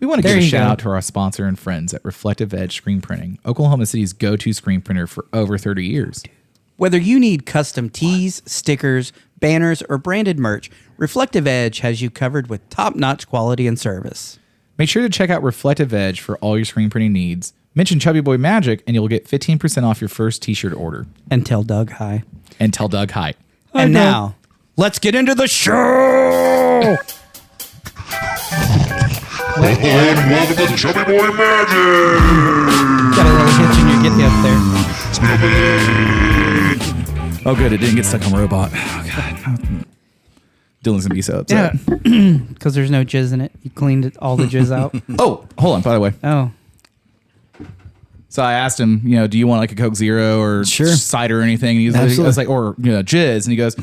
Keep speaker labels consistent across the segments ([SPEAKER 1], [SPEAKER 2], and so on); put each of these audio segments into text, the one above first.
[SPEAKER 1] We want to give a shout out to our sponsor and friends at Reflective Edge Screen Printing, Oklahoma City's go-to screen printer for over 30 years.
[SPEAKER 2] Whether you need custom tees, stickers, banners, or branded merch, Reflective Edge has you covered with top-notch quality and service.
[SPEAKER 1] Make sure to check out Reflective Edge for all your screen printing needs. Mention Chubby Boy Magic and you'll get 15% off your first t-shirt order.
[SPEAKER 2] And tell Doug hi.
[SPEAKER 1] And tell Doug hi.
[SPEAKER 2] And now, let's get into the show!
[SPEAKER 3] Welcome to Chubby Boy Magic!
[SPEAKER 2] Got a little hitch and you're getting up there.
[SPEAKER 1] Oh, good. It didn't get stuck on robot. Oh, God. Dylan's going to be so upset.
[SPEAKER 2] Yeah, because there's no jizz in it. You cleaned all the jizz out.
[SPEAKER 1] Oh, hold on, by the way.
[SPEAKER 2] Oh.
[SPEAKER 1] So I asked him, do you want like a Coke Zero or cider or anything? And I was like, or, jizz. And he goes,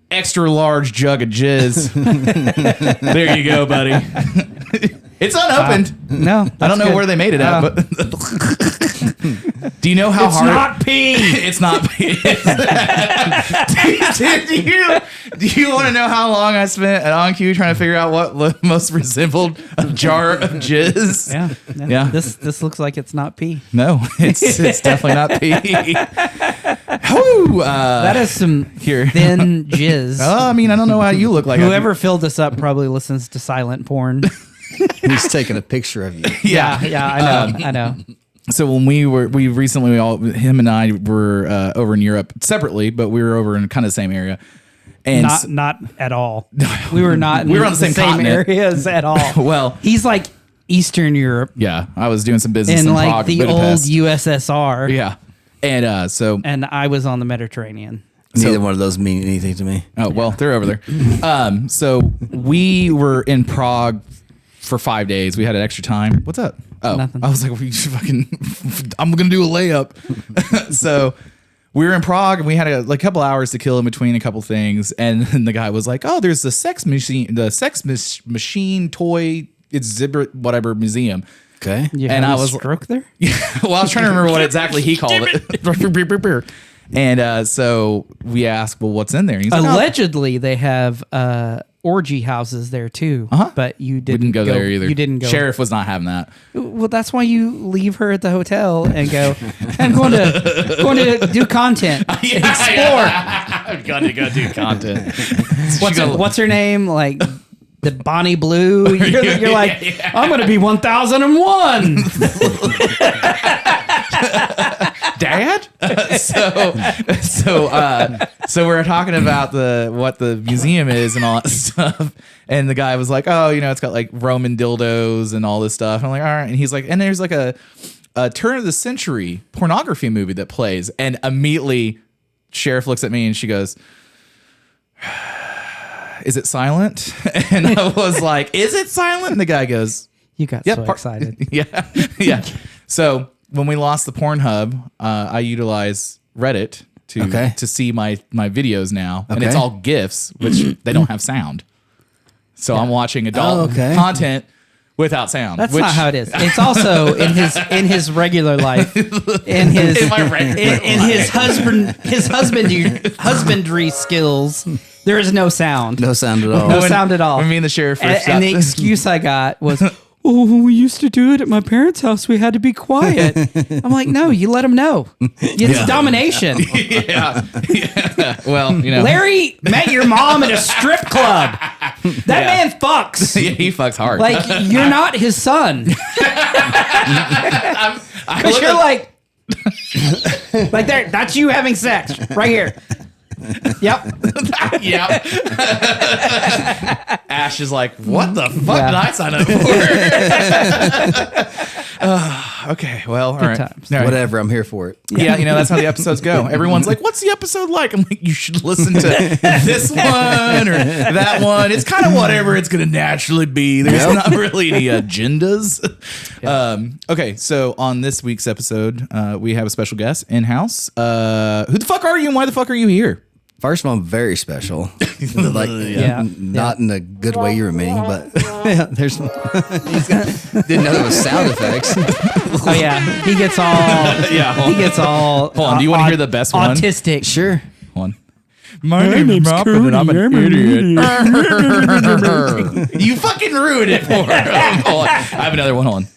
[SPEAKER 1] extra large jug of jizz. There you go, buddy. It's unopened.
[SPEAKER 2] No,
[SPEAKER 1] I don't know where they made it at, but do you know how hard?
[SPEAKER 2] Not pee.
[SPEAKER 1] It's not pee. do you want to know how long I spent at OnQ trying to figure out what most resembled a jar of jizz?
[SPEAKER 2] Yeah. This looks like it's not pee.
[SPEAKER 1] No, it's definitely not pee.
[SPEAKER 2] That is some thin jizz.
[SPEAKER 1] Oh, I mean, I don't know how you look like.
[SPEAKER 2] Whoever filled this up probably listens to silent porn.
[SPEAKER 4] He's taking a picture of you.
[SPEAKER 2] Yeah, I know.
[SPEAKER 1] So when him and I were over in Europe separately, but we were over in kind of the same area. And
[SPEAKER 2] not at all. We were not.
[SPEAKER 1] We were on the same
[SPEAKER 2] areas at all.
[SPEAKER 1] Well,
[SPEAKER 2] he's like Eastern Europe.
[SPEAKER 1] Yeah, I was doing some business
[SPEAKER 2] in
[SPEAKER 1] like
[SPEAKER 2] Prague, the
[SPEAKER 1] Budapest.
[SPEAKER 2] old USSR.
[SPEAKER 1] Yeah, and
[SPEAKER 2] I was on the Mediterranean.
[SPEAKER 4] Neither one of those mean anything to me.
[SPEAKER 1] Oh well, they're over there. So we were in Prague for 5 days. We had an extra time. What's up? Oh,
[SPEAKER 2] nothing.
[SPEAKER 1] I was like, I'm gonna do a layup. So we were in Prague and we had a couple hours to kill in between a couple things. And then the guy was like, "Oh, there's the sex machine toy exhibit, whatever museum."
[SPEAKER 4] Okay.
[SPEAKER 2] And I was stroke there.
[SPEAKER 1] Yeah. Well, I was trying to remember what exactly he called it. And so we asked, "Well, what's in there?" And he's like,
[SPEAKER 2] allegedly, they have orgy houses there too. But you didn't
[SPEAKER 1] go there either.
[SPEAKER 2] You didn't go.
[SPEAKER 1] Sheriff was not having that.
[SPEAKER 2] Well, that's why you leave her at the hotel and go. I'm going to do content. Explore.
[SPEAKER 1] I'm going to go do content.
[SPEAKER 2] What's her name? Like the Bonnie Blue. You're like, I'm going to be 1001.
[SPEAKER 1] Dad? So we're talking about what the museum is and all that stuff. And the guy was like, "Oh, it's got like Roman dildos and all this stuff." And I'm like, "All right." And he's like, "And there's like a turn of the century pornography movie that plays." And immediately Sheriff looks at me and she goes, "Is it silent?" And I was like, "Is it silent?" And the guy goes,
[SPEAKER 2] "You got so excited."
[SPEAKER 1] Yeah. So when we lost the Pornhub, I utilize Reddit to see my videos now, and it's all GIFs, which they don't have sound. So I'm watching adult content without sound.
[SPEAKER 2] That's not how it is. It's also in his regular life, in his husbandry skills. There is no sound.
[SPEAKER 4] No sound at all.
[SPEAKER 2] No sound at all.
[SPEAKER 1] When me and the sheriff first
[SPEAKER 2] and the excuse I got was, "Oh, when we used to do it at my parents' house, we had to be quiet." I'm like, "No, you let them know. It's domination."
[SPEAKER 1] Yeah. Well,
[SPEAKER 2] Larry met your mom at a strip club. That man fucks.
[SPEAKER 1] Yeah, he fucks hard.
[SPEAKER 2] Like, you're not his son. Because you're like there. That's you having sex right here. Yep.
[SPEAKER 1] Yep. Ash is like, "What the fuck did I sign up for?" Okay, well, all right.
[SPEAKER 2] Times.
[SPEAKER 1] All right.
[SPEAKER 4] Whatever, I'm here for it.
[SPEAKER 1] Yeah, that's how the episodes go. Everyone's like, "What's the episode like?" I'm like, "You should listen to this one or that one. It's kind of whatever it's going to naturally be. There's not really any agendas." Okay, so on this week's episode, we have a special guest in-house. Who the fuck are you and why the fuck are you here?
[SPEAKER 4] First of all, I'm very special. Not in a good way you're meaning, but there's didn't know there was sound effects.
[SPEAKER 2] Oh yeah, he gets all.
[SPEAKER 1] Yeah,
[SPEAKER 2] he gets all.
[SPEAKER 1] Hold on, do you want to hear the best one?
[SPEAKER 2] Autistic.
[SPEAKER 4] Sure.
[SPEAKER 1] Hold on. My name's Muppet and I'm an idiot. You fucking ruined it for him. I have another one on.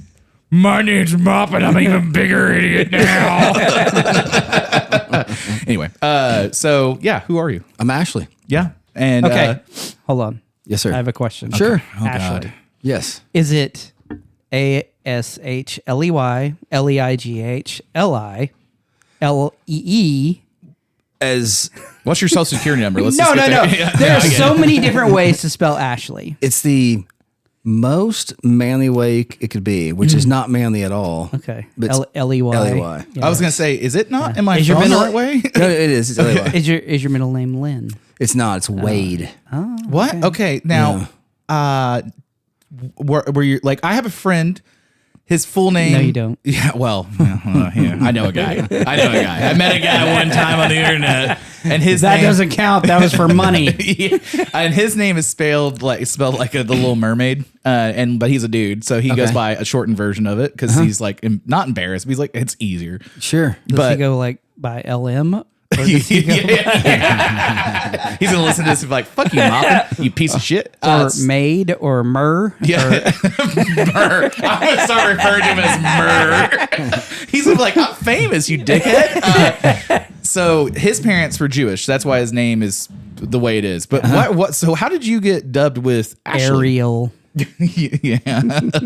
[SPEAKER 1] My name's Muppet. I'm an even bigger idiot now. Anyway, so yeah, who are you?
[SPEAKER 4] I'm Ashley.
[SPEAKER 1] Yeah. And
[SPEAKER 2] Okay. Hold on.
[SPEAKER 4] Yes, sir.
[SPEAKER 2] I have a question.
[SPEAKER 4] Sure.
[SPEAKER 1] Oh,
[SPEAKER 2] Ashley.
[SPEAKER 1] God.
[SPEAKER 4] Yes.
[SPEAKER 2] Is it ASHLEY, LEIGHLI, LEE?
[SPEAKER 4] As
[SPEAKER 1] What's your social security number? Let's
[SPEAKER 2] No.
[SPEAKER 1] just get there.
[SPEAKER 2] There are so many different ways to spell Ashley.
[SPEAKER 4] it's the most manly way it could be, which is not manly at all.
[SPEAKER 2] Okay.
[SPEAKER 4] But it's
[SPEAKER 2] LEY.
[SPEAKER 4] LEY.
[SPEAKER 2] Yeah.
[SPEAKER 1] I was gonna say, is it not? Am I
[SPEAKER 2] Is your
[SPEAKER 1] spelling the
[SPEAKER 2] middle-
[SPEAKER 1] right way?
[SPEAKER 4] No, it is. It's LEY.
[SPEAKER 2] Is your middle name Lynn?
[SPEAKER 4] It's not. It's Wade.
[SPEAKER 1] What? Okay. Now, were you like? I have a friend. His full name.
[SPEAKER 2] No, you don't.
[SPEAKER 1] Yeah. Well, yeah, I know a guy. I met a guy one time on the internet, and his
[SPEAKER 2] That
[SPEAKER 1] name,
[SPEAKER 2] doesn't count. That was for money.
[SPEAKER 1] Yeah. And his name is spelled like the Little Mermaid, but he's a dude, so he goes by a shortened version of it because he's like not embarrassed, but he's like it's easier.
[SPEAKER 4] Sure.
[SPEAKER 2] Does
[SPEAKER 1] But-
[SPEAKER 2] he go like by LM? Or does he go
[SPEAKER 1] He's gonna listen to this and be like, "Fuck you, Moppin, you piece of shit."
[SPEAKER 2] or maid or myrrh?
[SPEAKER 1] Yeah, Murr. I'm gonna start referring to him as Murr. He's gonna be like, "I'm famous, you dickhead." So his parents were Jewish. That's why his name is the way it is. But what? So how did you get dubbed with Ashley?
[SPEAKER 2] Ariel.
[SPEAKER 1] Yeah.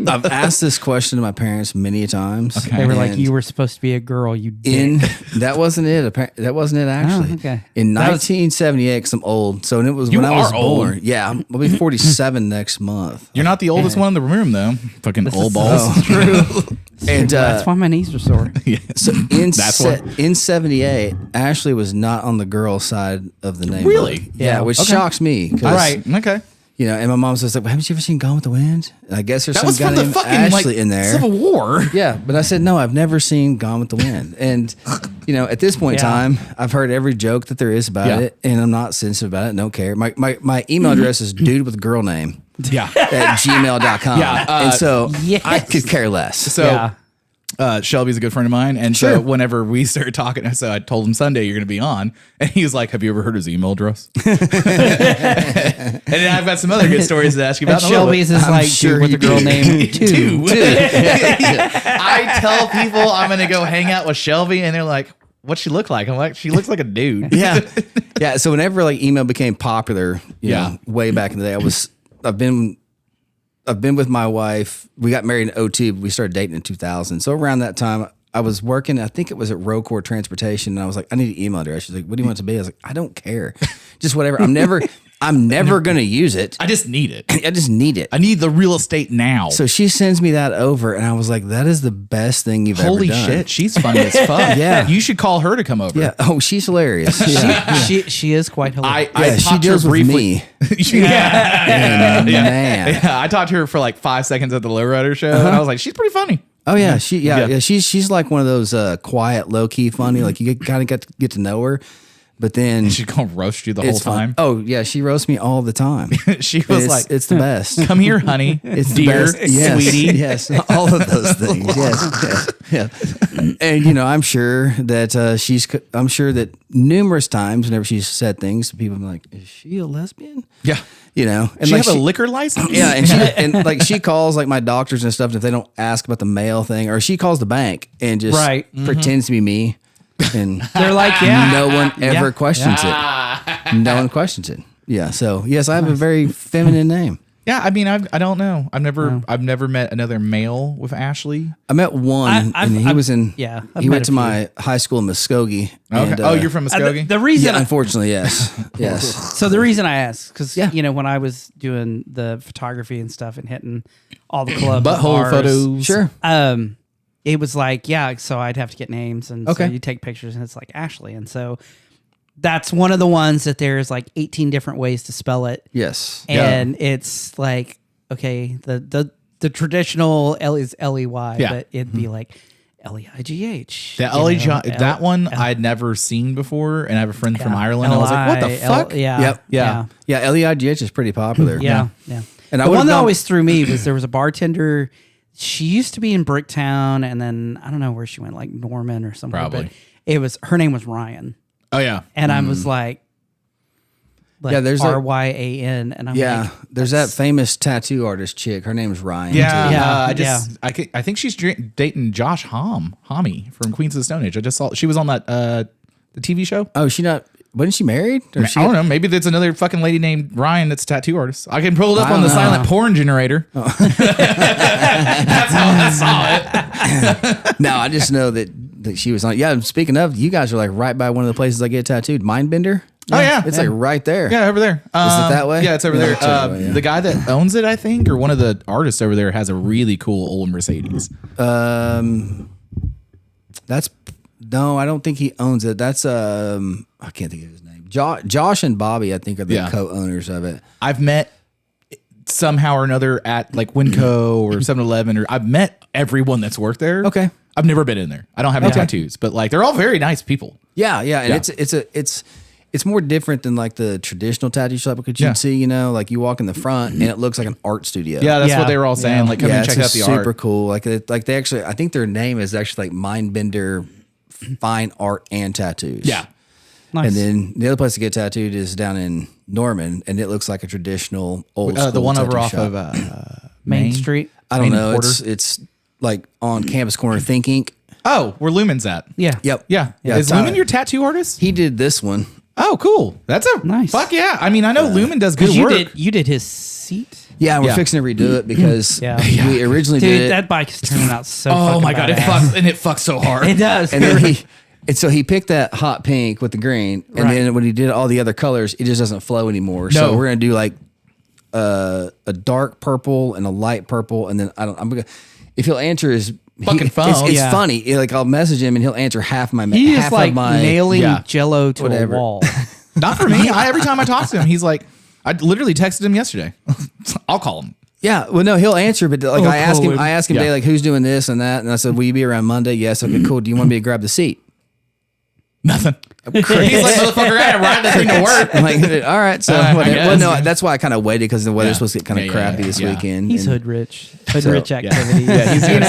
[SPEAKER 4] I've asked this question to my parents many times.
[SPEAKER 1] Okay.
[SPEAKER 2] They were like,
[SPEAKER 4] And
[SPEAKER 2] you were supposed to be a girl, you dick.
[SPEAKER 4] in that wasn't it. That wasn't it actually.
[SPEAKER 2] okay.
[SPEAKER 4] In
[SPEAKER 2] That was-
[SPEAKER 4] 1978, because I'm old, so it was
[SPEAKER 1] You
[SPEAKER 4] when I was
[SPEAKER 1] are old.
[SPEAKER 4] born. Yeah, I'll be 47 next month.
[SPEAKER 1] You're not the oldest one in the room, though. Fucking old
[SPEAKER 2] is
[SPEAKER 1] balls.
[SPEAKER 4] True. And
[SPEAKER 2] That's why my knees are sore.
[SPEAKER 4] so in
[SPEAKER 1] That's what-
[SPEAKER 4] in 78, Ashley was not on the girl side of the name.
[SPEAKER 1] Really?
[SPEAKER 4] Yeah, which
[SPEAKER 1] Okay.
[SPEAKER 4] shocks me. 'Cause,
[SPEAKER 1] Right. Okay.
[SPEAKER 4] You know, and my mom says like, "Haven't you ever seen Gone with the Wind?" And I guess there's
[SPEAKER 1] That
[SPEAKER 4] some
[SPEAKER 1] was
[SPEAKER 4] guy
[SPEAKER 1] from the
[SPEAKER 4] named
[SPEAKER 1] fucking
[SPEAKER 4] Ashley in there.
[SPEAKER 1] Civil War.
[SPEAKER 4] Yeah, but I said no. I've never seen Gone with the Wind, and you know, at this point in
[SPEAKER 2] Yeah.
[SPEAKER 4] time, I've heard every joke that there is about
[SPEAKER 1] Yeah.
[SPEAKER 4] it, and I'm not sensitive about it. Don't care. My email address is dude with girl name
[SPEAKER 1] Yeah.
[SPEAKER 4] at gmail.com.
[SPEAKER 1] Yeah,
[SPEAKER 4] and so
[SPEAKER 2] yes.
[SPEAKER 4] I could care less.
[SPEAKER 1] So.
[SPEAKER 2] Yeah.
[SPEAKER 1] Shelby's a good friend of mine, and
[SPEAKER 4] Sure.
[SPEAKER 1] so whenever we started talking, so I told him Sunday you're going to be on, and he was like, "Have you ever heard his email address?" And then I've got some other good stories to ask you
[SPEAKER 2] And
[SPEAKER 1] about. in a little
[SPEAKER 2] Shelby's
[SPEAKER 1] bit.
[SPEAKER 2] is
[SPEAKER 4] I'm
[SPEAKER 2] like
[SPEAKER 4] sure
[SPEAKER 2] dude with
[SPEAKER 4] you
[SPEAKER 2] the girl
[SPEAKER 4] do.
[SPEAKER 2] name two.
[SPEAKER 1] I tell people I'm going to go hang out with Shelby, and they're like, "What's she look like?" I'm like, "She looks like a dude."
[SPEAKER 4] Yeah, yeah. So whenever like email became popular, you
[SPEAKER 1] Yeah.
[SPEAKER 4] know, way back in the day, I've been with my wife. We got married in 2002, but we started dating in 2000. So around that time, I was working, I think it was at Rocore Transportation, and I was like, I need an email address. She's like, what do you want it to be? I was like, I don't care. Just whatever. I'm never going to use it.
[SPEAKER 1] I just need it.
[SPEAKER 4] I just need it.
[SPEAKER 1] I need the real estate now.
[SPEAKER 4] So she sends me that over, and I was like, that is the best thing you've
[SPEAKER 1] Holy
[SPEAKER 4] ever done.
[SPEAKER 1] shit, she's funny as fuck.
[SPEAKER 4] Yeah.
[SPEAKER 1] You should call her to come over.
[SPEAKER 4] Yeah. Oh, she's hilarious. Yeah.
[SPEAKER 2] She is quite hilarious.
[SPEAKER 1] I
[SPEAKER 4] She
[SPEAKER 1] talked to her
[SPEAKER 4] deals with
[SPEAKER 1] briefly.
[SPEAKER 4] me.
[SPEAKER 1] Yeah.
[SPEAKER 4] Man.
[SPEAKER 1] Yeah, I talked to her for like 5 seconds at the Lowrider show, and I was like, she's pretty funny.
[SPEAKER 4] Oh yeah,
[SPEAKER 1] Yeah.
[SPEAKER 4] She's like one of those quiet, low key funny. Like you kind of get to know her, but then
[SPEAKER 1] She's gonna roast you the whole
[SPEAKER 4] it's fun.
[SPEAKER 1] time.
[SPEAKER 4] Oh yeah, she roasts me all the time.
[SPEAKER 1] She was
[SPEAKER 4] it's,
[SPEAKER 1] like,
[SPEAKER 4] it's the best.
[SPEAKER 1] "Come here, honey,
[SPEAKER 4] It's
[SPEAKER 1] dear,
[SPEAKER 4] the best. Yes,
[SPEAKER 1] sweetie."
[SPEAKER 4] yes, all of those things. Yes, yeah. And you know, I'm sure that I'm sure that numerous times, whenever she's said things, people are like, "Is she a lesbian?"
[SPEAKER 1] Yeah.
[SPEAKER 4] You know, and
[SPEAKER 1] She
[SPEAKER 4] like
[SPEAKER 1] have a liquor license?
[SPEAKER 4] Yeah, and like she calls like my doctors and stuff if they don't ask about the mail thing, or she calls the bank and just
[SPEAKER 2] Right.
[SPEAKER 4] pretends to be me, and
[SPEAKER 2] They're like, yeah.
[SPEAKER 4] no one ever
[SPEAKER 2] Yeah.
[SPEAKER 4] questions it. No one questions it. Yeah. So yes, I have a very feminine name.
[SPEAKER 1] Yeah, I mean, I don't know. I've never met another male with Ashley.
[SPEAKER 4] I met one, and he was in.
[SPEAKER 2] yeah, I've
[SPEAKER 4] he
[SPEAKER 2] met
[SPEAKER 4] went
[SPEAKER 2] a
[SPEAKER 4] to
[SPEAKER 2] few.
[SPEAKER 4] my high school in Muskogee.
[SPEAKER 1] Okay.
[SPEAKER 4] and,
[SPEAKER 1] Oh, you're from Muskogee?
[SPEAKER 2] The reason
[SPEAKER 4] Yeah, unfortunately, yes, yes.
[SPEAKER 2] So the reason I asked, because
[SPEAKER 4] Yeah.
[SPEAKER 2] you know, when I was doing the photography and stuff and hitting all the clubs,
[SPEAKER 1] Butthole
[SPEAKER 2] bars,
[SPEAKER 1] photos.
[SPEAKER 4] Sure.
[SPEAKER 2] it was like, yeah. So I'd have to get names, and
[SPEAKER 4] Okay.
[SPEAKER 2] so you take pictures, and it's like Ashley, and so that's one of the ones that there's like 18 different ways to spell it,
[SPEAKER 4] Yes.
[SPEAKER 2] and it's like, okay, the traditional L is L-E-Y,
[SPEAKER 1] Yeah.
[SPEAKER 2] but it'd be like L-E-I-G-H.
[SPEAKER 1] The
[SPEAKER 2] you
[SPEAKER 1] LA
[SPEAKER 2] know,
[SPEAKER 1] that one I'd never seen before, and I have a friend from Ireland. I was like, "What the fuck?"
[SPEAKER 2] Yeah.
[SPEAKER 4] Yep.
[SPEAKER 1] Yeah.
[SPEAKER 4] Yeah. Leigh is pretty popular.
[SPEAKER 2] Yeah, yeah.
[SPEAKER 4] And I
[SPEAKER 2] the
[SPEAKER 4] would've
[SPEAKER 2] one that
[SPEAKER 4] gone-
[SPEAKER 2] always threw me was there was a bartender. She used to be in Bricktown, and then I don't know where she went, like Norman or somewhere.
[SPEAKER 1] Probably.
[SPEAKER 2] But it was her name was Ryan,
[SPEAKER 1] Oh yeah.
[SPEAKER 2] and I was like, like
[SPEAKER 4] Yeah, there's
[SPEAKER 2] Ryan, and I'm like,
[SPEAKER 4] there's that famous tattoo artist chick. Her name's Ryan. too.
[SPEAKER 1] I think she's dating Josh Homme from Queens of the Stone Age. I just saw she was on that the TV show.
[SPEAKER 4] Oh, wasn't she married? Or
[SPEAKER 1] I don't know. Maybe that's another fucking lady named Ryan that's a tattoo artist. I can pull it up on the silent porn generator. Oh. That's how I saw it.
[SPEAKER 4] No, I just know that she was on. Yeah, speaking of, you guys are like right by one of the places I get tattooed. Mindbender?
[SPEAKER 1] Oh, yeah.
[SPEAKER 4] It's like right there.
[SPEAKER 1] Yeah, over there.
[SPEAKER 4] Is it that way?
[SPEAKER 1] Yeah, it's over there. The guy that owns it, I think, or one of the artists over there has a really cool old Mercedes.
[SPEAKER 4] No, I don't think he owns it. That's I can't think of his name. Josh and Bobby, I think, are the co-owners of it.
[SPEAKER 1] I've met somehow or another at like Winco or 7-Eleven, or I've met everyone that's worked there.
[SPEAKER 4] Okay.
[SPEAKER 1] I've never been in there. I don't have any tattoos, but like they're all very nice people.
[SPEAKER 4] Yeah, and it's more different than like the traditional tattoo shop because you'd see, you know, like you walk in the front and it looks like an art studio.
[SPEAKER 1] Yeah, that's what they were all saying. Like, come and check out the art.
[SPEAKER 4] Super cool. Like they actually, I think their name is actually like Mindbender Fine Art and Tattoos.
[SPEAKER 1] Yeah.
[SPEAKER 4] Nice. And then the other place to get tattooed is down in Norman, and it looks like a traditional old school
[SPEAKER 1] the one over off
[SPEAKER 4] shop.
[SPEAKER 1] of
[SPEAKER 2] Main Street.
[SPEAKER 4] I don't know. It's like on Campus Corner Think Inc.
[SPEAKER 1] Oh, where Lumen's at.
[SPEAKER 2] Yeah.
[SPEAKER 4] Yep.
[SPEAKER 1] Yeah.
[SPEAKER 4] Yeah,
[SPEAKER 1] Is Lumen your tattoo artist?
[SPEAKER 4] He did this one.
[SPEAKER 1] Oh, cool. That's a
[SPEAKER 2] nice.
[SPEAKER 1] Fuck yeah. I mean, I know Lumen does good work.
[SPEAKER 2] You did his seat.
[SPEAKER 4] Yeah, we're fixing to redo it because we originally did it.
[SPEAKER 2] That bike is turning out so
[SPEAKER 1] oh my God.
[SPEAKER 2] badass.
[SPEAKER 1] It fucks so hard.
[SPEAKER 2] It does.
[SPEAKER 4] And then so he picked that hot pink with the green, and then when he did all the other colors, it just doesn't flow anymore. No. So we're gonna do like a dark purple and a light purple, and then if he'll answer his
[SPEAKER 1] fucking phone.
[SPEAKER 4] It's funny. Like I'll message him and he'll answer half my
[SPEAKER 2] He is
[SPEAKER 4] half
[SPEAKER 2] like
[SPEAKER 4] of my
[SPEAKER 2] nailing Jello to a wall.
[SPEAKER 1] Not for me. Every time I talk to him, he's like, I literally texted him yesterday. I'll call him.
[SPEAKER 4] Yeah, well, no, he'll answer, but like I ask him today, like, who's doing this and that, and I said, will you be around Monday? Yes. Okay, cool. Do you want me to grab the seat?
[SPEAKER 1] Nothing. He's like, motherfucker, I had to ride that thing to work.
[SPEAKER 4] I'm like, all right, so whatever. Well, no, that's why I kind of waited because the weather's supposed to get kind of crappy this weekend.
[SPEAKER 2] He's hood rich activity.
[SPEAKER 1] Yeah, he's doing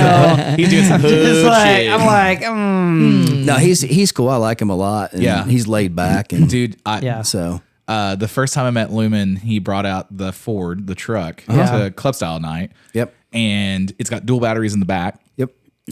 [SPEAKER 1] he's doing some hood shit.
[SPEAKER 2] I'm like,
[SPEAKER 4] no, he's cool. I like him a lot. And he's laid back and
[SPEAKER 1] dude.
[SPEAKER 4] So
[SPEAKER 1] the first time I met Lumen, he brought out the Ford, the truck, to club style night.
[SPEAKER 4] Yep,
[SPEAKER 1] and it's got dual batteries in the back.
[SPEAKER 4] Yep,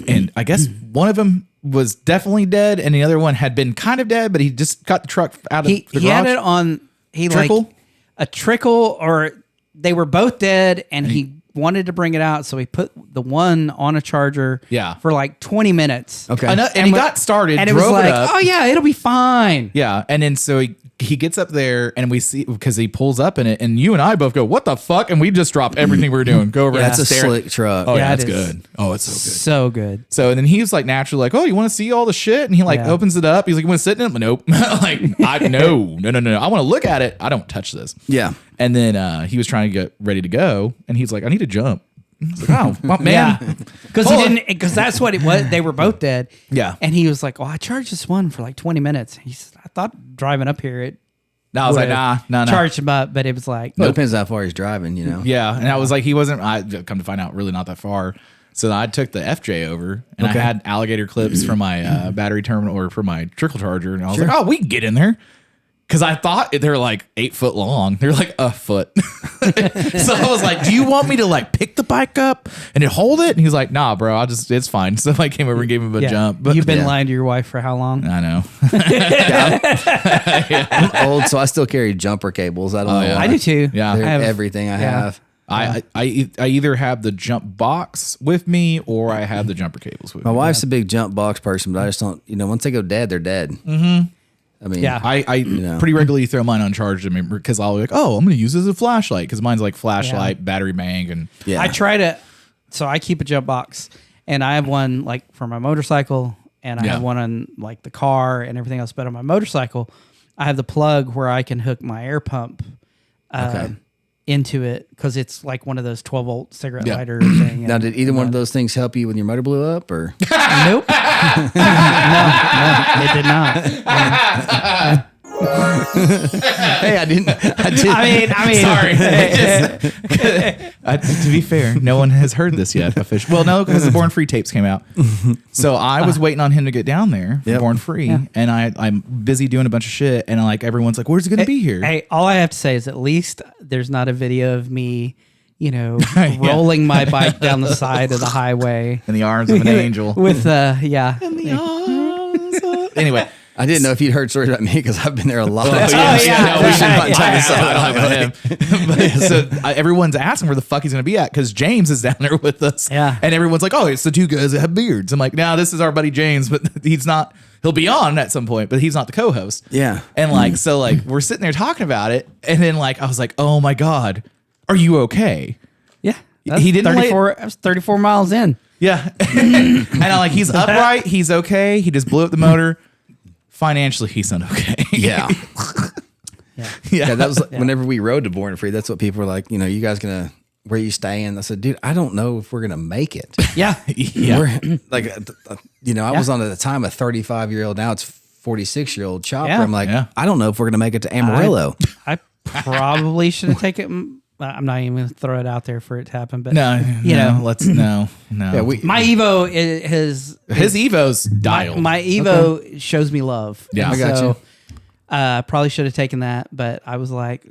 [SPEAKER 1] and I guess one of them was definitely dead, and the other one had been kind of dead, but he just got the truck out of the garage.
[SPEAKER 2] He had it on
[SPEAKER 1] trickle?
[SPEAKER 2] A trickle, or they were both dead, and he wanted to bring it out, so he put the one on a charger for like 20 minutes.
[SPEAKER 4] Okay.
[SPEAKER 1] And he got started,
[SPEAKER 2] and it was like, oh yeah, it'll be fine.
[SPEAKER 1] Yeah, and then so he gets up there, and we see, because he pulls up in it, and you and I both go, what the fuck? And we just drop everything we were doing, go over and
[SPEAKER 4] that's a
[SPEAKER 1] stare.
[SPEAKER 4] slick truck.
[SPEAKER 1] Oh yeah,
[SPEAKER 2] it
[SPEAKER 1] it's
[SPEAKER 2] is.
[SPEAKER 1] good. Oh, it's so good.
[SPEAKER 2] So good.
[SPEAKER 1] So and then he was like naturally like, oh, you want to see all the shit? And he like opens it up. He's like, you want to sit in it? Nope. Like, no. I want to look at it. I don't touch this.
[SPEAKER 4] Yeah.
[SPEAKER 1] And then he was trying to get ready to go, and he's like, I need to jump. I was like, oh, well, man.
[SPEAKER 2] Because that's what it was. They were both dead.
[SPEAKER 1] Yeah.
[SPEAKER 2] And he was like, well, I charged this one for like 20 minutes. I thought driving up here,
[SPEAKER 1] I was like, nah.
[SPEAKER 2] Charged him up, but it was like,
[SPEAKER 4] Well, it depends how far he's driving, you know.
[SPEAKER 1] Yeah, and I was like, he wasn't. I come to find out, really not that far. So I took the FJ over, and I had alligator clips for my battery terminal or for my trickle charger, and I was like, oh, we can get in there. Because I thought they're like 8 foot long. They're like a foot. So I was like, do you want me to like pick the bike up and then hold it? And he's like, nah, bro, it's fine. So I came over and gave him a jump. But
[SPEAKER 2] you've been lying to your wife for how long?
[SPEAKER 1] I know.
[SPEAKER 4] I'm old, so I still carry jumper cables. I don't know.
[SPEAKER 2] I do too.
[SPEAKER 1] Yeah.
[SPEAKER 4] They're everything I have.
[SPEAKER 1] I either have the jump box with me or I have the jumper cables with me.
[SPEAKER 4] My wife's a big jump box person, but I just don't, once they go dead, they're dead. Mm-hmm. I mean,
[SPEAKER 1] I pretty regularly throw mine on charge because I'll be like, oh, I'm going to use it as a flashlight because mine's like flashlight, battery bank, and
[SPEAKER 2] I try to. So I keep a jump box, and I have one like for my motorcycle, and I have one on like the car and everything else. But on my motorcycle, I have the plug where I can hook my air pump into it because it's like one of those 12-volt cigarette lighter thing.
[SPEAKER 4] Now, did either one of those things help you when your motor blew up, or?
[SPEAKER 2] Nope. No, it did not.
[SPEAKER 4] Hey, I didn't.
[SPEAKER 2] I mean,
[SPEAKER 1] Sorry. To be fair, no one has heard this yet. Officially. Well, no, because the Born Free tapes came out. So I was waiting on him to get down there for Born Free, and I'm busy doing a bunch of shit, and like everyone's like, "Where's he gonna be here?"
[SPEAKER 2] Hey, all I have to say is at least there's not a video of me, rolling my bike down the side of the highway
[SPEAKER 1] In the arms of an angel.
[SPEAKER 2] with
[SPEAKER 1] Anyway.
[SPEAKER 4] I didn't know if you'd heard stories about me because I've been there a lot.
[SPEAKER 1] No, we should I don't have him. So everyone's asking where the fuck he's going to be at because James is down there with us.
[SPEAKER 2] Yeah.
[SPEAKER 1] And everyone's like, oh, it's the two guys that have beards. I'm like, no, this is our buddy James, but he's not. He'll be on at some point, but he's not the co-host.
[SPEAKER 4] Yeah.
[SPEAKER 1] And like, so like we're sitting there talking about it. And then like, I was like, oh my God, are you okay?
[SPEAKER 2] Yeah.
[SPEAKER 1] He didn't
[SPEAKER 2] 34. I was 34 miles in.
[SPEAKER 1] Yeah. And I'm like, he's upright. He's okay. He just blew up the motor. Financially, he's not okay.
[SPEAKER 4] Yeah.
[SPEAKER 1] Yeah.
[SPEAKER 4] That was whenever we rode to Born Free. That's what people were like, you guys where you staying? I said, dude, I don't know if we're going to make it.
[SPEAKER 2] Yeah.
[SPEAKER 1] Yeah.
[SPEAKER 4] We're, like, I was on at the time a 35-year-old. Now it's 46-year-old chopper.
[SPEAKER 2] Yeah.
[SPEAKER 4] I'm like,
[SPEAKER 1] Yeah.
[SPEAKER 4] I don't know if we're going to make it to Amarillo.
[SPEAKER 2] I probably should have taken. I'm not even going to throw it out there for it to happen, but
[SPEAKER 1] No. Let's no.
[SPEAKER 4] Yeah,
[SPEAKER 2] my Evo is
[SPEAKER 1] His Evo's dialed.
[SPEAKER 2] my Evo shows me love.
[SPEAKER 1] Yeah.
[SPEAKER 2] And
[SPEAKER 4] I got you.
[SPEAKER 2] Probably should have taken that, but I was like,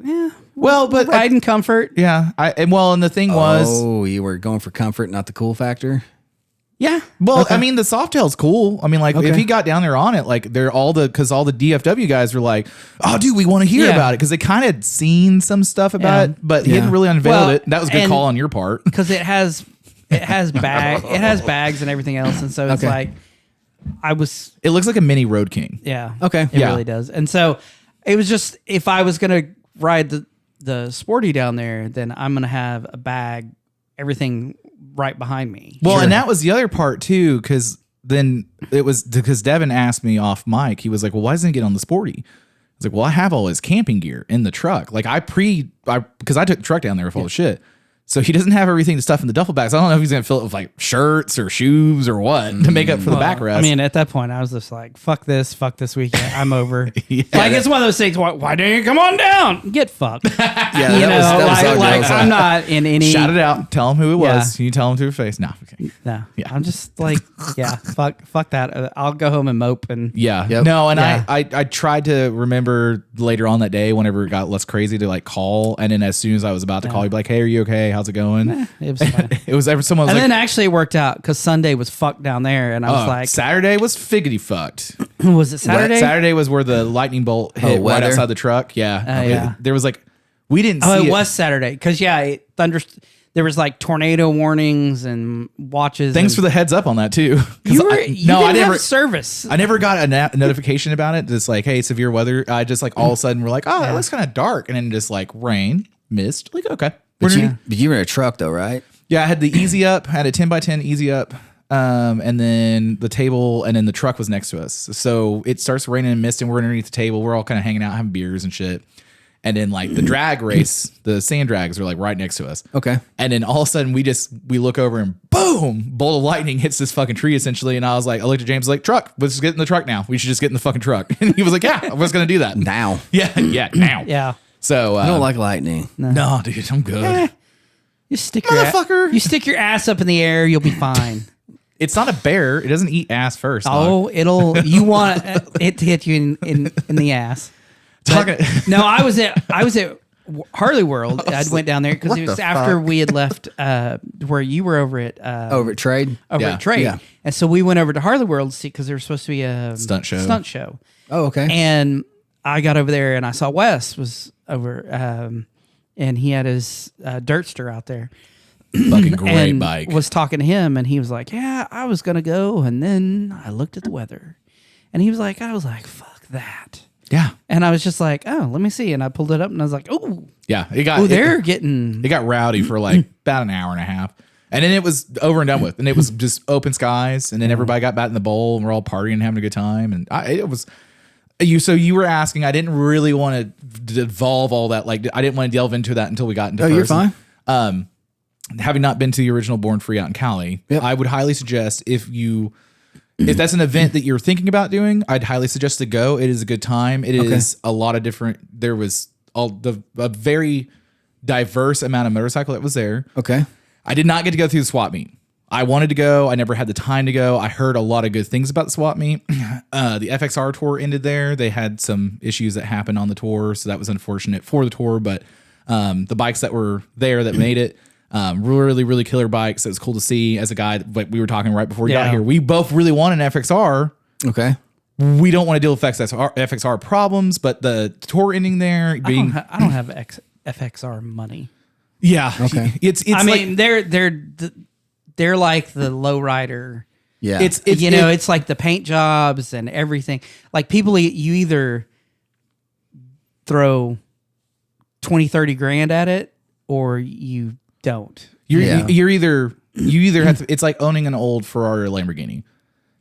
[SPEAKER 1] well, but
[SPEAKER 2] ride in comfort.
[SPEAKER 1] yeah. And the thing was,
[SPEAKER 4] Oh, you were going for comfort, not the cool factor?
[SPEAKER 2] Yeah.
[SPEAKER 1] well, I mean, the Softail's cool. I mean, like if
[SPEAKER 4] Okay.
[SPEAKER 1] he got down there on it, like they're all the DFW guys were like, oh, dude, we want to hear
[SPEAKER 2] Yeah.
[SPEAKER 1] about it because they kind of seen some stuff about
[SPEAKER 2] Yeah.
[SPEAKER 1] it, but he
[SPEAKER 4] Yeah.
[SPEAKER 1] hadn't really unveiled
[SPEAKER 2] Well,
[SPEAKER 1] it. That was a good
[SPEAKER 2] and-
[SPEAKER 1] call on your part.
[SPEAKER 2] Because it has bags and everything else, and so it's
[SPEAKER 4] Okay.
[SPEAKER 2] like
[SPEAKER 1] It looks like a mini Road King.
[SPEAKER 2] yeah,
[SPEAKER 4] Okay.
[SPEAKER 2] it
[SPEAKER 1] Yeah.
[SPEAKER 2] really does. And so it was just if I was gonna ride the Sporty down there, then I'm gonna have a bag, everything right behind me.
[SPEAKER 1] Well, and that was the other part too, because then it was because Devin asked me off mic. He was like, "Well, why doesn't he get on the Sporty?" I was like, "Well, I have all his camping gear in the truck. Like because I took the truck down there with all the shit." So he doesn't have everything to stuff in the duffel bags. I don't know if he's gonna fill it with like shirts or shoes or what to make up for the backrest.
[SPEAKER 2] I mean, at that point, I was just like, fuck this weekend. I'm over.
[SPEAKER 1] Yeah.
[SPEAKER 2] Like, it's one of those things, why didn't you come on down? Get fucked.
[SPEAKER 4] Yeah,
[SPEAKER 2] You know,
[SPEAKER 4] that
[SPEAKER 2] like
[SPEAKER 4] was
[SPEAKER 2] I'm not in any.
[SPEAKER 1] Shout it out. Tell him who it was.
[SPEAKER 2] Yeah.
[SPEAKER 1] Can you tell him to his face? No. Okay.
[SPEAKER 2] No,
[SPEAKER 1] Yeah.
[SPEAKER 2] I'm just like, fuck that. I'll go home and mope and
[SPEAKER 1] Yeah.
[SPEAKER 4] Yep.
[SPEAKER 1] No, and
[SPEAKER 2] Yeah.
[SPEAKER 1] I tried to remember later on that day whenever it got less crazy to like call. And then as soon as I was about to call, you'd be like, hey, are you okay? How's it going?
[SPEAKER 2] it was fine.
[SPEAKER 1] It was someone was
[SPEAKER 2] And
[SPEAKER 1] like,
[SPEAKER 2] then actually it worked out because Sunday was fucked down there, and I was like,
[SPEAKER 1] Saturday was figgity fucked.
[SPEAKER 2] was it Saturday?
[SPEAKER 1] Saturday was where the lightning bolt hit right
[SPEAKER 4] weather?
[SPEAKER 1] outside the truck. Yeah.
[SPEAKER 2] Yeah.
[SPEAKER 1] There was like, we didn't see
[SPEAKER 2] Oh, it was Saturday because there was like tornado warnings and watches.
[SPEAKER 1] Thanks
[SPEAKER 2] and
[SPEAKER 1] for the heads up on that too. 'Cause
[SPEAKER 2] you
[SPEAKER 1] I
[SPEAKER 2] didn't
[SPEAKER 1] never
[SPEAKER 2] have service.
[SPEAKER 1] I never got a notification about it. Just like, hey, severe weather. I just like all of a sudden we're like, oh, it looks kind of dark, and then just like rain, mist. Like, okay,
[SPEAKER 4] But you were in a truck though, right?
[SPEAKER 1] yeah. I had the easy up, had a 10x10 easy up, and then the table, and then the truck was next to us. So it starts raining and mist, and we're underneath the table. We're all kind of hanging out, having beers and shit. And then like the drag race, the sand drags are like right next to us.
[SPEAKER 4] Okay.
[SPEAKER 1] And then all of a sudden we look over and boom, bolt of lightning hits this fucking tree essentially. And I looked at James like, truck, let's just get in the truck now. We should just get in the fucking truck. And he was like, yeah, I was going to do that.
[SPEAKER 4] Now.
[SPEAKER 1] Yeah, now.
[SPEAKER 2] Yeah.
[SPEAKER 1] So
[SPEAKER 4] I don't like lightning.
[SPEAKER 1] no, dude, I'm good.
[SPEAKER 2] You stick
[SPEAKER 1] Motherfucker.
[SPEAKER 2] You stick your ass up in the air, you'll be fine.
[SPEAKER 1] It's not a bear. It doesn't eat ass first.
[SPEAKER 2] Oh, you want it to hit you in the ass.
[SPEAKER 1] Talking.
[SPEAKER 2] No, I was at Harley World. I went down there because it was
[SPEAKER 4] the
[SPEAKER 2] after
[SPEAKER 4] fuck?
[SPEAKER 2] we had left where you were over at
[SPEAKER 4] Over at Trade?
[SPEAKER 1] Yeah.
[SPEAKER 2] at Trade.
[SPEAKER 4] Yeah.
[SPEAKER 2] And so we went over to Harley World to see because there was supposed to be a
[SPEAKER 1] Stunt show.
[SPEAKER 4] Oh, okay.
[SPEAKER 2] And I got over there and I saw Wes was over and he had his Dirtster out there.
[SPEAKER 1] Fucking great
[SPEAKER 2] and
[SPEAKER 1] bike.
[SPEAKER 2] was talking to him and he was like, yeah, I was going to go. And then I looked at the weather and he was like, I was like, fuck that.
[SPEAKER 1] Yeah.
[SPEAKER 2] And I was just like, oh, let me see. And I pulled it up and I was like, oh,
[SPEAKER 1] Yeah. It got.
[SPEAKER 2] they're
[SPEAKER 1] It
[SPEAKER 2] getting.
[SPEAKER 1] got rowdy for like about an hour and a half. And then it was over and done with. And it was just open skies. And then everybody got back in the bowl and we're all partying and having a good time. And it was. So you were asking, I didn't really want to devolve all that. Like, I didn't want to delve into that until we got into
[SPEAKER 4] you're
[SPEAKER 1] person.
[SPEAKER 4] fine.
[SPEAKER 1] Having not been to the original Born Free out in Cali,
[SPEAKER 4] Yep.
[SPEAKER 1] I would highly suggest if you if that's an event that you're thinking about doing, I'd highly suggest to go. It is a good time. It is a lot of different. There was a very diverse amount of motorcycle that was there.
[SPEAKER 4] Okay.
[SPEAKER 1] I did not get to go through the swap meet. I wanted to go. I never had the time to go. I heard a lot of good things about the swap meet. The FXR tour ended there. They had some issues that happened on the tour, so that was unfortunate for the tour. But the bikes that were there that made it, really, really killer bikes. It was cool to see. As a guy, like we were talking right before we got here, we both really want an FXR.
[SPEAKER 4] Okay.
[SPEAKER 1] We don't want to deal with FXR problems, but the tour ending there being,
[SPEAKER 2] I don't have FXR money.
[SPEAKER 1] yeah,
[SPEAKER 4] Okay.
[SPEAKER 1] It's
[SPEAKER 2] I
[SPEAKER 1] like,
[SPEAKER 2] mean, they're like the lowrider.
[SPEAKER 4] Yeah.
[SPEAKER 2] It's like the paint jobs and everything. Like people, you either throw 20, 30 grand at it or you don't.
[SPEAKER 1] you either have to, it's like owning an old Ferrari or Lamborghini.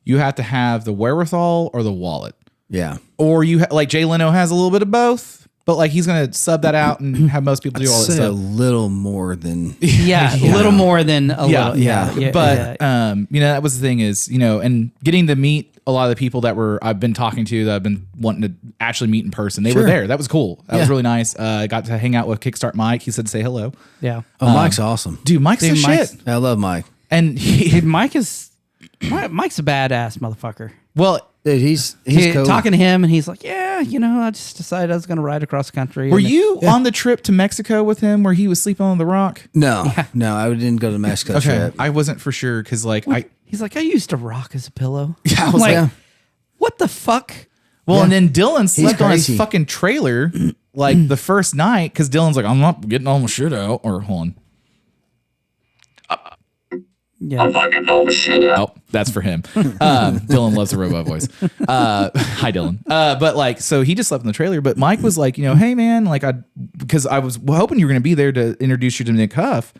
[SPEAKER 1] You have to have the wherewithal or the wallet.
[SPEAKER 4] yeah.
[SPEAKER 1] Or like Jay Leno has a little bit of both, but like he's going to sub that out and have most people do all that
[SPEAKER 4] Say a
[SPEAKER 1] stuff.
[SPEAKER 4] little more than.
[SPEAKER 2] Yeah, a little more than a little. Yeah.
[SPEAKER 1] But that was the thing is, and getting to meet a lot of the people that I've been talking to that I've been wanting to actually meet in person. They were there. That was cool. That was really nice. I got to hang out with Kickstart Mike. He said say hello.
[SPEAKER 2] Yeah.
[SPEAKER 4] Oh, Mike's awesome.
[SPEAKER 1] Dude, Mike's the shit.
[SPEAKER 4] I love Mike.
[SPEAKER 1] And
[SPEAKER 2] Dude, Mike's a badass motherfucker.
[SPEAKER 1] well,
[SPEAKER 4] Dude, he's cool.
[SPEAKER 2] Talking to him, and he's like, "Yeah, I just decided I was going to ride across the country."
[SPEAKER 1] were you on the trip to Mexico with him where he was sleeping on the rock?
[SPEAKER 4] No, I didn't go to the Mexico trip.
[SPEAKER 1] I wasn't for sure because
[SPEAKER 2] He's like, "I used a rock as a pillow."
[SPEAKER 1] I was like,
[SPEAKER 2] "What the fuck?"
[SPEAKER 1] well, and then Dylan slept on his
[SPEAKER 4] crazy.
[SPEAKER 1] fucking trailer like the first night because Dylan's like, I'm not getting all my shit out. Or hold on.
[SPEAKER 2] Yeah.
[SPEAKER 1] Oh, that's for him. Dylan loves the robot voice. Hi, Dylan. But like, so he just slept in the trailer. But Mike was like, hey man, like because I was hoping you were going to be there to introduce you to Nick Huff.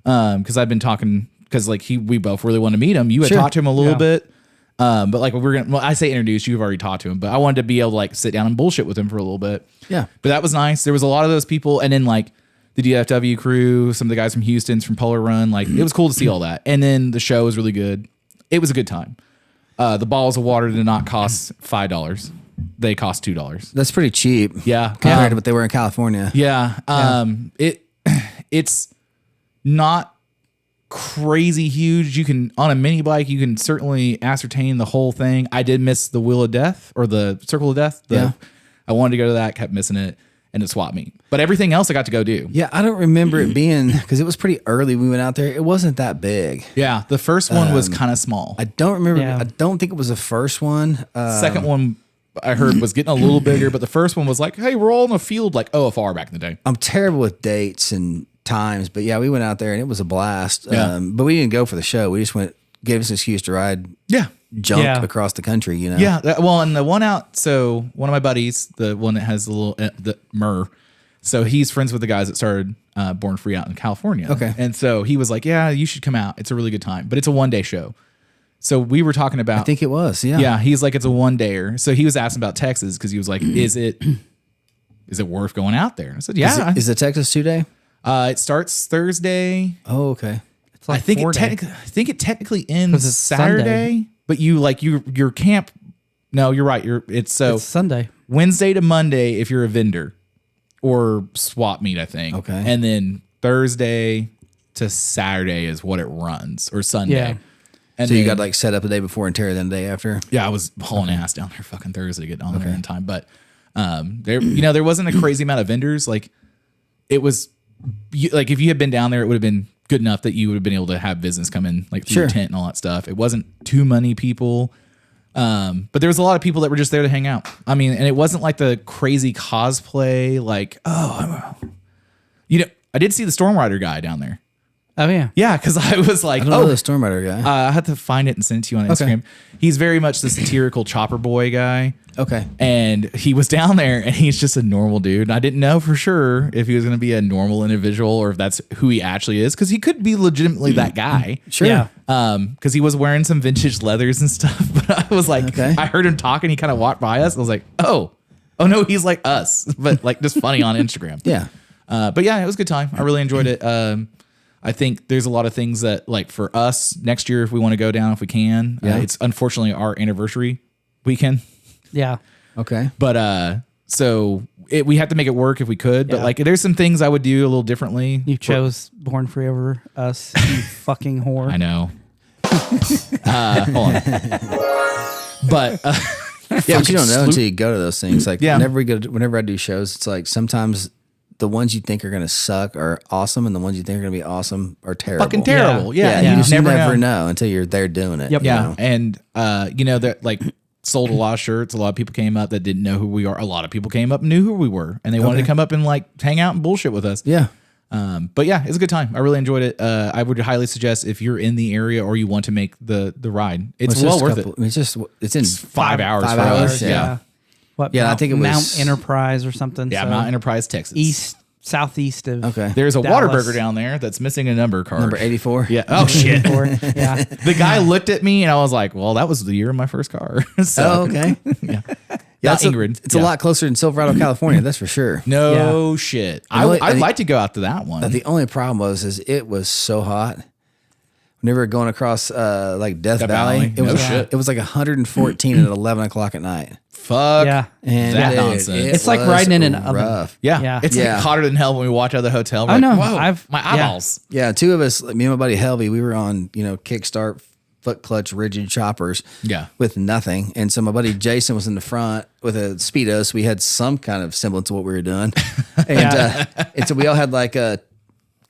[SPEAKER 1] Because I've been talking because like we both really wanted to meet him. You had talked to him a little bit. But like I say introduce, you've already talked to him, but I wanted to be able to like sit down and bullshit with him for a little bit.
[SPEAKER 4] Yeah.
[SPEAKER 1] But that was nice. There was a lot of those people. And then like the DFW crew, some of the guys from Houston's from Polar Run, like it was cool to see all that. And then the show was really good. It was a good time. The bottles of water did not cost $5. They cost $2.
[SPEAKER 4] That's pretty cheap.
[SPEAKER 1] Yeah.
[SPEAKER 4] Compared to what they were in California.
[SPEAKER 1] Yeah. It's not crazy huge. You can on a mini bike, you can certainly ascertain the whole thing. I did miss the Wheel of Death or the Circle of Death. I wanted to go to that, kept missing it, and it swapped me. But everything else I got to go do.
[SPEAKER 4] Yeah, I don't remember it being because it was pretty early. We went out there. It wasn't that big.
[SPEAKER 1] Yeah, the first one was kind of small.
[SPEAKER 4] I don't remember.
[SPEAKER 2] Yeah.
[SPEAKER 4] I don't think it was the first one.
[SPEAKER 1] Second one I heard was getting a little bigger, but the first one was like, hey, we're all in a field like OFR back in the day.
[SPEAKER 4] I'm terrible with dates and times, but yeah, we went out there and it was a blast.
[SPEAKER 1] Yeah.
[SPEAKER 4] But we didn't go for the show. We just gave us an excuse to ride junk across the country,
[SPEAKER 1] Yeah. Well, and the one out, so one of my buddies, the one that has the Murr, so he's friends with the guys that started Born Free out in California.
[SPEAKER 4] Okay.
[SPEAKER 1] And so he was like, yeah, you should come out. It's a really good time, but it's a 1 day show. So we were talking about,
[SPEAKER 4] I think it was. Yeah.
[SPEAKER 1] Yeah. He's like, it's a 1-dayer. So he was asking about Texas because he was like, is it worth going out there? I said, yeah.
[SPEAKER 4] Is the Texas 2-day?
[SPEAKER 1] It starts Thursday.
[SPEAKER 4] Oh, okay.
[SPEAKER 2] It's like
[SPEAKER 1] I think
[SPEAKER 2] 4 days.
[SPEAKER 1] I think it technically ends
[SPEAKER 2] it's
[SPEAKER 1] Saturday,
[SPEAKER 2] Sunday.
[SPEAKER 1] but your camp. No, you're right. It's
[SPEAKER 2] Sunday.
[SPEAKER 1] Wednesday to Monday if you're a vendor or swap meet, I think.
[SPEAKER 4] Okay.
[SPEAKER 1] And then Thursday to Saturday is what it runs, or Sunday.
[SPEAKER 2] Yeah.
[SPEAKER 1] And
[SPEAKER 4] So you
[SPEAKER 1] then-
[SPEAKER 4] got like set up the day before and tear then the day after.
[SPEAKER 1] yeah, I was hauling ass down there fucking Thursday to get on there in time. But there wasn't a crazy amount of vendors. Like it was like if you had been down there, it would have been good enough that you would have been able to have business come in like through your tent and all that stuff. It wasn't too many people. But there was a lot of people that were just there to hang out. I mean, and it wasn't like the crazy cosplay, like, I did see the Storm Rider guy down there.
[SPEAKER 2] Oh yeah.
[SPEAKER 1] Yeah, because I was like,
[SPEAKER 4] I don't know the Storm Rider guy.
[SPEAKER 1] I had to find it and send it to you on Instagram. He's very much the satirical chopper boy guy.
[SPEAKER 4] Okay.
[SPEAKER 1] And he was down there and he's just a normal dude. And I didn't know for sure if he was going to be a normal individual or if that's who he actually is. Cause he could be legitimately that guy.
[SPEAKER 4] Sure.
[SPEAKER 2] Yeah.
[SPEAKER 1] Cause he was wearing some vintage leathers and stuff, but I was like,
[SPEAKER 4] Okay.
[SPEAKER 1] I heard him talking. He kind of walked by us. I was like, oh no, he's like us, but like just funny on Instagram.
[SPEAKER 4] Yeah.
[SPEAKER 1] But yeah, it was a good time. I really enjoyed it. I think there's a lot of things that, like, for us next year, if we want to go down, if we can, it's unfortunately our anniversary weekend.
[SPEAKER 2] Yeah.
[SPEAKER 4] Okay.
[SPEAKER 1] But so we have to make it work if we could. But like, there's some things I would do a little differently.
[SPEAKER 2] You chose Born Free over us, you fucking whore.
[SPEAKER 1] I know. Hold on. But
[SPEAKER 4] yeah, but you don't know until you go to those things. Like
[SPEAKER 1] Yeah.
[SPEAKER 4] whenever I do shows, it's like sometimes the ones you think are going to suck are awesome, and the ones you think are going to be awesome are terrible.
[SPEAKER 1] fucking terrible.
[SPEAKER 4] Yeah,
[SPEAKER 1] Yeah.
[SPEAKER 4] you just
[SPEAKER 1] never
[SPEAKER 4] never
[SPEAKER 1] know.
[SPEAKER 4] know until you're there doing it.
[SPEAKER 2] Yep.
[SPEAKER 4] you
[SPEAKER 1] Yeah.
[SPEAKER 4] know?
[SPEAKER 1] And, you know, that like sold a lot of shirts. A lot of people came up that didn't know who we are. A lot of people came up and knew who we were, and they wanted to come up and like hang out and bullshit with us.
[SPEAKER 4] Yeah.
[SPEAKER 1] But yeah, it's a good time. I really enjoyed it. I would highly suggest if you're in the area or you want to make the ride, it's
[SPEAKER 4] It's
[SPEAKER 1] well
[SPEAKER 4] just a
[SPEAKER 1] worth
[SPEAKER 4] couple-
[SPEAKER 1] it.
[SPEAKER 4] It's in
[SPEAKER 1] 5 hours.
[SPEAKER 4] 5
[SPEAKER 1] for
[SPEAKER 4] hours,
[SPEAKER 1] us.
[SPEAKER 4] yeah.
[SPEAKER 2] What?
[SPEAKER 4] Yeah, I
[SPEAKER 2] Mount,
[SPEAKER 4] think it was-
[SPEAKER 2] Mount Enterprise or something.
[SPEAKER 1] Yeah,
[SPEAKER 2] so
[SPEAKER 1] Mount Enterprise, Texas.
[SPEAKER 2] southeast of.
[SPEAKER 4] Okay.
[SPEAKER 1] There's a
[SPEAKER 2] Dallas.
[SPEAKER 1] Whataburger down there that's missing a number card.
[SPEAKER 4] Number 84.
[SPEAKER 1] Yeah. Oh shit.
[SPEAKER 2] Yeah.
[SPEAKER 1] The guy looked at me and I was like, "Well, that was the year of my first car." So,
[SPEAKER 4] Oh, okay.
[SPEAKER 1] yeah.
[SPEAKER 4] Yeah,
[SPEAKER 1] Not Ingrid.
[SPEAKER 4] It's a lot closer in Silverado, California. That's for sure.
[SPEAKER 1] No shit. I'd like to go out to that one.
[SPEAKER 4] The only problem is it was so hot. Whenever going across like Death Valley,
[SPEAKER 1] Valley? No shit.
[SPEAKER 4] it was like 114 at 11 o'clock at night.
[SPEAKER 1] Fuck
[SPEAKER 2] Yeah.
[SPEAKER 4] And
[SPEAKER 1] that
[SPEAKER 4] dude,
[SPEAKER 1] nonsense.
[SPEAKER 2] It's like
[SPEAKER 4] was
[SPEAKER 2] riding in an oven.
[SPEAKER 4] rough.
[SPEAKER 1] Yeah.
[SPEAKER 2] Yeah.
[SPEAKER 1] It's
[SPEAKER 4] Yeah.
[SPEAKER 1] like hotter than hell when we watch out of the hotel. We're
[SPEAKER 2] I
[SPEAKER 1] like,
[SPEAKER 2] know.
[SPEAKER 1] Whoa, my
[SPEAKER 2] yeah.
[SPEAKER 1] eyeballs.
[SPEAKER 4] Yeah, two of us, like me and my buddy Helvey, we were on, kickstart, foot clutch, rigid choppers.
[SPEAKER 1] Yeah.
[SPEAKER 4] With nothing. And so my buddy Jason was in the front with a Speedo, so we had some kind of semblance of what we were doing. And so we all had like a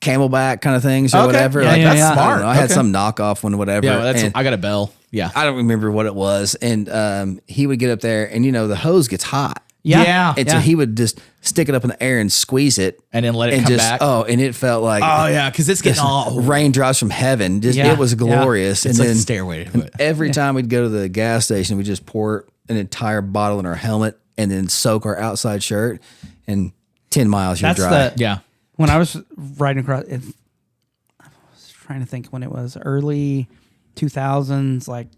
[SPEAKER 4] Camelback kind of things or
[SPEAKER 1] Okay.
[SPEAKER 4] whatever.
[SPEAKER 2] Yeah,
[SPEAKER 4] like,
[SPEAKER 2] yeah,
[SPEAKER 4] that's
[SPEAKER 2] yeah.
[SPEAKER 4] smart. I, don't know, I had
[SPEAKER 1] Okay.
[SPEAKER 4] some knockoff one, whatever.
[SPEAKER 1] Yeah, well,
[SPEAKER 4] and
[SPEAKER 1] I got a bell. Yeah.
[SPEAKER 4] I don't remember what it was. And he would get up there and, the hose gets hot.
[SPEAKER 2] Yeah.
[SPEAKER 4] And so he would just stick it up in the air and squeeze it.
[SPEAKER 1] And then let it
[SPEAKER 4] and
[SPEAKER 1] come
[SPEAKER 4] just,
[SPEAKER 1] back.
[SPEAKER 4] Oh, and it felt like
[SPEAKER 1] Oh yeah, because it's getting all
[SPEAKER 4] raindrops from heaven. Just
[SPEAKER 2] Yeah.
[SPEAKER 4] It was glorious.
[SPEAKER 1] It's
[SPEAKER 4] and
[SPEAKER 1] like
[SPEAKER 4] then
[SPEAKER 1] a stairway to it.
[SPEAKER 4] every time we'd go to the gas station, we'd just pour an entire bottle in our helmet and then soak our outside shirt. And 10 miles, you're
[SPEAKER 2] That's
[SPEAKER 4] dry.
[SPEAKER 2] the
[SPEAKER 1] Yeah.
[SPEAKER 2] when I was riding across. I was trying to think when it was early 2000s, like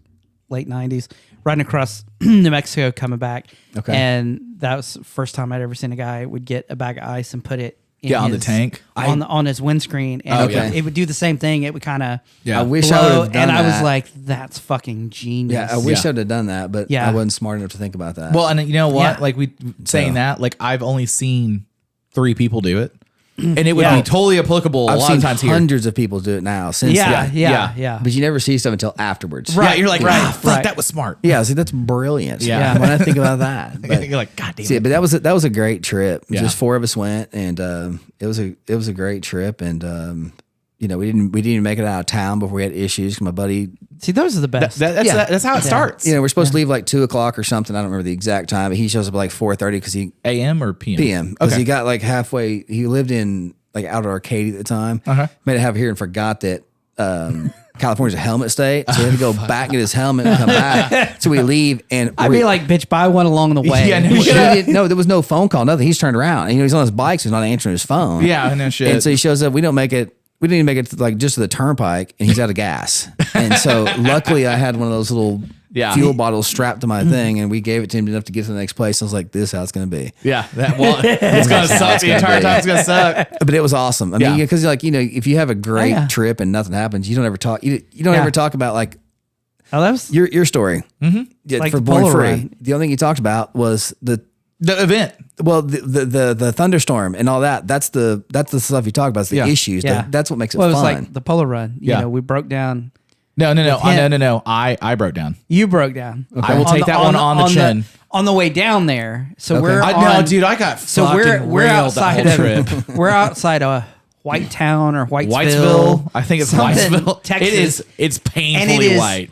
[SPEAKER 2] late 90s, riding across New Mexico, coming back.
[SPEAKER 4] Okay.
[SPEAKER 2] And that was the first time I'd ever seen a guy would get a bag of ice and put it in
[SPEAKER 1] on the tank.
[SPEAKER 2] on his windscreen, and it would do the same thing. It would kind of
[SPEAKER 1] Yeah.
[SPEAKER 4] I wish I would have done
[SPEAKER 2] and I was
[SPEAKER 4] that.
[SPEAKER 2] like, that's fucking genius.
[SPEAKER 4] Yeah, I wish
[SPEAKER 1] Yeah.
[SPEAKER 4] I'd have done that, but
[SPEAKER 2] Yeah.
[SPEAKER 4] I wasn't smart enough to think about that.
[SPEAKER 1] Well, and you know what?
[SPEAKER 2] Yeah.
[SPEAKER 1] Like saying that, like I've only seen 3 people do it, and it would
[SPEAKER 2] Yeah.
[SPEAKER 1] be totally applicable
[SPEAKER 4] I've
[SPEAKER 1] a lot
[SPEAKER 4] seen
[SPEAKER 1] of times here.
[SPEAKER 4] hundreds of people do it now since
[SPEAKER 2] yeah,
[SPEAKER 4] then.
[SPEAKER 2] yeah.
[SPEAKER 4] But you never see stuff until afterwards.
[SPEAKER 1] Yeah, you're like,
[SPEAKER 2] Right,
[SPEAKER 1] fuck,
[SPEAKER 2] right.
[SPEAKER 1] that was smart.
[SPEAKER 4] Yeah, see, that's brilliant.
[SPEAKER 1] Yeah.
[SPEAKER 4] When I think about that. But,
[SPEAKER 1] You're like, God damn
[SPEAKER 4] see,
[SPEAKER 1] it.
[SPEAKER 4] but that was a great trip.
[SPEAKER 1] Yeah.
[SPEAKER 4] Just 4 of us went, and it was a great trip. And we didn't even make it out of town before we had issues. 'Cause my buddy,
[SPEAKER 2] See, those are the best.
[SPEAKER 1] That's how it starts.
[SPEAKER 4] we're supposed to leave like 2:00 or something. I don't remember the exact time, but he shows up at like 4:30 because he
[SPEAKER 1] AM or PM?
[SPEAKER 4] PM because
[SPEAKER 1] Okay.
[SPEAKER 4] he got like halfway. He lived in like out at Arcadia at the time. Made it have here and forgot that California's a helmet state, so he had to go back and get his helmet and come back. So we leave, and
[SPEAKER 2] I'd be like, bitch, buy one along the way.
[SPEAKER 1] Yeah, no
[SPEAKER 4] He
[SPEAKER 1] shit.
[SPEAKER 4] didn't- no, there was no phone call, nothing. He's turned around, and he's on his bike, so he's not answering his phone.
[SPEAKER 1] Yeah, no shit.
[SPEAKER 4] And so he shows up. We didn't even make it to, like just to the turnpike, and he's out of gas. And so luckily, I had one of those little
[SPEAKER 1] Yeah.
[SPEAKER 4] fuel bottles strapped to my thing, and we gave it to him enough to get to the next place. I was like, "This is how it's going to be."
[SPEAKER 1] Yeah, it's gonna suck the entire time. It's gonna suck.
[SPEAKER 4] But it was awesome. I mean,
[SPEAKER 1] Yeah.
[SPEAKER 4] because if you have a great
[SPEAKER 2] yeah.
[SPEAKER 4] trip and nothing happens, you don't ever talk. You don't
[SPEAKER 2] Yeah.
[SPEAKER 4] ever talk about like
[SPEAKER 2] Oh, that was
[SPEAKER 4] your story. Mm-hmm.
[SPEAKER 2] Like
[SPEAKER 4] for
[SPEAKER 2] the
[SPEAKER 4] Born
[SPEAKER 2] Polo
[SPEAKER 4] Free.
[SPEAKER 2] Run.
[SPEAKER 4] The only thing you talked about was the
[SPEAKER 1] event.
[SPEAKER 4] the thunderstorm and all that. That's the stuff you talk about. It's the
[SPEAKER 1] Yeah.
[SPEAKER 4] issues.
[SPEAKER 2] Yeah.
[SPEAKER 4] That's what makes it
[SPEAKER 2] well, it was
[SPEAKER 4] fun.
[SPEAKER 2] like the Polo Run.
[SPEAKER 1] Yeah.
[SPEAKER 2] We broke down.
[SPEAKER 1] No.
[SPEAKER 2] him.
[SPEAKER 1] No. I broke down.
[SPEAKER 2] You broke down.
[SPEAKER 1] I will take that one on the chin.
[SPEAKER 2] On the way down there, so
[SPEAKER 4] Okay.
[SPEAKER 2] we're
[SPEAKER 1] No,
[SPEAKER 2] on,
[SPEAKER 1] dude, I got
[SPEAKER 2] So
[SPEAKER 1] fucking
[SPEAKER 2] we're
[SPEAKER 1] railed
[SPEAKER 2] outside
[SPEAKER 1] the whole trip.
[SPEAKER 2] of we're outside of White Town or Whitesville.
[SPEAKER 1] Whitesville. I think it's
[SPEAKER 2] something,
[SPEAKER 1] Whitesville.
[SPEAKER 2] Texas.
[SPEAKER 1] It's
[SPEAKER 2] And
[SPEAKER 1] painfully
[SPEAKER 2] it is-
[SPEAKER 1] white.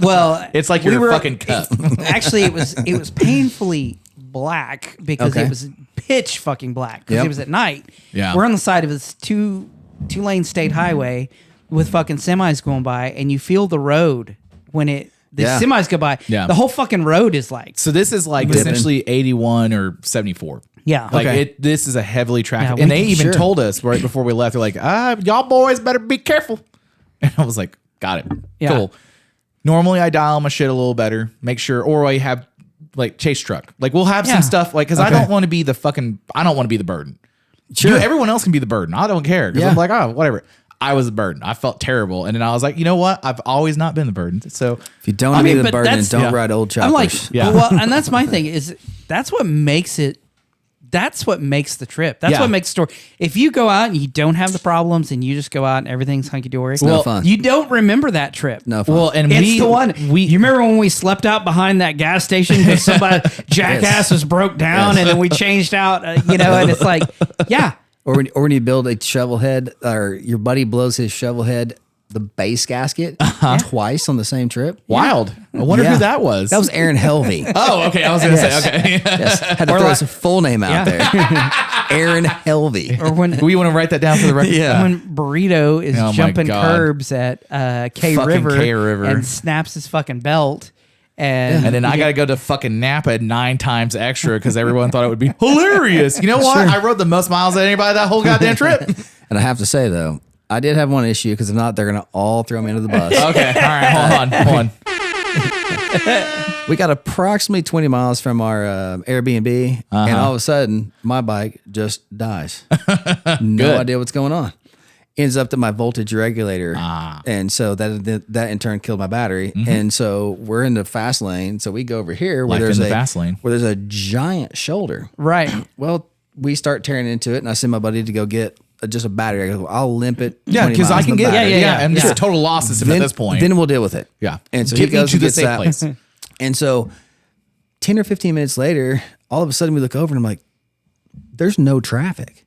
[SPEAKER 2] Well,
[SPEAKER 1] It's like
[SPEAKER 2] we
[SPEAKER 1] your
[SPEAKER 2] were-
[SPEAKER 1] fucking cup.
[SPEAKER 2] Actually, it was painfully black because
[SPEAKER 4] Okay.
[SPEAKER 2] it was pitch fucking black because
[SPEAKER 4] Yep.
[SPEAKER 2] it was at night.
[SPEAKER 1] Yeah.
[SPEAKER 2] We're on the side of this two lane state highway with fucking semis going by, and you feel the road when the
[SPEAKER 4] Yeah.
[SPEAKER 2] semis go by.
[SPEAKER 1] Yeah.
[SPEAKER 2] The whole fucking road is like,
[SPEAKER 1] So this is like
[SPEAKER 4] Dipping.
[SPEAKER 1] essentially 81 or 74.
[SPEAKER 2] yeah.
[SPEAKER 1] Like
[SPEAKER 4] Okay.
[SPEAKER 1] this is a heavily trafficked,
[SPEAKER 2] Yeah,
[SPEAKER 1] and they even
[SPEAKER 4] sure.
[SPEAKER 1] told us right before we left. They're like, y'all boys better be careful. And I was like, got it,
[SPEAKER 2] Yeah.
[SPEAKER 1] cool. Normally I dial my shit a little better, make sure, or I have like chase truck. Like we'll have
[SPEAKER 2] Yeah.
[SPEAKER 1] some stuff like because I don't want to be the fucking. I don't want to be the burden. Sure, everyone else can be the burden. I don't care. 'Cause
[SPEAKER 4] Yeah.
[SPEAKER 1] I'm like, oh, whatever. I was the burden. I felt terrible. And then I was like, you know what? I've always not been the burden. So
[SPEAKER 4] If you don't be the
[SPEAKER 2] but
[SPEAKER 4] burden,
[SPEAKER 2] that's-
[SPEAKER 4] don't ride old choppers.
[SPEAKER 2] I'm like,
[SPEAKER 1] Yeah.
[SPEAKER 2] well, and that's my thing is that's what makes it. That's what makes the trip. That's
[SPEAKER 1] Yeah.
[SPEAKER 2] what makes the story. If you go out and you don't have the problems and you just go out and everything's hunky dory,
[SPEAKER 4] no fun.
[SPEAKER 2] you don't remember that trip.
[SPEAKER 4] No fun.
[SPEAKER 1] well, and
[SPEAKER 2] It's the one. You remember when we slept out behind that gas station because somebody jackass was broke down, and then we changed out, and it's like, yeah,
[SPEAKER 4] Or when you build a shovel head, or your buddy blows his shovel head, the base gasket twice on the same trip.
[SPEAKER 1] wild. I wonder
[SPEAKER 4] Yeah.
[SPEAKER 1] who that was.
[SPEAKER 4] That was Aaron Helvey.
[SPEAKER 1] Oh, okay. I was going to
[SPEAKER 4] Yes.
[SPEAKER 1] say, okay.
[SPEAKER 4] Yes, had to throw his full name out there. Aaron Helvey.
[SPEAKER 2] or when
[SPEAKER 1] We want to write that down for the record.
[SPEAKER 4] Yeah.
[SPEAKER 2] when Burrito is
[SPEAKER 1] Oh my
[SPEAKER 2] jumping
[SPEAKER 1] God.
[SPEAKER 2] curbs at K
[SPEAKER 1] Fucking
[SPEAKER 2] River,
[SPEAKER 1] K River.
[SPEAKER 2] and snaps his fucking belt. And
[SPEAKER 1] And then I got to go to fucking Napa 9 times extra because everyone thought it would be hilarious. You know what? I rode the most miles of anybody that whole goddamn trip.
[SPEAKER 4] And I have to say, though, I did have one issue because if not, they're going to all throw me under the bus.
[SPEAKER 1] Okay. All right. Hold on.
[SPEAKER 4] We got approximately 20 miles from our Airbnb, and all of a sudden, my bike just dies. No
[SPEAKER 1] Good.
[SPEAKER 4] idea what's going on. Ends up to my voltage regulator, and so that in turn killed my battery. And so we're in the fast lane. So we go over here where
[SPEAKER 1] Life
[SPEAKER 4] there's
[SPEAKER 1] in the fast lane.
[SPEAKER 4] where there's a giant shoulder.
[SPEAKER 2] right,
[SPEAKER 4] Well, we start tearing into it, and I send my buddy to go get just a battery. I go, I'll limp it.
[SPEAKER 1] Yeah,
[SPEAKER 4] 20
[SPEAKER 1] because I
[SPEAKER 4] miles
[SPEAKER 1] can
[SPEAKER 4] in the
[SPEAKER 1] get
[SPEAKER 4] battery.
[SPEAKER 1] yeah. And it's
[SPEAKER 2] yeah.
[SPEAKER 1] a total loss system at this point.
[SPEAKER 4] Then we'll deal with it.
[SPEAKER 1] yeah.
[SPEAKER 4] And so
[SPEAKER 1] Get
[SPEAKER 4] he goes
[SPEAKER 1] me to
[SPEAKER 4] and
[SPEAKER 1] the
[SPEAKER 4] gets
[SPEAKER 1] safe
[SPEAKER 4] that.
[SPEAKER 1] place.
[SPEAKER 4] And so 10 or 15 minutes later, all of a sudden we look over and I'm like, there's no traffic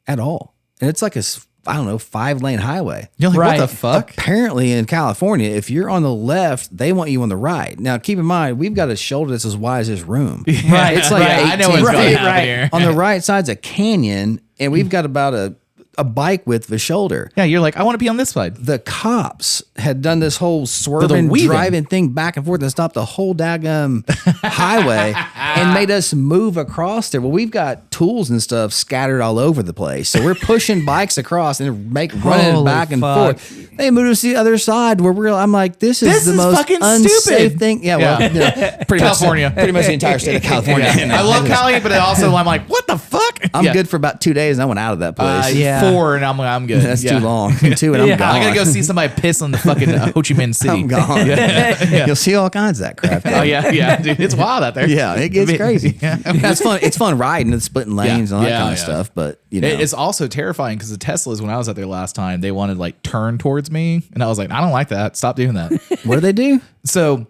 [SPEAKER 4] at all. And it's like a, 5-lane highway.
[SPEAKER 1] You're like,
[SPEAKER 2] Right.
[SPEAKER 1] what the fuck?
[SPEAKER 4] Apparently in California, if you're on the left, they want you on the right. Now, keep in mind, we've got a shoulder that's as wide as this room.
[SPEAKER 2] right.
[SPEAKER 4] It's like
[SPEAKER 1] I know
[SPEAKER 4] 18
[SPEAKER 1] what's going
[SPEAKER 4] feet.
[SPEAKER 1] to happen here.
[SPEAKER 4] On the right side's a canyon, and we've got about a bike width of a shoulder.
[SPEAKER 1] Yeah, you're like, I want to be on this side.
[SPEAKER 4] The cops had done this whole swerving,
[SPEAKER 1] weaving.
[SPEAKER 4] driving thing back and forth and stopped the whole daggum highway and made us move across there. Well, we've got tools and stuff scattered all over the place. So we're pushing bikes across and running
[SPEAKER 2] Holy
[SPEAKER 4] back and
[SPEAKER 2] fuck.
[SPEAKER 4] forth. They moved us to the other side where I'm like, this
[SPEAKER 1] This
[SPEAKER 4] the
[SPEAKER 1] is
[SPEAKER 4] most
[SPEAKER 1] fucking
[SPEAKER 4] unsafe
[SPEAKER 1] stupid.
[SPEAKER 4] thing. Yeah, well,
[SPEAKER 1] Yeah.
[SPEAKER 4] pretty
[SPEAKER 1] California.
[SPEAKER 4] pretty much the entire state of California.
[SPEAKER 1] I love Cali, but also I'm like, what the fuck?
[SPEAKER 4] I'm
[SPEAKER 1] Yeah.
[SPEAKER 4] good for about 2 days and I went out of that place.
[SPEAKER 2] Yeah.
[SPEAKER 1] 4 and I'm good.
[SPEAKER 4] That's
[SPEAKER 1] Yeah.
[SPEAKER 4] too long. 2 and I'm
[SPEAKER 2] Yeah.
[SPEAKER 4] gone.
[SPEAKER 1] I gotta go see somebody piss on the fucking Ho Chi Minh City.
[SPEAKER 4] I'm gone. You'll see all kinds of that crap.
[SPEAKER 1] Oh yeah, dude, it's wild out there.
[SPEAKER 4] Yeah, it gets crazy.
[SPEAKER 1] Yeah.
[SPEAKER 4] It's fun. It's fun riding and splitting lanes and all that
[SPEAKER 1] Yeah,
[SPEAKER 4] kind of
[SPEAKER 1] yeah.
[SPEAKER 4] stuff. But you know,
[SPEAKER 1] It's also terrifying because the Teslas, when I was out there last time, they wanted like turn towards me, and I was like, I don't like that. Stop doing that.
[SPEAKER 4] what do they do?
[SPEAKER 1] So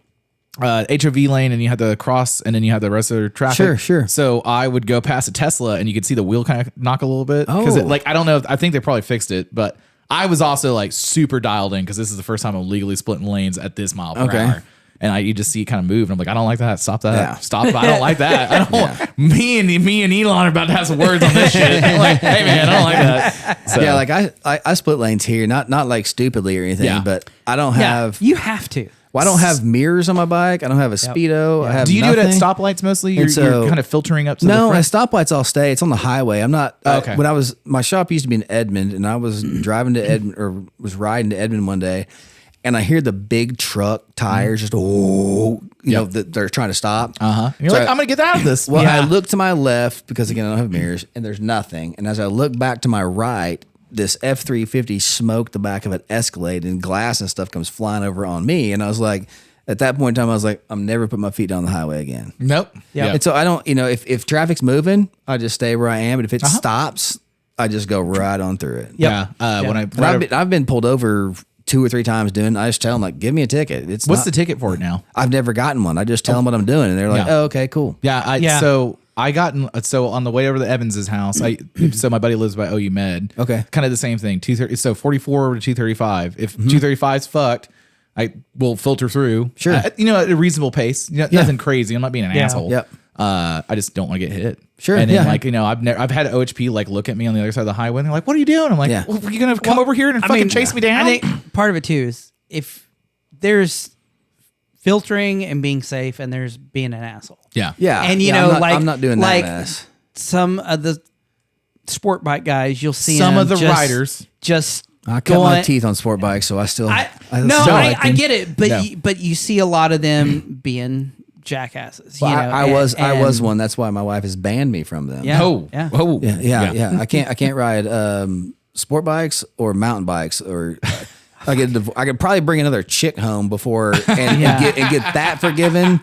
[SPEAKER 1] HOV lane, and you had to cross, and then you had the rest of the traffic.
[SPEAKER 4] Sure, sure.
[SPEAKER 1] So I would go past a Tesla, and you could see the wheel kind of knock a little bit. Because
[SPEAKER 4] Oh.
[SPEAKER 1] I don't know. I think they probably fixed it, but I was also like super dialed in because this is the first time I'm legally splitting lanes at this mile per
[SPEAKER 4] Okay.
[SPEAKER 1] hour. And you just see it kind of move, and I'm like, I don't like that. Stop that.
[SPEAKER 4] Yeah.
[SPEAKER 1] Stop. I don't like that. I don't. Me and Elon are about to have some words on this shit. I'm like, hey man, I don't like that. So,
[SPEAKER 4] Yeah, like I split lanes here, not like stupidly or anything,
[SPEAKER 1] Yeah.
[SPEAKER 4] but I don't
[SPEAKER 2] Yeah,
[SPEAKER 4] have.
[SPEAKER 2] you have to.
[SPEAKER 4] Well, I don't have mirrors on my bike. I don't have a speedo. I have.
[SPEAKER 1] do you do it at
[SPEAKER 4] nothing.
[SPEAKER 1] stoplights mostly? You're,
[SPEAKER 4] And so-
[SPEAKER 1] you're kind of filtering up to the
[SPEAKER 4] No,
[SPEAKER 1] front?
[SPEAKER 4] at stoplights I'll stay. It's on the highway. I'm not.
[SPEAKER 1] Okay.
[SPEAKER 4] When my shop used to be in Edmond, and I was driving to Edmond or was riding to Edmond one day, and I hear the big truck tires just that they're trying to stop.
[SPEAKER 1] And you're
[SPEAKER 4] So
[SPEAKER 1] like, I'm going to get out of this.
[SPEAKER 4] Well, I look to my left because again I don't have mirrors, and there's nothing. And as I look back to my right, this F-350 smoked the back of an Escalade, and glass and stuff comes flying over on me. And I was like, at that point in time, I was like, I'm never putting my feet down the highway again.
[SPEAKER 1] Nope.
[SPEAKER 2] Yeah.
[SPEAKER 4] And so I don't, if traffic's moving, I just stay where I am. But if it stops, I just go right on through it.
[SPEAKER 1] Yeah. When
[SPEAKER 4] And I've been pulled over 2 or 3 times doing. I just tell them like, give me a ticket. It's
[SPEAKER 1] what's
[SPEAKER 4] not-
[SPEAKER 1] the ticket for it now?
[SPEAKER 4] I've never gotten one. I just tell them what I'm doing, and they're like,
[SPEAKER 1] Yeah.
[SPEAKER 4] oh, okay, cool.
[SPEAKER 1] Yeah. So I got on the way over to Evans's house. So my buddy lives by OU Med.
[SPEAKER 4] Okay.
[SPEAKER 1] Kind of the same thing. 230. So 44 over to 235. If 235 is fucked, I will filter through.
[SPEAKER 4] Sure.
[SPEAKER 1] At a reasonable pace. Nothing crazy. I'm not being an asshole.
[SPEAKER 4] Yep.
[SPEAKER 1] I just don't want to get hit.
[SPEAKER 4] Sure,
[SPEAKER 1] And then
[SPEAKER 4] yeah.
[SPEAKER 1] I've had OHP like look at me on the other side of the highway, and they're like, "What are you doing?" I'm like,
[SPEAKER 4] Yeah.
[SPEAKER 1] "Well, are you gonna come over here and fucking chase me down?"
[SPEAKER 2] I think part of it too is if there's filtering and being safe, and there's being an asshole.
[SPEAKER 1] yeah.
[SPEAKER 4] Yeah.
[SPEAKER 2] And
[SPEAKER 4] I'm not doing
[SPEAKER 2] like
[SPEAKER 4] that mess.
[SPEAKER 2] some of the sport bike guys, you'll see
[SPEAKER 1] Some
[SPEAKER 2] them
[SPEAKER 1] of the
[SPEAKER 2] just-
[SPEAKER 1] riders.
[SPEAKER 2] just
[SPEAKER 4] I cut my
[SPEAKER 2] going-
[SPEAKER 4] teeth on sport bikes, so I still.
[SPEAKER 2] I
[SPEAKER 4] still like
[SPEAKER 2] I
[SPEAKER 4] them.
[SPEAKER 2] get it, but
[SPEAKER 1] No.
[SPEAKER 2] but you see a lot of them being jackasses.
[SPEAKER 4] Well,
[SPEAKER 2] you know,
[SPEAKER 4] I was
[SPEAKER 2] and-
[SPEAKER 4] one. That's why my wife has banned me from them.
[SPEAKER 2] Yeah.
[SPEAKER 1] Oh.
[SPEAKER 2] Yeah.
[SPEAKER 1] Oh.
[SPEAKER 4] Yeah. I can't ride sport bikes or mountain bikes, or I could probably bring another chick home before and get that forgiven.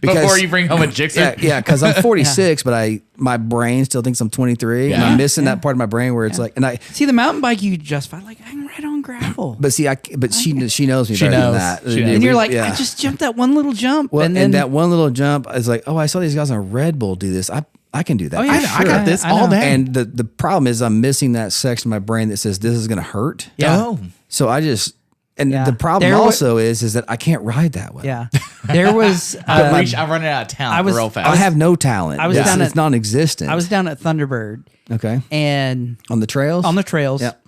[SPEAKER 1] Before you bring home a jixer.
[SPEAKER 4] Yeah, because I'm 46, but my brain still thinks I'm 23.
[SPEAKER 1] Yeah.
[SPEAKER 4] And I'm missing that part of my brain where it's like, and I
[SPEAKER 2] see the mountain bike you justify like I can ride on gravel.
[SPEAKER 4] But see, she knows me better than that.
[SPEAKER 2] And you're like, I just jumped that one little jump.
[SPEAKER 4] Well,
[SPEAKER 2] and then
[SPEAKER 4] that one little jump is like, oh, I saw these guys on Red Bull do this. I can do that.
[SPEAKER 2] Oh, yeah,
[SPEAKER 1] I got this all day.
[SPEAKER 4] And the problem is I'm missing that section of my brain that says this is going to hurt.
[SPEAKER 2] Yeah.
[SPEAKER 1] Oh.
[SPEAKER 4] So I just, and
[SPEAKER 2] Yeah.
[SPEAKER 4] the problem
[SPEAKER 2] There
[SPEAKER 4] also is that I can't ride that way.
[SPEAKER 2] Yeah. There was
[SPEAKER 1] I'm running out of town real fast.
[SPEAKER 4] I have no talent.
[SPEAKER 2] I was down
[SPEAKER 4] it's
[SPEAKER 2] at-
[SPEAKER 4] non-existent.
[SPEAKER 2] I was down at Thunderbird
[SPEAKER 4] okay
[SPEAKER 2] and
[SPEAKER 4] on the trails.
[SPEAKER 2] trails.
[SPEAKER 4] Yep.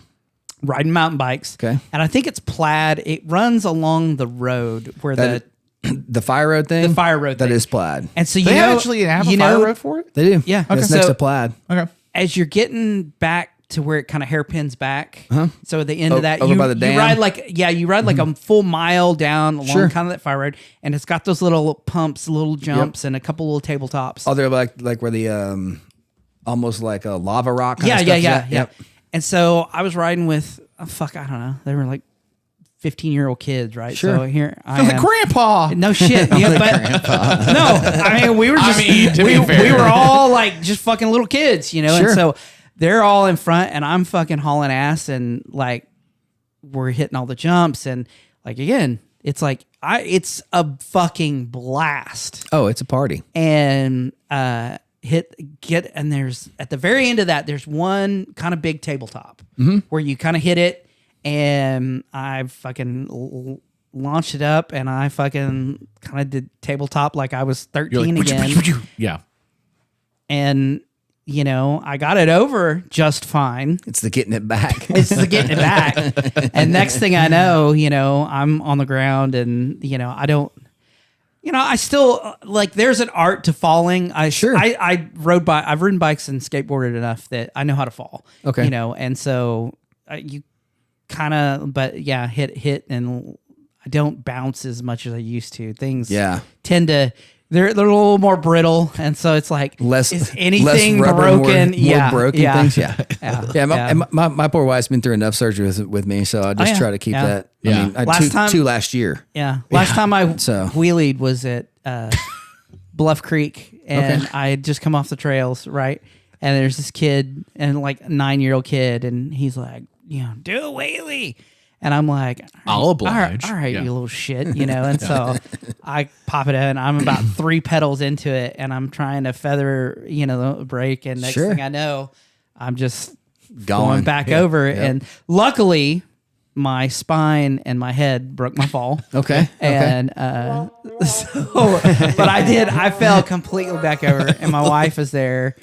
[SPEAKER 2] Riding mountain bikes.
[SPEAKER 4] Okay.
[SPEAKER 2] And I think it's plaid. It runs along the road where
[SPEAKER 4] The fire road thing.
[SPEAKER 2] The fire road
[SPEAKER 4] that
[SPEAKER 2] thing.
[SPEAKER 4] is plaid.
[SPEAKER 2] and so
[SPEAKER 1] They actually have a fire road for it?
[SPEAKER 4] They do.
[SPEAKER 2] Yeah.
[SPEAKER 4] It's
[SPEAKER 2] Okay.
[SPEAKER 4] next
[SPEAKER 2] So-
[SPEAKER 4] to plaid.
[SPEAKER 1] Okay.
[SPEAKER 2] as you're getting back to where it kind of hairpins back. So at the end of that,
[SPEAKER 4] over
[SPEAKER 2] you,
[SPEAKER 4] by the dam?
[SPEAKER 2] you ride like a full mile down along
[SPEAKER 4] Sure.
[SPEAKER 2] kind of that fire road, and it's got those little pumps, little jumps, and a couple little tabletops.
[SPEAKER 4] Oh, they're like where the almost like a lava rock. Kind
[SPEAKER 2] yeah,
[SPEAKER 4] of stuff
[SPEAKER 2] yeah,
[SPEAKER 4] is
[SPEAKER 2] yeah,
[SPEAKER 4] at?
[SPEAKER 2] yeah.
[SPEAKER 4] Yep.
[SPEAKER 2] And so I was riding with I don't know. They were like 15-year-old kids, right?
[SPEAKER 4] Sure.
[SPEAKER 2] So here I
[SPEAKER 1] Like
[SPEAKER 2] am.
[SPEAKER 1] grandpa.
[SPEAKER 2] No shit. Yeah, but no, I mean we were just
[SPEAKER 1] to be fair.
[SPEAKER 2] we were all like just fucking little kids, you know.
[SPEAKER 4] Sure.
[SPEAKER 2] And so they're all in front, and I'm fucking hauling ass, and like we're hitting all the jumps, and like again, it's like it's a fucking blast.
[SPEAKER 4] Oh, it's a party.
[SPEAKER 2] And and there's at the very end of that, there's one kind of big tabletop where you kind of hit it, and I fucking launched it up, and I fucking kind of did tabletop like I was 13 again.
[SPEAKER 1] Yeah.
[SPEAKER 2] And you know, I got it over just fine.
[SPEAKER 4] It's the getting it back.
[SPEAKER 2] It's the getting it back. And next thing I know, you know, I'm on the ground, and you know, I don't. You know, I still like. There's an art to falling. I've ridden bikes and skateboarded enough that I know how to fall.
[SPEAKER 4] Okay.
[SPEAKER 2] You know, and so you kind of, but yeah, hit, and I don't bounce as much as I used to. Things tend to. They're a little more brittle, and so it's like is anything
[SPEAKER 4] less rubber,
[SPEAKER 2] broken?
[SPEAKER 4] more broken things.
[SPEAKER 2] Yeah.
[SPEAKER 4] My poor wife's been through enough surgery with me, so I just try to keep that.
[SPEAKER 1] Yeah.
[SPEAKER 4] I mean, I had two last year.
[SPEAKER 2] Yeah. Last time I wheelied was at Bluff Creek, and I had just come off the trails, right? And there's this kid, and like a 9-year-old kid, and he's like, you know, do a wheelie. And I'm like,
[SPEAKER 1] I'll oblige.
[SPEAKER 2] All right, you little shit, you know. And so I pop it in. I'm about 3 pedals into it, and I'm trying to feather, you know, the brake. And next thing I know, I'm just going back over. And luckily, my spine and my head broke my fall.
[SPEAKER 4] Okay.
[SPEAKER 2] And but I fell completely back over, and my wife is there.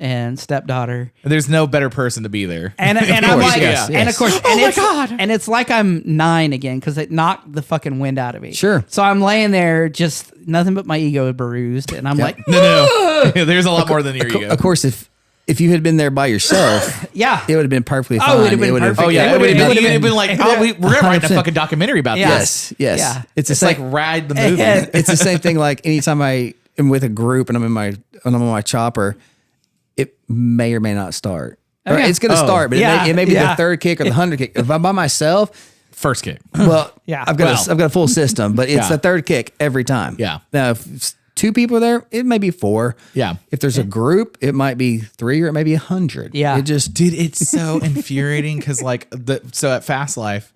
[SPEAKER 2] And stepdaughter.
[SPEAKER 1] There's no better person to be there.
[SPEAKER 2] And I'm like,
[SPEAKER 4] yes.
[SPEAKER 2] and of course,
[SPEAKER 1] Oh my God.
[SPEAKER 2] And it's like I'm 9 again because it knocked the fucking wind out of me.
[SPEAKER 4] Sure.
[SPEAKER 2] So I'm laying there, just nothing but my ego bruised, and I'm like,
[SPEAKER 1] No. There's a lot more than your ego.
[SPEAKER 4] Of course, if you had been there by yourself,
[SPEAKER 2] yeah,
[SPEAKER 4] it would have been perfectly fine.
[SPEAKER 2] Oh, it would have been perfect.
[SPEAKER 1] Oh yeah,
[SPEAKER 2] It
[SPEAKER 1] it would have
[SPEAKER 2] been-
[SPEAKER 1] been like, oh, we're gonna write a
[SPEAKER 4] 100%.
[SPEAKER 1] fucking documentary about this.
[SPEAKER 4] Yes.
[SPEAKER 2] Yeah.
[SPEAKER 1] It's like ride the movie.
[SPEAKER 4] It's the same thing. Like anytime I am with a group and I'm on my chopper, it may or may not start.
[SPEAKER 2] Oh, yeah.
[SPEAKER 4] It's going to start, but it may be the third kick or the 100 kick. If I'm by myself,
[SPEAKER 1] First kick.
[SPEAKER 4] well,
[SPEAKER 2] Yeah.
[SPEAKER 4] I've got a full system, but it's
[SPEAKER 1] Yeah.
[SPEAKER 4] the third kick every time.
[SPEAKER 1] Yeah.
[SPEAKER 4] Now, if 2 people are there, it may be 4.
[SPEAKER 1] Yeah.
[SPEAKER 4] If there's a group, it might be 3 or it may be 100.
[SPEAKER 2] Yeah.
[SPEAKER 4] It just
[SPEAKER 1] Dude, it's so infuriating because like so at Fast Life,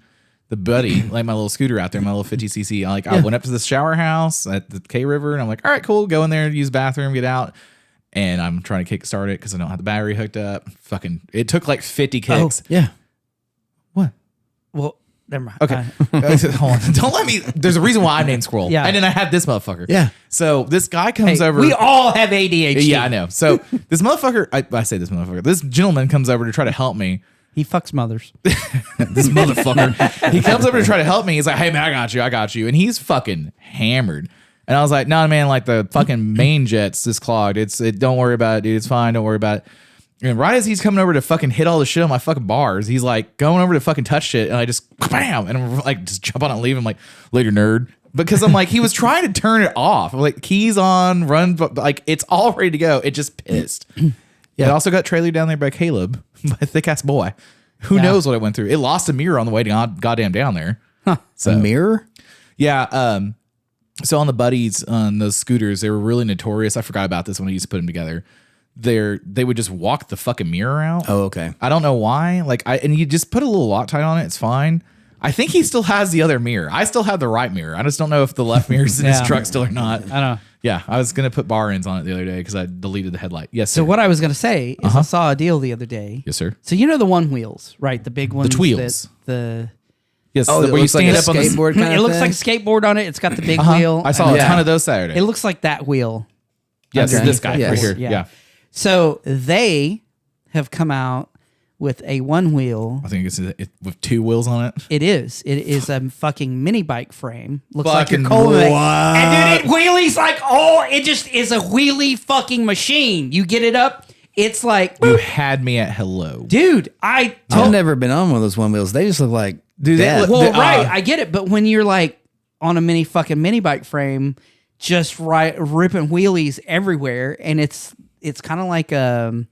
[SPEAKER 1] the buddy, like my little scooter out there, my little 50cc, I went up to the shower house at the K River, and I'm like, all right, cool, go in there, use the bathroom, get out. And I'm trying to kick start it because I don't have the battery hooked up. Fucking, it took like 50 kicks.
[SPEAKER 4] yeah.
[SPEAKER 1] What?
[SPEAKER 2] well, never mind.
[SPEAKER 1] Okay. Hold on. Don't let me. There's a reason why I named Squirrel.
[SPEAKER 2] Yeah.
[SPEAKER 1] And then I had this motherfucker.
[SPEAKER 4] Yeah.
[SPEAKER 1] So this guy comes
[SPEAKER 2] Hey,
[SPEAKER 1] over.
[SPEAKER 2] we all have ADHD.
[SPEAKER 1] Yeah, I know. So this motherfucker, I say this motherfucker, this gentleman comes over to try to help me.
[SPEAKER 2] He fucks mothers.
[SPEAKER 1] This motherfucker. He comes over to try to help me. He's like, hey, man, I got you. And he's fucking hammered. And I was like, nah, man, like the fucking main jet's just clogged. Don't worry about it, dude. It's fine. Don't worry about it. And right as he's coming over to fucking hit all the shit on my fucking bars, he's like going over to fucking touch shit. And I just, bam. And I'm like, just jump on it and leave. I'm like, later, nerd. Because I'm like, he was trying to turn it off. I'm like, keys on, run. But like, it's all ready to go. It just pissed. Yeah. I also got trailered down there by Caleb, my thick ass boy, Who knows what it went through? It lost a mirror on the way goddamn down there. So
[SPEAKER 4] A mirror?
[SPEAKER 1] yeah. So on the buddies on those scooters, they were really notorious. I forgot about this when I used to put them together. They would just walk the fucking mirror out.
[SPEAKER 4] Oh, okay.
[SPEAKER 1] I don't know why. And you just put a little Loctite on it. It's fine. I think he still has the other mirror. I still have the right mirror. I just don't know if the left mirror's in his truck still or not.
[SPEAKER 2] I don't know.
[SPEAKER 1] Yeah, I was gonna put bar ends on it the other day because I deleted the headlight. Yes, sir.
[SPEAKER 2] So what I was going to say is I saw a deal the other day.
[SPEAKER 1] Yes, sir.
[SPEAKER 2] So you know the one wheels, right? The big ones.
[SPEAKER 1] Tweels.
[SPEAKER 2] It
[SPEAKER 1] Yes,
[SPEAKER 4] Oh, it
[SPEAKER 1] where you
[SPEAKER 4] looks like
[SPEAKER 1] stand
[SPEAKER 4] a
[SPEAKER 1] up on the
[SPEAKER 4] skateboard kind of
[SPEAKER 2] looks
[SPEAKER 4] thing?
[SPEAKER 2] like a skateboard on it. It's got the big wheel.
[SPEAKER 1] I saw a
[SPEAKER 4] Yeah.
[SPEAKER 1] ton of those Saturday.
[SPEAKER 2] It looks like that wheel.
[SPEAKER 1] Yes,
[SPEAKER 2] underneath
[SPEAKER 1] this guy
[SPEAKER 2] the
[SPEAKER 1] right
[SPEAKER 2] board.
[SPEAKER 1] here. Yeah.
[SPEAKER 2] So they have come out with a one wheel.
[SPEAKER 1] I think it's with two wheels on it.
[SPEAKER 2] It is a fucking mini bike frame. Looks like
[SPEAKER 1] Fucking
[SPEAKER 2] your Coleman.
[SPEAKER 1] what?
[SPEAKER 2] And dude, it wheelies like it just is a wheelie fucking machine. You get it up, it's like
[SPEAKER 1] You had me at hello.
[SPEAKER 2] dude,
[SPEAKER 4] I've never been on one of those one wheels. They just look like
[SPEAKER 1] Dude, they
[SPEAKER 4] death.
[SPEAKER 1] look-
[SPEAKER 2] well, right, I get it, but when you're like on a mini bike frame, just ripping wheelies everywhere, and it's kind of like the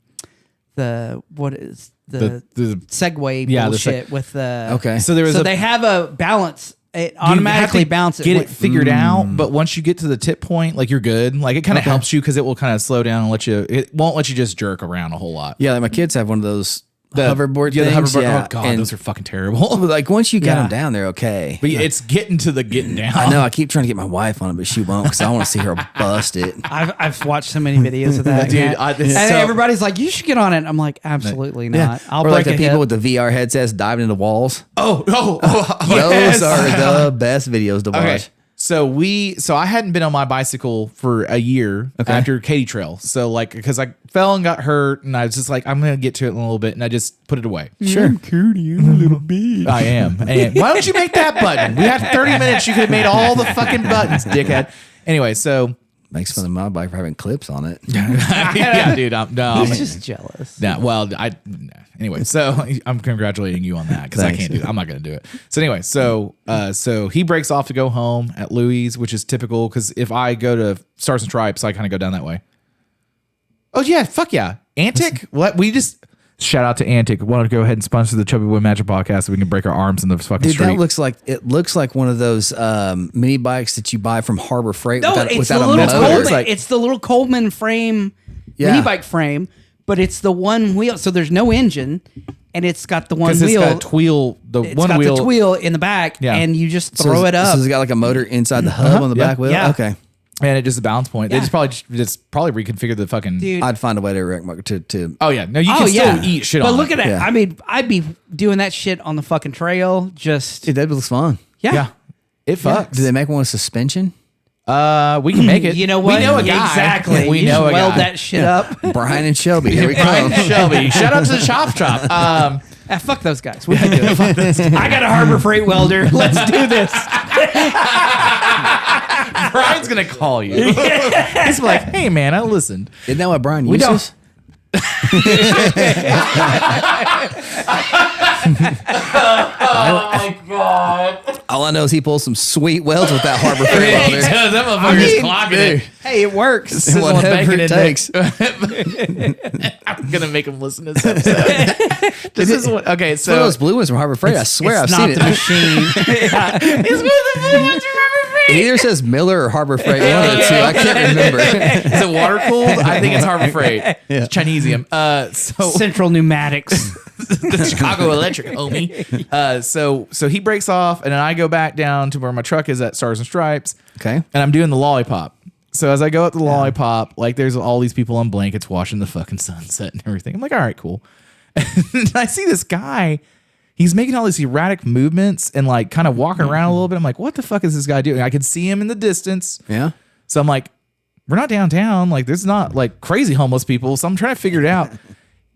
[SPEAKER 2] Segway
[SPEAKER 1] Yeah, the
[SPEAKER 2] bullshit with the
[SPEAKER 4] Okay.
[SPEAKER 1] So there was
[SPEAKER 2] they have a balance. It automatically bounces.
[SPEAKER 1] Get it figured out, but once you get to the tip point, like you're good. Like it kind of helps you because it will kind of slow down and it won't let you just jerk around a whole lot.
[SPEAKER 4] Yeah, like my kids have one of those hoverboard
[SPEAKER 1] Yeah, the
[SPEAKER 4] things.
[SPEAKER 1] hoverboard.
[SPEAKER 4] Yeah,
[SPEAKER 1] Oh god,
[SPEAKER 4] and
[SPEAKER 1] those are fucking terrible.
[SPEAKER 4] like once you got
[SPEAKER 2] Yeah.
[SPEAKER 4] them down, they're okay.
[SPEAKER 1] But it's getting to the getting down.
[SPEAKER 4] I know. I keep trying to get my wife on it, but she won't because I want to see her bust it.
[SPEAKER 2] I've watched so many videos of that,
[SPEAKER 1] Dude,
[SPEAKER 2] man.
[SPEAKER 1] it's
[SPEAKER 2] and
[SPEAKER 1] so-
[SPEAKER 2] everybody's like, "You should get on it." I'm like, "Absolutely not." I'll
[SPEAKER 4] or like
[SPEAKER 2] break
[SPEAKER 4] the
[SPEAKER 2] a
[SPEAKER 4] people
[SPEAKER 2] hip.
[SPEAKER 4] with the VR headsets diving into walls.
[SPEAKER 1] Oh,
[SPEAKER 4] Those are the best videos to watch.
[SPEAKER 1] Okay. So I hadn't been on my bicycle for a year after Katy Trail. So like, because I fell and got hurt, and I was just like, I'm gonna get to it in a little bit, and I just put it away.
[SPEAKER 4] Sure.
[SPEAKER 2] Cootie, a little bit.
[SPEAKER 1] I am. And why don't you make that button? We had 30 minutes. You could have made all the fucking buttons, dickhead. Anyway, so
[SPEAKER 4] Makes fun of my bike for having clips on it.
[SPEAKER 1] yeah, dude. I'm
[SPEAKER 2] He's just jealous.
[SPEAKER 1] no, well, anyway, so I'm congratulating you on that because I
[SPEAKER 4] Thanks.
[SPEAKER 1] can't do it. I'm not going to do it. So anyway, so he breaks off to go home at Louis, which is typical because if I go to Stars and Stripes, I kind of go down that way. Oh yeah, fuck yeah, Antic. What we just shout out to Antic. Why don't you go ahead and sponsor the Chubby Boy Magic podcast so we can break our arms in the fucking
[SPEAKER 4] Dude,
[SPEAKER 1] street.
[SPEAKER 4] that looks like one of those mini bikes that you buy from Harbor Freight
[SPEAKER 2] No,
[SPEAKER 4] without
[SPEAKER 2] it's
[SPEAKER 4] a
[SPEAKER 2] the little
[SPEAKER 4] motor.
[SPEAKER 2] Coleman.
[SPEAKER 1] like-
[SPEAKER 2] It's the little Coleman frame,
[SPEAKER 4] Yeah.
[SPEAKER 2] mini bike frame, but it's the one wheel. So there's no engine, and it's got the one
[SPEAKER 1] because it's
[SPEAKER 2] wheel.
[SPEAKER 1] got tweel, the
[SPEAKER 2] It's
[SPEAKER 1] one
[SPEAKER 2] got
[SPEAKER 1] wheel.
[SPEAKER 2] the wheel in the back,
[SPEAKER 1] Yeah.
[SPEAKER 2] and you just
[SPEAKER 4] So
[SPEAKER 2] throw it up.
[SPEAKER 4] So it's got like a motor inside the hub on the
[SPEAKER 1] Yeah.
[SPEAKER 4] back wheel.
[SPEAKER 2] Yeah.
[SPEAKER 4] Okay,
[SPEAKER 1] And it just a balance point.
[SPEAKER 2] Yeah.
[SPEAKER 1] They just probably reconfigured the fucking.
[SPEAKER 2] Dude.
[SPEAKER 4] I'd find a way to wreck my to.
[SPEAKER 1] Oh yeah, no, you can still eat shit
[SPEAKER 2] but
[SPEAKER 1] on.
[SPEAKER 2] look at
[SPEAKER 1] it.
[SPEAKER 2] that.
[SPEAKER 4] Yeah.
[SPEAKER 2] I mean, I'd be doing that shit on the fucking trail. Just
[SPEAKER 4] Dude, that looks fun.
[SPEAKER 1] Yeah, it fucks.
[SPEAKER 4] Do they make one with suspension?
[SPEAKER 1] We can make it.
[SPEAKER 2] You know what?
[SPEAKER 1] We know a guy.
[SPEAKER 2] Exactly.
[SPEAKER 1] We
[SPEAKER 2] You
[SPEAKER 1] know
[SPEAKER 2] just
[SPEAKER 1] a
[SPEAKER 2] weld
[SPEAKER 1] guy.
[SPEAKER 2] that shit up.
[SPEAKER 4] Brian and Shelby, here we
[SPEAKER 1] Brian
[SPEAKER 4] come.
[SPEAKER 1] Shelby. Shout out to the Chop Chop.
[SPEAKER 2] Fuck those guys. We can do it. I got a Harbor Freight welder. Let's do this.
[SPEAKER 1] Brian's gonna call you. He's like, "Hey man, I listened."
[SPEAKER 4] Isn't that what Brian
[SPEAKER 2] We don't-
[SPEAKER 4] uses? All I know is he pulls some sweet welds with that Harbor Freight welder.
[SPEAKER 1] That motherfucker's clocking it.
[SPEAKER 2] Hey, it works.
[SPEAKER 1] Sizzling
[SPEAKER 4] Whatever
[SPEAKER 1] bacon
[SPEAKER 4] it
[SPEAKER 1] in
[SPEAKER 4] takes.
[SPEAKER 1] I'm gonna make him listen to this episode. This is what. Okay,
[SPEAKER 4] It's one of
[SPEAKER 1] so
[SPEAKER 4] those blue ones from Harbor Freight. I swear I've
[SPEAKER 2] It's
[SPEAKER 4] seen
[SPEAKER 2] not
[SPEAKER 4] it.
[SPEAKER 2] the machine.
[SPEAKER 4] It either says Miller or Harbor Freight. One of the two. I can't remember.
[SPEAKER 1] is it water cooled? I think it's Harbor Freight. It's Chinesium. So
[SPEAKER 2] Central Pneumatics.
[SPEAKER 1] the Chicago Electric, homie. So he breaks off, and then I go back down to where my truck is at Stars and Stripes.
[SPEAKER 4] Okay.
[SPEAKER 1] And I'm doing the lollipop. So as I go up the lollipop, like there's all these people on blankets watching the fucking sunset and everything. I'm like, all right, cool. And I see this guy. He's making all these erratic movements and like kind of walking around a little bit. I'm like, what the fuck is this guy doing? I can see him in the distance.
[SPEAKER 4] Yeah.
[SPEAKER 1] So I'm like, we're not downtown. Like, there's not like crazy homeless people. So I'm trying to figure it out.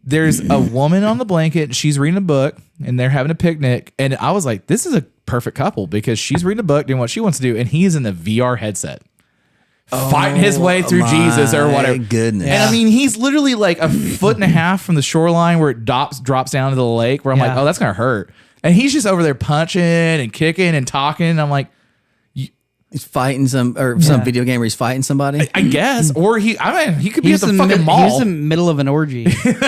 [SPEAKER 1] There's a woman on the blanket. She's reading a book and they're having a picnic. And I was like, this is a perfect couple because she's reading a book, doing what she wants to do. And he's in the VR headset, fighting his way through Jesus or whatever.
[SPEAKER 4] Goodness.
[SPEAKER 1] And I mean, he's literally like a foot and a half from the shoreline where it drops down to the lake where I'm like,
[SPEAKER 2] Yeah.
[SPEAKER 1] oh, that's going to hurt. And he's just over there punching and kicking and talking. And I'm like,
[SPEAKER 4] He's fighting some video game where he's fighting somebody.
[SPEAKER 1] I guess, or he could be
[SPEAKER 2] He's
[SPEAKER 1] at the
[SPEAKER 2] in
[SPEAKER 1] fucking mall.
[SPEAKER 2] He's in the middle of an orgy.
[SPEAKER 1] Fighting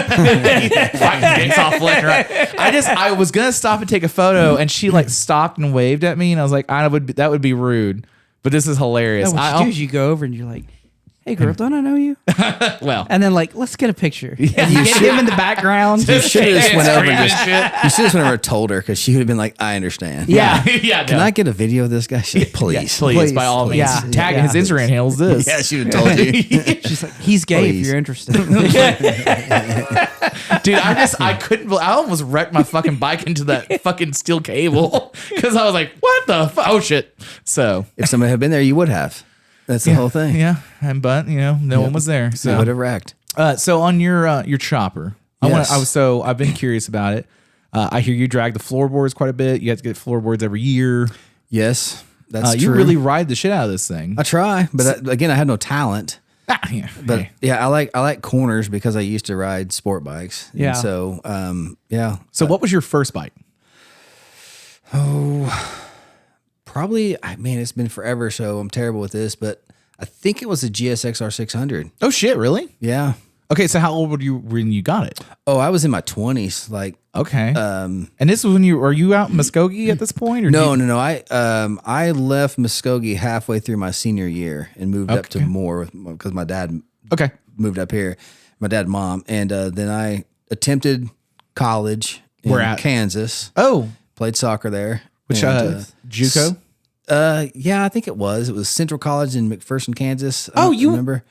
[SPEAKER 1] dicks off left and right. I was gonna stop and take a photo, and she like stopped and waved at me, and I was like, that would be rude, but this is hilarious.
[SPEAKER 2] What you do is you go over and you're like, "Hey, girl, don't I know you?"
[SPEAKER 1] Well,
[SPEAKER 2] And then like, let's get a picture.
[SPEAKER 1] Yeah.
[SPEAKER 2] And you get him in the background.
[SPEAKER 4] You should have just went over and
[SPEAKER 1] Screaming
[SPEAKER 4] you should have went over and told her because she would have been like, I understand.
[SPEAKER 2] Yeah.
[SPEAKER 1] yeah.
[SPEAKER 4] Can I get a video of this guy? She's like, please.
[SPEAKER 1] Please, by all means,
[SPEAKER 2] Yeah.
[SPEAKER 1] tagging his Instagram handle is this.
[SPEAKER 4] Yeah, she would have told you.
[SPEAKER 2] She's like, he's gay
[SPEAKER 4] Please.
[SPEAKER 2] if you're interested.
[SPEAKER 1] Dude, I couldn't. I almost wrecked my fucking bike into that fucking steel cable because I was like, "What the fuck? Oh shit!" So
[SPEAKER 4] If somebody had been there, you would have. That's the whole thing.
[SPEAKER 1] yeah, but no one was there.
[SPEAKER 4] So you would have wrecked.
[SPEAKER 1] So on your chopper,
[SPEAKER 4] Yes.
[SPEAKER 1] I've been curious about it. I hear you drag the floorboards quite a bit. You have to get floorboards every year.
[SPEAKER 4] Yes, that's
[SPEAKER 1] You
[SPEAKER 4] true.
[SPEAKER 1] really ride the shit out of this thing.
[SPEAKER 4] I try, but again, I had no talent.
[SPEAKER 1] Yeah,
[SPEAKER 4] But
[SPEAKER 1] hey.
[SPEAKER 4] yeah, I like corners because I used to ride sport bikes.
[SPEAKER 2] Yeah.
[SPEAKER 4] And so yeah.
[SPEAKER 1] So what was your first bike?
[SPEAKER 4] Probably, man, it's been forever, so I'm terrible with this, but I think it was a GSX-R 600.
[SPEAKER 1] Oh shit, really?
[SPEAKER 4] Yeah.
[SPEAKER 1] Okay, so how old were you when you got it?
[SPEAKER 4] Oh, I was in my 20s. Like,
[SPEAKER 1] Okay. And this was when are you out in Muskogee at this point? Or
[SPEAKER 4] no. I left Muskogee halfway through my senior year and moved up to Moore because my dad
[SPEAKER 1] Okay.
[SPEAKER 4] moved up here. My dad and mom. And then I attempted college in
[SPEAKER 1] Where at?
[SPEAKER 4] Kansas.
[SPEAKER 1] Oh,
[SPEAKER 4] Played soccer there.
[SPEAKER 1] which
[SPEAKER 4] And,
[SPEAKER 1] JUCO?
[SPEAKER 4] yeah, I think it was. It was Central College in McPherson, Kansas.
[SPEAKER 1] Oh, you-
[SPEAKER 4] remember?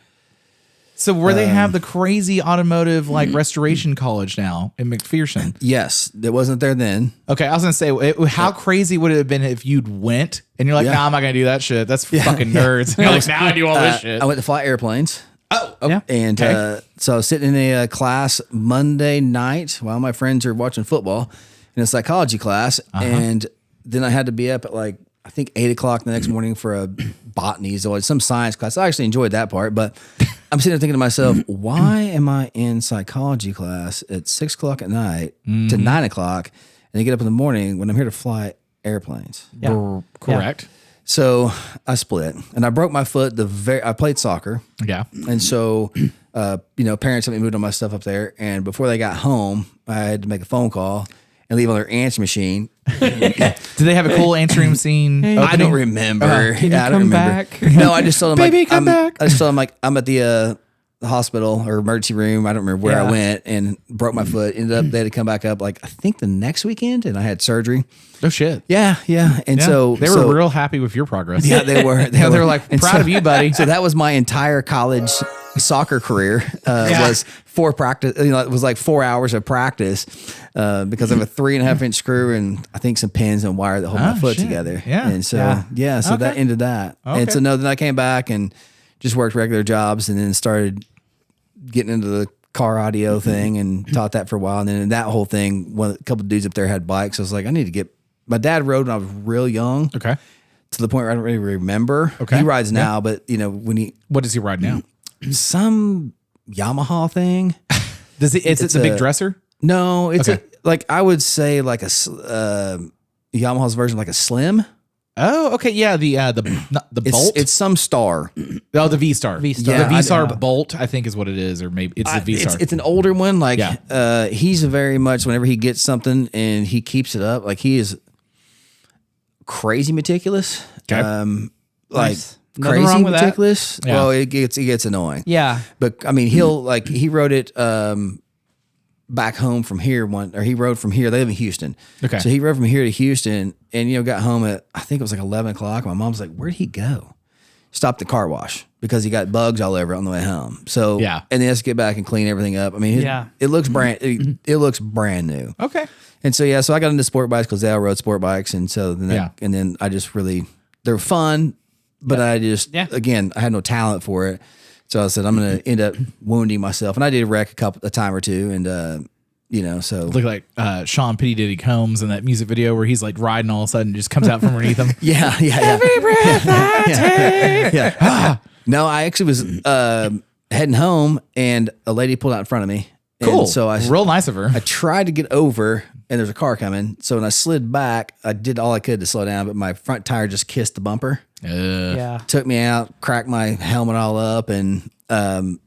[SPEAKER 1] So where they have the crazy automotive like restoration college now in McPherson.
[SPEAKER 4] Yes, it wasn't there then.
[SPEAKER 1] Okay, I was gonna say, how crazy would it have been if you'd went and you're like,
[SPEAKER 4] Yeah.
[SPEAKER 1] nah, I'm not gonna do that shit. That's for fucking nerds. You're like, now I do all this shit.
[SPEAKER 4] I went to fly airplanes.
[SPEAKER 1] Oh,
[SPEAKER 2] Yeah.
[SPEAKER 4] And
[SPEAKER 1] Okay.
[SPEAKER 4] so I was sitting in a class Monday night while my friends are watching football in a psychology class. And then I had to be up at like, I think 8 o'clock the next morning for a botany, so it's some science class. I actually enjoyed that part, but I'm sitting there thinking to myself, why am I in psychology class at 6 o'clock at night to 9 o'clock and I get up in the morning when I'm here to fly airplanes?
[SPEAKER 2] Yeah.
[SPEAKER 1] correct.
[SPEAKER 4] So I split and I broke my foot. I played soccer.
[SPEAKER 1] Yeah.
[SPEAKER 4] And so, parents had me moved all my stuff up there. And before they got home, I had to make a phone call and leave on their answer machine.
[SPEAKER 1] Do they have a cool answering scene?
[SPEAKER 4] I don't remember.
[SPEAKER 2] Can you
[SPEAKER 4] I don't
[SPEAKER 2] come
[SPEAKER 4] remember.
[SPEAKER 2] back?
[SPEAKER 4] No, I just told them,
[SPEAKER 1] Baby, come back.
[SPEAKER 4] I just told them, like, I'm at the hospital or emergency room. I don't remember where I
[SPEAKER 2] Yeah.
[SPEAKER 4] went and broke my foot. Ended up, they had to come back up, like, I think the next weekend, and I had surgery.
[SPEAKER 1] Oh shit.
[SPEAKER 4] Yeah. And
[SPEAKER 1] Yeah.
[SPEAKER 4] so
[SPEAKER 1] they were real happy with your progress.
[SPEAKER 4] Yeah, they were.
[SPEAKER 1] They were like,
[SPEAKER 4] And
[SPEAKER 1] proud of you, buddy.
[SPEAKER 4] So that was my entire college soccer career. Was 4 practice. It was like 4 hours of practice because of a 3.5 inch screw and I think some pins and wire that hold my foot
[SPEAKER 1] shit.
[SPEAKER 4] together.
[SPEAKER 1] Yeah.
[SPEAKER 4] And so so that ended that. And
[SPEAKER 1] Okay.
[SPEAKER 4] so then I came back and just worked regular jobs and then started getting into the car audio thing and taught that for a while. And then that whole thing, a couple of dudes up there had bikes. I was like, I need to get. My dad rode when I was real young.
[SPEAKER 1] Okay.
[SPEAKER 4] To the point where I don't really remember.
[SPEAKER 1] Okay.
[SPEAKER 4] He rides now, but when
[SPEAKER 1] What does he ride now?
[SPEAKER 4] some Yamaha thing.
[SPEAKER 1] Does it? Is it the big dresser?
[SPEAKER 4] No, it's
[SPEAKER 1] Okay.
[SPEAKER 4] I would say like a Yamaha's version, like a Slim.
[SPEAKER 1] Oh, okay. Yeah, the bolt.
[SPEAKER 4] It's some star.
[SPEAKER 1] the V Star.
[SPEAKER 2] V-Star.
[SPEAKER 1] The
[SPEAKER 4] Yeah,
[SPEAKER 1] V Star
[SPEAKER 4] I-
[SPEAKER 1] bolt, I think, is what it is, or maybe it's the V Star.
[SPEAKER 4] It's an older one. Like
[SPEAKER 1] Yeah.
[SPEAKER 4] he's very much whenever he gets something and he keeps it up, like he is crazy meticulous.
[SPEAKER 1] Okay.
[SPEAKER 4] Like
[SPEAKER 2] Nice. Nothing
[SPEAKER 4] crazy
[SPEAKER 2] wrong with that.
[SPEAKER 4] meticulous.
[SPEAKER 1] Yeah.
[SPEAKER 4] Well, it gets annoying.
[SPEAKER 2] Yeah.
[SPEAKER 4] But I mean, he'll like he rode it back home from here he rode from here. They live in Houston.
[SPEAKER 1] Okay.
[SPEAKER 4] So he rode from here to Houston and got home at I think it was like 11 o'clock. My mom's like, "Where'd he go?" Stopped the car wash because he got bugs all over it on the way home. So
[SPEAKER 1] Yeah.
[SPEAKER 4] and then he has to get back and clean everything up. I mean, it looks it looks brand new.
[SPEAKER 1] Okay.
[SPEAKER 4] And so so I got into sport bikes because they all rode sport bikes, and so then and then I just really they're fun, but I just again I had no talent for it, so I said I'm going to end up wounding myself, and I did wreck a time or two, and so
[SPEAKER 1] Look like Sean P. Diddy Combs in that music video where he's like riding, all of a sudden it just comes out from underneath him.
[SPEAKER 4] yeah. Every breath I take. No, I actually was heading home, and a lady pulled out in front of me.
[SPEAKER 1] Cool.
[SPEAKER 4] And so
[SPEAKER 1] real nice of her.
[SPEAKER 4] I tried to get over and there's a car coming. So when I slid back, I did all I could to slow down, but my front tire just kissed the bumper.
[SPEAKER 2] Yeah.
[SPEAKER 4] Took me out, cracked my helmet all up, and the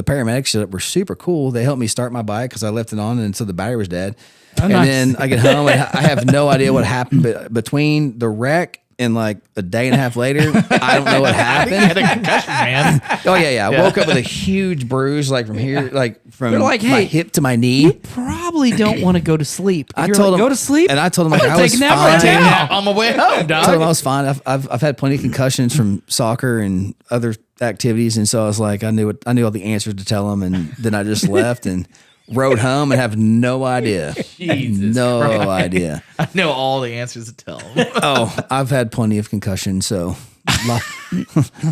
[SPEAKER 4] paramedics were super cool. They helped me start my bike because I left it on, and so the battery was dead. And
[SPEAKER 2] nice.
[SPEAKER 4] then I get home, and I have no idea what happened, but between the wreck and like a day and a half later, I don't know what happened.
[SPEAKER 1] You had a concussion, man.
[SPEAKER 4] Oh yeah. I woke up with a huge bruise, like from here, like from
[SPEAKER 2] They're like,
[SPEAKER 4] my
[SPEAKER 2] hey,
[SPEAKER 4] hip to my knee.
[SPEAKER 2] Probably don't want to go to sleep. And
[SPEAKER 4] I
[SPEAKER 2] you're
[SPEAKER 4] told
[SPEAKER 2] like,
[SPEAKER 4] him
[SPEAKER 2] go to sleep.
[SPEAKER 4] and I told him like, I
[SPEAKER 2] take
[SPEAKER 4] was
[SPEAKER 2] a nap right
[SPEAKER 4] fine.
[SPEAKER 2] now.
[SPEAKER 1] On my way home,
[SPEAKER 4] I told him I
[SPEAKER 1] dog.
[SPEAKER 4] was fine. I've had plenty of concussions from soccer and other activities, and so I was like, I knew all the answers to tell him, and then I just left and rode home and have no idea.
[SPEAKER 1] Jesus
[SPEAKER 4] no
[SPEAKER 1] Christ.
[SPEAKER 4] idea.
[SPEAKER 1] I know all the answers to tell him.
[SPEAKER 4] Oh, I've had plenty of concussions, so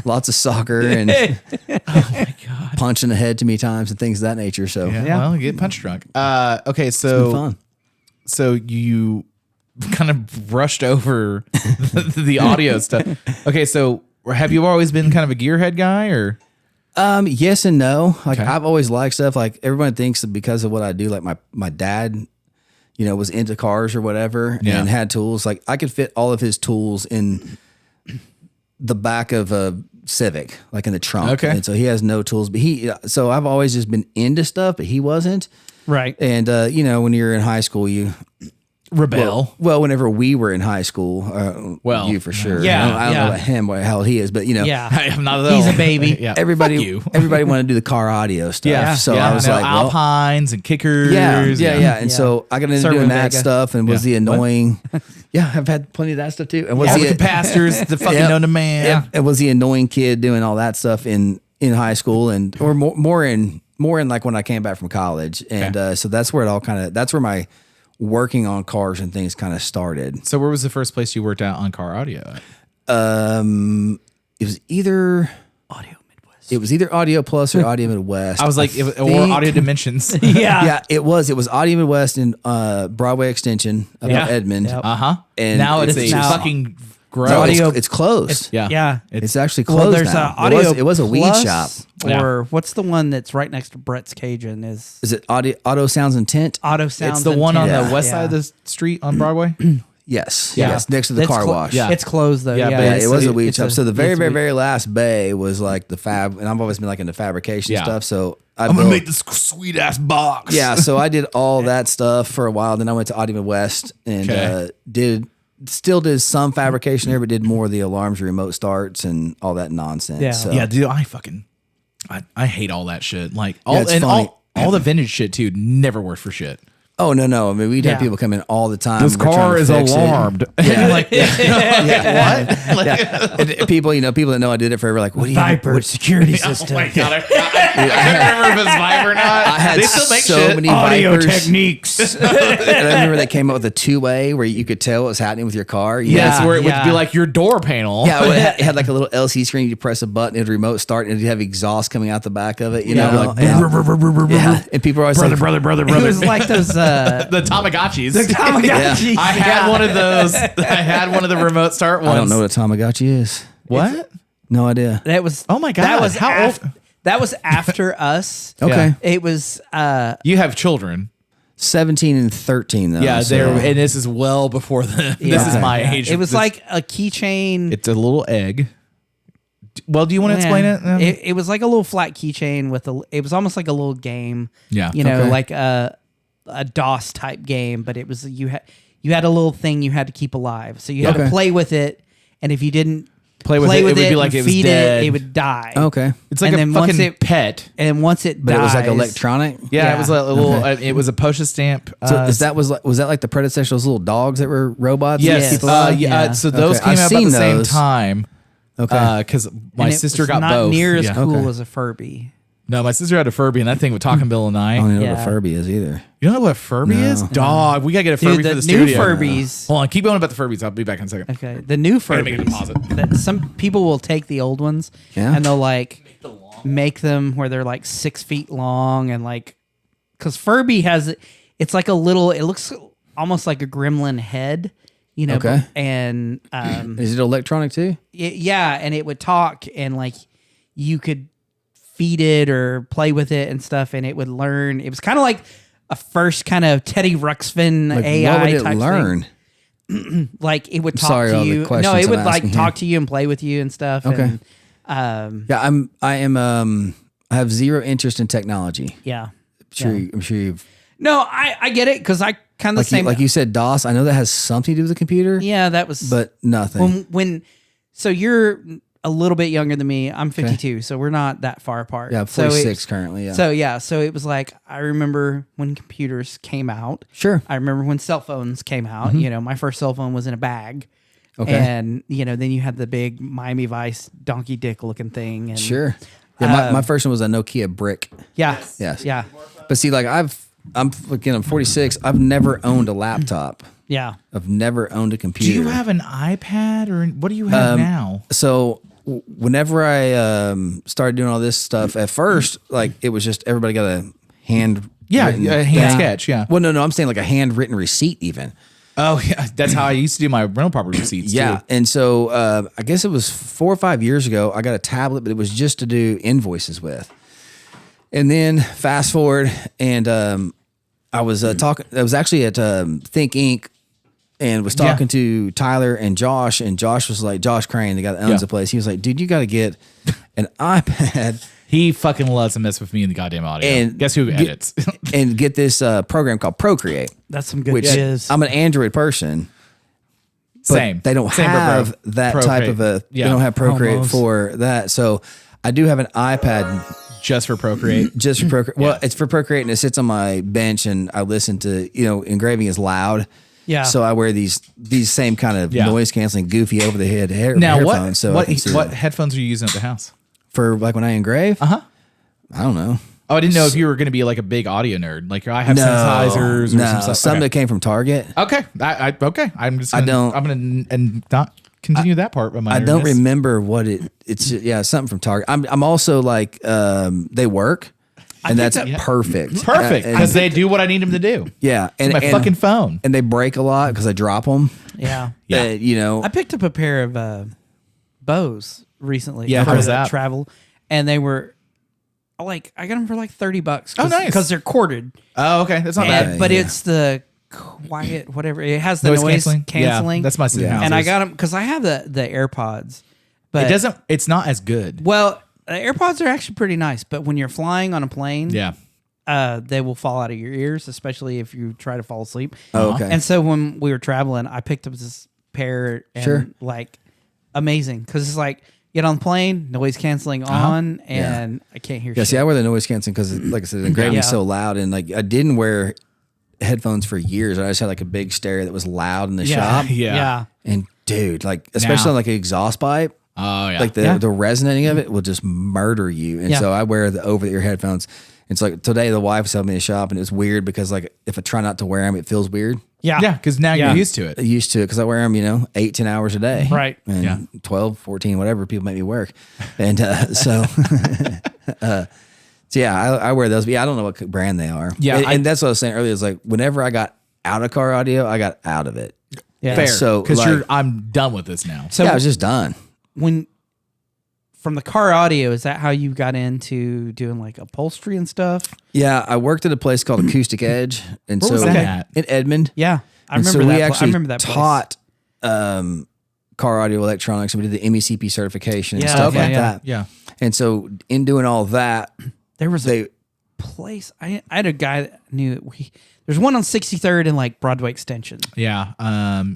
[SPEAKER 4] lots of soccer and punching the head too many times and things of that nature. So
[SPEAKER 1] Yeah. Well, get punch drunk. Okay, so
[SPEAKER 4] fun.
[SPEAKER 1] so you kind of rushed over the audio stuff. Okay, so have you always been kind of a gearhead guy, or?
[SPEAKER 4] Yes and no. Like
[SPEAKER 1] Okay.
[SPEAKER 4] I've always liked stuff. Like everyone thinks that because of what I do, like my dad, was into cars or whatever
[SPEAKER 1] Yeah.
[SPEAKER 4] and had tools. Like I could fit all of his tools in the back of a Civic, like in the trunk.
[SPEAKER 1] Okay.
[SPEAKER 4] And so he has no tools, but so I've always just been into stuff, but he wasn't.
[SPEAKER 2] Right.
[SPEAKER 4] And, when you're in high school,
[SPEAKER 1] Rebel.
[SPEAKER 4] well, whenever we were in high school,
[SPEAKER 1] Well,
[SPEAKER 4] you for sure.
[SPEAKER 2] Yeah,
[SPEAKER 4] I don't know
[SPEAKER 2] yeah.
[SPEAKER 4] about him, how old he is, but
[SPEAKER 2] Yeah.
[SPEAKER 1] I'm not
[SPEAKER 2] He's a baby.
[SPEAKER 1] Yeah.
[SPEAKER 4] everybody,
[SPEAKER 1] Fuck you.
[SPEAKER 4] everybody wanted to do the car audio stuff.
[SPEAKER 1] Yeah.
[SPEAKER 4] So
[SPEAKER 1] yeah,
[SPEAKER 4] I was
[SPEAKER 1] no,
[SPEAKER 4] like, well,
[SPEAKER 1] Alpines and kickers.
[SPEAKER 4] yeah. And
[SPEAKER 2] Yeah.
[SPEAKER 4] so I got into
[SPEAKER 2] Servo
[SPEAKER 4] doing that
[SPEAKER 2] Vega.
[SPEAKER 4] stuff and was
[SPEAKER 1] Yeah.
[SPEAKER 4] the annoying. Yeah, I've had plenty of that stuff too. And was
[SPEAKER 1] All
[SPEAKER 4] the
[SPEAKER 1] the capacitors, the fucking
[SPEAKER 4] Yep.
[SPEAKER 1] known to man.
[SPEAKER 4] Yeah, and was the annoying kid doing all that stuff in high school or more in like when I came back from college. And so that's where that's where my working on cars and things kind of started.
[SPEAKER 1] So where was the first place you worked out on car audio?
[SPEAKER 4] It was either
[SPEAKER 2] Audio Midwest.
[SPEAKER 4] It was either Audio Plus or Audio Midwest.
[SPEAKER 1] I was like, or
[SPEAKER 4] think-
[SPEAKER 1] Audio Dimensions.
[SPEAKER 2] Yeah.
[SPEAKER 4] Yeah, it was. It was Audio Midwest in Broadway Extension up in
[SPEAKER 2] Yeah.
[SPEAKER 4] Edmond.
[SPEAKER 2] Yep.
[SPEAKER 4] And
[SPEAKER 1] now it's
[SPEAKER 4] it's
[SPEAKER 1] a
[SPEAKER 2] now-
[SPEAKER 1] fucking gross.
[SPEAKER 4] No,
[SPEAKER 2] Audio-
[SPEAKER 4] it's closed.
[SPEAKER 1] Yeah.
[SPEAKER 2] Yeah.
[SPEAKER 4] It's actually closed.
[SPEAKER 2] Well, there's
[SPEAKER 4] now.
[SPEAKER 2] a audio.
[SPEAKER 4] It was a weed
[SPEAKER 2] Plus,
[SPEAKER 4] shop.
[SPEAKER 2] Or what's the one that's right next to Brett's Cajun? Is
[SPEAKER 4] Is it Auto Sounds and Tint?
[SPEAKER 2] Auto Sounds.
[SPEAKER 1] It's the
[SPEAKER 2] and
[SPEAKER 1] one on
[SPEAKER 2] Tint.
[SPEAKER 1] the west side of the street on Broadway.
[SPEAKER 4] Yes.
[SPEAKER 1] Yeah.
[SPEAKER 4] Yes. Next to the
[SPEAKER 2] It's
[SPEAKER 4] car
[SPEAKER 2] clo-
[SPEAKER 4] wash.
[SPEAKER 1] Yeah.
[SPEAKER 2] It's closed though.
[SPEAKER 1] Yeah,
[SPEAKER 2] Yeah,
[SPEAKER 1] but
[SPEAKER 4] Yeah,
[SPEAKER 1] it's-
[SPEAKER 4] it was a weed
[SPEAKER 2] it's
[SPEAKER 4] shop. So the very,
[SPEAKER 2] it's a
[SPEAKER 4] very,
[SPEAKER 2] weed-
[SPEAKER 4] very last bay was like the fab, and I've always been like into fabrication
[SPEAKER 1] Yeah.
[SPEAKER 4] stuff. So I
[SPEAKER 1] I'm gonna
[SPEAKER 4] built-
[SPEAKER 1] make this sweet ass box.
[SPEAKER 4] Yeah, so I did all that stuff for a while. Then I went to Audio Midwest and
[SPEAKER 1] Okay.
[SPEAKER 4] did some fabrication there, but did more of the alarms, remote starts, and all that nonsense.
[SPEAKER 2] Yeah.
[SPEAKER 4] So,
[SPEAKER 1] Yeah, dude, I hate all that shit. Like all
[SPEAKER 4] it's
[SPEAKER 1] and
[SPEAKER 4] funny.
[SPEAKER 1] all the vintage shit too never worked for shit.
[SPEAKER 4] Oh no! I mean, we'd have
[SPEAKER 2] Yeah.
[SPEAKER 4] people come in all the time.
[SPEAKER 1] This
[SPEAKER 4] We're trying
[SPEAKER 1] car
[SPEAKER 4] to
[SPEAKER 1] is
[SPEAKER 4] fix it.
[SPEAKER 1] alarmed.
[SPEAKER 4] Yeah.
[SPEAKER 1] Like,
[SPEAKER 4] Yeah.
[SPEAKER 1] what?
[SPEAKER 4] Yeah. And people that know I did it forever, like, what do you?
[SPEAKER 2] Viper security
[SPEAKER 1] Oh
[SPEAKER 2] system.
[SPEAKER 1] my god! I can't remember if it's Vibe or not.
[SPEAKER 4] I had
[SPEAKER 1] they still make
[SPEAKER 4] so
[SPEAKER 1] shit.
[SPEAKER 4] many
[SPEAKER 2] Audio
[SPEAKER 4] Vipers.
[SPEAKER 2] techniques.
[SPEAKER 4] And I remember they came up with a 2-way where you could tell what was happening with your car.
[SPEAKER 1] Yes,
[SPEAKER 2] Yeah,
[SPEAKER 1] where it would
[SPEAKER 2] yeah.
[SPEAKER 1] be like your door panel.
[SPEAKER 4] Yeah, it had like a little LCD screen. You press a button, it'd remote start, and it'd have exhaust coming out the back of it. You know,
[SPEAKER 2] Yeah.
[SPEAKER 4] like, yeah. And people are always like,
[SPEAKER 1] brother.
[SPEAKER 2] It was like those.
[SPEAKER 1] The Tamagotchis.
[SPEAKER 2] Tamagotchi.
[SPEAKER 1] I had one of those. I had one of the remote start ones.
[SPEAKER 4] I don't know what a Tamagotchi is.
[SPEAKER 1] What?
[SPEAKER 4] No idea.
[SPEAKER 2] That was.
[SPEAKER 1] Oh my God,
[SPEAKER 2] That was
[SPEAKER 1] how old-
[SPEAKER 2] That was after us.
[SPEAKER 4] Okay.
[SPEAKER 2] It was.
[SPEAKER 1] You have children.
[SPEAKER 4] 17 and 13 though.
[SPEAKER 1] Yeah,
[SPEAKER 4] so-
[SPEAKER 1] there, and this is well before the. This is
[SPEAKER 2] Yeah.
[SPEAKER 1] my
[SPEAKER 2] Yeah.
[SPEAKER 1] age.
[SPEAKER 2] It was
[SPEAKER 1] This-
[SPEAKER 2] like a keychain.
[SPEAKER 1] it's a little egg. Well, do you want to explain it?
[SPEAKER 2] It was like a little flat keychain with a. It was almost like a little game.
[SPEAKER 1] Yeah.
[SPEAKER 2] You know,
[SPEAKER 4] Okay.
[SPEAKER 2] like a DOS type game, but it was you had a little thing you had to keep alive, so you had to
[SPEAKER 4] Okay.
[SPEAKER 2] play with it, and if you didn't
[SPEAKER 1] Play with it, it would be like
[SPEAKER 2] and
[SPEAKER 1] it was
[SPEAKER 2] feed
[SPEAKER 1] dead.
[SPEAKER 2] it would die.
[SPEAKER 4] Okay.
[SPEAKER 1] It's like
[SPEAKER 2] and
[SPEAKER 1] a
[SPEAKER 2] then once
[SPEAKER 1] fucking
[SPEAKER 2] it-
[SPEAKER 1] pet.
[SPEAKER 2] And once it
[SPEAKER 4] But
[SPEAKER 2] dies,
[SPEAKER 4] it was like electronic.
[SPEAKER 1] Yeah,
[SPEAKER 2] Yeah.
[SPEAKER 1] it was a little. It was a postage stamp.
[SPEAKER 4] So was that like the predecessor, those little dogs that were robots? that
[SPEAKER 1] Yes.
[SPEAKER 4] keep alive?
[SPEAKER 2] Yeah.
[SPEAKER 1] So those
[SPEAKER 4] Okay.
[SPEAKER 1] came
[SPEAKER 4] I've
[SPEAKER 1] out about
[SPEAKER 4] seen
[SPEAKER 1] the same
[SPEAKER 4] those.
[SPEAKER 1] time.
[SPEAKER 4] Okay.
[SPEAKER 1] Because my
[SPEAKER 2] And it
[SPEAKER 1] sister
[SPEAKER 2] was
[SPEAKER 1] got
[SPEAKER 2] not
[SPEAKER 1] both.
[SPEAKER 2] near as
[SPEAKER 1] Yeah.
[SPEAKER 2] cool
[SPEAKER 4] Okay.
[SPEAKER 2] as a Furby.
[SPEAKER 1] No, my sister had a Furby, and that thing would talk in Bill and
[SPEAKER 4] I
[SPEAKER 1] I.
[SPEAKER 4] don't even know
[SPEAKER 2] Yeah.
[SPEAKER 4] what a Furby is either.
[SPEAKER 1] You know what a Furby
[SPEAKER 4] No.
[SPEAKER 1] is? Dog. We gotta get a Furby
[SPEAKER 2] Dude,
[SPEAKER 1] for
[SPEAKER 2] the
[SPEAKER 1] the
[SPEAKER 2] new
[SPEAKER 1] studio.
[SPEAKER 2] Furbies.
[SPEAKER 1] Hold on, keep going about the Furbies. I'll be back in a second.
[SPEAKER 2] Okay, the new
[SPEAKER 1] Gotta make a
[SPEAKER 2] Furbies.
[SPEAKER 1] deposit.
[SPEAKER 2] That some people will take the old ones
[SPEAKER 4] Yeah.
[SPEAKER 2] and they'll like make them where they're like 6 feet long and like because Furby has it's like a little. It looks almost like a gremlin head. You know,
[SPEAKER 4] Okay.
[SPEAKER 2] and
[SPEAKER 4] Is it electronic too?
[SPEAKER 2] yeah, and it would talk and like you could feed it or play with it and stuff, and it would learn. It was kind of like a first kind of Teddy Ruxpin
[SPEAKER 4] Like,
[SPEAKER 2] AI
[SPEAKER 4] what would it
[SPEAKER 2] type
[SPEAKER 4] learn?
[SPEAKER 2] thing. Like it would talk
[SPEAKER 4] sorry,
[SPEAKER 2] to
[SPEAKER 4] all the
[SPEAKER 2] you. No,
[SPEAKER 4] questions
[SPEAKER 2] it would
[SPEAKER 4] I'm
[SPEAKER 2] like
[SPEAKER 4] asking
[SPEAKER 2] talk
[SPEAKER 4] here.
[SPEAKER 2] to you and play with you and stuff.
[SPEAKER 4] Okay.
[SPEAKER 2] And,
[SPEAKER 4] I have zero interest in technology.
[SPEAKER 2] yeah.
[SPEAKER 4] I'm sure you've
[SPEAKER 2] No, I get it because I kind of
[SPEAKER 4] like
[SPEAKER 2] the same.
[SPEAKER 4] like you said DOS. I know that has something to do with the computer.
[SPEAKER 2] Yeah, that was.
[SPEAKER 4] But nothing.
[SPEAKER 2] So you're a little bit younger than me. I'm 52, so we're not that far apart.
[SPEAKER 4] Yeah, I'm
[SPEAKER 2] So
[SPEAKER 4] 46 currently. Yeah.
[SPEAKER 2] So it was like I remember when computers came out.
[SPEAKER 4] Sure.
[SPEAKER 2] I remember when cell phones came out. You know, my first cell phone was in a bag.
[SPEAKER 4] Okay.
[SPEAKER 2] And then you had the big Miami Vice donkey dick looking thing. And
[SPEAKER 4] Sure. Yeah, my first one was a Nokia brick.
[SPEAKER 2] Yeah.
[SPEAKER 4] Yes.
[SPEAKER 2] Yeah.
[SPEAKER 4] But see, like I'm 46. I've never owned a laptop.
[SPEAKER 2] Yeah.
[SPEAKER 4] I've never owned a
[SPEAKER 1] Do
[SPEAKER 4] computer.
[SPEAKER 1] you have an iPad or what do you have now?
[SPEAKER 4] So whenever I started doing all this stuff, at first, like it was just everybody got a hand.
[SPEAKER 1] Yeah,
[SPEAKER 4] written
[SPEAKER 1] a hand sketch. Yeah.
[SPEAKER 4] Well, no, I'm saying like a handwritten receipt even.
[SPEAKER 1] Oh yeah, that's how I used to do my rental property receipts.
[SPEAKER 4] Yeah.
[SPEAKER 1] too.
[SPEAKER 4] And so I guess it was 4 or 5 years ago, I got a tablet, but it was just to do invoices with. And then fast forward, and I was talking. I was actually at Think Inc. and was talking to Tyler and Josh was like, Josh Crane, the guy that owns the place. He was like, dude, you got to get an iPad.
[SPEAKER 1] He fucking loves to mess with me in the goddamn audio.
[SPEAKER 4] And
[SPEAKER 1] guess who edits?
[SPEAKER 4] and get this program called Procreate,
[SPEAKER 2] That's some good
[SPEAKER 4] which
[SPEAKER 2] shiz.
[SPEAKER 4] I'm an Android person. But
[SPEAKER 1] Same.
[SPEAKER 4] they don't
[SPEAKER 1] Same,
[SPEAKER 4] have
[SPEAKER 1] bro.
[SPEAKER 4] that type
[SPEAKER 1] Procreate.
[SPEAKER 4] of a.
[SPEAKER 1] Yeah.
[SPEAKER 4] They don't have Procreate
[SPEAKER 2] Almost.
[SPEAKER 4] for that. So I do have an iPad
[SPEAKER 1] Just for Procreate.
[SPEAKER 4] just for Procreate. Well, it's for Procreate, and it sits on my bench, and I listen to engraving is loud.
[SPEAKER 2] Yeah.
[SPEAKER 4] So I wear these same kind of
[SPEAKER 1] Yeah.
[SPEAKER 4] noise canceling, goofy over the head
[SPEAKER 1] Now
[SPEAKER 4] headphones. So I can see
[SPEAKER 1] what
[SPEAKER 4] that.
[SPEAKER 1] headphones are you using at the house?
[SPEAKER 4] For like when I engrave?
[SPEAKER 1] Uh huh.
[SPEAKER 4] I don't know.
[SPEAKER 1] Oh, I didn't know if you were going to be like a big audio nerd. Like I have sensitizers or
[SPEAKER 4] no,
[SPEAKER 1] some stuff.
[SPEAKER 4] some
[SPEAKER 1] Okay.
[SPEAKER 4] that came from Target.
[SPEAKER 1] Okay. Okay. I'm just. Gonna,
[SPEAKER 4] don't-
[SPEAKER 1] I'm going to and not continue that part of my.
[SPEAKER 4] I don't
[SPEAKER 1] nerdness.
[SPEAKER 4] remember what it's something from Target. I'm also like they work, and that's perfect.
[SPEAKER 1] Perfect
[SPEAKER 4] And-
[SPEAKER 1] because they do what I need them to do.
[SPEAKER 4] yeah, and
[SPEAKER 1] My fucking phone.
[SPEAKER 4] and they break a lot because I drop them.
[SPEAKER 2] Yeah.
[SPEAKER 1] Yeah.
[SPEAKER 2] I picked up a pair of bows recently.
[SPEAKER 1] Yeah,
[SPEAKER 2] for
[SPEAKER 1] how's
[SPEAKER 2] the
[SPEAKER 1] that?
[SPEAKER 2] travel, and they were like I got them for like $30.
[SPEAKER 1] Oh, nice.
[SPEAKER 2] Because they're corded.
[SPEAKER 1] Oh, okay. That's not bad.
[SPEAKER 2] But it's the quiet whatever. It has the noise
[SPEAKER 1] Yeah,
[SPEAKER 2] canceling.
[SPEAKER 1] that's my house.
[SPEAKER 2] And I got them because I have the AirPods. But
[SPEAKER 1] It doesn't. It's not as good.
[SPEAKER 2] Well, AirPods are actually pretty nice, but when you're flying on a plane,
[SPEAKER 1] Yeah.
[SPEAKER 2] they will fall out of your ears, especially if you try to fall asleep.
[SPEAKER 4] Oh, okay.
[SPEAKER 2] And so when we were traveling, I picked up this pair and
[SPEAKER 4] Sure.
[SPEAKER 2] like amazing because it's like get on the plane, noise canceling on, and I can't hear
[SPEAKER 4] Yeah,
[SPEAKER 2] shit.
[SPEAKER 4] see, I wear the noise canceling because, like I said, the engraving is
[SPEAKER 2] Yeah.
[SPEAKER 4] so loud, and like I didn't wear headphones for years. I just had like a big stereo that was loud in the shop,
[SPEAKER 1] Yeah.
[SPEAKER 4] and dude, like especially
[SPEAKER 1] Now.
[SPEAKER 4] on like an exhaust pipe,
[SPEAKER 1] Oh yeah.
[SPEAKER 4] like the resonating of it will just murder you. And
[SPEAKER 2] Yeah.
[SPEAKER 4] so I wear the over the ear headphones. It's like today the wife was helping me in the shop, and it's weird because like if I try not to wear them, it feels weird.
[SPEAKER 2] yeah,
[SPEAKER 1] Yeah, because now
[SPEAKER 2] Yeah.
[SPEAKER 1] you're used to it.
[SPEAKER 4] I used to it because I wear them, 8-10 hours a day.
[SPEAKER 2] Right.
[SPEAKER 4] And
[SPEAKER 1] Yeah.
[SPEAKER 4] 12, 14, whatever people make me work. And so, so yeah, I wear those. But yeah, I don't know what brand they are.
[SPEAKER 1] Yeah,
[SPEAKER 4] And that's what I was saying earlier is like whenever I got out of car audio, I got out of it.
[SPEAKER 2] yeah.
[SPEAKER 1] Fair.
[SPEAKER 4] So,
[SPEAKER 1] because
[SPEAKER 4] like-
[SPEAKER 1] I'm done with this now.
[SPEAKER 2] So
[SPEAKER 4] yeah, I was just done.
[SPEAKER 2] when from the car audio, is that how you got into doing like upholstery and stuff?
[SPEAKER 4] Yeah, I worked at a place called Acoustic Edge. And
[SPEAKER 1] Where
[SPEAKER 4] so
[SPEAKER 1] was that at?
[SPEAKER 4] in Edmond.
[SPEAKER 2] Yeah, I
[SPEAKER 4] And
[SPEAKER 2] remember
[SPEAKER 4] so
[SPEAKER 2] that.
[SPEAKER 4] we
[SPEAKER 2] I
[SPEAKER 4] actually
[SPEAKER 2] remember that place.
[SPEAKER 4] taught car audio electronics, and we did the MECP certification and
[SPEAKER 2] Yeah,
[SPEAKER 4] stuff
[SPEAKER 2] okay,
[SPEAKER 4] like
[SPEAKER 2] yeah.
[SPEAKER 4] that.
[SPEAKER 1] Yeah.
[SPEAKER 4] And so in doing all that,
[SPEAKER 2] There was a place. I had a guy that knew. There's one on 63rd and like Broadway Extension,
[SPEAKER 1] Yeah.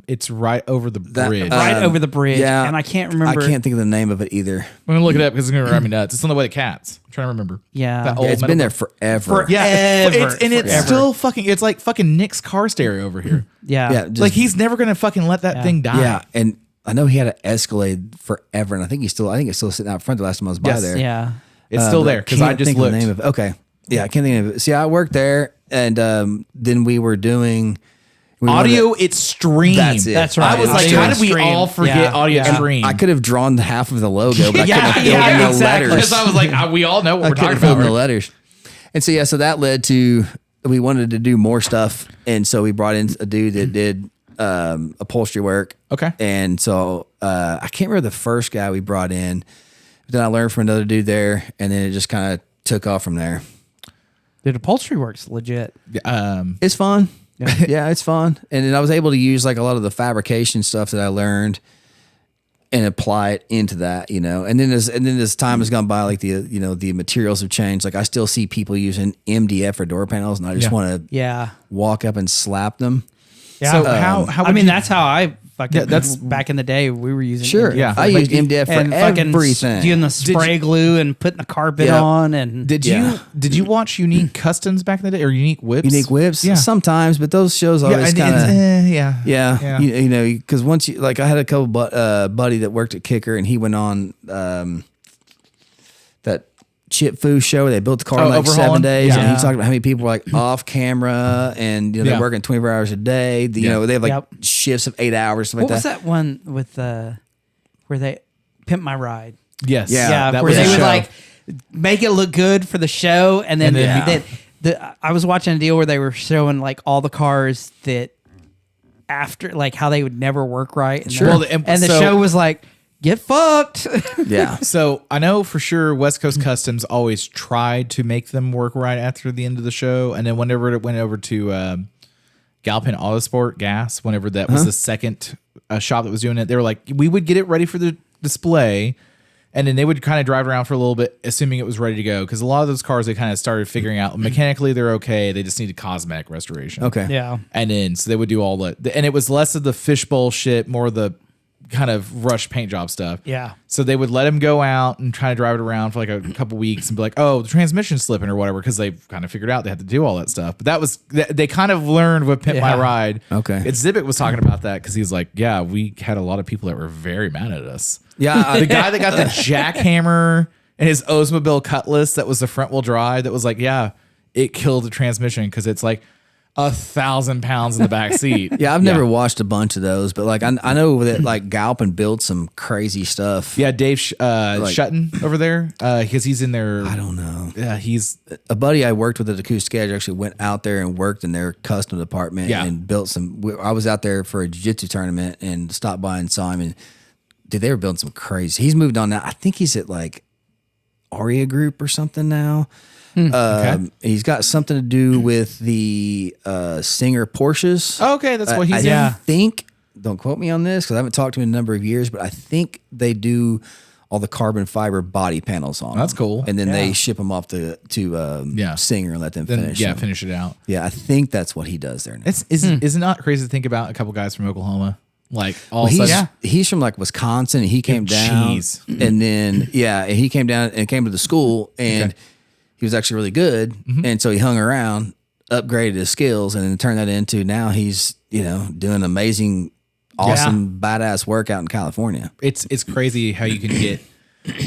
[SPEAKER 1] It's right over the bridge.
[SPEAKER 2] right over the bridge.
[SPEAKER 4] yeah,
[SPEAKER 2] and I can't remember.
[SPEAKER 4] I can't think of the name of it either.
[SPEAKER 1] I'm gonna look it up because it's gonna drive me nuts. It's on the way to Cats. I'm trying to remember.
[SPEAKER 2] Yeah.
[SPEAKER 1] That
[SPEAKER 2] Yeah,
[SPEAKER 1] old
[SPEAKER 4] It's
[SPEAKER 1] metal-
[SPEAKER 4] been there forever.
[SPEAKER 1] Yeah,
[SPEAKER 2] Forever.
[SPEAKER 1] it's
[SPEAKER 2] Forever.
[SPEAKER 1] still fucking. It's like fucking Nick's car stereo over here.
[SPEAKER 2] Yeah,
[SPEAKER 4] Yeah, just-
[SPEAKER 1] Like he's never gonna fucking let that thing die.
[SPEAKER 4] Yeah, and I know he had an Escalade forever, and I think it's still sitting out front the last time I was by
[SPEAKER 1] Yes.
[SPEAKER 4] there.
[SPEAKER 2] yeah.
[SPEAKER 1] It's still
[SPEAKER 4] but
[SPEAKER 1] there because I
[SPEAKER 4] can't
[SPEAKER 1] just
[SPEAKER 4] think of
[SPEAKER 1] looked.
[SPEAKER 4] the name of it. Okay, yeah, I can't think of it. See, I worked there, and then we were doing
[SPEAKER 1] Audio Extreme.
[SPEAKER 4] That's it.
[SPEAKER 2] That's right.
[SPEAKER 1] I was like,
[SPEAKER 2] Audio
[SPEAKER 1] how did we
[SPEAKER 2] Extreme.
[SPEAKER 1] all forget
[SPEAKER 2] Yeah.
[SPEAKER 1] Audio
[SPEAKER 2] Yeah.
[SPEAKER 1] Extreme?
[SPEAKER 4] I could have drawn half of the logo, but I
[SPEAKER 2] Yeah,
[SPEAKER 4] couldn't have filled
[SPEAKER 2] yeah,
[SPEAKER 4] in the
[SPEAKER 2] exactly.
[SPEAKER 1] Because
[SPEAKER 4] letters.
[SPEAKER 1] I was like, we all know what
[SPEAKER 4] I
[SPEAKER 1] we're
[SPEAKER 4] couldn't
[SPEAKER 1] talking
[SPEAKER 4] fill
[SPEAKER 1] about.
[SPEAKER 4] in the
[SPEAKER 1] right?
[SPEAKER 4] letters. And so, yeah, so that led to, we wanted to do more stuff. And so we brought in a dude that did upholstery work.
[SPEAKER 1] Okay.
[SPEAKER 4] And so I can't remember the first guy we brought in, but then I learned from another dude there, and then it just kind of took off from there.
[SPEAKER 2] Dude, upholstery works legit.
[SPEAKER 4] It's fun. Yeah, it's fun. And then I was able to use like a lot of the fabrication stuff that I learned and apply it into that, you know. And then as time has gone by, like the materials have changed. Like I still see people using MDF for door panels, and I just want to walk up and slap them.
[SPEAKER 2] Yeah.
[SPEAKER 1] So how
[SPEAKER 2] I mean, that's how I fucking.
[SPEAKER 1] that's
[SPEAKER 2] back in the day we were using.
[SPEAKER 4] Sure.
[SPEAKER 2] MDF
[SPEAKER 1] Yeah.
[SPEAKER 4] I used MDF for
[SPEAKER 2] and fucking
[SPEAKER 4] everything.
[SPEAKER 2] doing the spray glue and putting the carpet on and
[SPEAKER 1] Did you watch Unique Customs back in the day or Unique Whips?
[SPEAKER 4] Unique whips,
[SPEAKER 1] Yeah.
[SPEAKER 4] sometimes, but those shows always kind of
[SPEAKER 1] yeah.
[SPEAKER 4] You know, because once you like, I had a couple buddy that worked at Kicker, and he went on that Chip Foo show where they built the car in like 7
[SPEAKER 1] overhauling?
[SPEAKER 4] days, and
[SPEAKER 2] Yeah.
[SPEAKER 4] he talked about how many people were like off camera, and you know they're working 24 hours a day. You know, they have like shifts of 8 hours, stuff
[SPEAKER 2] what
[SPEAKER 4] like
[SPEAKER 2] was
[SPEAKER 4] that.
[SPEAKER 2] that one with where they Pimp My Ride?
[SPEAKER 1] Yes.
[SPEAKER 4] Yeah.
[SPEAKER 1] That
[SPEAKER 2] where
[SPEAKER 1] was
[SPEAKER 2] they
[SPEAKER 1] a
[SPEAKER 2] would
[SPEAKER 1] show.
[SPEAKER 2] like make it look good for the show, and then I was watching a deal where they were showing like all the cars that after like how they would never work right. And
[SPEAKER 4] Sure.
[SPEAKER 2] then-
[SPEAKER 1] Well,
[SPEAKER 2] and the
[SPEAKER 1] so-
[SPEAKER 2] show was like, get fucked.
[SPEAKER 4] Yeah,
[SPEAKER 1] So I know for sure West Coast Customs always tried to make them work right after the end of the show, and then whenever it went over to Galpin Autosport Gas, whenever that was the second shop that was doing it, they were like, we would get it ready for the display, and then they would kind of drive around for a little bit, assuming it was ready to go, because a lot of those cars they kind of started figuring out mechanically they're okay, they just needed cosmetic restoration.
[SPEAKER 4] okay,
[SPEAKER 2] Yeah.
[SPEAKER 1] And then so they would do all and it was less of the fishbowl shit, more of the kind of rush paint job stuff.
[SPEAKER 2] Yeah.
[SPEAKER 1] So they would let him go out and try to drive it around for like a couple weeks and be like, oh, the transmission's slipping or whatever, because they kind of figured out they had to do all that stuff. But that was, they kind of learned with Pimp My
[SPEAKER 2] Yeah.
[SPEAKER 1] Ride.
[SPEAKER 4] Okay.
[SPEAKER 1] Exhibit was talking about that because he's like, yeah, we had a lot of people that were very mad at us.
[SPEAKER 4] yeah.
[SPEAKER 1] The guy that got the jackhammer and his Oldsmobile Cutlass that was the front wheel drive, that was like, yeah, it killed the transmission because it's like 1,000 pounds in the back seat.
[SPEAKER 4] Yeah, I've never watched a bunch of those, but like I know that like Galpin built some crazy stuff.
[SPEAKER 1] Yeah, Dave Shutton over there, because he's in there.
[SPEAKER 4] I don't know.
[SPEAKER 1] Yeah, he's
[SPEAKER 4] A buddy I worked with at Acoustic Edge actually went out there and worked in their custom department and built some. I was out there for a jiu-jitsu tournament and stopped by and saw him, and dude, they were building some crazy. He's moved on now. I think he's at like Aria Group or something now. He's got something to do with the Singer Porsches.
[SPEAKER 1] okay. That's what he's
[SPEAKER 4] I
[SPEAKER 1] in.
[SPEAKER 4] think, don't quote me on this because I haven't talked to him in a number of years, but I think they do all the carbon fiber body panels on.
[SPEAKER 1] That's
[SPEAKER 4] them.
[SPEAKER 1] cool.
[SPEAKER 4] And then they ship them off to Singer and let them
[SPEAKER 1] Then
[SPEAKER 4] finish. them.
[SPEAKER 1] finish it out.
[SPEAKER 4] Yeah, I think that's what he does there now.
[SPEAKER 1] It's is it not crazy to think about a couple guys from Oklahoma, like all of a sudden?
[SPEAKER 4] He's from like Wisconsin. And he came down,
[SPEAKER 1] Jeez.
[SPEAKER 4] and then he came down and came to the school, and he was actually really good, and so he hung around, upgraded his skills, and then turned that into now he's doing amazing, awesome, badass work out in California.
[SPEAKER 1] It's crazy how you can get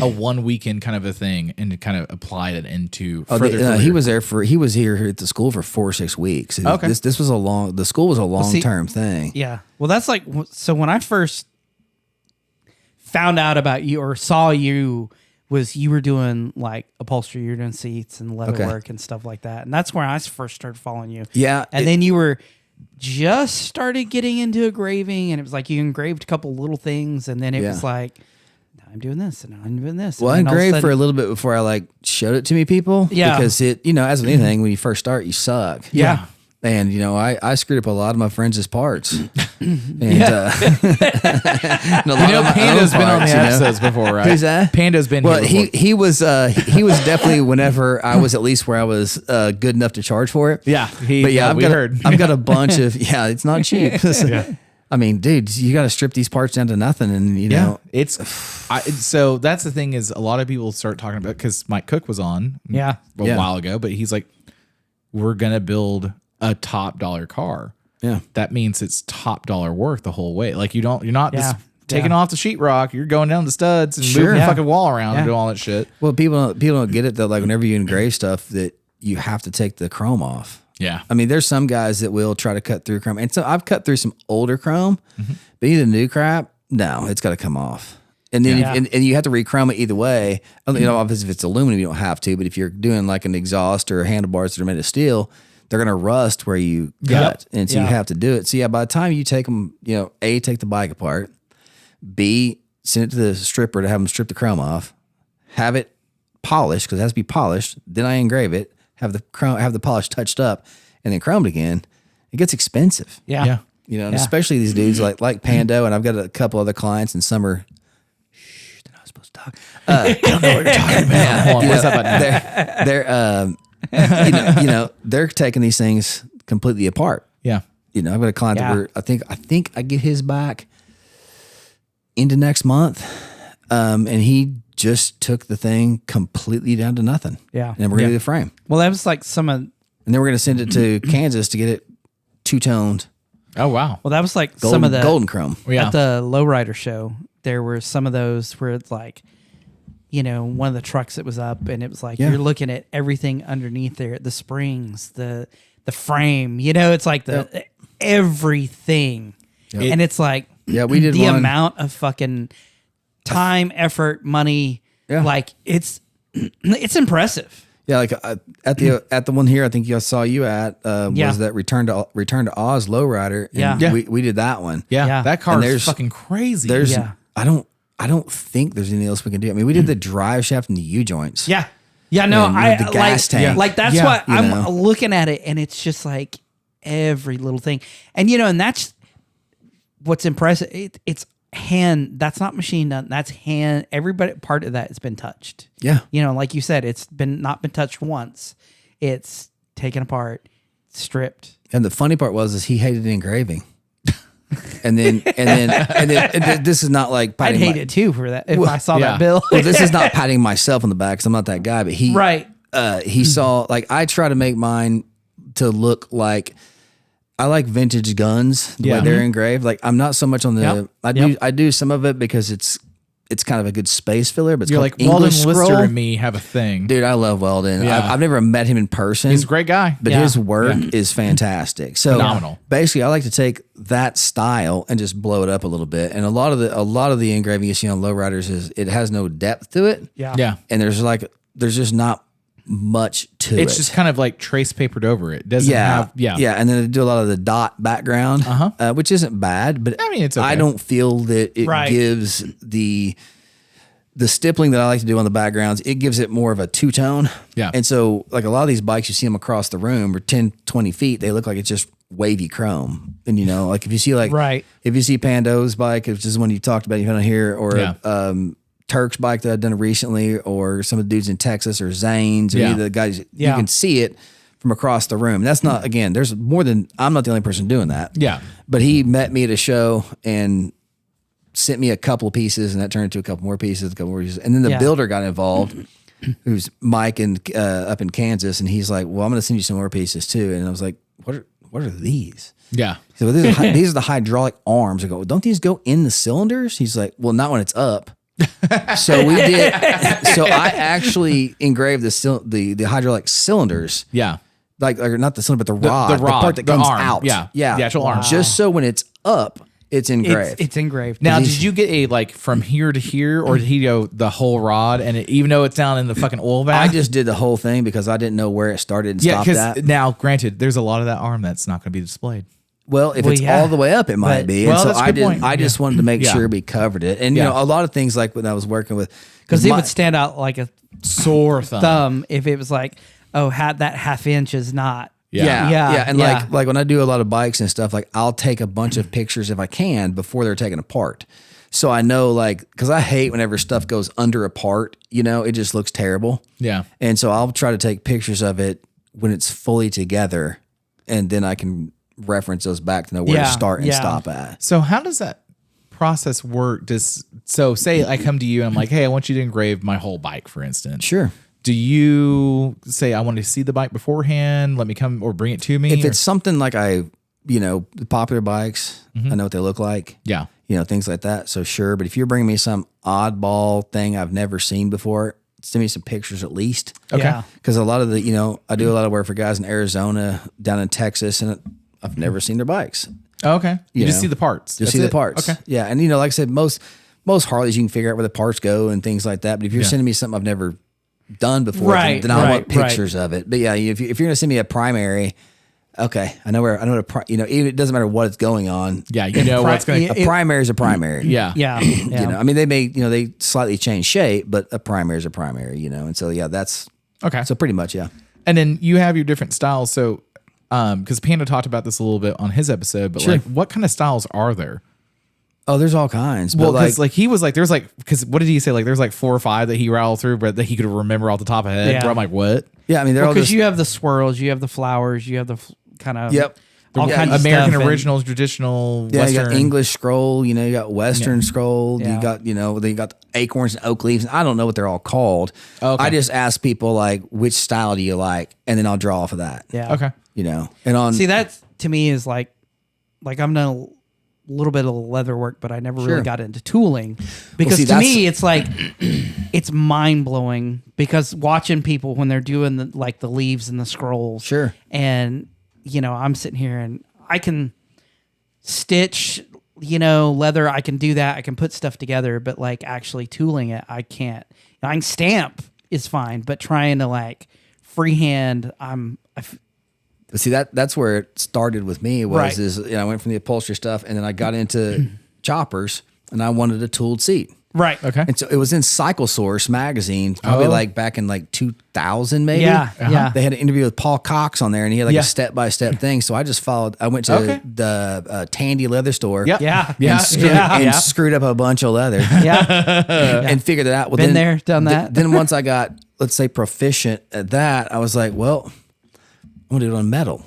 [SPEAKER 1] a 1 weekend kind of a thing and to kind of apply it into further.
[SPEAKER 4] He was here at the school for 4 or 6 weeks.
[SPEAKER 1] Okay.
[SPEAKER 4] This was the school was a long-term thing.
[SPEAKER 2] Yeah. Well, that's like, so when I first found out about you or saw you, was you were doing like upholstery, you were doing seats and leather work and stuff like that. And that's where I first started following you.
[SPEAKER 4] Yeah.
[SPEAKER 2] And then you were just started getting into engraving, and it was like you engraved a couple little things, and then it was like, now I'm doing this, and now I'm doing this.
[SPEAKER 4] Well, I
[SPEAKER 2] and then all of a
[SPEAKER 4] engraved for a
[SPEAKER 2] sudden-
[SPEAKER 4] little bit before I like showed it to me people.
[SPEAKER 2] Yeah.
[SPEAKER 4] Because it, as with anything, when you first start, you suck.
[SPEAKER 2] Yeah.
[SPEAKER 4] And I screwed up a lot of my friends' parts. And,
[SPEAKER 1] Panda's been on the episodes before, right?
[SPEAKER 4] Who's that?
[SPEAKER 1] Panda's been
[SPEAKER 4] Well,
[SPEAKER 1] here before.
[SPEAKER 4] he was definitely whenever I was at least where I was good enough to charge for it.
[SPEAKER 1] Yeah,
[SPEAKER 4] I've got a bunch of it's not cheap. I mean, dude, you got to strip these parts down to nothing, and
[SPEAKER 1] so that's the thing is a lot of people start talking about, because Mike Cook was on a while ago, but he's like, we're gonna build a top dollar car.
[SPEAKER 4] Yeah.
[SPEAKER 1] That means it's top dollar work the whole way. Like you're not just taking off the sheetrock. You're going down the studs and moving the fucking wall around and doing all that shit.
[SPEAKER 4] Well, people don't get it though. Like whenever you engrave stuff, that you have to take the chrome off.
[SPEAKER 1] Yeah.
[SPEAKER 4] I mean, there's some guys that will try to cut through chrome, and so I've cut through some older chrome, but either new crap, no, it's got to come off. And then and you have to re-chrome it either way. Obviously, if it's aluminum, you don't have to. But if you're doing like an exhaust or handlebars that are made of steel, they're gonna rust where you cut, and so you have to do it. So by the time you take them, A, take the bike apart, B, send it to the stripper to have them strip the chrome off, have it polished because it has to be polished. Then I engrave it, have the polish touched up, and then chromed again, it gets expensive.
[SPEAKER 2] Yeah.
[SPEAKER 1] Yeah.
[SPEAKER 4] You know, and especially these dudes like Pando, and I've got a couple other clients, and some are. Shh, they're not supposed to talk. I don't know what you're talking about.
[SPEAKER 1] Hold on, what's that button?
[SPEAKER 4] They're they're taking these things completely apart.
[SPEAKER 1] Yeah.
[SPEAKER 4] You know, I've got a client that I think I get his back into next month, and he just took the thing completely down to nothing.
[SPEAKER 2] Yeah.
[SPEAKER 4] And we're gonna do the frame,
[SPEAKER 2] Well, that was like some of.
[SPEAKER 4] and then we're gonna send it to Kansas to get it two-toned.
[SPEAKER 1] Oh, wow.
[SPEAKER 2] Well, that was like
[SPEAKER 4] Golden,
[SPEAKER 2] some of the
[SPEAKER 4] golden chrome.
[SPEAKER 1] Yeah.
[SPEAKER 2] at the lowrider show. There were some of those where it's like, you know, one of the trucks that was up, and it was like you're looking at everything underneath there, the springs, the frame. You know, it's like the everything, and it's like
[SPEAKER 4] we did
[SPEAKER 2] the
[SPEAKER 4] one.
[SPEAKER 2] amount of fucking time, effort, money.
[SPEAKER 4] Yeah.
[SPEAKER 2] Like it's impressive.
[SPEAKER 4] Yeah, like at the one here, I think I saw you at was that Return to Oz lowrider. And
[SPEAKER 2] Yeah.
[SPEAKER 4] we did that one.
[SPEAKER 1] Yeah.
[SPEAKER 2] Yeah.
[SPEAKER 1] That car
[SPEAKER 4] And
[SPEAKER 1] is
[SPEAKER 4] there's-
[SPEAKER 1] fucking crazy.
[SPEAKER 4] There's
[SPEAKER 2] Yeah.
[SPEAKER 4] I don't think there's anything else we can do. I mean, we did the drive shaft and the U joints.
[SPEAKER 2] Yeah. Yeah, no,
[SPEAKER 4] And
[SPEAKER 2] I
[SPEAKER 4] the gas tank.
[SPEAKER 2] like that's
[SPEAKER 1] Yeah.
[SPEAKER 2] what
[SPEAKER 4] You
[SPEAKER 2] I'm
[SPEAKER 4] know.
[SPEAKER 2] looking at it, and it's just like every little thing, and you know, and that's what's impressive. It's hand. That's not machine done. That's hand. Everybody part of that has been touched.
[SPEAKER 4] Yeah.
[SPEAKER 2] You know, like you said, it's not been touched once. It's taken apart, stripped.
[SPEAKER 4] And the funny part is he hated engraving. and then this is not like
[SPEAKER 2] I'd
[SPEAKER 4] patting
[SPEAKER 2] hate
[SPEAKER 4] my-
[SPEAKER 2] it too for that if I saw
[SPEAKER 1] yeah.
[SPEAKER 2] that bill.
[SPEAKER 4] Well, this is not patting myself on the back because I'm not that guy, but he
[SPEAKER 2] Right.
[SPEAKER 4] He saw like I try to make mine to look like I like vintage guns the way they're engraved. Like I'm not so much on the I do some of it because it's kind of a good space filler, but it's
[SPEAKER 1] You're
[SPEAKER 4] called
[SPEAKER 1] like Weldon
[SPEAKER 4] English
[SPEAKER 1] Lister
[SPEAKER 4] scroll.
[SPEAKER 1] and me have a thing.
[SPEAKER 4] Dude, I love Weldon.
[SPEAKER 1] Yeah.
[SPEAKER 4] I've never met him in person.
[SPEAKER 1] He's a great guy.
[SPEAKER 4] But
[SPEAKER 2] Yeah.
[SPEAKER 4] his work is fantastic. So
[SPEAKER 1] Phenomenal.
[SPEAKER 4] basically, I like to take that style and just blow it up a little bit. And a lot of the engraving you see on lowriders is it has no depth to it.
[SPEAKER 2] Yeah.
[SPEAKER 1] Yeah.
[SPEAKER 4] And there's just not much to it.
[SPEAKER 1] It's just kind of like trace papered over it. Doesn't have,
[SPEAKER 4] yeah. And then they do a lot of the dot background, which isn't bad. But
[SPEAKER 1] I mean, it's okay.
[SPEAKER 4] I don't feel that it
[SPEAKER 2] Right.
[SPEAKER 4] gives the stippling that I like to do on the backgrounds, it gives it more of a two-tone.
[SPEAKER 1] Yeah.
[SPEAKER 4] And so, like a lot of these bikes, you see them across the room or 10, 20 feet, they look like it's just wavy chrome. And, you know, like if you see
[SPEAKER 2] Right.
[SPEAKER 4] if you see Pando's bike, which is one you talked about, you found here, or
[SPEAKER 1] Yeah.
[SPEAKER 4] Turk's bike that I've done recently, or some of the dudes in Texas or Zane's or
[SPEAKER 1] Yeah.
[SPEAKER 4] any of the guys, you
[SPEAKER 2] Yeah.
[SPEAKER 4] can see it from across the room. That's not, again, there's more than, I'm not the only person doing that.
[SPEAKER 1] Yeah.
[SPEAKER 4] But he met me at a show and sent me a couple of pieces, and that turned into a couple more pieces, and then the
[SPEAKER 2] Yeah.
[SPEAKER 4] builder got involved, who's Mike up in Kansas, and he's like, "Well, I'm going to send you some more pieces too." And I was like, "What are these?"
[SPEAKER 1] Yeah.
[SPEAKER 4] He said, "Well, these are the hydraulic arms." I go, "Don't these go in the cylinders?" He's like, "Well, not when it's up." So we did. So I actually engraved the hydraulic cylinders.
[SPEAKER 1] Yeah.
[SPEAKER 4] Like not the cylinder, but the rod,
[SPEAKER 1] the rod,
[SPEAKER 4] part that
[SPEAKER 1] the
[SPEAKER 4] comes
[SPEAKER 1] arm.
[SPEAKER 4] out.
[SPEAKER 1] Yeah.
[SPEAKER 4] Yeah.
[SPEAKER 1] The actual arm.
[SPEAKER 4] Just so when it's up, it's engraved.
[SPEAKER 2] It's engraved.
[SPEAKER 1] Now,
[SPEAKER 4] He's-
[SPEAKER 1] did you get a like from here to here, or did he go the whole rod? And even though it's down in the fucking oil
[SPEAKER 4] I
[SPEAKER 1] bath,
[SPEAKER 4] just did the whole thing because I didn't know where it started and stopped
[SPEAKER 1] because
[SPEAKER 4] at.
[SPEAKER 1] now, granted, there's a lot of that arm that's not going to be displayed.
[SPEAKER 4] Well, if
[SPEAKER 2] Well,
[SPEAKER 4] it's
[SPEAKER 2] yeah.
[SPEAKER 4] all the way up, it might
[SPEAKER 2] But-
[SPEAKER 4] be.
[SPEAKER 1] well,
[SPEAKER 4] And so
[SPEAKER 1] that's a
[SPEAKER 4] I
[SPEAKER 1] good
[SPEAKER 4] did.
[SPEAKER 1] point.
[SPEAKER 4] I just wanted to make
[SPEAKER 1] Yeah.
[SPEAKER 4] sure we covered it. And you
[SPEAKER 1] Yeah.
[SPEAKER 4] know, a lot of things like when I was working with,
[SPEAKER 2] Because it
[SPEAKER 4] my-
[SPEAKER 2] would stand out like a
[SPEAKER 1] Sore
[SPEAKER 2] thumb if it was like, oh, that half inch is not.
[SPEAKER 1] Yeah.
[SPEAKER 2] Yeah,
[SPEAKER 4] And
[SPEAKER 2] yeah.
[SPEAKER 4] like when I do a lot of bikes and stuff, like I'll take a bunch of pictures if I can before they're taken apart. So I know, like, because I hate whenever stuff goes under a part, you know, it just looks terrible.
[SPEAKER 1] Yeah.
[SPEAKER 4] And so I'll try to take pictures of it when it's fully together, and then I can reference those back to know where
[SPEAKER 2] Yeah,
[SPEAKER 4] to start and
[SPEAKER 2] yeah.
[SPEAKER 4] stop at.
[SPEAKER 1] So how does that process work? So say I come to you and I'm like, hey, I want you to engrave my whole bike, for instance.
[SPEAKER 4] Sure.
[SPEAKER 1] Do you say I want to see the bike beforehand? Let me come or bring it to me.
[SPEAKER 4] If
[SPEAKER 1] or-
[SPEAKER 4] it's something like the popular bikes, I know what they look like.
[SPEAKER 1] yeah.
[SPEAKER 4] You know, things like that. So sure. But if you're bringing me some oddball thing I've never seen before, send me some pictures at least.
[SPEAKER 1] Okay.
[SPEAKER 2] Yeah.
[SPEAKER 4] Because a lot of the, I do a lot of work for guys in Arizona, down in Texas, and I've never seen their bikes.
[SPEAKER 1] Oh, okay. You just
[SPEAKER 4] know,
[SPEAKER 1] see the parts.
[SPEAKER 4] Just
[SPEAKER 1] That's
[SPEAKER 4] see the
[SPEAKER 1] it?
[SPEAKER 4] parts.
[SPEAKER 1] Okay.
[SPEAKER 4] Yeah. And, like I said, most Harleys, you can figure out where the parts go and things like that. But if you're
[SPEAKER 1] Yeah.
[SPEAKER 4] sending me something I've never done before,
[SPEAKER 2] Right,
[SPEAKER 4] then I want
[SPEAKER 2] right, right.
[SPEAKER 4] pictures of it. But yeah, if you're going to send me a primary, okay, I know even it doesn't matter what it's going on.
[SPEAKER 1] Yeah. You know what's going
[SPEAKER 2] Yeah.
[SPEAKER 1] to.
[SPEAKER 4] A primary is a primary.
[SPEAKER 1] Yeah.
[SPEAKER 2] Yeah. Yeah.
[SPEAKER 4] I mean, they may, they slightly change shape, but a primary is a primary, and so, yeah, that's
[SPEAKER 1] Okay.
[SPEAKER 4] so pretty much, yeah.
[SPEAKER 1] And then you have your different styles. So, because Panda talked about this a little bit on his episode, but
[SPEAKER 4] Sure.
[SPEAKER 1] like, what kind of styles are there?
[SPEAKER 4] Oh, there's all kinds.
[SPEAKER 1] Well,
[SPEAKER 4] But
[SPEAKER 1] because like he was like, there's like, because what did he say? Like, there's like 4 or 5 that he rattled through, but that he could remember off the top of his head.
[SPEAKER 2] Yeah.
[SPEAKER 1] Where I'm like, what?
[SPEAKER 4] yeah, I mean, they're all
[SPEAKER 2] Because
[SPEAKER 4] just,
[SPEAKER 2] you have the swirls, you have the flowers, you have the kind of
[SPEAKER 4] Yep.
[SPEAKER 2] all
[SPEAKER 4] Yeah,
[SPEAKER 2] kinds of
[SPEAKER 1] American
[SPEAKER 2] stuff, and-
[SPEAKER 1] originals, traditional,
[SPEAKER 4] yeah, you
[SPEAKER 1] Western.
[SPEAKER 4] got English scroll, you know, you got Western scroll,
[SPEAKER 2] Yeah.
[SPEAKER 4] you got, you know, then you got acorns and oak leaves. And I don't know what they're all called.
[SPEAKER 1] Okay.
[SPEAKER 4] I just ask people like, which style do you like? And then I'll draw off of that.
[SPEAKER 2] Yeah.
[SPEAKER 1] Okay.
[SPEAKER 4] You know, and on,
[SPEAKER 2] See, that to me is like I've done a little bit of leather work, but I never
[SPEAKER 4] Sure.
[SPEAKER 2] really got into tooling because
[SPEAKER 4] see,
[SPEAKER 2] to me it's like it's mind blowing because watching people when they're doing the leaves and the scrolls,
[SPEAKER 4] Sure.
[SPEAKER 2] and you know I'm sitting here and I can stitch, you know, leather. I can do that. I can put stuff together, but like actually tooling it, I can't. I can stamp is fine, but trying to like freehand,
[SPEAKER 4] But see, that's where it started with me was
[SPEAKER 2] Right.
[SPEAKER 4] is, you know, I went from the upholstery stuff and then I got into choppers and I wanted a tooled seat.
[SPEAKER 2] right.
[SPEAKER 1] Okay.
[SPEAKER 4] And so it was in Cycle Source magazine, probably
[SPEAKER 1] Oh.
[SPEAKER 4] like back in like 2000 maybe.
[SPEAKER 2] Yeah, yeah.
[SPEAKER 4] They had an interview with Paul Cox on there and he had like
[SPEAKER 1] Yeah.
[SPEAKER 4] a step-by-step thing. So I just followed, I went to
[SPEAKER 1] Okay.
[SPEAKER 4] the Tandy leather store.
[SPEAKER 1] Yep.
[SPEAKER 2] Yeah.
[SPEAKER 1] Yeah.
[SPEAKER 4] And, screwed,
[SPEAKER 2] Yeah.
[SPEAKER 4] and
[SPEAKER 2] Yeah.
[SPEAKER 4] screwed up a bunch of leather
[SPEAKER 2] Yeah.
[SPEAKER 4] and figured it out. Well,
[SPEAKER 2] Been
[SPEAKER 4] then,
[SPEAKER 2] there, done that.
[SPEAKER 4] Then once I got, let's say, proficient at that, I was like, well, I'm going to do it on metal.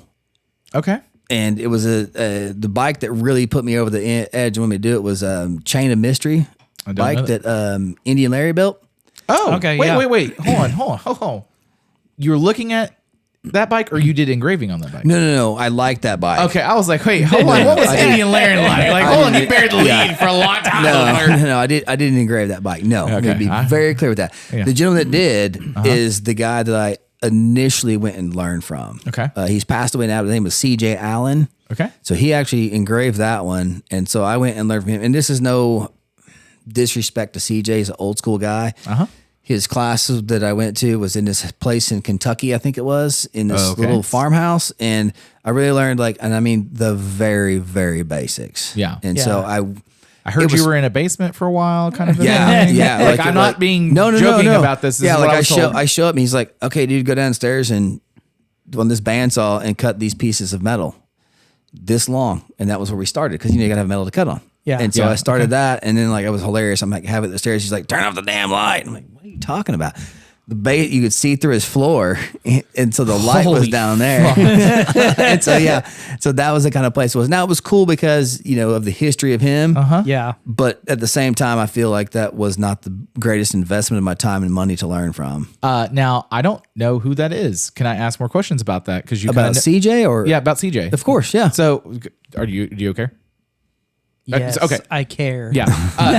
[SPEAKER 1] Okay.
[SPEAKER 4] And it was the bike that really put me over the edge and wanted me to do it was Chain of Mystery
[SPEAKER 1] don't
[SPEAKER 4] bike
[SPEAKER 1] know
[SPEAKER 4] that Indian Larry built.
[SPEAKER 1] Oh,
[SPEAKER 2] Okay,
[SPEAKER 1] Wait,
[SPEAKER 2] yeah.
[SPEAKER 1] wait. Hold on. You're looking at that bike, or you did engraving on that bike?
[SPEAKER 4] No. I like that bike.
[SPEAKER 1] Okay, I was like, wait, hold on. What was Indian Larry like? Like, hold on, he buried the lead for a long time.
[SPEAKER 4] No, I didn't engrave that bike. No, I'm gonna be very clear with that.
[SPEAKER 1] Yeah.
[SPEAKER 4] The gentleman that did is the guy that I initially went and learned from.
[SPEAKER 1] Okay.
[SPEAKER 4] He's passed away now. His name was C.J. Allen.
[SPEAKER 1] Okay.
[SPEAKER 4] So he actually engraved that one, and so I went and learned from him. And this is no disrespect to CJ; he's an old school guy. His classes that I went to was in this place in Kentucky, I think it was, in this little farmhouse, and I really learned and I mean the very, very basics.
[SPEAKER 1] Yeah.
[SPEAKER 4] and
[SPEAKER 2] Yeah.
[SPEAKER 4] so
[SPEAKER 1] I heard
[SPEAKER 4] was-
[SPEAKER 1] you were in a basement for a while, kind of. a
[SPEAKER 4] Yeah,
[SPEAKER 1] thing.
[SPEAKER 4] yeah.
[SPEAKER 1] Like, I'm not being joking about this. This
[SPEAKER 4] yeah,
[SPEAKER 1] is
[SPEAKER 4] like
[SPEAKER 1] what
[SPEAKER 4] I
[SPEAKER 1] was told.
[SPEAKER 4] show up and he's like, okay, dude, go downstairs and on this bandsaw and cut these pieces of metal this long. And that was where we started because you gotta have metal to cut on.
[SPEAKER 2] Yeah.
[SPEAKER 4] And so
[SPEAKER 1] Yeah,
[SPEAKER 4] I started that, and then like it was hilarious. I'm like, have it at the stairs. He's like, turn off the damn light. I'm like, what are you talking about? The bait you could see through his floor, and so the light was
[SPEAKER 1] Holy
[SPEAKER 4] down there. And so so that was the kind of place it was. Now it was cool because of the history of him.
[SPEAKER 2] Yeah.
[SPEAKER 4] But at the same time, I feel like that was not the greatest investment of my time and money to learn from.
[SPEAKER 1] Now, I don't know who that is. Can I ask more questions about that? Because you
[SPEAKER 4] About
[SPEAKER 1] kinda
[SPEAKER 4] CJ or
[SPEAKER 1] yeah, about CJ.
[SPEAKER 4] of course, yeah.
[SPEAKER 1] So, do you okay?
[SPEAKER 2] Yes.
[SPEAKER 1] okay.
[SPEAKER 2] I care.
[SPEAKER 1] Yeah.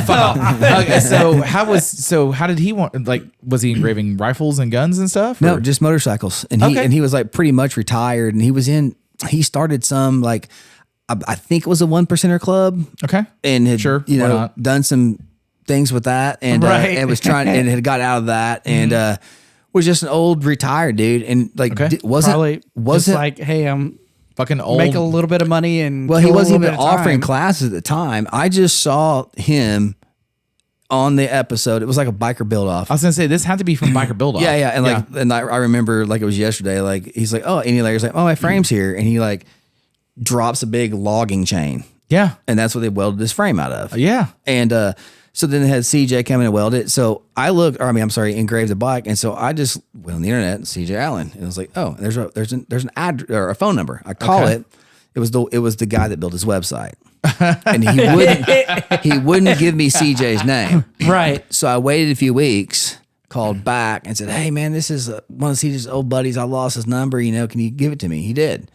[SPEAKER 1] Fuck off. Okay, how did he want? Like, was he engraving rifles and guns and stuff?
[SPEAKER 4] No,
[SPEAKER 1] or-
[SPEAKER 4] just motorcycles. And
[SPEAKER 1] Okay.
[SPEAKER 4] he was like pretty much retired, and he started some like I think it was a 1%er club.
[SPEAKER 1] Okay.
[SPEAKER 4] And had
[SPEAKER 1] Sure, why not?
[SPEAKER 4] done some things with that, and
[SPEAKER 2] Right.
[SPEAKER 4] and was trying and had got out of that, and was just an old retired dude, and like
[SPEAKER 1] Okay.
[SPEAKER 2] Probably
[SPEAKER 4] wasn't
[SPEAKER 2] just like, hey, I'm
[SPEAKER 1] Fucking old.
[SPEAKER 2] make a little bit of money and
[SPEAKER 4] well, he
[SPEAKER 2] kill a
[SPEAKER 4] wasn't
[SPEAKER 2] little
[SPEAKER 4] even
[SPEAKER 2] bit of
[SPEAKER 4] offering
[SPEAKER 2] time.
[SPEAKER 4] classes at the time. I just saw him on the episode. It was like a biker build off.
[SPEAKER 1] I was gonna say this had to be from Biker Build Off.
[SPEAKER 4] Yeah, and and I remember like it was yesterday. Like he's like, oh, and he's like, oh, my frame's here, and he like drops a big logging chain,
[SPEAKER 1] yeah,
[SPEAKER 4] and that's what they welded this frame out of.
[SPEAKER 1] yeah.
[SPEAKER 4] And so then they had CJ come in and weld it. So I engraved the bike, and so I just went on the internet, CJ Allen, and I was like, oh, there's an ad or a phone number. I call
[SPEAKER 1] Okay.
[SPEAKER 4] it. It was the guy that built his website, and he wouldn't give me CJ's name.
[SPEAKER 2] Right.
[SPEAKER 4] So I waited a few weeks, called back, and said, hey man, this is one of CJ's old buddies. I lost his number. Can you give it to me? He did.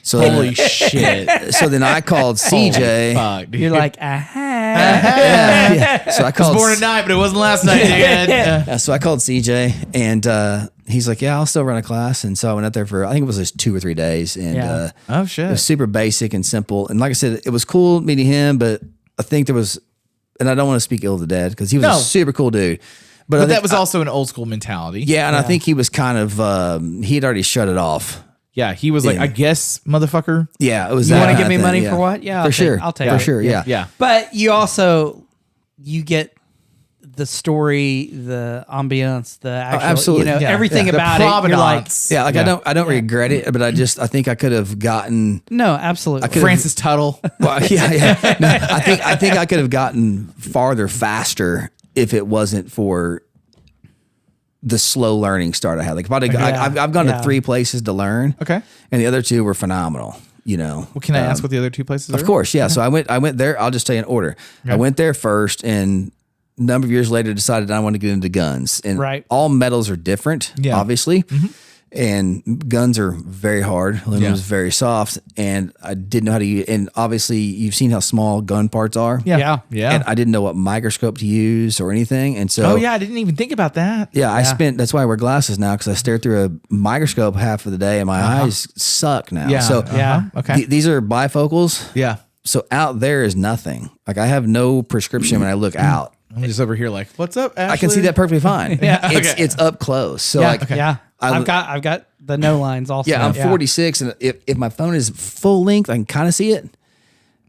[SPEAKER 4] So
[SPEAKER 1] Holy shit.
[SPEAKER 4] So then I called CJ.
[SPEAKER 1] Fuck, dude.
[SPEAKER 2] You're like, aha.
[SPEAKER 4] Yeah. So I
[SPEAKER 1] I was
[SPEAKER 4] called.
[SPEAKER 1] born at night, but it wasn't last night, dude.
[SPEAKER 4] Yeah, so I called CJ, and he's like, "Yeah, I'll still run a class." And so I went out there for I think it was just 2 or 3 days, and
[SPEAKER 2] Yeah.
[SPEAKER 1] Oh
[SPEAKER 4] it was
[SPEAKER 1] shit.
[SPEAKER 4] super basic and simple. And like I said, it was cool meeting him, but I think there was, and I don't want to speak ill of the dead because he was
[SPEAKER 1] No.
[SPEAKER 4] a super cool dude. But, I
[SPEAKER 1] But
[SPEAKER 4] think-
[SPEAKER 1] that was also an old school mentality.
[SPEAKER 4] yeah, and I think he was kind of he'd already shut it off.
[SPEAKER 1] Yeah. He was like,
[SPEAKER 4] Yeah.
[SPEAKER 1] I guess, motherfucker.
[SPEAKER 4] Yeah, it was.
[SPEAKER 2] You
[SPEAKER 4] that
[SPEAKER 2] want to
[SPEAKER 4] kind
[SPEAKER 2] give me
[SPEAKER 4] of
[SPEAKER 2] money
[SPEAKER 4] thing,
[SPEAKER 2] for
[SPEAKER 4] yeah.
[SPEAKER 2] what? Yeah,
[SPEAKER 4] for sure.
[SPEAKER 2] I'll take
[SPEAKER 4] for
[SPEAKER 2] it.
[SPEAKER 4] sure. Yeah.
[SPEAKER 1] Yeah.
[SPEAKER 2] But you also, you get the story, the ambiance, the actual,
[SPEAKER 4] absolutely.
[SPEAKER 2] everything
[SPEAKER 1] The
[SPEAKER 2] about it. You're like,
[SPEAKER 1] provenance.
[SPEAKER 4] Yeah, like I don't regret it, but I think I could have gotten.
[SPEAKER 2] no, absolutely.
[SPEAKER 1] Francis Tuttle.
[SPEAKER 4] Well, yeah. No, I think I could have gotten farther faster if it wasn't for the slow learning start I had. Like if I've gone to 3 places to learn.
[SPEAKER 1] Okay.
[SPEAKER 4] And the other 2 were phenomenal.
[SPEAKER 1] Well, can I ask what the other 2 places are?
[SPEAKER 4] Of course, yeah. So I went there. I'll just tell you in order.
[SPEAKER 1] Okay.
[SPEAKER 4] I went there first, and a number of years later decided I wanted to get into guns. And
[SPEAKER 2] Right.
[SPEAKER 4] all metals are different, obviously.
[SPEAKER 1] Mm-hmm.
[SPEAKER 4] And guns are very hard. Aluminum is very soft, and I didn't know how to use. And obviously, you've seen how small gun parts are.
[SPEAKER 2] Yeah.
[SPEAKER 4] And I didn't know what microscope to use or anything. And so,
[SPEAKER 1] Oh yeah, I didn't even think about that.
[SPEAKER 4] yeah, I spent. That's why I wear glasses now, because I stare through a microscope half of the day, and my eyes suck now.
[SPEAKER 1] Yeah.
[SPEAKER 4] So
[SPEAKER 2] Yeah.
[SPEAKER 1] Okay.
[SPEAKER 4] these are bifocals.
[SPEAKER 1] Yeah.
[SPEAKER 4] So out there is nothing. Like I have no prescription when I look out.
[SPEAKER 1] I'm just over here like, what's up, Ashley?
[SPEAKER 4] I can see that perfectly fine.
[SPEAKER 2] Yeah.
[SPEAKER 4] It's up close. So
[SPEAKER 2] Yeah.
[SPEAKER 4] like
[SPEAKER 2] Yeah.
[SPEAKER 4] I-
[SPEAKER 2] I've got the no lines also.
[SPEAKER 4] yeah, I'm 46, and if my phone is full length, I can kind of see it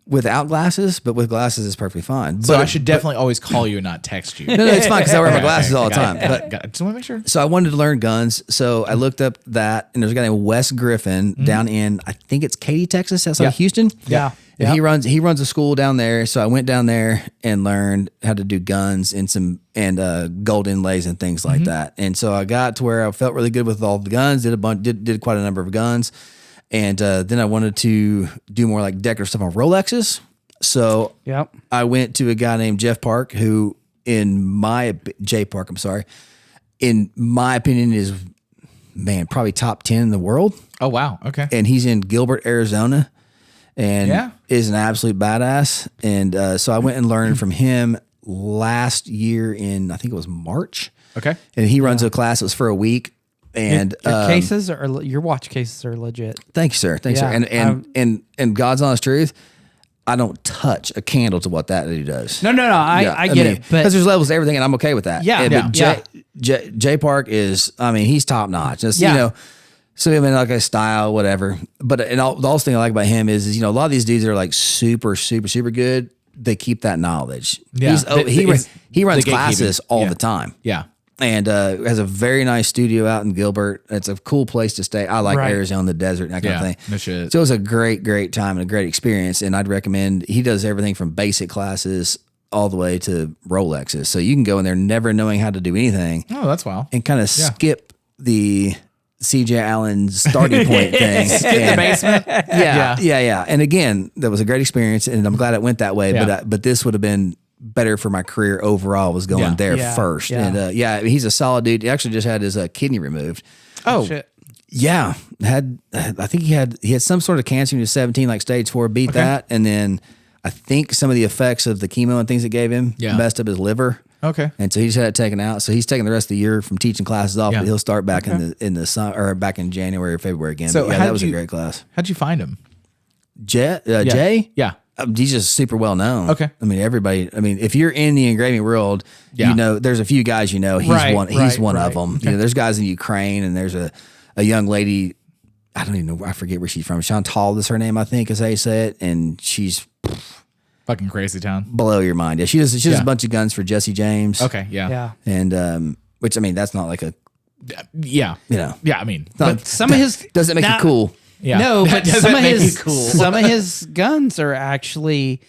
[SPEAKER 4] without glasses, but with glasses, it's perfectly fine.
[SPEAKER 1] So
[SPEAKER 4] But
[SPEAKER 1] I should definitely always call you and not text you.
[SPEAKER 4] no, it's fine because I wear my glasses all the
[SPEAKER 1] Got
[SPEAKER 4] time.
[SPEAKER 1] it,
[SPEAKER 4] But
[SPEAKER 1] got it. Just want to make sure.
[SPEAKER 4] so I wanted to learn guns, so I looked up that, and there's a guy named Wes Griffin down in, I think it's Katy, Texas, outside of Houston.
[SPEAKER 2] Yeah.
[SPEAKER 4] And he runs a school down there. So I went down there and learned how to do guns and gold inlays and things like that. And so I got to where I felt really good with all the guns. Did quite a number of guns, and then I wanted to do more like decorative stuff on Rolexes. So
[SPEAKER 2] Yep.
[SPEAKER 4] I went to a guy named Jeff Park, who Jay Park, I'm sorry, in my opinion is probably top 10 in the world.
[SPEAKER 1] Oh wow. Okay.
[SPEAKER 4] And he's in Gilbert, Arizona, and
[SPEAKER 1] Yeah.
[SPEAKER 4] is an absolute badass. And so I went and learned from him last year in, I think it was March.
[SPEAKER 1] Okay.
[SPEAKER 4] And he runs a class that was for a week. And
[SPEAKER 2] Your cases are your watch cases are legit.
[SPEAKER 4] thank you, sir. Thanks, sir.
[SPEAKER 2] Yeah,
[SPEAKER 4] And God's honest truth, I don't touch a candle to what that dude does.
[SPEAKER 2] No. I get it, but
[SPEAKER 4] because there's levels to everything, and I'm okay with that.
[SPEAKER 2] Yeah,
[SPEAKER 4] And,
[SPEAKER 2] yeah,
[SPEAKER 4] but Jay Park is, he's top notch. Just
[SPEAKER 2] Yeah.
[SPEAKER 4] so I mean, like a style, whatever. But the also thing I like about him is a lot of these dudes are like super, super, super good. They keep that knowledge.
[SPEAKER 1] Yeah.
[SPEAKER 4] He runs
[SPEAKER 1] the gatekeeping.
[SPEAKER 4] classes all
[SPEAKER 1] Yeah.
[SPEAKER 4] the time.
[SPEAKER 1] Yeah.
[SPEAKER 4] And has a very nice studio out in Gilbert. It's a cool place to stay. I like
[SPEAKER 2] Right.
[SPEAKER 4] Arizona, the desert, and that kind of
[SPEAKER 1] Yeah.
[SPEAKER 4] thing.
[SPEAKER 1] No shit.
[SPEAKER 4] So it was a great, great time and a great experience. And I'd recommend, he does everything from basic classes all the way to Rolexes. So you can go in there never knowing how to do anything
[SPEAKER 1] Oh, that's wild.
[SPEAKER 4] and kind of skip the CJ Allen starting point thing.
[SPEAKER 1] In the basement.
[SPEAKER 4] Yeah. And again, that was a great experience, and I'm glad it went that way.
[SPEAKER 1] Yeah.
[SPEAKER 4] But this would have been better for my career overall. Was going
[SPEAKER 1] Yeah.
[SPEAKER 4] there
[SPEAKER 2] Yeah.
[SPEAKER 4] first,
[SPEAKER 2] Yeah.
[SPEAKER 4] and he's a solid dude. He actually just had his kidney removed.
[SPEAKER 1] Oh,
[SPEAKER 2] shit.
[SPEAKER 4] Yeah, I think he had some sort of cancer when he was 17, like stage 4. Beat that, and then I think some of the effects of the chemo and things it gave him messed up his liver.
[SPEAKER 1] Okay.
[SPEAKER 4] And so he just had it taken out. So he's taking the rest of the year from teaching classes off,
[SPEAKER 1] Yeah.
[SPEAKER 4] but he'll start back in the summer, or back in January or February again.
[SPEAKER 1] So
[SPEAKER 4] But yeah,
[SPEAKER 1] how
[SPEAKER 4] that
[SPEAKER 1] did
[SPEAKER 4] was a
[SPEAKER 1] you-
[SPEAKER 4] great class.
[SPEAKER 1] How'd you find him?
[SPEAKER 4] Jay?
[SPEAKER 1] Yeah.
[SPEAKER 4] He's just super well known.
[SPEAKER 1] Okay.
[SPEAKER 4] I mean, everybody. I mean, if you're in the engraving world,
[SPEAKER 1] Yeah.
[SPEAKER 4] there's a few guys he's
[SPEAKER 2] Right,
[SPEAKER 4] one. He's one of
[SPEAKER 2] right.
[SPEAKER 4] them. There's guys in Ukraine, and there's a young lady. I don't even know. I forget where she's from. Chantal is her name, I think, is how you say it, and she's
[SPEAKER 1] Fucking crazy town.
[SPEAKER 4] blow your mind. Yeah, she does a bunch of guns for Jesse James.
[SPEAKER 1] Okay. Yeah.
[SPEAKER 2] Yeah.
[SPEAKER 4] And which I mean, that's not like a
[SPEAKER 1] Yeah.
[SPEAKER 4] Yeah,
[SPEAKER 1] I mean,
[SPEAKER 4] not,
[SPEAKER 2] Some of his
[SPEAKER 4] doesn't make
[SPEAKER 2] now-
[SPEAKER 4] you cool.
[SPEAKER 1] yeah.
[SPEAKER 2] No,
[SPEAKER 1] That
[SPEAKER 2] but
[SPEAKER 1] doesn't
[SPEAKER 2] some of
[SPEAKER 1] make
[SPEAKER 2] his
[SPEAKER 1] you cool.
[SPEAKER 2] some of his guns are actually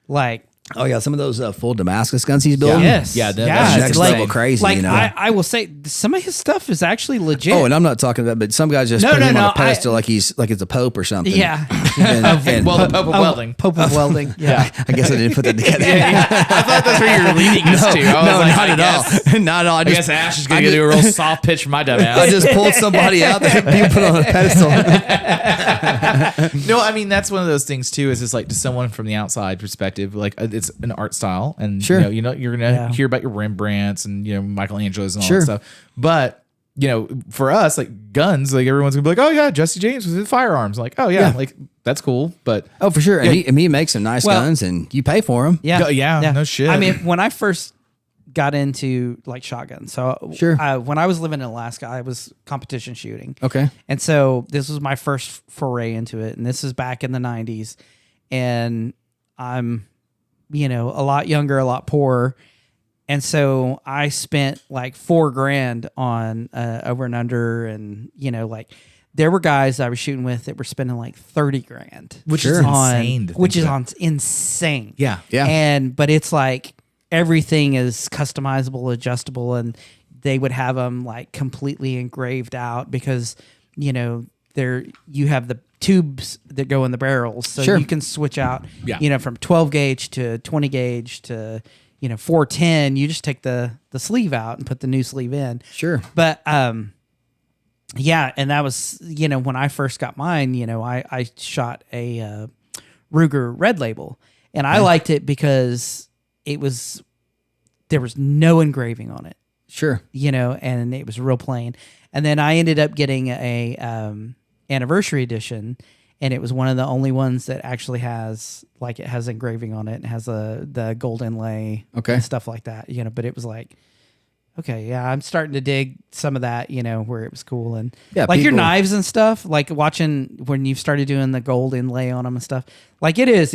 [SPEAKER 2] like
[SPEAKER 4] Oh yeah, some of those full Damascus guns he's building.
[SPEAKER 2] yes,
[SPEAKER 1] Yeah, that's
[SPEAKER 2] yeah,
[SPEAKER 4] next
[SPEAKER 2] it's
[SPEAKER 4] level crazy.
[SPEAKER 2] Like
[SPEAKER 4] you know.
[SPEAKER 2] I will say, some of his stuff is actually legit.
[SPEAKER 4] Oh, and I'm not talking about, but some guys just
[SPEAKER 2] No,
[SPEAKER 4] put
[SPEAKER 2] no,
[SPEAKER 4] him on
[SPEAKER 2] no,
[SPEAKER 4] a pedestal like it's a pope or something.
[SPEAKER 2] yeah,
[SPEAKER 4] And
[SPEAKER 1] Well, the Pope of
[SPEAKER 2] Oh,
[SPEAKER 1] Welding.
[SPEAKER 2] Pope of Welding. Yeah,
[SPEAKER 4] I guess I didn't put that together.
[SPEAKER 1] I thought that's where you were leading this to. I was
[SPEAKER 4] No,
[SPEAKER 1] like,
[SPEAKER 4] not
[SPEAKER 1] I
[SPEAKER 4] at
[SPEAKER 1] guess-
[SPEAKER 4] all. Not at all.
[SPEAKER 1] I guess Ash is going to do a real soft pitch for my dumb
[SPEAKER 4] I
[SPEAKER 1] ass.
[SPEAKER 4] just pulled somebody out that people put on a pedestal.
[SPEAKER 1] No, I mean, that's one of those things too, is it's like to someone from the outside perspective, like it's an art style, and
[SPEAKER 4] Sure.
[SPEAKER 1] you're going to hear about your Rembrandts and, Michelangelos and all
[SPEAKER 4] Sure.
[SPEAKER 1] that stuff. But, for us, like guns, like everyone's gonna be like, oh yeah, Jesse James was in firearms. Like, oh yeah,
[SPEAKER 4] Yeah.
[SPEAKER 1] like that's cool. But
[SPEAKER 4] Oh, for sure. And he makes some nice
[SPEAKER 2] Well-
[SPEAKER 4] guns, and you pay for them.
[SPEAKER 2] yeah,
[SPEAKER 1] Yeah, no shit.
[SPEAKER 2] I mean, when I first got into like shotguns, so
[SPEAKER 4] Sure.
[SPEAKER 2] when I was living in Alaska, I was competition shooting.
[SPEAKER 4] Okay.
[SPEAKER 2] And so this was my first foray into it. And this is back in the 90s. And I'm, a lot younger, a lot poorer. And so I spent like $4,000 on over and under, and like there were guys I was shooting with that were spending like $30,000,
[SPEAKER 1] Which is insane.
[SPEAKER 2] Which is insane.
[SPEAKER 1] Yeah.
[SPEAKER 2] But it's like everything is customizable, adjustable, and they would have them like completely engraved out because you have the tubes that go in the barrels, so you can switch out from 12 gauge to 20 gauge to 410. You just take the sleeve out and put the new sleeve in.
[SPEAKER 4] Sure.
[SPEAKER 2] But and that was when I first got mine, I shot a Ruger Red Label, and I liked it because there was no engraving on it.
[SPEAKER 4] Sure.
[SPEAKER 2] And it was real plain. And then I ended up getting a anniversary edition, and it was one of the only ones that actually has engraving on it and has the gold inlay and stuff like that. But it was like, okay, yeah, I'm starting to dig some of that, where it was cool. And like your knives and stuff, like watching when you've started doing the gold inlay on them and stuff, like that's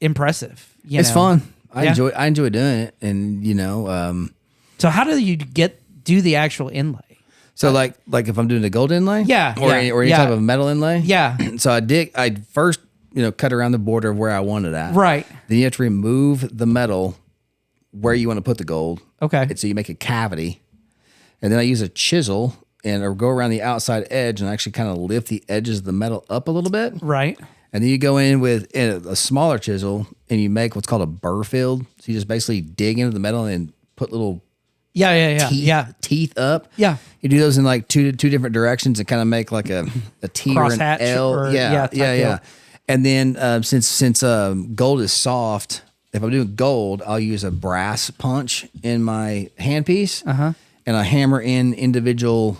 [SPEAKER 2] impressive.
[SPEAKER 4] It's fun. I enjoy doing it. And,
[SPEAKER 2] so how do you do the actual inlay?
[SPEAKER 4] So like if I'm doing a gold inlay, or any type of metal inlay, So I first cut around the border of where I want it at,
[SPEAKER 2] right?
[SPEAKER 4] Then you have to remove the metal where you want to put the gold,
[SPEAKER 2] okay?
[SPEAKER 4] And so you make a cavity, and then I use a chisel or go around the outside edge and actually kind of lift the edges of the metal up a little bit,
[SPEAKER 2] right?
[SPEAKER 4] And then you go in with a smaller chisel and you make what's called a burr field. So you just basically dig into the metal and put little teeth up.
[SPEAKER 2] Yeah.
[SPEAKER 4] You do those in like two different directions and kind of make like a T or an L. Yeah. And then since gold is soft, if I'm doing gold, I'll use a brass punch in my handpiece, and I hammer in individual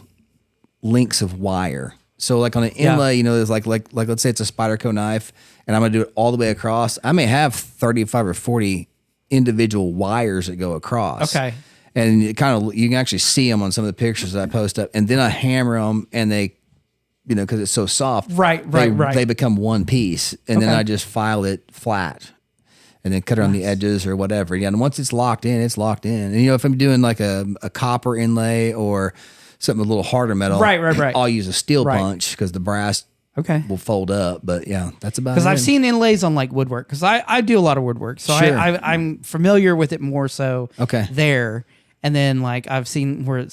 [SPEAKER 4] links of wire. So like on an inlay, there's like let's say it's a Spyderco knife, and I'm gonna do it all the way across. I may have 35 or 40 individual wires that go across.
[SPEAKER 2] Okay.
[SPEAKER 4] And you can actually see them on some of the pictures that I post up, and then I hammer them, and they, because it's so soft,
[SPEAKER 2] right.
[SPEAKER 4] They become one piece, and then I just file it flat, and then cut around the edges or whatever. Yeah, and once it's locked in, it's locked in. And if I'm doing like a copper inlay or something a little harder metal,
[SPEAKER 2] right.
[SPEAKER 4] I'll use a steel punch because the brass will fold up. But yeah, that's about it.
[SPEAKER 2] Because I've seen inlays on like woodwork, because I do a lot of woodwork, so
[SPEAKER 4] sure.
[SPEAKER 2] I'm familiar with it more so. There. And then like I've seen where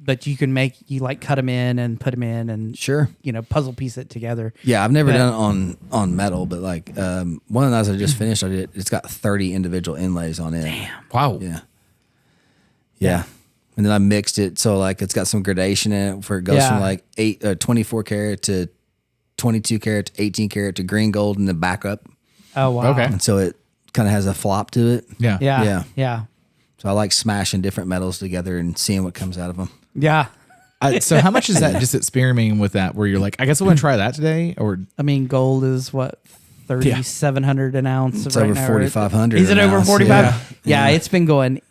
[SPEAKER 2] but you can you like cut them in and put them in and
[SPEAKER 4] sure,
[SPEAKER 2] puzzle piece it together.
[SPEAKER 4] Yeah, I've never done it on metal, but like one of the knives I just finished, it's got 30 individual inlays on it.
[SPEAKER 2] Damn.
[SPEAKER 1] Wow.
[SPEAKER 4] Yeah. And then I mixed it so like it's got some gradation in it, where it goes from like 24 karat to 22 karat to 18 karat to green gold and then back up.
[SPEAKER 2] Oh wow.
[SPEAKER 1] Okay.
[SPEAKER 4] And so it kind of has a flop to it.
[SPEAKER 2] Yeah.
[SPEAKER 4] So I like smashing different metals together and seeing what comes out of them.
[SPEAKER 2] Yeah.
[SPEAKER 1] So how much is that just experimenting with that where you're like, I guess I want to try that today? Or
[SPEAKER 2] I mean, gold is what, 3,700 an ounce?
[SPEAKER 4] It's over 4,500.
[SPEAKER 2] Is it over 45? Yeah, it's been going.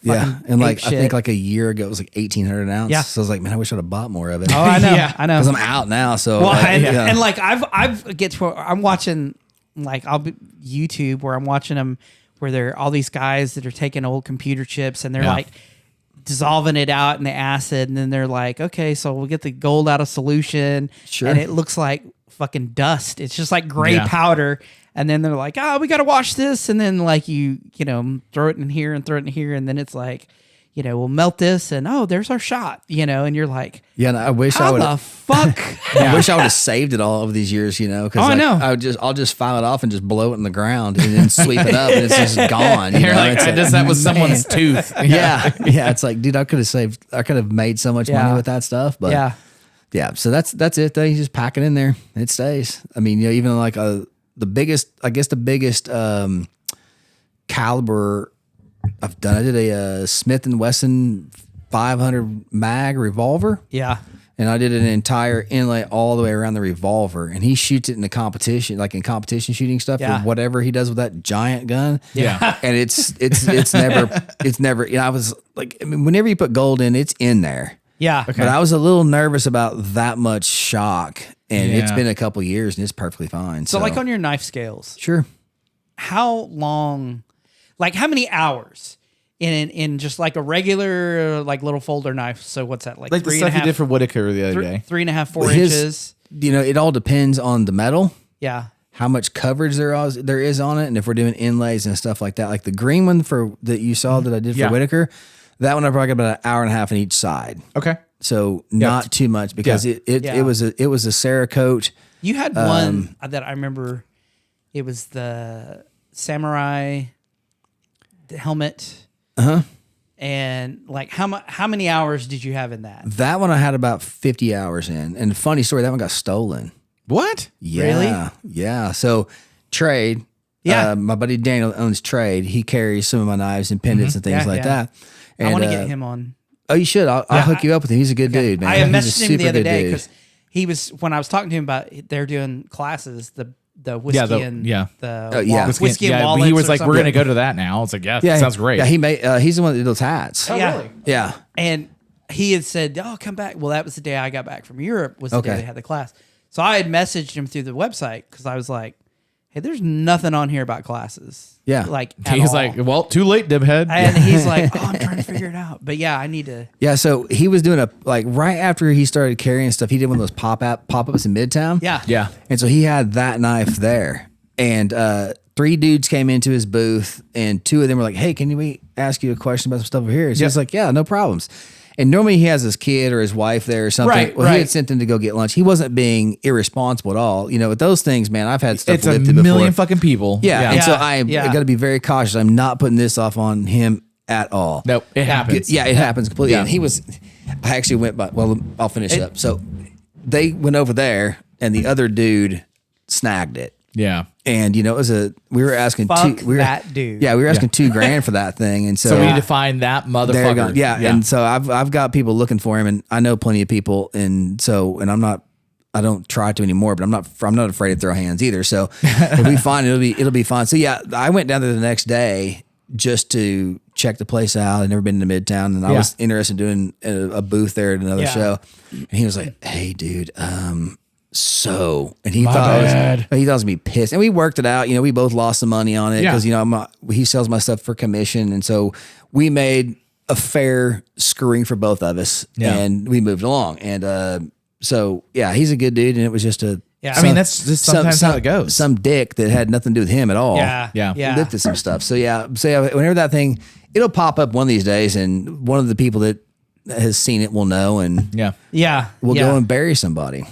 [SPEAKER 4] Yeah, and like I think like a year ago it was like 1,800 an ounce.
[SPEAKER 2] Yeah.
[SPEAKER 4] So I was like, man, I wish I'd have bought more of it.
[SPEAKER 2] Oh, I know. I know.
[SPEAKER 4] Because I'm out now. So
[SPEAKER 2] well, and like I've get to where I'm watching I'll be YouTube where I'm watching them where they're all these guys that are taking old computer chips and they're like dissolving it out in the acid, and then they're like, okay, so we'll get the gold out of solution, and it looks like fucking dust. It's just like gray powder, and then they're like, we got to wash this, and then like you throw it in here and throw it in here, and then it's like, we'll melt this, and there's our shot, and you're like,
[SPEAKER 4] and I wish
[SPEAKER 2] how
[SPEAKER 4] I would
[SPEAKER 2] the fuck.
[SPEAKER 4] I wish I would have saved it all over these years, because
[SPEAKER 2] I know.
[SPEAKER 4] I'll just file it off and just blow it in the ground and then sweep it up and it's just gone.
[SPEAKER 1] You're like, I did that with someone's tooth.
[SPEAKER 4] Yeah. It's like, dude, I could have made so much money with that stuff, but yeah. So that's it. Though. You just pack it in there, and it stays. I mean, even like the biggest caliber I've done. I did a Smith & Wesson 500 mag revolver.
[SPEAKER 2] Yeah.
[SPEAKER 4] And I did an entire inlay all the way around the revolver. And he shoots it in the competition, like in competition shooting stuff, or whatever he does with that giant gun.
[SPEAKER 1] Yeah.
[SPEAKER 4] And it's never, I was like, whenever you put gold in, it's in there.
[SPEAKER 2] Yeah.
[SPEAKER 4] Okay. But I was a little nervous about that much shock. And it's been a couple years and it's perfectly fine.
[SPEAKER 2] So like on your knife scales.
[SPEAKER 4] Sure.
[SPEAKER 2] How long... like how many hours in just like a regular like little folder knife? So what's that like?
[SPEAKER 1] Like the stuff you did for Whitaker the other day.
[SPEAKER 2] 3.5, 4 inches.
[SPEAKER 4] It all depends on the metal.
[SPEAKER 2] Yeah.
[SPEAKER 4] How much coverage there is on it, and if we're doing inlays and stuff like that. Like the green one that you saw that I did for Whitaker, that one I probably got about an hour and a half on each side.
[SPEAKER 1] Okay.
[SPEAKER 4] So not too much because it was a Cerakote.
[SPEAKER 2] You had one that I remember. It was the samurai helmet. And like how many hours did you have in that?
[SPEAKER 4] That one I had about 50 hours in. And funny story, that one got stolen.
[SPEAKER 1] What?
[SPEAKER 4] Yeah.
[SPEAKER 2] Really?
[SPEAKER 4] Yeah. So Trade.
[SPEAKER 2] Yeah.
[SPEAKER 4] My buddy Daniel owns Trade. He carries some of my knives and pendants and things like that. And,
[SPEAKER 2] I want to get him on.
[SPEAKER 4] Oh, you should. I'll hook you up with him. He's a good dude, man.
[SPEAKER 2] I messaged him the other day
[SPEAKER 4] dude.
[SPEAKER 2] because he was, when I was talking to him about they're doing classes, the whiskey whiskey and wallets.
[SPEAKER 1] He was like,
[SPEAKER 2] something.
[SPEAKER 1] "We're going to go to that now." It's like, "Yeah, sounds great."
[SPEAKER 4] Yeah, he's the one that did those hats.
[SPEAKER 1] Oh,
[SPEAKER 2] Yeah.
[SPEAKER 1] really?
[SPEAKER 4] Yeah.
[SPEAKER 2] And he had said, "Oh, come back." Well, that was the day I got back from Europe. Was the day they had the class. So I had messaged him through the website because I was like, "Hey, there's nothing on here about classes."
[SPEAKER 4] Yeah.
[SPEAKER 2] like
[SPEAKER 1] He's like, "Well, too late, dibhead."
[SPEAKER 2] and he's like, "Oh, I'm trying to figure it out." But yeah, I need to.
[SPEAKER 4] Yeah, so he was doing right after he started carrying stuff, he did one of those pop-ups in Midtown.
[SPEAKER 2] Yeah,
[SPEAKER 1] Yeah.
[SPEAKER 4] And so he had that knife there. And 3 dudes came into his booth, and 2 of them were like, "Hey, can we ask you a question about some stuff over here?" So he's like, "Yeah, no problems." And normally he has his kid or his wife there or something.
[SPEAKER 2] Right,
[SPEAKER 4] Well, he had sent them to go get lunch. He wasn't being irresponsible at all. With those things, man, I've had stuff
[SPEAKER 1] It's a
[SPEAKER 4] lifted
[SPEAKER 1] million
[SPEAKER 4] before.
[SPEAKER 1] fucking people.
[SPEAKER 4] Yeah, and so
[SPEAKER 2] Yeah,
[SPEAKER 4] I
[SPEAKER 2] yeah.
[SPEAKER 4] got to be very cautious. I'm not putting this off on him at all.
[SPEAKER 1] Nope, it happens.
[SPEAKER 4] Yeah, it happens completely.
[SPEAKER 1] Yeah.
[SPEAKER 4] And I actually went by, well, I'll finish up. So they went over there, and the other dude snagged it.
[SPEAKER 1] Yeah.
[SPEAKER 4] And it was we were asking
[SPEAKER 2] Fuck
[SPEAKER 4] we were,
[SPEAKER 2] that dude.
[SPEAKER 4] Yeah, we were asking $2,000 for that thing, and
[SPEAKER 1] So we need to find that
[SPEAKER 4] there you go.
[SPEAKER 1] motherfucker.
[SPEAKER 4] Yeah, and so I've got people looking for him, and I know plenty of people, and I don't try to anymore, but I'm not afraid to throw hands either. So if we find it, it'll be fine. So yeah, I went down there the next day just to check the place out. I'd never been to Midtown, and I was interested in doing a booth there at another show. And he was like, "Hey, dude, and he thought he thought I was gonna be pissed, and we worked it out. We both lost some money on it because he sells my stuff for commission, and so we made a fair screwing for both of us, and we moved along. And so yeah, he's a good dude, and it was just a.
[SPEAKER 2] Yeah.
[SPEAKER 1] I mean, that's just sometimes how it goes.
[SPEAKER 4] Some dick that had nothing to do with him at all.
[SPEAKER 2] Yeah.
[SPEAKER 4] Lifted some stuff. So yeah, whenever that thing, it'll pop up one of these days, and one of the people that has seen it will know, and we'll go and bury somebody.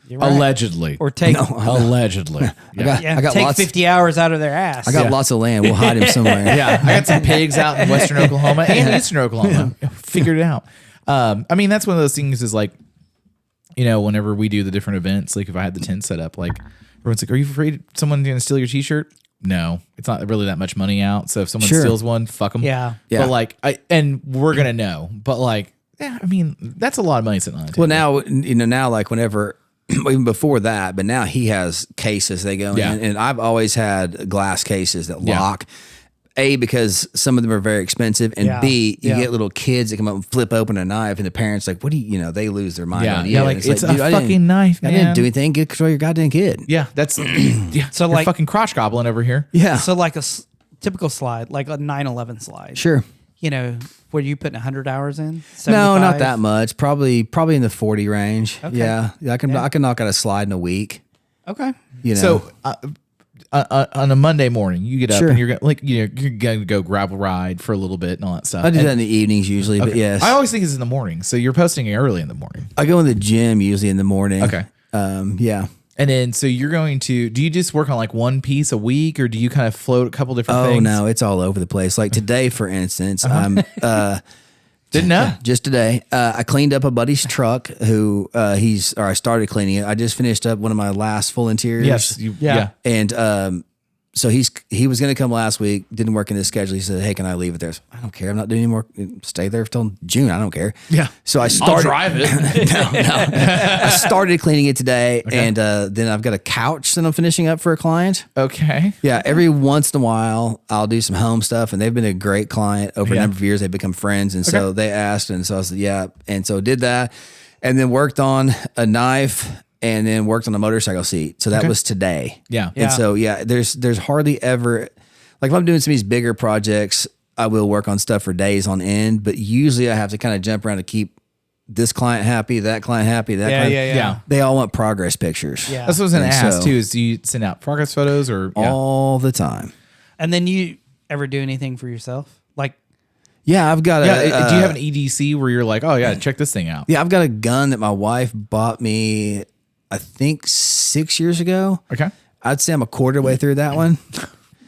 [SPEAKER 2] You're right.
[SPEAKER 1] Allegedly.
[SPEAKER 2] Or take
[SPEAKER 1] allegedly.
[SPEAKER 4] I got
[SPEAKER 2] take
[SPEAKER 4] lots,
[SPEAKER 2] 50 hours out of their ass.
[SPEAKER 4] I got lots of land. We'll hide him somewhere.
[SPEAKER 1] Yeah. I got some pigs out in Western Oklahoma and Eastern Oklahoma. Figured it out. I mean, that's one of those things is like, whenever we do the different events, like if I had the tent set up, like everyone's like, "Are you afraid someone's going to steal your t-shirt?" No, it's not really that much money out. So if someone steals one, fuck them.
[SPEAKER 2] Yeah.
[SPEAKER 1] But like, and we're going to know, but like, yeah, I mean, that's a lot of money sitting on the table.
[SPEAKER 4] Well, now like whenever, even before that, but now he has cases they go in, and I've always had glass cases that lock. A, because some of them are very expensive, and B, you get little kids that come up and flip open a knife, and the parents like, "What do you?" They lose their mind on you.
[SPEAKER 1] Yeah, like it's a fucking knife, man.
[SPEAKER 4] I didn't do anything. Get control of your goddamn kid.
[SPEAKER 1] Yeah, that's
[SPEAKER 2] So
[SPEAKER 1] you're
[SPEAKER 2] like
[SPEAKER 1] fucking crotch goblin over here.
[SPEAKER 4] Yeah.
[SPEAKER 2] So like a typical slide, like a 9/11 slide.
[SPEAKER 4] Sure.
[SPEAKER 2] Were you putting 100 hours in?
[SPEAKER 4] No,
[SPEAKER 2] 75?
[SPEAKER 4] not that much. Probably in the 40 range.
[SPEAKER 2] Okay.
[SPEAKER 4] Yeah, I can knock out a slide in a week.
[SPEAKER 2] Okay.
[SPEAKER 1] So on a Monday morning, you get up
[SPEAKER 4] Sure.
[SPEAKER 1] and you're gonna go gravel ride for a little bit and all that stuff.
[SPEAKER 4] I do
[SPEAKER 1] And-
[SPEAKER 4] that in the evenings usually, but yes,
[SPEAKER 1] I always think it's in the morning. So you're posting it early in the morning.
[SPEAKER 4] I go in the gym usually in the morning.
[SPEAKER 1] Okay.
[SPEAKER 4] Yeah.
[SPEAKER 1] And then, so you're going to, do you just work on like one piece a week, or do you kind of float a couple different
[SPEAKER 4] Oh
[SPEAKER 1] things?
[SPEAKER 4] no, it's all over the place. Like today, for instance, I'm
[SPEAKER 1] Didn't know.
[SPEAKER 4] just today. I cleaned up a buddy's truck who I started cleaning it. I just finished up one of my last full interiors.
[SPEAKER 1] Yes. Yeah.
[SPEAKER 4] And so he was going to come last week, didn't work in his schedule. He said, "Hey, can I leave it there?" I don't care. I'm not doing any more. Stay there till June. I don't care.
[SPEAKER 1] Yeah.
[SPEAKER 4] So I
[SPEAKER 1] I'll
[SPEAKER 4] started.
[SPEAKER 1] drive it.
[SPEAKER 4] I started cleaning it today, and then I've got a couch that I'm finishing up for a client.
[SPEAKER 1] Okay.
[SPEAKER 4] Yeah, every once in a while I'll do some home stuff, and they've been a great client over a number of years. They've become friends, and so they asked, and so I said, "Yeah," and so did that, and then worked on a knife, and then worked on a motorcycle seat. So that was today.
[SPEAKER 1] Yeah.
[SPEAKER 4] And so there's hardly ever, like if I'm doing some of these bigger projects, I will work on stuff for days on end, but usually I have to kind of jump around to keep this client happy, that client happy, that client.
[SPEAKER 1] Yeah.
[SPEAKER 4] They all want progress pictures.
[SPEAKER 2] Yeah.
[SPEAKER 1] That's what I was going to
[SPEAKER 4] And
[SPEAKER 1] ask
[SPEAKER 4] so-
[SPEAKER 1] too. Is do you send out progress photos or
[SPEAKER 4] all the time.
[SPEAKER 2] And then you ever do anything for yourself? Like,
[SPEAKER 4] Yeah, I've got a.
[SPEAKER 1] do you have an EDC where you're like, oh yeah, check this thing out?
[SPEAKER 4] Yeah, I've got a gun that my wife bought me, I think 6 years ago.
[SPEAKER 1] Okay.
[SPEAKER 4] I'd say I'm a quarter way through that one.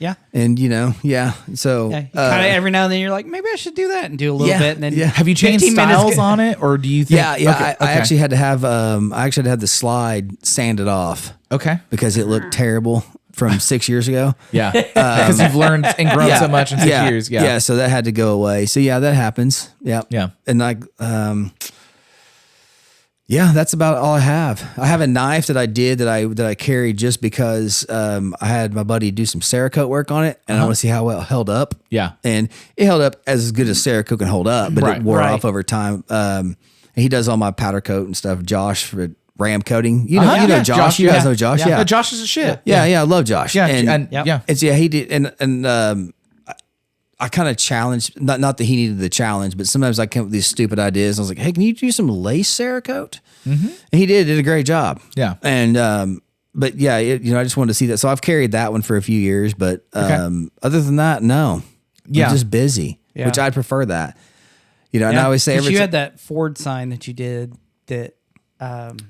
[SPEAKER 2] yeah.
[SPEAKER 4] And, yeah. So,
[SPEAKER 2] Yeah, kind of every now and then you're like, maybe I should do that and do a little
[SPEAKER 4] yeah,
[SPEAKER 2] bit, and then
[SPEAKER 4] yeah.
[SPEAKER 1] Have you changed
[SPEAKER 2] 15 minutes
[SPEAKER 1] styles
[SPEAKER 2] go-
[SPEAKER 1] on it, or do you think?
[SPEAKER 4] yeah.
[SPEAKER 1] Okay,
[SPEAKER 4] I actually had to have, the slide sanded off
[SPEAKER 1] Okay.
[SPEAKER 4] because it looked terrible from 6 years ago.
[SPEAKER 1] Yeah. Because you've learned and grown so much in 6 years. Yeah.
[SPEAKER 4] Yeah. So that had to go away. So yeah, that happens. Yeah.
[SPEAKER 1] Yeah.
[SPEAKER 4] And like, yeah, that's about all I have. I have a knife that I did that I carried just because I had my buddy do some Cerakote work on it, and I want to see how well it held up.
[SPEAKER 1] Yeah.
[SPEAKER 4] And it held up as good as Cerakote can hold up, but
[SPEAKER 1] Right,
[SPEAKER 4] it wore
[SPEAKER 2] right.
[SPEAKER 4] off over time. And he does all my powder coat and stuff. Josh for ram coating. You know,
[SPEAKER 1] Uh-huh, yeah.
[SPEAKER 4] Josh. You guys know Josh. Yeah.
[SPEAKER 1] No, Josh is a shit.
[SPEAKER 4] Yeah, I love Josh.
[SPEAKER 1] Yeah.
[SPEAKER 4] And
[SPEAKER 2] Yep.
[SPEAKER 1] yeah.
[SPEAKER 4] it's he did, and I kind of challenged, not that he needed the challenge, but sometimes I come up with these stupid ideas. I was like, hey, can you do some lace Cerakote? Mm-hmm. And he did a great job.
[SPEAKER 1] Yeah.
[SPEAKER 4] And, but yeah, I just wanted to see that. So I've carried that one for a few years, but other than that, no.
[SPEAKER 1] Yeah.
[SPEAKER 4] I'm just busy,
[SPEAKER 2] Yeah.
[SPEAKER 4] which I'd prefer that. And I always say
[SPEAKER 2] 'Cause
[SPEAKER 4] every
[SPEAKER 2] you
[SPEAKER 4] time.
[SPEAKER 2] had that Ford sign that you did that.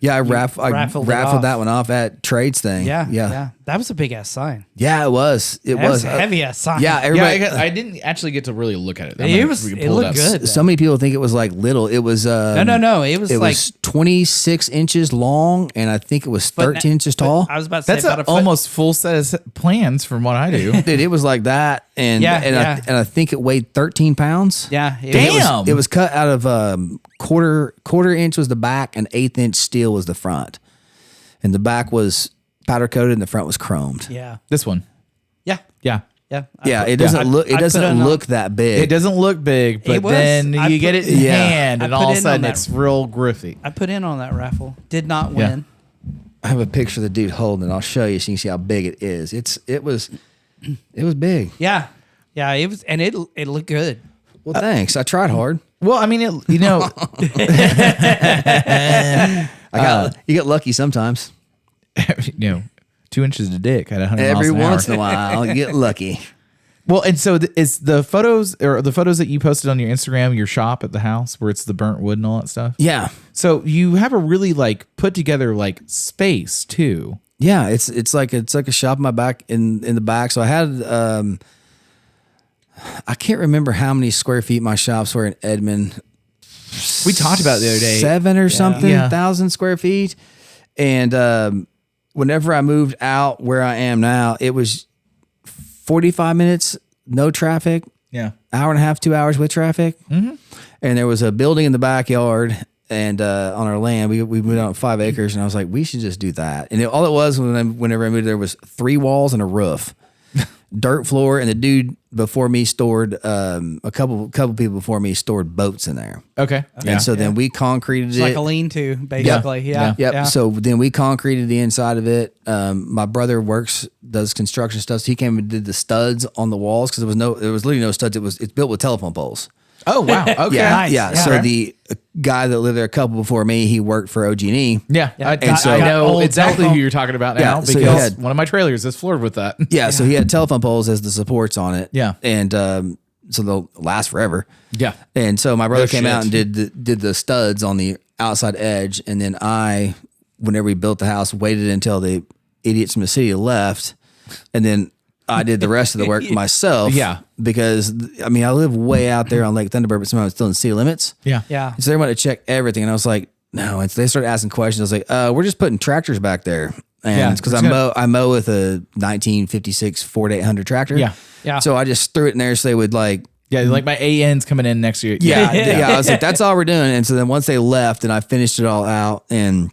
[SPEAKER 4] Yeah, I
[SPEAKER 2] raffled
[SPEAKER 4] raffled
[SPEAKER 2] it off.
[SPEAKER 4] that one off at Trades thing.
[SPEAKER 2] Yeah. That was a big ass sign.
[SPEAKER 4] Yeah, it was. It
[SPEAKER 2] That was
[SPEAKER 4] was
[SPEAKER 2] a heavy ass sign.
[SPEAKER 4] Yeah,
[SPEAKER 1] Yeah,
[SPEAKER 4] everybody.
[SPEAKER 1] I didn't actually get to really look at it.
[SPEAKER 2] It looked good.
[SPEAKER 4] So many people think it was like little. It was
[SPEAKER 2] No. It was like
[SPEAKER 4] 26 inches long, and I think it was 13 inches tall.
[SPEAKER 2] I was about to say
[SPEAKER 1] That's
[SPEAKER 2] about a foot.
[SPEAKER 1] almost full set of plans from what I do.
[SPEAKER 4] Dude, it was like that, and
[SPEAKER 2] Yeah.
[SPEAKER 4] I think it weighed 13 pounds.
[SPEAKER 2] Yeah.
[SPEAKER 1] Damn.
[SPEAKER 4] It was cut out of quarter inch was the back, and 1/8 inch steel was the front, and the back was powder coated, and the front was chromed.
[SPEAKER 2] Yeah.
[SPEAKER 1] This one.
[SPEAKER 2] Yeah.
[SPEAKER 1] Yeah.
[SPEAKER 2] Yeah.
[SPEAKER 4] Yeah, it doesn't look. It
[SPEAKER 2] I put
[SPEAKER 4] doesn't
[SPEAKER 2] on-
[SPEAKER 4] look that big.
[SPEAKER 1] It doesn't look big, but
[SPEAKER 2] It was.
[SPEAKER 1] then
[SPEAKER 2] I
[SPEAKER 1] you get
[SPEAKER 2] put-
[SPEAKER 1] it in
[SPEAKER 4] Yeah.
[SPEAKER 1] hand,
[SPEAKER 2] I
[SPEAKER 1] and
[SPEAKER 2] put
[SPEAKER 1] all of a
[SPEAKER 2] in
[SPEAKER 1] sudden
[SPEAKER 2] on
[SPEAKER 1] it's
[SPEAKER 2] that.
[SPEAKER 1] real griffy.
[SPEAKER 2] I put in on that raffle. Did not
[SPEAKER 1] Yeah.
[SPEAKER 2] win.
[SPEAKER 4] I have a picture of the dude holding it. I'll show you so you can see how big it is. It was big.
[SPEAKER 2] Yeah. Yeah. It was, and it looked good.
[SPEAKER 4] Well, thanks. I tried hard.
[SPEAKER 1] Well, I mean,
[SPEAKER 4] You get lucky sometimes.
[SPEAKER 1] 2 inches to dick at 100
[SPEAKER 4] Every
[SPEAKER 1] miles an
[SPEAKER 4] once
[SPEAKER 1] hour.
[SPEAKER 4] in a while, you get lucky.
[SPEAKER 1] Well, and so is the photos that you posted on your Instagram, your shop at the house where it's the burnt wood and all that stuff?
[SPEAKER 4] Yeah,
[SPEAKER 1] So you have a really like put together like space too.
[SPEAKER 4] yeah. It's like a shop in my back in the back. So I had I can't remember how many square feet my shops were in Edmond.
[SPEAKER 1] We talked about it the other day.
[SPEAKER 4] 7 or something,
[SPEAKER 1] Yeah.
[SPEAKER 4] 1,000 square feet. And whenever I moved out where I am now, it was 45 minutes, no traffic,
[SPEAKER 1] Yeah.
[SPEAKER 4] hour and a half, 2 hours with traffic. Mm-hmm. And there was a building in the backyard and on our land. We moved out 5 acres, and I was like, we should just do that. And all it was whenever I moved there was 3 walls and a roof. Dirt floor, and the dude before me stored a couple people before me stored boats in there.
[SPEAKER 1] Okay.
[SPEAKER 4] And so then we concreted
[SPEAKER 2] It's
[SPEAKER 4] it.
[SPEAKER 2] like a lean-to, basically. Yeah.
[SPEAKER 4] Yep.
[SPEAKER 2] Yeah.
[SPEAKER 4] So then we concreted the inside of it. My brother does construction stuff. So he came and did the studs on the walls because there was literally no studs. It's built with telephone poles.
[SPEAKER 1] Oh wow. Okay.
[SPEAKER 4] Yeah,
[SPEAKER 2] Nice.
[SPEAKER 4] yeah.
[SPEAKER 2] Yeah.
[SPEAKER 4] So
[SPEAKER 2] Okay.
[SPEAKER 4] the guy that lived there a couple before me, he worked for OG&E.
[SPEAKER 1] Yeah.
[SPEAKER 2] Yeah.
[SPEAKER 1] I
[SPEAKER 2] And
[SPEAKER 4] so-
[SPEAKER 1] know
[SPEAKER 2] old
[SPEAKER 1] exactly
[SPEAKER 2] telephone-
[SPEAKER 1] who you're talking about now
[SPEAKER 4] Yeah, so he
[SPEAKER 1] because
[SPEAKER 4] had-
[SPEAKER 1] one of my trailers is floored with that.
[SPEAKER 4] Yeah, so he had telephone poles as the supports on it.
[SPEAKER 1] Yeah.
[SPEAKER 4] and so they'll last forever.
[SPEAKER 1] Yeah.
[SPEAKER 4] And so my brother came
[SPEAKER 1] shit.
[SPEAKER 4] out and did the studs on the outside edge, and then whenever we built the house, waited until the idiots from the city left, and then I did the rest of the work myself.
[SPEAKER 1] Yeah.
[SPEAKER 4] because I mean I live way out there on Lake Thunderbird, but somehow it's still in city limits.
[SPEAKER 1] Yeah.
[SPEAKER 2] Yeah.
[SPEAKER 4] So they wanted to check everything, and I was like, no. And so they started asking questions. I was like, we're just putting tractors back there,
[SPEAKER 1] Yeah,
[SPEAKER 4] and because
[SPEAKER 1] it's
[SPEAKER 4] I mow with a 1956 Ford 800 tractor.
[SPEAKER 1] Yeah.
[SPEAKER 2] Yeah.
[SPEAKER 4] So I just threw it in there so they would like.
[SPEAKER 1] Yeah. Like my AN's coming in next year.
[SPEAKER 4] Yeah. I was like, that's all we're doing. And so then once they left, and I finished it all out and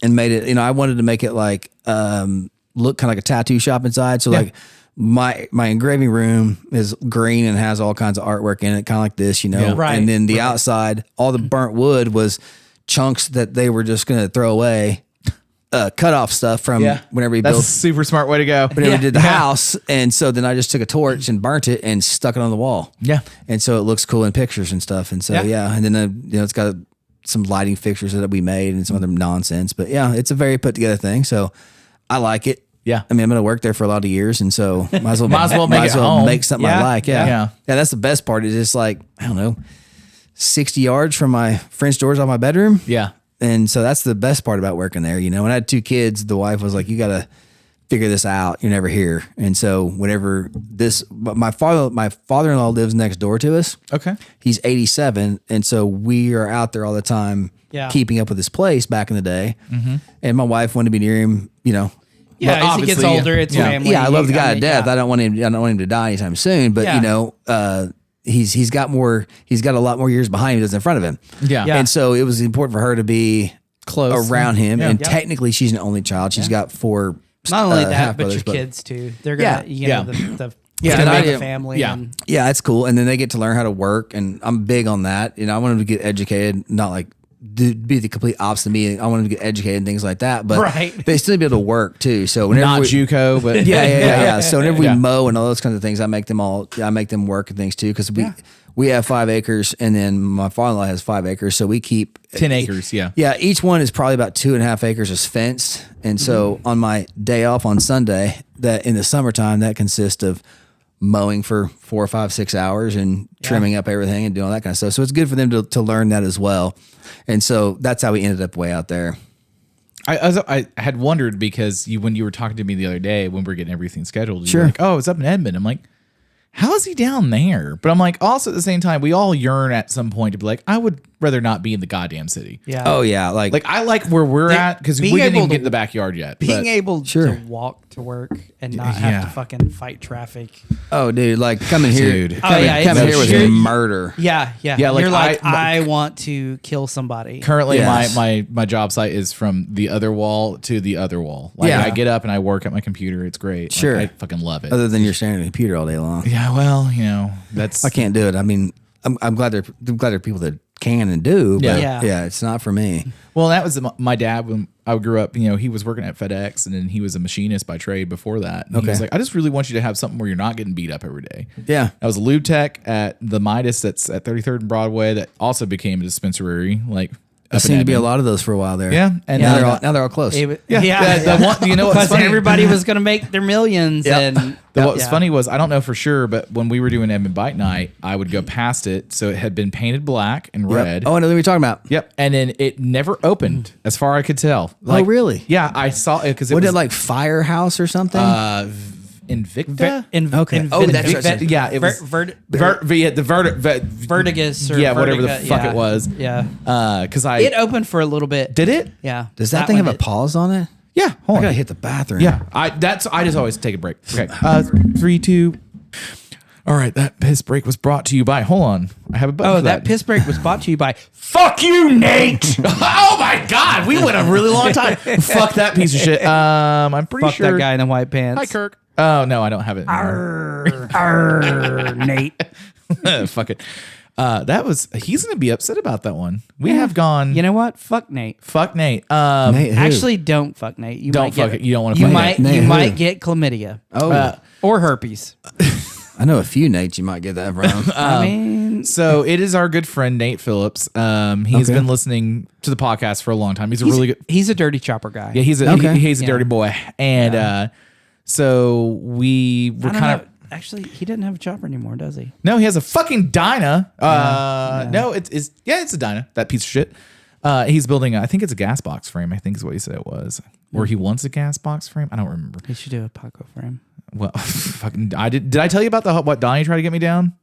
[SPEAKER 4] made it. I wanted to make it like look kind of like a tattoo shop inside. So like. My engraving room is green and has all kinds of artwork in it, kind of like this,
[SPEAKER 1] Yeah.
[SPEAKER 2] Right.
[SPEAKER 4] And then the outside, all the burnt wood was chunks that they were just going to throw away. cut off stuff from whenever we
[SPEAKER 1] That's
[SPEAKER 4] built.
[SPEAKER 1] a super smart way to go.
[SPEAKER 4] Whenever we did the house, and so then I just took a torch and burnt it and stuck it on the wall.
[SPEAKER 1] Yeah.
[SPEAKER 4] And so it looks cool in pictures and stuff. And so and then it's got some lighting fixtures that we made and some other nonsense. But yeah, it's a very put together thing. So I like it.
[SPEAKER 1] Yeah.
[SPEAKER 4] I mean, I'm going to work there for a lot of years, and so might as well
[SPEAKER 1] home.
[SPEAKER 4] make something I like.
[SPEAKER 1] Yeah.
[SPEAKER 4] Yeah, that's the best part. Is just like, I don't know, 60 yards from my French doors on my bedroom.
[SPEAKER 1] Yeah.
[SPEAKER 4] And so that's the best part about working there. You know, when I had 2 kids, the wife was like, you got to figure this out. You're never here. And so whenever my father-in-law lives next door to us.
[SPEAKER 1] Okay.
[SPEAKER 4] He's 87. And so we are out there all the time keeping up with his place back in the day. Mm-hmm. And my wife wanted to be near him, you know.
[SPEAKER 2] Yeah, as he gets older, it's family.
[SPEAKER 4] Yeah, I love the guy to death. I don't want him to die anytime soon. But you know, he's got a lot more years behind him than in front of him.
[SPEAKER 1] Yeah.
[SPEAKER 4] And so it was important for her to be
[SPEAKER 1] close
[SPEAKER 4] around him. And technically she's an only child. She's got 4
[SPEAKER 2] not only that, but your kids too. They're gonna the family.
[SPEAKER 1] Yeah.
[SPEAKER 4] Yeah, it's cool. And then they get to learn how to work, and I'm big on that. You know, I want them to get educated, not like be the complete opposite of me. I want them to get educated and things like that, but they still be able to work too. So whenever
[SPEAKER 1] not JUCO, but
[SPEAKER 4] yeah. So whenever we mow and all those kinds of things, I make them work and things too, because we have 5 acres, and then my father-in-law has 5 acres, so we keep
[SPEAKER 1] 10 acres. Yeah,
[SPEAKER 4] each one is probably about 2.5 acres is fenced, and so on my day off on Sunday, that in the summertime, that consists of mowing for 4, 5, 6 hours and trimming up everything and doing all that kind of stuff. So it's good for them to learn that as well. And so that's how we ended up way out there.
[SPEAKER 1] I had wondered, because when you were talking to me the other day when we were getting everything scheduled, you were like, oh, it's up in Edmond. I'm like, how is he down there? But I'm like, also at the same time, we all yearn at some point to be like, I would rather not be in the goddamn city.
[SPEAKER 2] Yeah.
[SPEAKER 4] Oh yeah. Like
[SPEAKER 1] I like where we're at, because we didn't even get in the backyard yet.
[SPEAKER 2] Being able to walk to work and not have to fucking fight traffic.
[SPEAKER 4] Oh, dude, like coming here,
[SPEAKER 1] Dude.
[SPEAKER 4] coming here was murder.
[SPEAKER 2] Yeah.
[SPEAKER 1] Like,
[SPEAKER 2] you're like, I want to kill somebody.
[SPEAKER 1] Currently, my job site is from the other wall to the other wall. Like, I get up and I work at my computer. It's great.
[SPEAKER 4] Sure.
[SPEAKER 1] Like, I fucking love it.
[SPEAKER 4] Other than you're staring at a computer all day long.
[SPEAKER 1] Yeah, well, you know, that's...
[SPEAKER 4] I can't do it. I mean, I'm glad there are people that can and do, but it's not for me.
[SPEAKER 1] Well, that was my dad when I grew up. You know, he was working at FedEx, and then he was a machinist by trade before that. And he was like, I just really want you to have something where you're not getting beat up every day.
[SPEAKER 4] Yeah.
[SPEAKER 1] I was a lube tech at the Midas that's at 33rd and Broadway that also became a dispensary. Like,
[SPEAKER 4] there seemed to be a lot of those for a while there.
[SPEAKER 1] Yeah. And
[SPEAKER 4] now they're all close.
[SPEAKER 1] You know what's funny?
[SPEAKER 2] Everybody was going to make their millions. And
[SPEAKER 1] what was funny was, I don't know for sure, but when we were doing Edmond Bike Night, I would go past it. So it had been painted black and red.
[SPEAKER 4] Oh, I know what you're talking about.
[SPEAKER 1] Yep. And then it never opened, as far as I could tell. Like,
[SPEAKER 4] oh, really?
[SPEAKER 1] Yeah, I saw it because it
[SPEAKER 4] was
[SPEAKER 1] it
[SPEAKER 4] like Firehouse or something?
[SPEAKER 1] Invicta?
[SPEAKER 4] That's right.
[SPEAKER 1] Yeah, it was
[SPEAKER 2] Vertigus or
[SPEAKER 1] whatever the fuck it was.
[SPEAKER 2] Yeah.
[SPEAKER 1] Because
[SPEAKER 2] it opened for a little bit.
[SPEAKER 1] Did it?
[SPEAKER 2] Yeah.
[SPEAKER 4] Does that thing have a pause on it?
[SPEAKER 1] Yeah. Hold on.
[SPEAKER 4] I gotta hit the bathroom.
[SPEAKER 1] Yeah. I just always take a break. Okay. 3, 2. All right. That piss break was brought to you by. Hold on. I have a button.
[SPEAKER 2] Oh, that piss break was brought to you by.
[SPEAKER 1] Fuck you, Nate. Oh my God. We went a really long time. Fuck that piece of shit. I'm pretty
[SPEAKER 2] Fuck
[SPEAKER 1] sure.
[SPEAKER 2] that guy in the white pants.
[SPEAKER 1] Hi, Kirk. Oh, no, I don't have it.
[SPEAKER 2] Nate.
[SPEAKER 1] Fuck it. He's going to be upset about that one. We have gone.
[SPEAKER 2] You know what? Fuck Nate.
[SPEAKER 1] Fuck Nate.
[SPEAKER 4] Nate who?
[SPEAKER 2] Actually, don't fuck Nate. You
[SPEAKER 1] Don't
[SPEAKER 2] might
[SPEAKER 1] fuck
[SPEAKER 2] get
[SPEAKER 1] it. You don't want to fuck
[SPEAKER 2] You
[SPEAKER 4] Nate
[SPEAKER 2] might
[SPEAKER 4] who?
[SPEAKER 2] get chlamydia.
[SPEAKER 4] Oh.
[SPEAKER 2] Or herpes.
[SPEAKER 4] I know a few Nates you might get that from.
[SPEAKER 2] I mean,
[SPEAKER 1] So it is our good friend Nate Phillips. He's been listening to the podcast for a long time. He's really good.
[SPEAKER 2] He's a dirty chopper guy.
[SPEAKER 1] Yeah, he's a dirty boy. And so we were kind of.
[SPEAKER 2] Actually, he doesn't have a chopper anymore, does he?
[SPEAKER 1] No, he has a fucking Dyna. No, it's a Dyna. That piece of shit. He's building. I think it's a gas box frame. I think is what he said it was. Or he wants a gas box frame. I don't remember.
[SPEAKER 2] He should do a Paco frame.
[SPEAKER 1] Well, fucking. Did I tell you about what Donnie tried to get me down?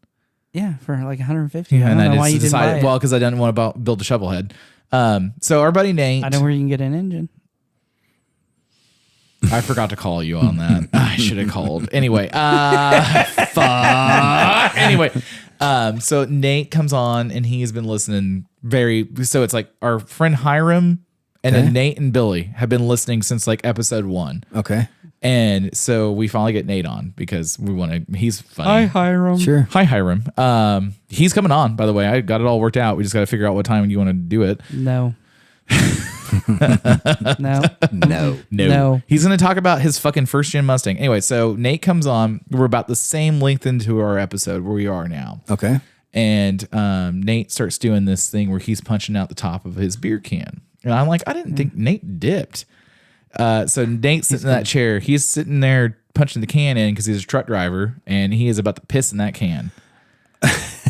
[SPEAKER 2] Yeah, for like 150.
[SPEAKER 1] Yeah,
[SPEAKER 2] I
[SPEAKER 1] and
[SPEAKER 2] don't know
[SPEAKER 1] I
[SPEAKER 2] why
[SPEAKER 1] just
[SPEAKER 2] you didn't buy
[SPEAKER 1] decided.
[SPEAKER 2] it.
[SPEAKER 1] Well, because I didn't want to build a shovel head. So our buddy Nate.
[SPEAKER 2] I know where you can get an engine.
[SPEAKER 1] I forgot to call you on that. I should have called. Anyway, fuck. Anyway, so Nate comes on and he's been listening so it's like our friend Hiram and then Nate and Billy have been listening since like episode 1.
[SPEAKER 4] Okay.
[SPEAKER 1] And so we finally get Nate on because he's funny.
[SPEAKER 2] Hi, Hiram.
[SPEAKER 4] Sure.
[SPEAKER 1] Hi, Hiram. He's coming on, by the way. I got it all worked out. We just got to figure out what time you want to do it.
[SPEAKER 2] No. No.
[SPEAKER 4] No.
[SPEAKER 2] No.
[SPEAKER 1] He's going to talk about his fucking first gen Mustang. Anyway, so Nate comes on. We're about the same length into our episode where we are now.
[SPEAKER 4] Okay.
[SPEAKER 1] And Nate starts doing this thing where he's punching out the top of his beer can. And I'm like, I didn't think Nate dipped. So Nate's sitting in that chair. He's sitting there punching the can in because he's a truck driver, and he is about to piss in that can.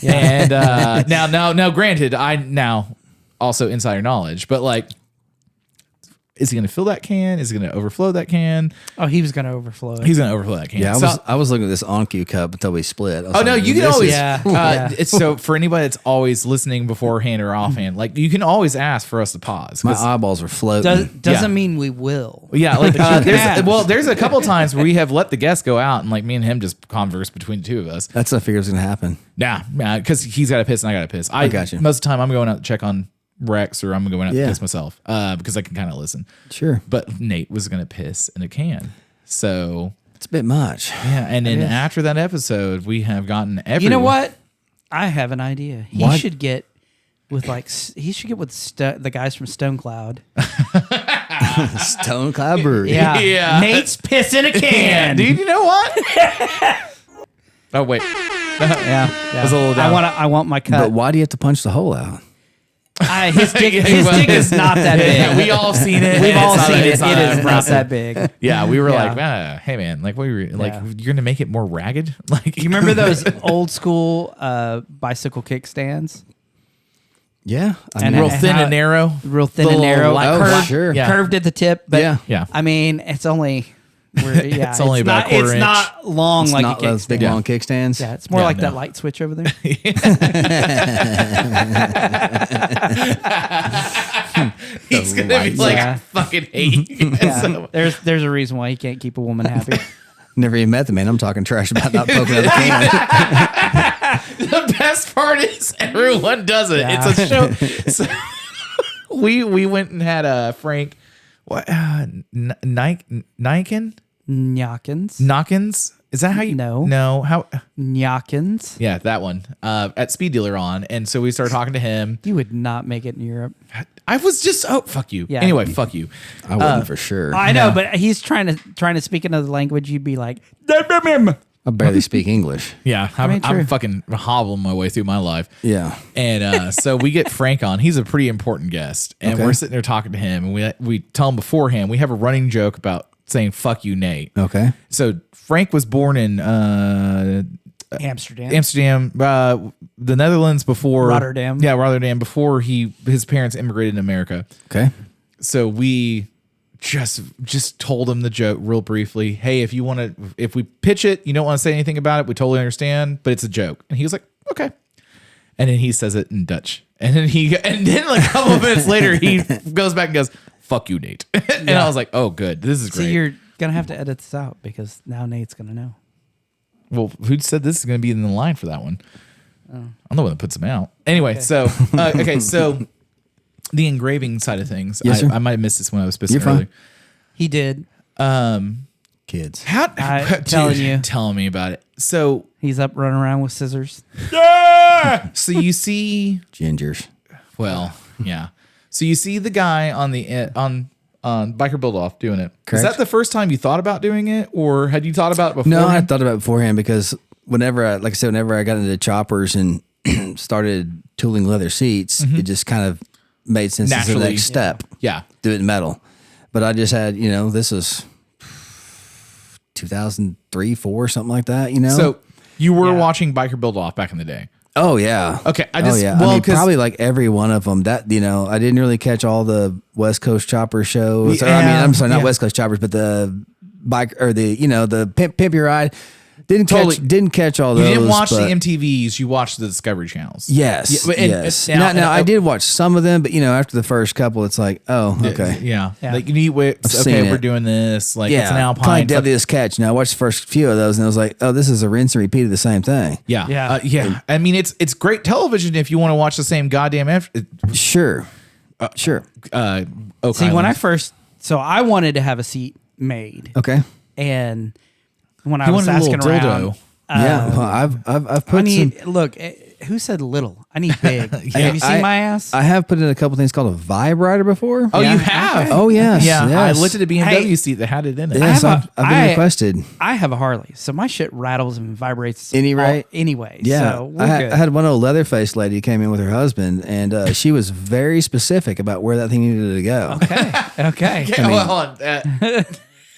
[SPEAKER 1] And now, granted, I now also insider knowledge, but like, is he going to fill that can? Is he going to overflow that can?
[SPEAKER 2] Oh, he was going to overflow it.
[SPEAKER 1] He's going to overflow that can.
[SPEAKER 4] Yeah, I was looking at this on-cue cup until we split.
[SPEAKER 1] Oh no, you can always.
[SPEAKER 2] Yeah.
[SPEAKER 1] It's so for anybody that's always listening beforehand or offhand, like you can always ask for us to pause.
[SPEAKER 4] My eyeballs were floating.
[SPEAKER 2] Doesn't mean we will.
[SPEAKER 1] Yeah, like
[SPEAKER 2] can.
[SPEAKER 1] there's a couple times where we have let the guest go out and like me and him just converse between the two of us.
[SPEAKER 4] That's what I figured was going to happen.
[SPEAKER 1] Nah, because he's got to piss and I got to piss. I
[SPEAKER 4] got you.
[SPEAKER 1] Most of the time I'm going out to check on Rex or I'm going out to
[SPEAKER 4] Yeah.
[SPEAKER 1] piss myself because I can kind of listen.
[SPEAKER 4] Sure.
[SPEAKER 1] But Nate was going to piss in a can. So,
[SPEAKER 4] It's a bit much.
[SPEAKER 1] yeah. And then after that episode, we have gotten everyone.
[SPEAKER 2] You know what? I have an idea. He
[SPEAKER 4] What?
[SPEAKER 2] should get with the guys from Stone Cloud.
[SPEAKER 4] Stone Cloud Brewery.
[SPEAKER 2] Yeah.
[SPEAKER 1] Yeah.
[SPEAKER 2] Nate's piss in a can.
[SPEAKER 1] Dude, you know what? Oh, wait.
[SPEAKER 2] Yeah.
[SPEAKER 1] That's a little down.
[SPEAKER 2] I want my cut.
[SPEAKER 4] But why do you have to punch the hole out?
[SPEAKER 2] His dick is not that big.
[SPEAKER 1] Yeah, we all seen it.
[SPEAKER 2] We've
[SPEAKER 1] It's
[SPEAKER 2] all
[SPEAKER 1] not-
[SPEAKER 2] seen it.
[SPEAKER 1] it's
[SPEAKER 2] It is not
[SPEAKER 1] impressive.
[SPEAKER 2] that big.
[SPEAKER 1] Yeah, we were
[SPEAKER 2] Yeah.
[SPEAKER 1] like, hey man, like what you're like,
[SPEAKER 2] Yeah.
[SPEAKER 1] you're gonna make it more ragged. Like,
[SPEAKER 2] You remember those old school bicycle kickstands?
[SPEAKER 4] Yeah. I
[SPEAKER 2] And
[SPEAKER 4] mean,
[SPEAKER 1] real
[SPEAKER 2] it-
[SPEAKER 1] thin
[SPEAKER 2] how-
[SPEAKER 1] and narrow,
[SPEAKER 2] Real thin
[SPEAKER 1] The
[SPEAKER 2] and
[SPEAKER 1] little
[SPEAKER 2] narrow,
[SPEAKER 1] light-
[SPEAKER 4] Oh,
[SPEAKER 2] curved,
[SPEAKER 4] sure.
[SPEAKER 1] Yeah.
[SPEAKER 2] curved at the tip. But
[SPEAKER 4] Yeah.
[SPEAKER 1] Yeah.
[SPEAKER 2] I mean, it's only
[SPEAKER 1] It's only about a quarter
[SPEAKER 2] it's
[SPEAKER 1] inch.
[SPEAKER 2] not long
[SPEAKER 4] it's
[SPEAKER 2] like
[SPEAKER 4] not
[SPEAKER 2] a
[SPEAKER 4] those big
[SPEAKER 2] kickstand.
[SPEAKER 4] long kickstands.
[SPEAKER 2] Yeah, it's more
[SPEAKER 1] Yeah,
[SPEAKER 2] like
[SPEAKER 1] no.
[SPEAKER 2] that light switch over there.
[SPEAKER 1] He's gonna be
[SPEAKER 4] lights.
[SPEAKER 1] like
[SPEAKER 2] Yeah.
[SPEAKER 1] fucking hate.
[SPEAKER 2] Yeah.
[SPEAKER 1] So-
[SPEAKER 2] There's a reason why you can't keep a woman happy.
[SPEAKER 4] Never even met the man. I'm talking trash about not poking out the can.
[SPEAKER 1] the best part is everyone does it.
[SPEAKER 2] Yeah.
[SPEAKER 1] It's a show. So we went and had Frank. What Niken
[SPEAKER 2] Nyakins.
[SPEAKER 1] Knockins? Is that how you
[SPEAKER 2] No.
[SPEAKER 1] how
[SPEAKER 2] Nyakins.
[SPEAKER 1] yeah, that one. At Speed Dealer on. And so we started talking to him.
[SPEAKER 2] You would not make it in Europe.
[SPEAKER 1] I was just fuck you.
[SPEAKER 2] Yeah.
[SPEAKER 1] Anyway, fuck you.
[SPEAKER 4] I wouldn't for sure.
[SPEAKER 2] I know, but he's trying to speak another language. You'd be like,
[SPEAKER 4] I barely speak English.
[SPEAKER 1] Yeah,
[SPEAKER 2] mean, true.
[SPEAKER 1] I'm fucking hobbling my way through my life.
[SPEAKER 4] Yeah.
[SPEAKER 1] And so we get Frank on. He's a pretty important guest. And
[SPEAKER 4] Okay.
[SPEAKER 1] we're sitting there talking to him. And we tell him beforehand, we have a running joke about saying, fuck you, Nate.
[SPEAKER 4] Okay.
[SPEAKER 1] So Frank was born in
[SPEAKER 2] Amsterdam.
[SPEAKER 1] the Netherlands before.
[SPEAKER 2] Rotterdam.
[SPEAKER 1] Yeah, Rotterdam before his parents immigrated in America.
[SPEAKER 4] Okay.
[SPEAKER 1] So we just told him the joke real briefly. Hey, if we pitch it, you don't want to say anything about it, we totally understand, but it's a joke. And he was like, okay. And then he says it in Dutch. And then like a couple of minutes later, he goes back and goes, fuck you, Nate. And I was like, oh, good. This is
[SPEAKER 2] So
[SPEAKER 1] great.
[SPEAKER 2] you're gonna have to edit this out because now Nate's gonna know.
[SPEAKER 1] Well, who said this is going to be in the line for that one? I'm the one that puts them out. Anyway, so so the engraving side of things,
[SPEAKER 4] Yes, sir.
[SPEAKER 1] I might have missed this when I was pissing
[SPEAKER 4] You're fine.
[SPEAKER 1] earlier.
[SPEAKER 2] He did.
[SPEAKER 4] Kids.
[SPEAKER 1] How?
[SPEAKER 2] I'm telling you.
[SPEAKER 1] Telling me about it. So
[SPEAKER 2] He's up running around with scissors.
[SPEAKER 1] so you see,
[SPEAKER 4] Gingers.
[SPEAKER 1] well, yeah. So you see the guy on the on Biker Build Off doing it. Is
[SPEAKER 4] Correct.
[SPEAKER 1] that the first time you thought about doing it, or had you thought about it before?
[SPEAKER 4] No, I thought about it beforehand because whenever I got into choppers and started tooling leather seats, it just kind of made sense as the
[SPEAKER 1] Naturally.
[SPEAKER 4] next step.
[SPEAKER 1] Yeah.
[SPEAKER 4] Do it in metal. But I just had, this is 2003, 4, something like that,
[SPEAKER 1] So you were
[SPEAKER 2] Yeah.
[SPEAKER 1] watching Biker Build Off back in the day.
[SPEAKER 4] Oh yeah.
[SPEAKER 1] Okay, I
[SPEAKER 4] I
[SPEAKER 1] just-
[SPEAKER 4] just
[SPEAKER 1] well,
[SPEAKER 4] I mean,
[SPEAKER 1] 'cause-
[SPEAKER 4] probably like every one of them. That I didn't really catch all the West Coast chopper shows. Or, I mean,
[SPEAKER 1] Yeah,
[SPEAKER 4] I'm sorry, not
[SPEAKER 1] yeah.
[SPEAKER 4] West Coast choppers, but the bike or the Pimp Your Ride. Didn't
[SPEAKER 1] Totally.
[SPEAKER 4] catch all
[SPEAKER 1] You
[SPEAKER 4] those.
[SPEAKER 1] didn't watch the
[SPEAKER 4] but
[SPEAKER 1] MTVs, you watched the Discovery channels.
[SPEAKER 4] Yes,
[SPEAKER 1] Yeah, and-
[SPEAKER 4] yes.
[SPEAKER 1] and-
[SPEAKER 4] Now I did watch some of them, but after the first couple, it's like, oh, okay.
[SPEAKER 1] Yeah.
[SPEAKER 2] Yeah.
[SPEAKER 1] Like you need whips.
[SPEAKER 4] I've seen
[SPEAKER 1] Okay, we're
[SPEAKER 4] it.
[SPEAKER 1] doing this. Like
[SPEAKER 4] Yeah,
[SPEAKER 1] it's an Alpine.
[SPEAKER 4] Probably
[SPEAKER 1] It's like-
[SPEAKER 4] Deadliest Catch. Now I watched the first few of those, and I was like, oh, this is a rinse and repeat of the same thing.
[SPEAKER 1] yeah.
[SPEAKER 2] Yeah.
[SPEAKER 1] Yeah. I mean, it's great television if you want to watch the same goddamn.
[SPEAKER 4] Sure, sure.
[SPEAKER 1] Oak
[SPEAKER 2] See, when
[SPEAKER 1] Island.
[SPEAKER 2] I wanted to have a seat made,
[SPEAKER 4] Okay.
[SPEAKER 2] and when I
[SPEAKER 1] You
[SPEAKER 2] was
[SPEAKER 1] wanted a little
[SPEAKER 2] asking around,
[SPEAKER 1] dildo.
[SPEAKER 4] Yeah, well, I've put some.
[SPEAKER 2] look, who said little? I need big. Have you seen my ass?
[SPEAKER 4] I have put in a couple things called a vibrator before.
[SPEAKER 1] Oh, you have?
[SPEAKER 4] Oh, yes.
[SPEAKER 1] Yeah,
[SPEAKER 4] yes.
[SPEAKER 1] I looked at a BMW seat that had it in it.
[SPEAKER 4] Yes,
[SPEAKER 2] have
[SPEAKER 4] I've been requested.
[SPEAKER 2] I have a Harley, so my shit rattles and vibrates anyway.
[SPEAKER 4] Yeah,
[SPEAKER 2] So we're good.
[SPEAKER 4] I had one old leather-faced lady came in with her husband, and she was very specific about where that thing needed to go.
[SPEAKER 2] Okay.
[SPEAKER 1] Okay, hold on. Hold on.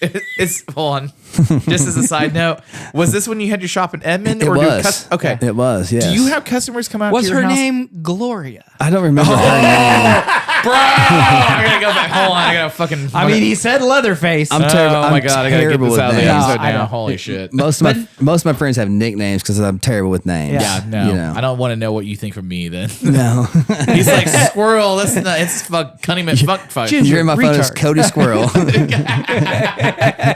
[SPEAKER 1] Just as a side note, was this when you had your shop in Edmond?
[SPEAKER 4] It was.
[SPEAKER 1] Okay.
[SPEAKER 4] It was, yes.
[SPEAKER 1] Do you have customers come out
[SPEAKER 2] What's
[SPEAKER 1] to your
[SPEAKER 2] her
[SPEAKER 1] house?
[SPEAKER 2] name? Gloria.
[SPEAKER 4] I don't remember her name.
[SPEAKER 1] Bro, I gotta go back. Hold on, I gotta fucking.
[SPEAKER 2] I mean, he said Leatherface.
[SPEAKER 4] I'm terrible.
[SPEAKER 1] Oh my god, I gotta get
[SPEAKER 4] terrible
[SPEAKER 1] this
[SPEAKER 4] with
[SPEAKER 1] out of the
[SPEAKER 4] names.
[SPEAKER 1] episode
[SPEAKER 2] I
[SPEAKER 1] now.
[SPEAKER 2] know.
[SPEAKER 1] Holy shit.
[SPEAKER 4] Most of my friends have nicknames because I'm terrible with names.
[SPEAKER 1] Yeah, no,
[SPEAKER 4] You know.
[SPEAKER 1] I don't want to know what you think of me. Then
[SPEAKER 4] No.
[SPEAKER 1] he's like squirrel. Listen, it's fuck Cunningham fuck fight.
[SPEAKER 2] Ginger.
[SPEAKER 4] You're in my phone as
[SPEAKER 2] Retard.
[SPEAKER 4] Cody Squirrel.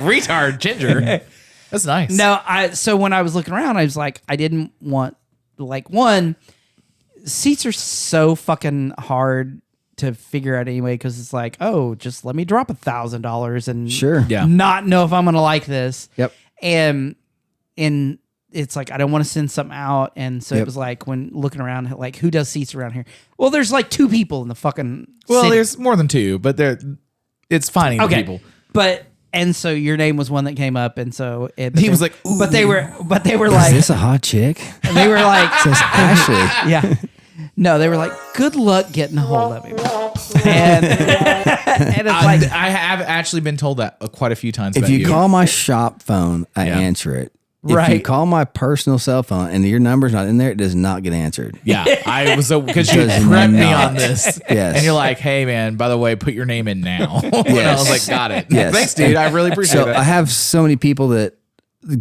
[SPEAKER 1] Retard ginger. That's nice.
[SPEAKER 2] No, so when I was looking around, I was like, I didn't want one. Seats are so fucking hard to figure out anyway because it's like, oh, just let me drop $1,000 and
[SPEAKER 4] Sure.
[SPEAKER 1] Yeah.
[SPEAKER 2] not know if I'm gonna like this.
[SPEAKER 4] Yep.
[SPEAKER 2] And it's like I don't want to send something out, and so it
[SPEAKER 4] Yep.
[SPEAKER 2] was like when looking around, like who does seats around here? Well, there's like 2 people in the fucking
[SPEAKER 1] Well,
[SPEAKER 2] city.
[SPEAKER 1] there's more than 2, but it's finding the people.
[SPEAKER 2] But and so your name was one that came up, and so
[SPEAKER 1] He was like,
[SPEAKER 2] but they were
[SPEAKER 4] Is
[SPEAKER 2] like,
[SPEAKER 4] this a hot chick?
[SPEAKER 2] they were like,
[SPEAKER 4] It says Ashley.
[SPEAKER 2] yeah, no, they were like, good luck getting a hold of him, and it's like,
[SPEAKER 1] I have actually been told that quite a few times.
[SPEAKER 4] If
[SPEAKER 1] about
[SPEAKER 4] you call my shop phone, I
[SPEAKER 1] Yeah.
[SPEAKER 4] answer it. If you
[SPEAKER 2] Right.
[SPEAKER 4] call my personal cell phone and your number's not in there, it does not get answered.
[SPEAKER 1] yeah, I was because you
[SPEAKER 4] Does
[SPEAKER 1] prepped me
[SPEAKER 4] not.
[SPEAKER 1] on this,
[SPEAKER 4] Yes.
[SPEAKER 1] and you're like, hey man, by the way, put your name in now. And I
[SPEAKER 4] Yes.
[SPEAKER 1] was like, got it.
[SPEAKER 4] Yes.
[SPEAKER 1] Thanks, dude. I really appreciate
[SPEAKER 4] So
[SPEAKER 1] it.
[SPEAKER 4] I have so many people that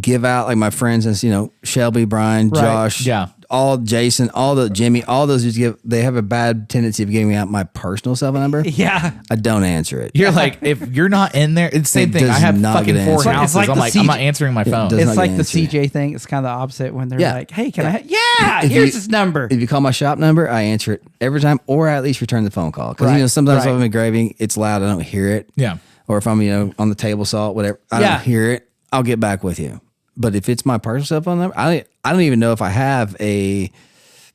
[SPEAKER 4] give out, like my friends, as Shelby, Brian,
[SPEAKER 2] Right.
[SPEAKER 4] Josh,
[SPEAKER 1] Yeah.
[SPEAKER 4] all Jason, all the Jimmy, all those just they have a bad tendency of giving out my personal cell phone number.
[SPEAKER 2] yeah,
[SPEAKER 4] I don't answer it.
[SPEAKER 1] You're like, if you're not in there, it's the same
[SPEAKER 4] It
[SPEAKER 1] thing. I
[SPEAKER 4] does
[SPEAKER 1] have
[SPEAKER 4] not
[SPEAKER 1] fucking
[SPEAKER 4] get
[SPEAKER 1] 4
[SPEAKER 4] answered.
[SPEAKER 1] houses.
[SPEAKER 2] It's like
[SPEAKER 1] I'm
[SPEAKER 2] the
[SPEAKER 1] like, I'm not
[SPEAKER 2] CJ
[SPEAKER 1] answering my phone.
[SPEAKER 4] does
[SPEAKER 2] it's
[SPEAKER 4] not
[SPEAKER 2] like
[SPEAKER 4] get
[SPEAKER 2] the
[SPEAKER 4] answered.
[SPEAKER 2] CJ thing. It's kind of the opposite when they're
[SPEAKER 4] Yeah.
[SPEAKER 2] like, hey, can
[SPEAKER 4] Yeah.
[SPEAKER 2] I?
[SPEAKER 4] If
[SPEAKER 2] Here's
[SPEAKER 4] you-
[SPEAKER 2] his number.
[SPEAKER 4] If you call my shop number, I answer it every time, or I at least return the phone call. Because
[SPEAKER 2] Right.
[SPEAKER 4] sometimes
[SPEAKER 2] Right.
[SPEAKER 4] if I'm engraving, it's loud, I don't hear it.
[SPEAKER 1] Yeah.
[SPEAKER 4] Or if I'm on the table saw, whatever, I
[SPEAKER 2] Yeah.
[SPEAKER 4] don't hear it. I'll get back with you. But if it's my personal cell phone number, I don't even know if I have a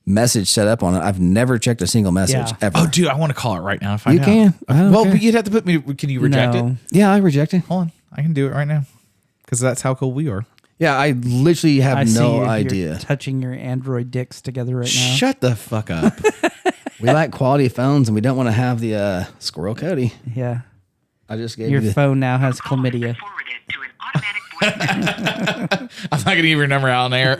[SPEAKER 4] message set up on it. I've never checked a single message
[SPEAKER 2] Yeah.
[SPEAKER 4] ever.
[SPEAKER 1] Oh, dude, I want to call it right now. And find
[SPEAKER 4] You
[SPEAKER 1] out.
[SPEAKER 4] can. I don't
[SPEAKER 1] Well,
[SPEAKER 4] care.
[SPEAKER 1] but you'd have to put me. Can you reject
[SPEAKER 2] No.
[SPEAKER 1] it?
[SPEAKER 4] Yeah, I reject it.
[SPEAKER 1] Hold on, I can do it right now because that's how cool we are.
[SPEAKER 4] Yeah, I literally have
[SPEAKER 2] I see
[SPEAKER 4] no
[SPEAKER 2] you're
[SPEAKER 4] idea.
[SPEAKER 2] touching your Android dicks together right now.
[SPEAKER 1] Shut the fuck up.
[SPEAKER 4] We like quality phones, and we don't want to have the Squirrel Cody.
[SPEAKER 2] Yeah,
[SPEAKER 4] I just gave
[SPEAKER 2] your
[SPEAKER 4] you the.
[SPEAKER 2] phone now has chlamydia.
[SPEAKER 5] Forwarded to an automatic voice
[SPEAKER 1] I'm not gonna give your number out on air.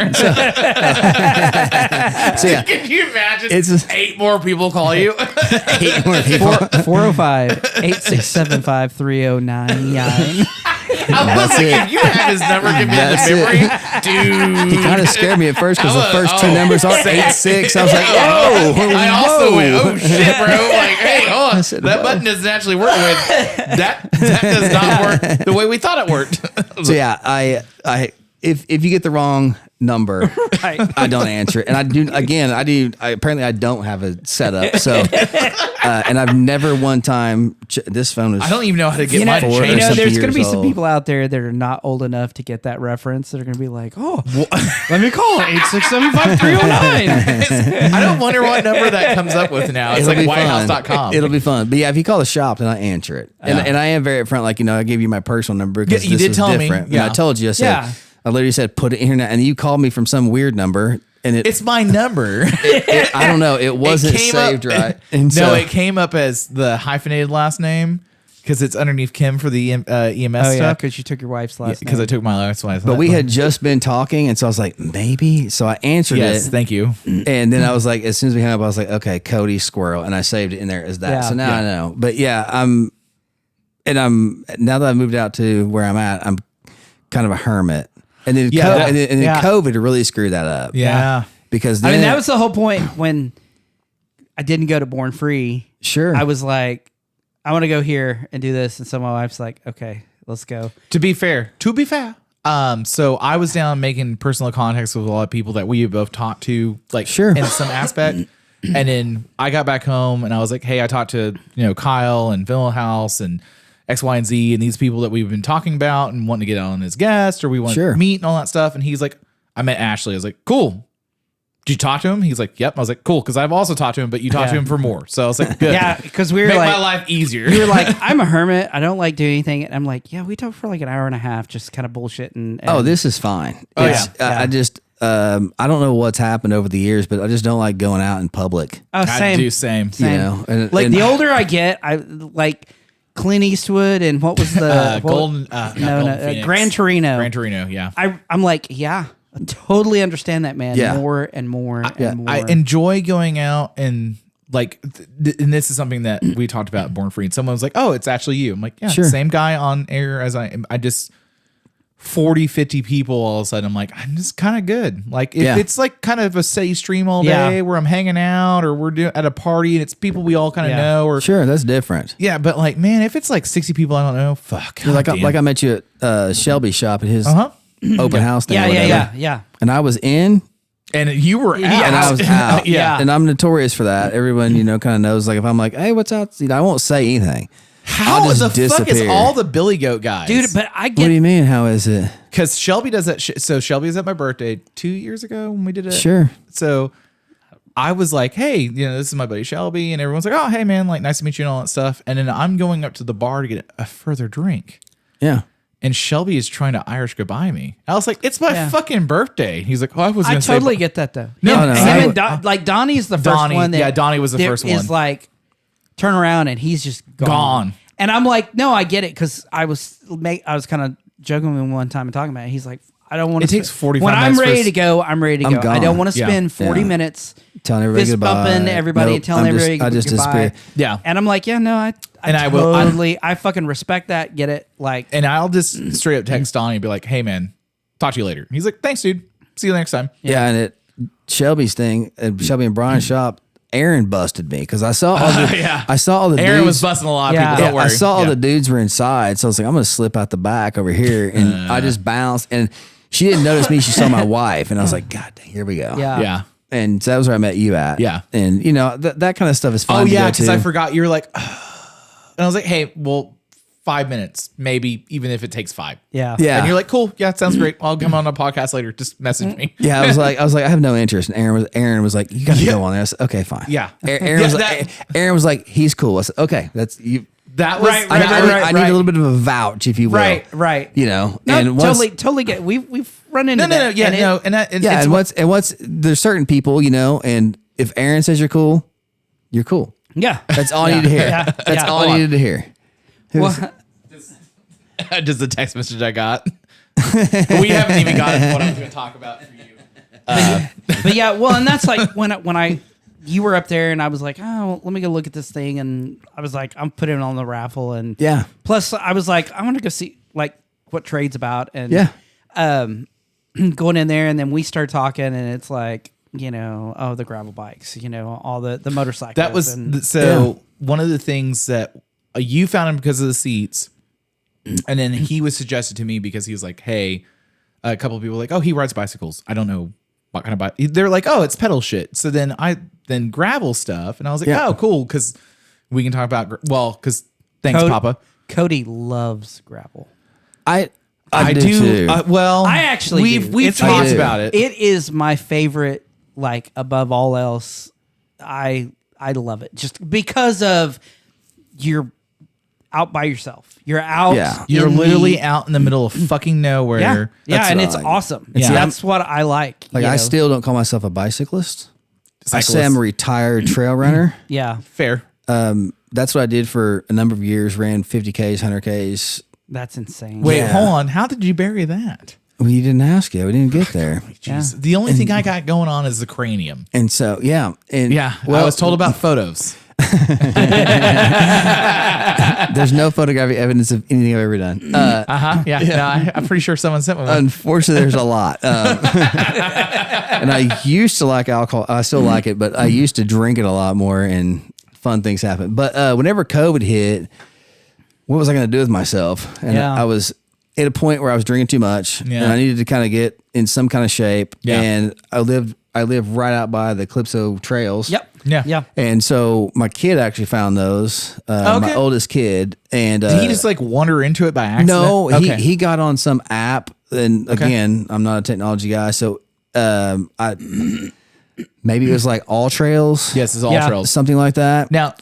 [SPEAKER 4] So yeah,
[SPEAKER 1] Can you imagine?
[SPEAKER 4] It's-
[SPEAKER 1] 8 more people call you.
[SPEAKER 4] 8 more people.
[SPEAKER 2] 405-867-5309.
[SPEAKER 1] I was like,
[SPEAKER 4] it.
[SPEAKER 1] if you have his number, give me
[SPEAKER 4] That's
[SPEAKER 1] the memory,
[SPEAKER 4] it.
[SPEAKER 1] dude.
[SPEAKER 4] He kind of scared me at first because the first 2
[SPEAKER 1] oh,
[SPEAKER 4] numbers are
[SPEAKER 1] same.
[SPEAKER 4] 8-6. I was like, whoa.
[SPEAKER 1] I also
[SPEAKER 4] whoa.
[SPEAKER 1] went, oh shit, bro. Like, hey, hold on.
[SPEAKER 4] said,
[SPEAKER 1] That
[SPEAKER 4] whoa.
[SPEAKER 1] button doesn't actually work with that does not work the way we thought it worked.
[SPEAKER 4] So yeah, I if you get the wrong number,
[SPEAKER 2] Right.
[SPEAKER 4] I don't answer it. And I apparently I don't have a setup. So and I've never one time this phone is
[SPEAKER 1] I don't even know how to get
[SPEAKER 2] You know,
[SPEAKER 1] mine to
[SPEAKER 4] Four or
[SPEAKER 2] you
[SPEAKER 1] change.
[SPEAKER 2] know
[SPEAKER 4] something
[SPEAKER 2] there's going to be
[SPEAKER 4] years
[SPEAKER 2] some
[SPEAKER 4] old.
[SPEAKER 2] people out there that are not old enough to get that reference that are going to be like, oh, let me call 867-5309.
[SPEAKER 1] I don't wonder what number that comes up with now. It's
[SPEAKER 4] It'll
[SPEAKER 1] like
[SPEAKER 4] be fun.
[SPEAKER 1] whitehouse.com.
[SPEAKER 4] It'll be fun. But yeah, if you call the shop, then I answer it. And I am very upfront, like, I gave you my personal number because
[SPEAKER 1] Yeah, you
[SPEAKER 4] this
[SPEAKER 1] did
[SPEAKER 4] was
[SPEAKER 1] tell me.
[SPEAKER 4] different.
[SPEAKER 1] Yeah.
[SPEAKER 4] I told you. I said,
[SPEAKER 2] Yeah.
[SPEAKER 4] I literally said, put it in here now. And you called me from some weird number. And
[SPEAKER 1] It's my number.
[SPEAKER 4] I don't know. It wasn't
[SPEAKER 1] came
[SPEAKER 4] saved
[SPEAKER 1] up,
[SPEAKER 4] right. And
[SPEAKER 1] no,
[SPEAKER 4] so,
[SPEAKER 1] it came up as the hyphenated last name because it's underneath Kim for the EMS
[SPEAKER 2] Oh, yeah,
[SPEAKER 1] stuff.
[SPEAKER 2] because you took your wife's last
[SPEAKER 1] Because
[SPEAKER 2] name.
[SPEAKER 1] I took my last one.
[SPEAKER 4] but we had just been talking. And so I was like, maybe. So I answered
[SPEAKER 1] Yes,
[SPEAKER 4] it.
[SPEAKER 1] thank you.
[SPEAKER 4] And then I was like, as soon as we hung up, I was like, okay, Cody Squirrel. And I saved it in there as that.
[SPEAKER 2] Yeah.
[SPEAKER 4] So now
[SPEAKER 1] Yeah.
[SPEAKER 4] I know. But yeah, now that I've moved out to where I'm at, I'm kind of a hermit. And then,
[SPEAKER 1] Yeah,
[SPEAKER 4] and then
[SPEAKER 2] yeah.
[SPEAKER 4] COVID really screwed that up.
[SPEAKER 1] Yeah.
[SPEAKER 4] Because
[SPEAKER 2] I
[SPEAKER 4] then,
[SPEAKER 2] mean, that was the whole point when I didn't go to Born Free.
[SPEAKER 4] sure.
[SPEAKER 2] I was like, I want to go here and do this. And so my wife's like, okay, let's go.
[SPEAKER 1] To be fair. So I was down making personal contacts with a lot of people that we both talked to, like
[SPEAKER 4] Sure.
[SPEAKER 1] in some aspect. And then I got back home and I was like, hey, I talked to, Kyle and Vinyl House and X, Y, and Z and these people that we've been talking about and wanting to get on as guests or we want
[SPEAKER 4] Sure.
[SPEAKER 1] to meet and all that stuff. And he's like, I met Ashley. I was like, cool. did you talk to him? He's like, yep. I was like, cool, because I've also talked to him, but you talked to him for more. So I was like, good.
[SPEAKER 2] Yeah, because we were
[SPEAKER 1] Make
[SPEAKER 2] like,
[SPEAKER 1] my life easier.
[SPEAKER 2] you were like, I'm a hermit. I don't like doing anything. And I'm like, yeah, we talked for like an hour and a half, just kind of bullshitting. And
[SPEAKER 4] Oh, this is fine.
[SPEAKER 1] Oh,
[SPEAKER 4] It's-
[SPEAKER 1] yeah.
[SPEAKER 4] I just, I don't know what's happened over the years, but I just don't like going out in public.
[SPEAKER 2] Oh,
[SPEAKER 1] I do same.
[SPEAKER 4] You know, and,
[SPEAKER 2] Like
[SPEAKER 4] and-
[SPEAKER 2] the older I get, I like Clint Eastwood and what was the
[SPEAKER 1] Golden,
[SPEAKER 2] Gran Torino.
[SPEAKER 1] Gran Torino, yeah.
[SPEAKER 2] I'm like, yeah, I totally understand that, man.
[SPEAKER 4] Yeah.
[SPEAKER 2] More and more and more.
[SPEAKER 1] I enjoy going out and like, and this is something that we talked about at Born Free. And someone was like, oh, it's actually you. I'm like, yeah,
[SPEAKER 4] Sure.
[SPEAKER 1] same guy on air as I am. I just 40, 50 people all of a sudden. I'm like, I'm just kind of good. Like if it's like kind of a steady stream all day
[SPEAKER 2] Yeah.
[SPEAKER 1] where I'm hanging out or we're doing at a party and it's people we all kind of know or
[SPEAKER 4] Sure, that's different.
[SPEAKER 1] yeah, but like, man, if it's like 60 people I don't know, fuck.
[SPEAKER 4] Like I met you at Shelby's shop at his open house thing. or whatever.
[SPEAKER 2] yeah.
[SPEAKER 4] And I was in,
[SPEAKER 1] And you were out.
[SPEAKER 4] and I was out.
[SPEAKER 2] Yeah.
[SPEAKER 4] And I'm notorious for that. Everyone, kind of knows. Like if I'm like, hey, what's out? I won't say anything.
[SPEAKER 1] How
[SPEAKER 4] I'll just
[SPEAKER 1] the fuck is
[SPEAKER 4] disappear.
[SPEAKER 1] all the Billy Goat guys?
[SPEAKER 2] Dude, but I
[SPEAKER 4] What do
[SPEAKER 2] get
[SPEAKER 4] you mean? How is it?
[SPEAKER 1] Because Shelby does that. So Shelby was at my birthday 2 years ago when we did it.
[SPEAKER 4] Sure.
[SPEAKER 1] So I was like, hey, this is my buddy Shelby. And everyone's like, oh, hey, man, like, nice to meet you and all that stuff. And then I'm going up to the bar to get a further drink.
[SPEAKER 4] Yeah.
[SPEAKER 1] And Shelby is trying to Irish goodbye me. I was like, it's my fucking birthday. He's like, oh, I was going
[SPEAKER 2] I
[SPEAKER 1] to say.
[SPEAKER 2] totally get that though.
[SPEAKER 1] No,
[SPEAKER 2] him,
[SPEAKER 1] no,
[SPEAKER 2] him
[SPEAKER 1] I-
[SPEAKER 2] and like Donnie's the first
[SPEAKER 1] Donnie,
[SPEAKER 2] one. That,
[SPEAKER 1] yeah, Donnie was the first one.
[SPEAKER 2] Is like turn around and he's just
[SPEAKER 1] Gone.
[SPEAKER 2] And I'm like, no, I get it because I was kind of joking with him one time and talking about it. He's like, I don't want to.
[SPEAKER 1] It takes 45
[SPEAKER 2] When I'm
[SPEAKER 1] minutes for
[SPEAKER 2] ready
[SPEAKER 1] us-
[SPEAKER 2] to go, I'm ready to
[SPEAKER 4] I'm
[SPEAKER 2] go. I
[SPEAKER 4] gone.
[SPEAKER 2] don't want to
[SPEAKER 1] Yeah.
[SPEAKER 2] spend 40
[SPEAKER 4] Yeah.
[SPEAKER 2] minutes
[SPEAKER 4] Telling everybody
[SPEAKER 2] fist
[SPEAKER 4] goodbye.
[SPEAKER 2] bumping everybody
[SPEAKER 4] Nope,
[SPEAKER 2] and telling
[SPEAKER 4] I'm just-
[SPEAKER 2] everybody
[SPEAKER 4] I just
[SPEAKER 2] goodbye.
[SPEAKER 4] disappear.
[SPEAKER 1] Yeah.
[SPEAKER 2] And I'm like, yeah, no, I
[SPEAKER 1] And I will-
[SPEAKER 2] totally, I fucking respect that. Get it? Like,
[SPEAKER 1] And I'll just straight up text Donnie and be like, hey, man, talk to you later. He's like, thanks, dude. See you next time.
[SPEAKER 4] Yeah, and Shelby's thing, Shelby and Brian's shop, Aaron busted me because I saw all the
[SPEAKER 1] Yeah.
[SPEAKER 4] I saw all the
[SPEAKER 1] Aaron
[SPEAKER 4] dudes.
[SPEAKER 1] was busting a lot of
[SPEAKER 2] Yeah.
[SPEAKER 1] people. Don't worry.
[SPEAKER 4] I saw all
[SPEAKER 1] Yeah.
[SPEAKER 4] the dudes were inside, so I was like, I'm gonna slip out the back over here, and I just bounced, and she didn't notice me. She saw my wife, and I was like, God dang, here we go.
[SPEAKER 2] yeah.
[SPEAKER 1] Yeah.
[SPEAKER 4] And so that was where I met you at.
[SPEAKER 1] Yeah.
[SPEAKER 4] and that kind of stuff is fun.
[SPEAKER 1] Oh
[SPEAKER 4] to
[SPEAKER 1] yeah,
[SPEAKER 4] go
[SPEAKER 1] because
[SPEAKER 4] to.
[SPEAKER 1] I forgot you were like, and I was like, hey, well, 5 minutes, maybe, even if it takes 5.
[SPEAKER 2] Yeah.
[SPEAKER 4] Yeah.
[SPEAKER 1] And you're like, cool, yeah, it sounds great. I'll come on a podcast later. Just message me.
[SPEAKER 4] Yeah, I was like, I have no interest. And Aaron was like, you got to go on there. I said, okay, fine.
[SPEAKER 1] Yeah.
[SPEAKER 4] Aaron,
[SPEAKER 1] Yeah,
[SPEAKER 4] Aaron was like, he's cool. I said, okay, that's you.
[SPEAKER 1] That was
[SPEAKER 2] Right,
[SPEAKER 4] I need a little bit of a vouch, if you will.
[SPEAKER 2] Right.
[SPEAKER 4] No,
[SPEAKER 2] and totally get. We've run into
[SPEAKER 1] No,
[SPEAKER 2] that.
[SPEAKER 1] yeah,
[SPEAKER 2] and it-
[SPEAKER 1] no, and that,
[SPEAKER 4] Yeah,
[SPEAKER 1] it's
[SPEAKER 4] and what's there's certain people, and if Aaron says you're cool, you're cool.
[SPEAKER 2] Yeah.
[SPEAKER 4] That's all I need to hear.
[SPEAKER 2] Yeah.
[SPEAKER 4] That's
[SPEAKER 2] Yeah.
[SPEAKER 4] all
[SPEAKER 2] Hold
[SPEAKER 4] I
[SPEAKER 2] on.
[SPEAKER 4] needed to hear.
[SPEAKER 2] Well,
[SPEAKER 1] just the text message I got. But we haven't even gotten what I was going to talk about for you.
[SPEAKER 2] but yeah, well, and that's like when you were up there and I was like, oh, let me go look at this thing, and I was like, I'm putting it on the raffle, and
[SPEAKER 4] Yeah.
[SPEAKER 2] Plus, I was like, I want to go see like what trade's about, and
[SPEAKER 4] Yeah.
[SPEAKER 2] going in there, and then we start talking, and it's like, the gravel bikes, all the motorcycles.
[SPEAKER 1] That was
[SPEAKER 2] and,
[SPEAKER 1] one of the things that you found him because of the seats, and then he was suggested to me because he was like, hey, a couple of people were like, oh, he rides bicycles. I don't know what kind of bike. They're like, oh, it's pedal shit. So then gravel stuff, and I was like,
[SPEAKER 4] Yeah.
[SPEAKER 1] oh, cool, because we can talk about because thanks, Papa.
[SPEAKER 2] Cody loves gravel.
[SPEAKER 4] I
[SPEAKER 1] do
[SPEAKER 4] too.
[SPEAKER 1] Well,
[SPEAKER 2] I actually
[SPEAKER 1] we've
[SPEAKER 2] do. It's
[SPEAKER 1] talked
[SPEAKER 4] do.
[SPEAKER 1] about it.
[SPEAKER 2] It is my favorite, like above all else. I love it just because of you're out by yourself. You're out.
[SPEAKER 4] Yeah.
[SPEAKER 1] You're
[SPEAKER 2] in
[SPEAKER 1] literally
[SPEAKER 2] the-
[SPEAKER 1] out in the middle of fucking nowhere.
[SPEAKER 2] Yeah,
[SPEAKER 4] That's
[SPEAKER 2] and
[SPEAKER 4] what
[SPEAKER 2] it's
[SPEAKER 4] I like.
[SPEAKER 2] awesome.
[SPEAKER 1] Yeah.
[SPEAKER 2] That's what I like.
[SPEAKER 4] Like
[SPEAKER 2] you
[SPEAKER 4] I
[SPEAKER 2] know?
[SPEAKER 4] still don't call myself a bicyclist. I say
[SPEAKER 1] Cyclist.
[SPEAKER 4] I'm a retired trail runner.
[SPEAKER 2] yeah,
[SPEAKER 1] Fair.
[SPEAKER 4] That's what I did for a number of years. Ran 50Ks, 100Ks.
[SPEAKER 2] that's insane.
[SPEAKER 1] Wait,
[SPEAKER 4] Yeah.
[SPEAKER 1] hold on. How did you bury that?
[SPEAKER 4] Well, you didn't ask yet. We didn't get there.
[SPEAKER 1] Jeez. The only thing I got going on is the cranium.
[SPEAKER 4] And so, yeah. And
[SPEAKER 1] Yeah. I was told about photos.
[SPEAKER 4] there's no photographic evidence of anything I've ever done.
[SPEAKER 1] Yeah. No, I'm pretty sure someone sent me one.
[SPEAKER 4] Unfortunately, there's a lot. And I used to like alcohol. I still like it, but I used to drink it a lot more, and fun things happen. But whenever COVID hit, what was I going to do with myself? And
[SPEAKER 2] Yeah.
[SPEAKER 4] I was at a point where I was drinking too much,
[SPEAKER 1] Yeah.
[SPEAKER 4] and I needed to kind of get in some kind of shape.
[SPEAKER 1] Yeah.
[SPEAKER 4] And I live right out by the Calypso trails.
[SPEAKER 2] Yep.
[SPEAKER 1] Yeah.
[SPEAKER 2] Yeah.
[SPEAKER 4] And so my kid actually found those. My
[SPEAKER 1] Okay.
[SPEAKER 4] oldest kid, and
[SPEAKER 1] Did he just like wander into it by accident?
[SPEAKER 4] no,
[SPEAKER 1] Okay.
[SPEAKER 4] he got on some app, and again, I'm not a technology guy, so I Maybe it was like All Trails.
[SPEAKER 1] Yes, it's all
[SPEAKER 2] Yeah.
[SPEAKER 1] trails.
[SPEAKER 4] Something like that.
[SPEAKER 1] Now,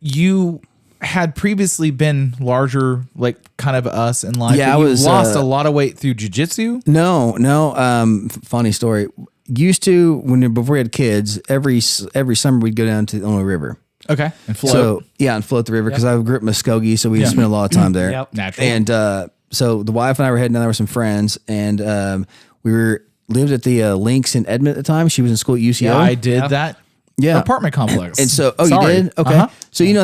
[SPEAKER 1] you had previously been larger, like kind of us in life.
[SPEAKER 4] Yeah,
[SPEAKER 1] but
[SPEAKER 4] I
[SPEAKER 1] you
[SPEAKER 4] was,
[SPEAKER 1] lost a lot of weight through jujitsu.
[SPEAKER 4] No. Funny story. Used to before we had kids, every summer we'd go down to the Illinois River.
[SPEAKER 1] Okay, and float.
[SPEAKER 4] So and float the river because I grew up in Muskogee, so we spent a lot of time there.
[SPEAKER 2] Yep.
[SPEAKER 1] Naturally.
[SPEAKER 4] And so the wife and I were heading down there with some friends, and we lived at the Links in Edmond at the time. She was in school at UCO.
[SPEAKER 1] yeah, I did that.
[SPEAKER 4] Yeah.
[SPEAKER 1] apartment complex.
[SPEAKER 4] And so,
[SPEAKER 1] Sorry.
[SPEAKER 4] you did? Okay.
[SPEAKER 1] Uh-huh.
[SPEAKER 4] So you know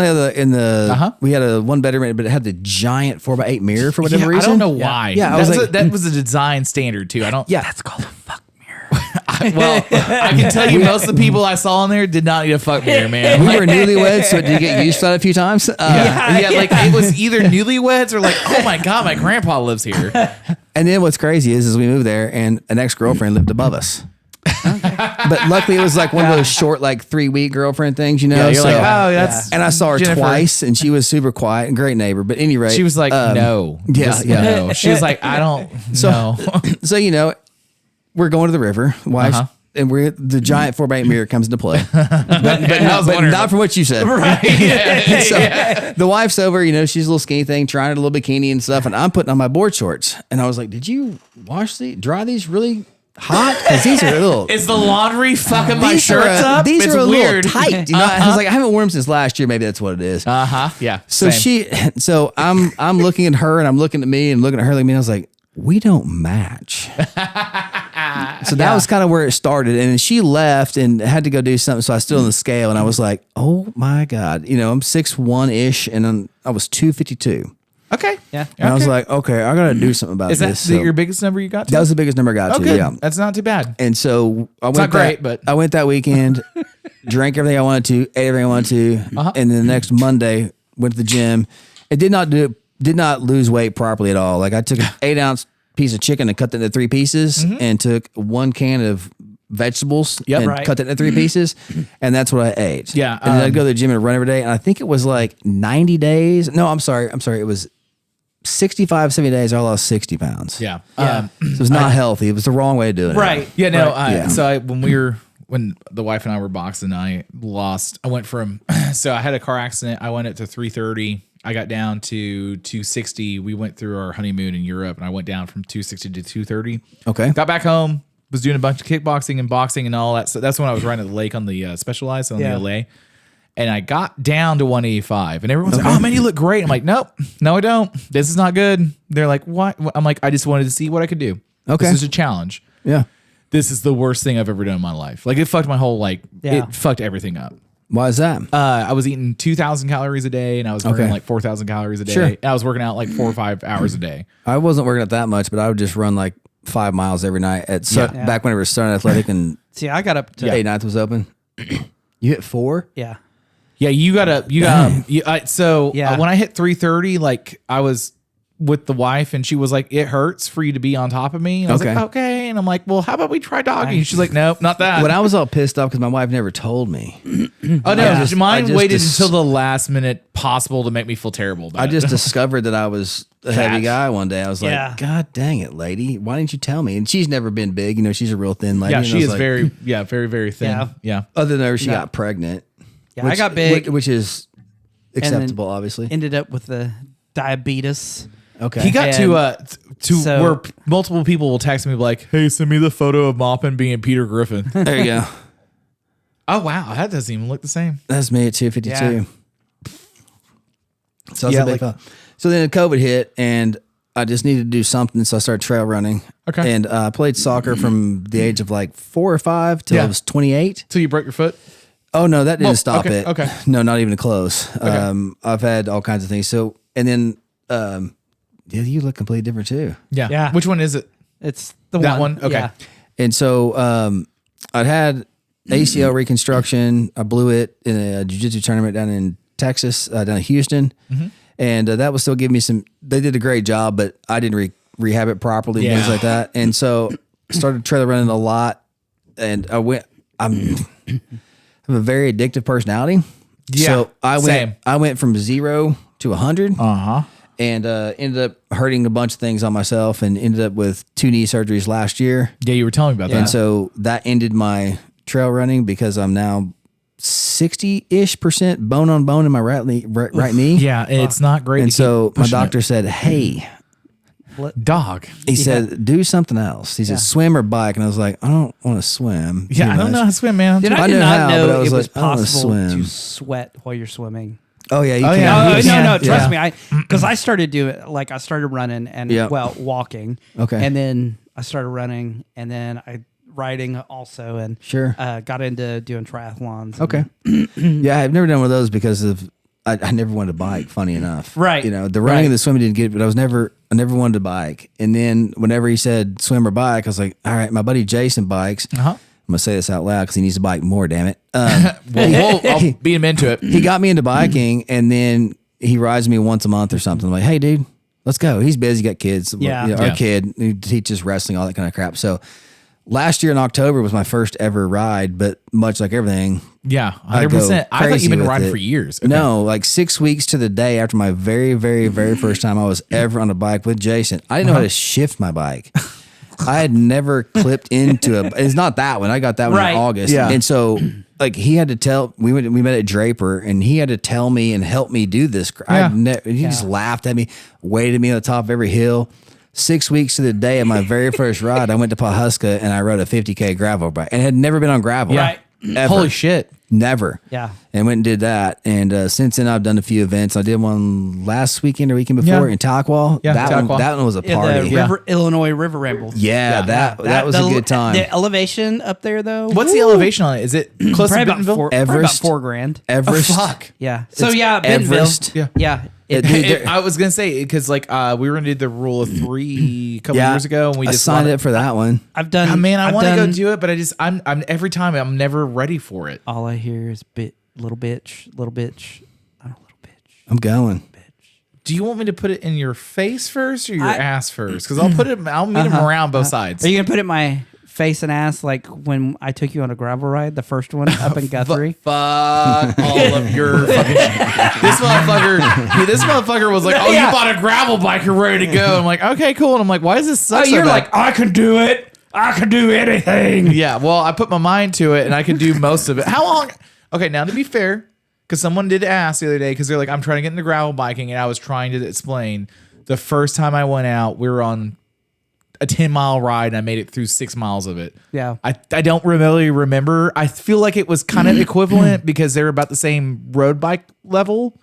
[SPEAKER 4] how we had a one bedroom, but it had the giant 4x8 mirror for whatever
[SPEAKER 1] Yeah,
[SPEAKER 4] reason.
[SPEAKER 1] I don't know why.
[SPEAKER 4] Yeah, I was like,
[SPEAKER 1] that was a design standard too. I don't.
[SPEAKER 4] yeah,
[SPEAKER 2] That's called a fuck mirror.
[SPEAKER 1] Well, I can tell you, most of the people I saw in there did not need a fuck mirror, man.
[SPEAKER 4] we were newlyweds, so did you get used to that a few times?
[SPEAKER 1] Yeah, like it was either newlyweds or like, oh my god, my grandpa lives here.
[SPEAKER 4] And then what's crazy is we moved there, and an ex-girlfriend lived above us. But luckily, it was like one of those short, like 3-week girlfriend things, you know.
[SPEAKER 1] Yeah, you're
[SPEAKER 4] so,
[SPEAKER 1] like, oh, that's.
[SPEAKER 4] and I saw her
[SPEAKER 1] Jennifer.
[SPEAKER 4] twice, and she was super quiet and great neighbor. But anyway,
[SPEAKER 1] She was like, no,
[SPEAKER 4] yeah,
[SPEAKER 1] Just
[SPEAKER 4] yeah.
[SPEAKER 1] no. She was like, I don't know.
[SPEAKER 4] So you know, we're going to the river, wife, and the giant 4x8 mirror comes into play, but not from what you said.
[SPEAKER 1] Right? Yeah.
[SPEAKER 4] So the wife's over, you know, she's a little skinny thing, trying a little bikini and stuff, and I'm putting on my board shorts, and I was like, "Did you dry these really hot? Because these are a little."
[SPEAKER 1] Is the laundry fucking my
[SPEAKER 4] These are,
[SPEAKER 1] shirts up?
[SPEAKER 4] These
[SPEAKER 1] It's
[SPEAKER 4] are a
[SPEAKER 1] weird.
[SPEAKER 4] little tight. You know, I was like, I haven't worn them since last year. Maybe that's what it is.
[SPEAKER 1] Yeah.
[SPEAKER 4] So
[SPEAKER 1] same.
[SPEAKER 4] I'm looking at her and I'm looking at me and looking at her like me. And I was like, we don't match. So that was kind of where it started. And then she left and had to go do something. So I stood on the scale and I was like, oh my God, you know, I'm 6'1" ish and I was 252.
[SPEAKER 1] Okay.
[SPEAKER 2] Yeah.
[SPEAKER 4] And I was like, okay, I got to do something about
[SPEAKER 1] Is that
[SPEAKER 4] this. So
[SPEAKER 1] your biggest number you got to?
[SPEAKER 4] that was the biggest number I got
[SPEAKER 1] oh,
[SPEAKER 4] to.
[SPEAKER 1] good.
[SPEAKER 4] Yeah.
[SPEAKER 1] That's not too bad.
[SPEAKER 4] And so I went
[SPEAKER 1] not great, but-
[SPEAKER 4] I went that weekend, drank everything I wanted to, ate everything I wanted to, and then the next Monday went to the gym. It did not lose weight properly at all. Like I took an 8-ounce piece of chicken and cut that into 3 pieces, and took 1 can of vegetables and
[SPEAKER 2] right.
[SPEAKER 4] cut that into 3 pieces, and that's what I ate.
[SPEAKER 1] Yeah,
[SPEAKER 4] and then I'd go to the gym and run every day, and I think it was like 90 days. No, I'm sorry. It was 65, 70 days. I lost 60 pounds.
[SPEAKER 1] Yeah.
[SPEAKER 2] Yeah.
[SPEAKER 4] So it was not healthy. It was the wrong way of doing it.
[SPEAKER 2] Right.
[SPEAKER 1] Yeah, no.
[SPEAKER 2] Right.
[SPEAKER 1] When the wife and I were boxing, I went from, so I had a car accident. I went up to 330. I got down to 260. We went through our honeymoon in Europe and I went down from 260 to 230.
[SPEAKER 4] Okay.
[SPEAKER 1] Got back home, was doing a bunch of kickboxing and boxing and all that. So that's when I was riding the lake on the Specialized on the LA. And I got down to 185 and everyone's like, oh man, you look great. I'm like, nope, no, I don't. This is not good. They're like, what? I'm like, I just wanted to see what I could do.
[SPEAKER 4] Okay.
[SPEAKER 1] This is a challenge.
[SPEAKER 4] Yeah.
[SPEAKER 1] This is the worst thing I've ever done in my life. Like it fucked my whole, it fucked everything up.
[SPEAKER 4] Why is that?
[SPEAKER 1] I was eating 2,000 calories a day and I was burning like 4,000 calories a day.
[SPEAKER 4] Sure.
[SPEAKER 1] And I was working out like 4 or 5 hours a day.
[SPEAKER 4] I wasn't working out that much, but I would just run like 5 miles every night back when it was Southern Athletic and
[SPEAKER 2] See, I got up to
[SPEAKER 4] 8-9 was open. You hit 4?
[SPEAKER 2] yeah.
[SPEAKER 1] Yeah, when I hit 330, like I was with the wife and she was like, it hurts for you to be on top of me. And I was like, okay. And I'm like, well, how about we try dogging? She's like, nope, not that.
[SPEAKER 4] When I was all pissed off because my wife never told me.
[SPEAKER 1] Oh no, mine
[SPEAKER 4] just
[SPEAKER 1] waited
[SPEAKER 4] dis-
[SPEAKER 1] until the last minute possible to make me feel terrible about
[SPEAKER 4] I
[SPEAKER 1] it.
[SPEAKER 4] just discovered that I was a heavy guy one day. I was like,
[SPEAKER 2] Yeah.
[SPEAKER 4] God dang it, lady. Why didn't you tell me? And she's never been big. You know, she's a real thin lady.
[SPEAKER 1] yeah,
[SPEAKER 4] And I
[SPEAKER 1] she
[SPEAKER 4] was
[SPEAKER 1] is
[SPEAKER 4] like,
[SPEAKER 1] very, very thin.
[SPEAKER 2] Yeah.
[SPEAKER 1] Yeah.
[SPEAKER 4] Other than her, she got pregnant.
[SPEAKER 2] Yeah, I got big.
[SPEAKER 4] Which is
[SPEAKER 2] then
[SPEAKER 4] acceptable, obviously.
[SPEAKER 2] Ended up with the diabetes.
[SPEAKER 4] Okay.
[SPEAKER 1] He got
[SPEAKER 2] And
[SPEAKER 1] to
[SPEAKER 2] so-
[SPEAKER 1] where multiple people will text me like, hey, send me the photo of Moppin being Peter Griffin.
[SPEAKER 4] There you go.
[SPEAKER 1] Oh, wow. That doesn't even look the same.
[SPEAKER 4] That's me at 252.
[SPEAKER 2] Yeah.
[SPEAKER 4] So, I was a big fella. So then COVID hit and I just needed to do something. So I started trail running.
[SPEAKER 1] Okay.
[SPEAKER 4] And I played soccer from the age of like 4 or 5 till I was 28.
[SPEAKER 1] Till you broke your foot?
[SPEAKER 4] Oh, no, that didn't
[SPEAKER 1] Oh,
[SPEAKER 4] stop
[SPEAKER 1] okay,
[SPEAKER 4] it.
[SPEAKER 1] okay.
[SPEAKER 4] No, not even close. I've had all kinds of things. So, and then, yeah, you look completely different too.
[SPEAKER 1] Yeah.
[SPEAKER 2] Yeah.
[SPEAKER 1] Which one is it?
[SPEAKER 2] It's the
[SPEAKER 1] That one? Okay.
[SPEAKER 2] Yeah.
[SPEAKER 4] And so I'd had ACL reconstruction. I blew it in a jiu-jitsu tournament down in Texas, down in Houston. And that was still giving me some, they did a great job, but I didn't rehab it properly and things like that. And so started trailer running a lot. And I have a very addictive personality.
[SPEAKER 1] Yeah,
[SPEAKER 4] So
[SPEAKER 1] same.
[SPEAKER 4] I went from 0 to 100.
[SPEAKER 1] Uh-huh.
[SPEAKER 4] And ended up hurting a bunch of things on myself and ended up with 2 knee surgeries last year.
[SPEAKER 1] Yeah, you were telling me about
[SPEAKER 4] And
[SPEAKER 1] that.
[SPEAKER 4] so that ended my trail running because I'm now 60-ish% bone on bone in my right knee.
[SPEAKER 1] Yeah, it's not great.
[SPEAKER 4] And
[SPEAKER 1] to
[SPEAKER 4] so
[SPEAKER 1] keep
[SPEAKER 4] my
[SPEAKER 1] pushing
[SPEAKER 4] doctor
[SPEAKER 1] it.
[SPEAKER 4] said, hey,
[SPEAKER 1] Dog.
[SPEAKER 4] he said, do something else. He said, swim or bike. And I was like, I don't want to swim.
[SPEAKER 1] Yeah,
[SPEAKER 4] too
[SPEAKER 1] I don't
[SPEAKER 4] much.
[SPEAKER 1] know how to swim, man.
[SPEAKER 2] Did I
[SPEAKER 4] I
[SPEAKER 2] did
[SPEAKER 4] know
[SPEAKER 2] not
[SPEAKER 4] how,
[SPEAKER 2] know
[SPEAKER 4] but I was
[SPEAKER 2] it was
[SPEAKER 4] like, I don't wanna
[SPEAKER 2] possible
[SPEAKER 4] swim.
[SPEAKER 2] to sweat while you're swimming.
[SPEAKER 4] Oh, yeah. You
[SPEAKER 1] Oh,
[SPEAKER 4] can.
[SPEAKER 1] yeah.
[SPEAKER 2] Oh,
[SPEAKER 1] Yeah.
[SPEAKER 2] no, trust
[SPEAKER 1] Yeah.
[SPEAKER 2] me. Because I started I started running and
[SPEAKER 4] Yeah.
[SPEAKER 2] walking.
[SPEAKER 4] Okay.
[SPEAKER 2] And then I started running and then riding also and
[SPEAKER 4] Sure.
[SPEAKER 2] got into doing triathlons.
[SPEAKER 4] Okay. Yeah, I've never done one of those because of I never wanted to bike. Funny enough,
[SPEAKER 2] Right.
[SPEAKER 4] You know, the running
[SPEAKER 2] Right.
[SPEAKER 4] and the swimming didn't get it, but I never wanted to bike. And then whenever he said swim or bike, I was like, all right, my buddy Jason bikes.
[SPEAKER 1] Uh-huh.
[SPEAKER 4] I'm gonna say this out loud because he needs to bike more. Damn it.
[SPEAKER 1] I'll beat him into it.
[SPEAKER 4] He got me into biking, and then he rides me once a month or something. I'm like, hey, dude, let's go. He's busy, got kids.
[SPEAKER 2] Yeah.
[SPEAKER 4] You know, our
[SPEAKER 1] Yeah.
[SPEAKER 4] kid who teaches wrestling, all that kind of crap. So last year in October was my first ever ride, but much like everything,
[SPEAKER 1] Yeah,
[SPEAKER 4] I
[SPEAKER 1] 100%.
[SPEAKER 4] go
[SPEAKER 1] I thought
[SPEAKER 4] crazy
[SPEAKER 1] you've been
[SPEAKER 4] with
[SPEAKER 1] riding
[SPEAKER 4] it.
[SPEAKER 1] for years. Okay.
[SPEAKER 4] No, like 6 weeks to the day after my very, very, very first time I was ever on a bike with Jason. I didn't know how to shift my bike. I had never clipped into it's not that one. I got that one
[SPEAKER 2] Right.
[SPEAKER 4] in August.
[SPEAKER 1] Yeah.
[SPEAKER 4] And so like he had to tell we met at Draper and he had to tell me and help me do this. He just laughed at me, waited me on the top of every hill. 6 weeks to the day of my very first ride, I went to Pawhuska and I rode a 50K gravel bike and had never been on gravel.
[SPEAKER 2] Right.
[SPEAKER 4] Ever.
[SPEAKER 1] Holy shit.
[SPEAKER 4] Never.
[SPEAKER 2] Yeah.
[SPEAKER 4] And went and did that. And since then, I've done a few events. I did one last weekend or weekend before
[SPEAKER 1] Yeah.
[SPEAKER 4] in Tahquah.
[SPEAKER 1] Yeah,
[SPEAKER 4] that
[SPEAKER 1] Tahquah.
[SPEAKER 4] one was a
[SPEAKER 2] Yeah,
[SPEAKER 4] party.
[SPEAKER 2] the Illinois River Ramble.
[SPEAKER 4] Yeah, that was a good time.
[SPEAKER 2] The elevation up there, though.
[SPEAKER 1] What's the elevation on it? Is it close to
[SPEAKER 2] Probably about
[SPEAKER 1] Bentonville?
[SPEAKER 2] probably about
[SPEAKER 4] Everest.
[SPEAKER 2] $4,000.
[SPEAKER 4] Everest.
[SPEAKER 1] Oh, fuck.
[SPEAKER 2] Yeah. So
[SPEAKER 4] It's
[SPEAKER 2] yeah, Bentonville.
[SPEAKER 4] Everest.
[SPEAKER 1] Yeah.
[SPEAKER 2] Yeah.
[SPEAKER 4] Dude, there-
[SPEAKER 1] I was gonna say because we were gonna do the rule of three a couple years ago, and we
[SPEAKER 4] I
[SPEAKER 1] just
[SPEAKER 4] signed
[SPEAKER 1] wanted-
[SPEAKER 4] up for that one.
[SPEAKER 2] I've done.
[SPEAKER 1] Oh, man, I
[SPEAKER 2] I've
[SPEAKER 1] want to go
[SPEAKER 2] done-
[SPEAKER 1] do it, but I'm every time I'm never ready for it.
[SPEAKER 2] All I hear is little bitch, little bitch. I'm a little bitch.
[SPEAKER 4] I'm going.
[SPEAKER 1] Do you want me to put it in your face first or your
[SPEAKER 2] I-
[SPEAKER 1] ass first? Because I'll meet them around both sides.
[SPEAKER 2] Are you gonna put it in my face and ass like when I took you on a gravel ride, the first one up in Guthrie?
[SPEAKER 1] Fuck all of your fucking This motherfucker was like, oh,
[SPEAKER 2] Yeah.
[SPEAKER 1] you bought a gravel bike, you're ready to go. I'm like, okay, cool. And I'm like, why is this such
[SPEAKER 2] You're like, I can do it. I can do anything.
[SPEAKER 1] yeah, well, I put my mind to it and I could do most of it. How long? Okay, now to be fair, because someone did ask the other day, because they're like, I'm trying to get into gravel biking, and I was trying to explain the first time I went out, we were on a 10-mile ride and I made it through 6 miles of it.
[SPEAKER 2] Yeah.
[SPEAKER 1] I don't really remember. I feel like it was kind of equivalent because they were about the same road bike level.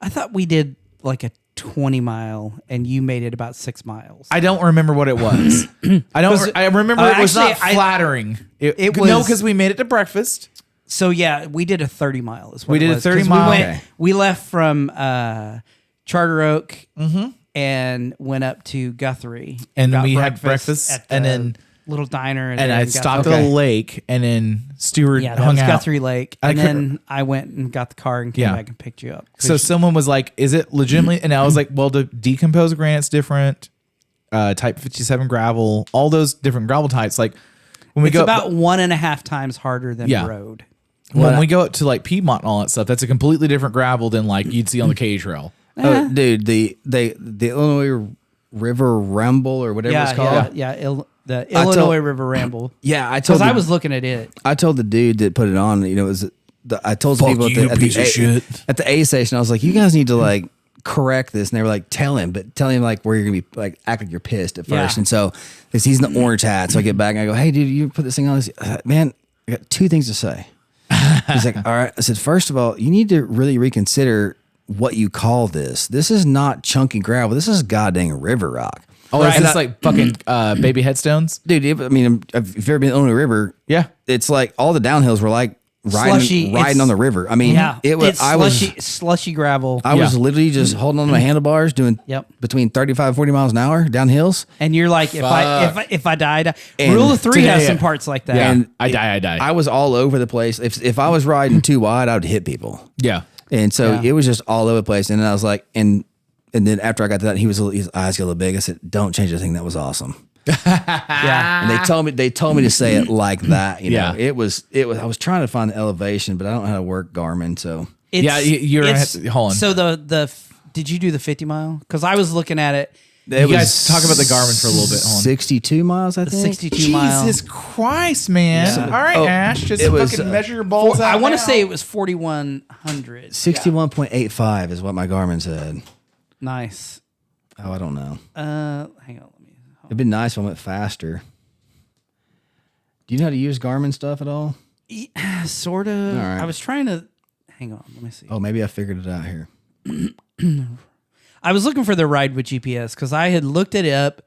[SPEAKER 2] I thought we did like a 20-mile, and you made it about 6 miles.
[SPEAKER 1] I don't remember what it was. I remember it was not
[SPEAKER 2] actually,
[SPEAKER 1] flattering. It
[SPEAKER 2] was-
[SPEAKER 1] no, because we made it to breakfast.
[SPEAKER 2] So yeah, we did a 30-mile. Is what
[SPEAKER 1] We
[SPEAKER 2] it
[SPEAKER 1] did a
[SPEAKER 2] was, 'cause
[SPEAKER 1] 30-mile.
[SPEAKER 2] We,
[SPEAKER 1] Okay.
[SPEAKER 2] we left from Charter Oak and went up to Guthrie,
[SPEAKER 1] And then
[SPEAKER 2] got
[SPEAKER 1] we had breakfast,
[SPEAKER 2] at
[SPEAKER 1] and
[SPEAKER 2] the
[SPEAKER 1] then-
[SPEAKER 2] little diner,
[SPEAKER 1] And
[SPEAKER 2] there
[SPEAKER 1] I
[SPEAKER 2] in
[SPEAKER 1] stopped
[SPEAKER 2] Guthrie.
[SPEAKER 1] at a lake, and then Stuart
[SPEAKER 2] Yeah, that
[SPEAKER 1] hung
[SPEAKER 2] was
[SPEAKER 1] out.
[SPEAKER 2] Guthrie Lake,
[SPEAKER 1] I
[SPEAKER 2] and
[SPEAKER 1] couldn't-
[SPEAKER 2] then I went and got the car and came
[SPEAKER 1] Yeah.
[SPEAKER 2] back and picked you up.
[SPEAKER 1] So someone was like, "Is it legitimately?" And I was like, "Well, the decomposed granite's different. Type 57 gravel, all those different gravel types. Like when we
[SPEAKER 2] it's
[SPEAKER 1] go
[SPEAKER 2] about 1.5 times harder than
[SPEAKER 1] Yeah.
[SPEAKER 2] road.
[SPEAKER 1] when we go up to like Piedmont and all that stuff, that's a completely different gravel than like you'd see on the K Trail.
[SPEAKER 4] Oh, dude, the Illinois River Ramble or whatever it's called.
[SPEAKER 2] The
[SPEAKER 4] I told-
[SPEAKER 2] Illinois River Ramble.
[SPEAKER 4] Yeah, I told
[SPEAKER 2] Because I
[SPEAKER 4] the-
[SPEAKER 2] was looking at it.
[SPEAKER 4] I told the dude that put it on, you know, it was I told some
[SPEAKER 1] Fuck
[SPEAKER 4] people
[SPEAKER 1] you, piece of shit.
[SPEAKER 4] at the A station, I was like, you guys need to like correct this. And they were like, tell him like where you're gonna be like act like you're pissed at first.
[SPEAKER 2] Yeah.
[SPEAKER 4] And so because he's in the orange hat, so I get back and I go, hey dude, you put this thing on. Man, I got 2 things to say. He's like, all right. I said, first of all, you need to really reconsider what you call this. This is not chunky gravel. This is goddamn river rock.
[SPEAKER 1] Oh, is
[SPEAKER 4] And
[SPEAKER 1] this like fucking baby headstones?
[SPEAKER 4] Dude, I mean, if you've ever been on the river,
[SPEAKER 1] Yeah.
[SPEAKER 4] it's like all the downhills were like
[SPEAKER 2] Slushy,
[SPEAKER 4] riding
[SPEAKER 2] it's-
[SPEAKER 4] on the river. I mean,
[SPEAKER 2] Yeah,
[SPEAKER 4] it was.
[SPEAKER 2] it's
[SPEAKER 4] I
[SPEAKER 2] slushy gravel.
[SPEAKER 4] was
[SPEAKER 1] Yeah.
[SPEAKER 4] literally just holding on to my handlebars, doing
[SPEAKER 2] Yep.
[SPEAKER 4] between 35, 40 miles an hour down hills.
[SPEAKER 2] And you're like, if I died,
[SPEAKER 4] And
[SPEAKER 2] Rule of 3
[SPEAKER 1] today,
[SPEAKER 2] has some
[SPEAKER 1] yeah.
[SPEAKER 2] parts like that.
[SPEAKER 1] Yeah.
[SPEAKER 4] And
[SPEAKER 1] I die.
[SPEAKER 4] I was all over the place. If I was riding too wide, I would hit people.
[SPEAKER 1] Yeah.
[SPEAKER 4] And so
[SPEAKER 2] Yeah.
[SPEAKER 4] it was just all over the place. And then I was like, and then after I got to that, his eyes got a little big. I said, "Don't change the thing. That was awesome."
[SPEAKER 2] Yeah.
[SPEAKER 4] And they told me to say it like that. You know,
[SPEAKER 1] Yeah.
[SPEAKER 4] it was. I was trying to find the elevation, but I don't know how to work Garmin. So
[SPEAKER 2] It's-
[SPEAKER 1] Yeah, you're gonna
[SPEAKER 2] it's-
[SPEAKER 1] have to- hold on.
[SPEAKER 2] So did you do the 50 mile? Because I was looking at it
[SPEAKER 1] You guys talk about the Garmin for a little bit. Hold on.
[SPEAKER 4] 62 miles, I think.
[SPEAKER 2] 62 miles.
[SPEAKER 1] Jesus Christ, man!
[SPEAKER 2] Yeah.
[SPEAKER 1] All right, Ash, just
[SPEAKER 4] it was,
[SPEAKER 1] fucking measure your balls out.
[SPEAKER 2] I want to
[SPEAKER 1] now.
[SPEAKER 2] say it was 4,100.
[SPEAKER 4] 61.85 is what my Garmin said.
[SPEAKER 2] Nice.
[SPEAKER 4] Oh, I don't know.
[SPEAKER 2] Hang on.
[SPEAKER 4] It'd be nice if I went faster. Do you know how to use Garmin stuff at all?
[SPEAKER 2] Sort of.
[SPEAKER 4] All right.
[SPEAKER 2] I was trying to. Hang on. Let me see.
[SPEAKER 4] Oh, maybe I figured it out here.
[SPEAKER 2] I was looking for the ride with GPS because I had looked it up.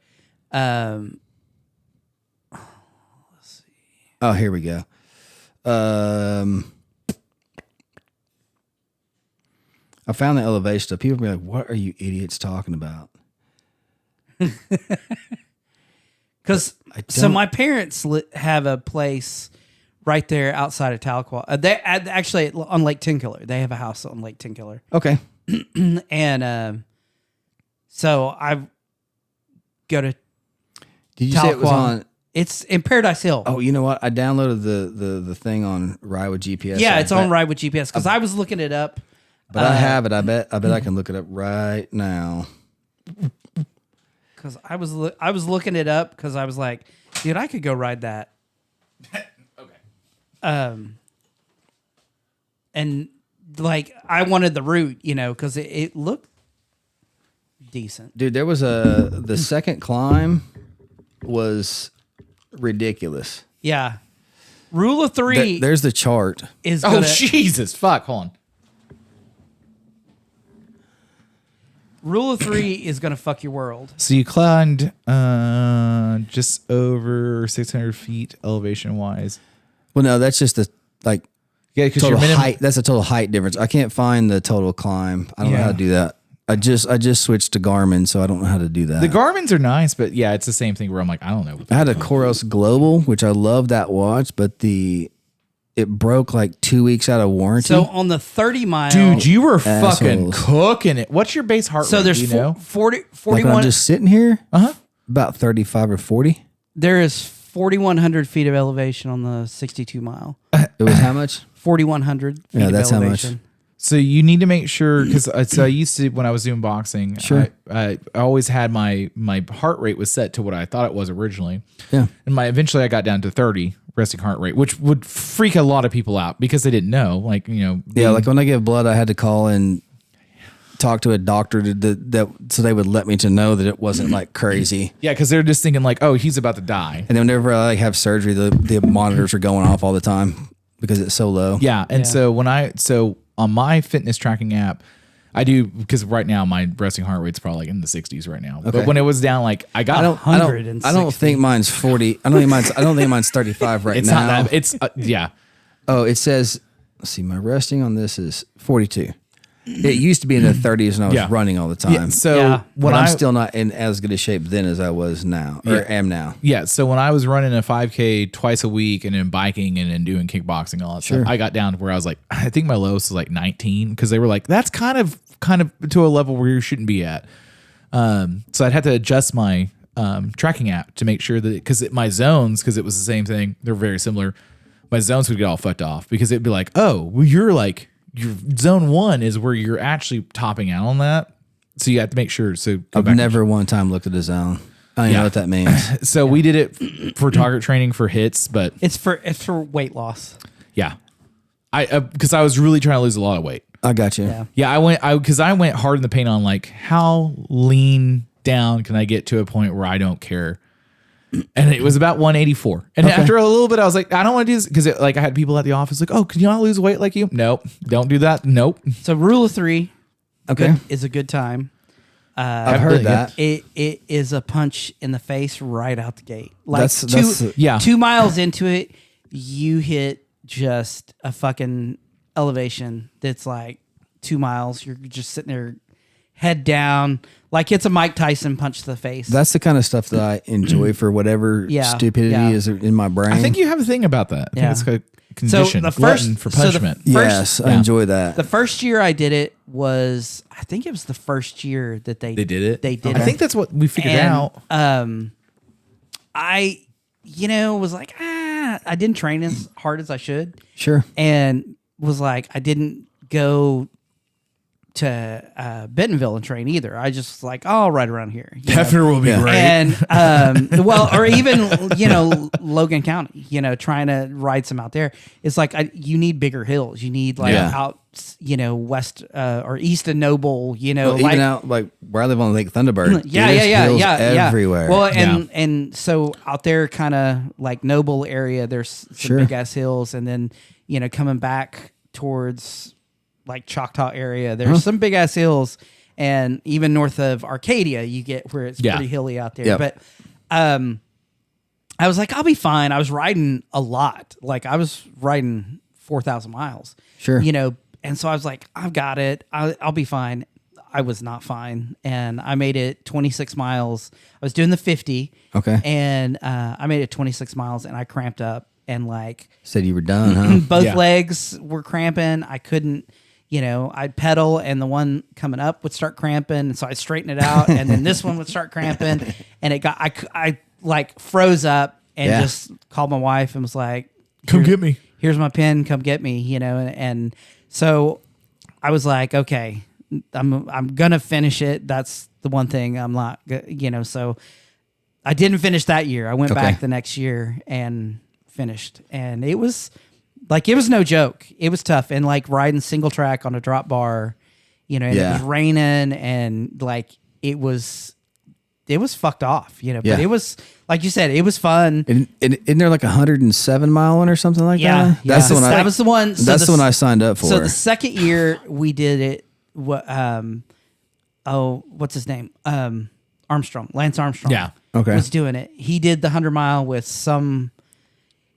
[SPEAKER 4] Oh, here we go. I found the elevation stuff. People be like, "What are you idiots talking about?"
[SPEAKER 2] Because so my parents have a place right there outside of Tahlequah. They actually on Lake Tenkiller. They have a house on Lake Tenkiller.
[SPEAKER 4] Okay.
[SPEAKER 2] And so I go to.
[SPEAKER 4] Did you say it was on?
[SPEAKER 2] It's in Paradise Hill.
[SPEAKER 4] Oh, you know what? I downloaded the thing on Ride with GPS.
[SPEAKER 2] Yeah, it's on Ride with GPS because I was looking it up.
[SPEAKER 4] But I have it. I bet I can look it up right now.
[SPEAKER 2] Because I was looking it up because I was like, dude, I could go ride that.
[SPEAKER 1] Okay.
[SPEAKER 2] And like I wanted the route, because it looked decent.
[SPEAKER 4] Dude, there was the second climb was ridiculous.
[SPEAKER 2] Yeah. Rule of three
[SPEAKER 4] There's the chart.
[SPEAKER 2] is
[SPEAKER 1] Oh
[SPEAKER 2] gonna,
[SPEAKER 1] Jesus! Fuck! Hold on.
[SPEAKER 2] Rule of three is gonna fuck your world.
[SPEAKER 1] So you climbed just over 600 feet elevation wise.
[SPEAKER 4] Well, no, that's just the
[SPEAKER 1] Yeah, because
[SPEAKER 4] total
[SPEAKER 1] your minimum
[SPEAKER 4] height. That's a total height difference. I can't find the total climb. I don't know how to do that. I just switched to Garmin, so I don't know how to do that.
[SPEAKER 1] The Garmin's are nice, but yeah, it's the same thing where I'm like, I don't know.
[SPEAKER 4] I had a Coros Global, which I love that watch, but it broke like 2 weeks out of warranty.
[SPEAKER 2] So on the 30 mile,
[SPEAKER 1] Dude, you were fucking
[SPEAKER 4] Assholes.
[SPEAKER 1] cooking it. What's your base heart rate?
[SPEAKER 2] so there's
[SPEAKER 1] do you know?
[SPEAKER 2] 40,
[SPEAKER 4] like when
[SPEAKER 2] 41.
[SPEAKER 4] I'm just sitting here,
[SPEAKER 1] Uh-huh.
[SPEAKER 4] about 35 or 40.
[SPEAKER 2] There is 4,100 feet of elevation on the 62 mile.
[SPEAKER 4] It was how much?
[SPEAKER 2] 4,100 feet
[SPEAKER 4] Yeah,
[SPEAKER 2] of
[SPEAKER 4] that's how much.
[SPEAKER 2] elevation.
[SPEAKER 1] So you need to make sure because so I used to when I was doing boxing.
[SPEAKER 4] Sure.
[SPEAKER 1] I always had my heart rate was set to what I thought it was originally.
[SPEAKER 4] Yeah.
[SPEAKER 1] And eventually I got down to 30 resting heart rate, which would freak a lot of people out because they didn't know. Like
[SPEAKER 4] Yeah, like when I give blood, I had to call and talk to a doctor so they would let me to know that it wasn't like crazy.
[SPEAKER 1] yeah, because they're just thinking like, oh, he's about to die.
[SPEAKER 4] And then whenever I like have surgery, the monitors are going off all the time because it's so low.
[SPEAKER 1] Yeah, and so on my fitness tracking app, I do because right now my resting heart rate's probably like in the 60s right now.
[SPEAKER 4] Okay.
[SPEAKER 1] But when it was down, like I got
[SPEAKER 4] I don't think mine's 40. I don't think mine's 35 right
[SPEAKER 1] it's
[SPEAKER 4] now.
[SPEAKER 1] not that. It's yeah.
[SPEAKER 4] Oh, it says, let's see, my resting on this is 42. It used to be in the 30s and I was
[SPEAKER 1] Yeah.
[SPEAKER 4] running all the time.
[SPEAKER 1] Yeah, so
[SPEAKER 2] Yeah.
[SPEAKER 1] when
[SPEAKER 4] but I'm
[SPEAKER 1] I
[SPEAKER 4] still not in as good a shape then as I was now, or am now.
[SPEAKER 1] yeah, so when I was running a 5K twice a week and then biking and then doing kickboxing and all that stuff, I got down to where I was like, I think my lowest was like 19 because they were like, that's kind of to a level where you shouldn't be at. So I'd have to adjust my tracking app to make sure that because my zones, because it was the same thing, they're very similar. My zones would get all fucked off because it'd be like, oh, well, you're like your zone 1 is where you're actually topping out on that. So you have to make sure. So
[SPEAKER 4] I've never one time looked at a zone. I don't even know what that means.
[SPEAKER 1] So we did it for target training for hits, but
[SPEAKER 2] It's for weight loss.
[SPEAKER 1] yeah, because I was really trying to lose a lot of weight.
[SPEAKER 4] I got you.
[SPEAKER 2] Yeah.
[SPEAKER 1] Yeah, I went hard in the paint on like how lean down can I get to a point where I don't care. And it was about 184. And after a little bit, I was like, I don't want to do this because I had people at the office like, oh, can you not lose weight like you? Nope, don't do that. Nope.
[SPEAKER 2] So rule of three,
[SPEAKER 4] Okay.
[SPEAKER 2] is a good time.
[SPEAKER 4] I've heard that.
[SPEAKER 2] It is a punch in the face right out the gate. Like
[SPEAKER 4] That's-
[SPEAKER 1] yeah.
[SPEAKER 2] 2 miles into it, you hit just a fucking elevation that's like 2 miles. You're just sitting there, head down, like it's a Mike Tyson punch to the face.
[SPEAKER 4] That's the kind of stuff that I enjoy for whatever stupidity is in my brain.
[SPEAKER 1] I think you have a thing about that. I think it's a condition.
[SPEAKER 2] the first-
[SPEAKER 1] glutton for
[SPEAKER 2] so the
[SPEAKER 1] punishment.
[SPEAKER 4] yes, I enjoy that.
[SPEAKER 2] the first year I did it was, I think it was the first year that they
[SPEAKER 1] did it.
[SPEAKER 2] They did
[SPEAKER 1] I
[SPEAKER 2] it.
[SPEAKER 1] think that's what we figured
[SPEAKER 2] And,
[SPEAKER 1] out.
[SPEAKER 2] I, was like, I didn't train as hard as I should.
[SPEAKER 4] Sure.
[SPEAKER 2] And was like, I didn't go Bentonville and train either. I just like, I'll ride around here.
[SPEAKER 1] Hefner will be great.
[SPEAKER 2] And or even Logan County, trying to ride some out there. It's like you need bigger hills. You need out, west or east of Noble. Even
[SPEAKER 4] out like where I live on Lake Thunderbird.
[SPEAKER 2] Yeah,
[SPEAKER 4] everywhere.
[SPEAKER 2] Well, and so out there, kind of like Noble area, there's some big ass hills, and then coming back towards like Choctaw area, there's some big ass hills, and even north of Arcadia, you get where it's pretty hilly out there. Yep. But I was like, I'll be fine. I was riding a lot, like I was riding 4,000 miles.
[SPEAKER 4] Sure,
[SPEAKER 2] and so I was like, I've got it. I'll be fine. I was not fine, and I made it 26 miles. I was doing the 50, and I made it 26 miles, and I cramped up, and like
[SPEAKER 4] said you were done, huh?
[SPEAKER 2] Both legs were cramping. I couldn't. I'd pedal and the one coming up would start cramping. And so I'd straighten it out and then this one would start cramping. And I like froze up and just called my wife and was like,
[SPEAKER 1] come get me.
[SPEAKER 2] Here's my pen. Come get me, and so I was like, okay, I'm going to finish it. That's the one thing I'm not, so I didn't finish that year. I went back the next year and finished, and it was no joke. It was tough. And like riding single track on a drop bar, and it was raining and like it was fucked off, but it was, like you said, it was fun.
[SPEAKER 4] And isn't there like 107 mile one or something like that?
[SPEAKER 2] Yeah. That's the one. That was the one.
[SPEAKER 4] So that's the one I signed up for.
[SPEAKER 2] So the second year we did it, what's his name? Armstrong, Lance Armstrong.
[SPEAKER 1] Yeah.
[SPEAKER 2] Okay. Was doing it. He did the 100-mile with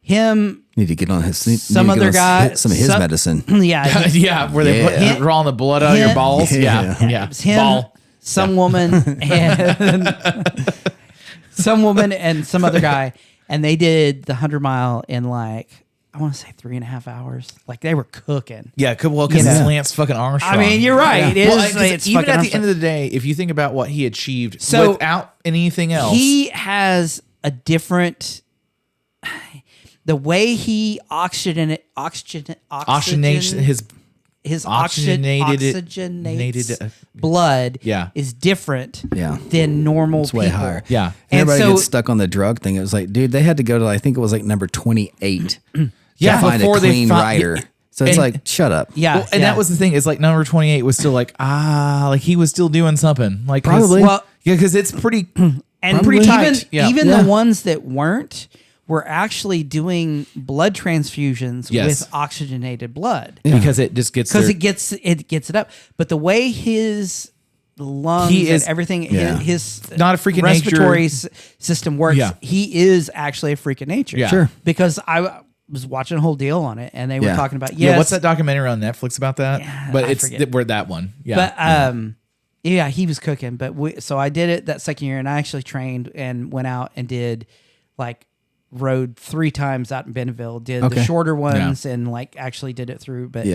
[SPEAKER 2] him.
[SPEAKER 4] Need to get on
[SPEAKER 2] some other guy,
[SPEAKER 4] some of his medicine.
[SPEAKER 2] Yeah,
[SPEAKER 1] where they put drawing the blood out of your balls. Yeah.
[SPEAKER 2] It was him, some woman, and some woman and some other guy, and they did the 100-mile in like, I want to say 3.5 hours. Like they were cooking.
[SPEAKER 1] Yeah, well, because it's Lance fucking Armstrong.
[SPEAKER 2] I mean, you're right. It is. It's
[SPEAKER 1] even at the
[SPEAKER 2] Armstrong.
[SPEAKER 1] end of the day, if you think about what he achieved without anything else,
[SPEAKER 2] he has a different. The way he oxygenates his oxygenated blood is different than normal people.
[SPEAKER 4] Way higher.
[SPEAKER 1] Yeah.
[SPEAKER 4] And everybody gets stuck on the drug thing. It was like, dude, they had to go to, I think it was like number 28 to find a clean rider. So it's like, shut up.
[SPEAKER 2] Yeah.
[SPEAKER 1] Well, and that was the thing. Is like number 28 was still like, like he was still doing something. Like
[SPEAKER 4] probably.
[SPEAKER 1] Well, because it's pretty
[SPEAKER 2] and
[SPEAKER 1] pretty tight.
[SPEAKER 2] Even the ones that weren't were actually doing blood transfusions with oxygenated blood
[SPEAKER 1] because it just gets
[SPEAKER 2] it gets it up. But the way his lungs and everything, his
[SPEAKER 1] not a freak of
[SPEAKER 2] respiratory system works, he is actually a freak of nature.
[SPEAKER 1] Yeah.
[SPEAKER 4] Sure.
[SPEAKER 2] Because I was watching a whole deal on it, and they were talking about
[SPEAKER 1] what's that documentary on Netflix about that?
[SPEAKER 2] Yeah,
[SPEAKER 1] but we're that one. Yeah.
[SPEAKER 2] But he was cooking. But so I did it that second year, and I actually trained and went out and did like. Rode 3 times out in Bentonville, did the shorter ones and like actually did it through, but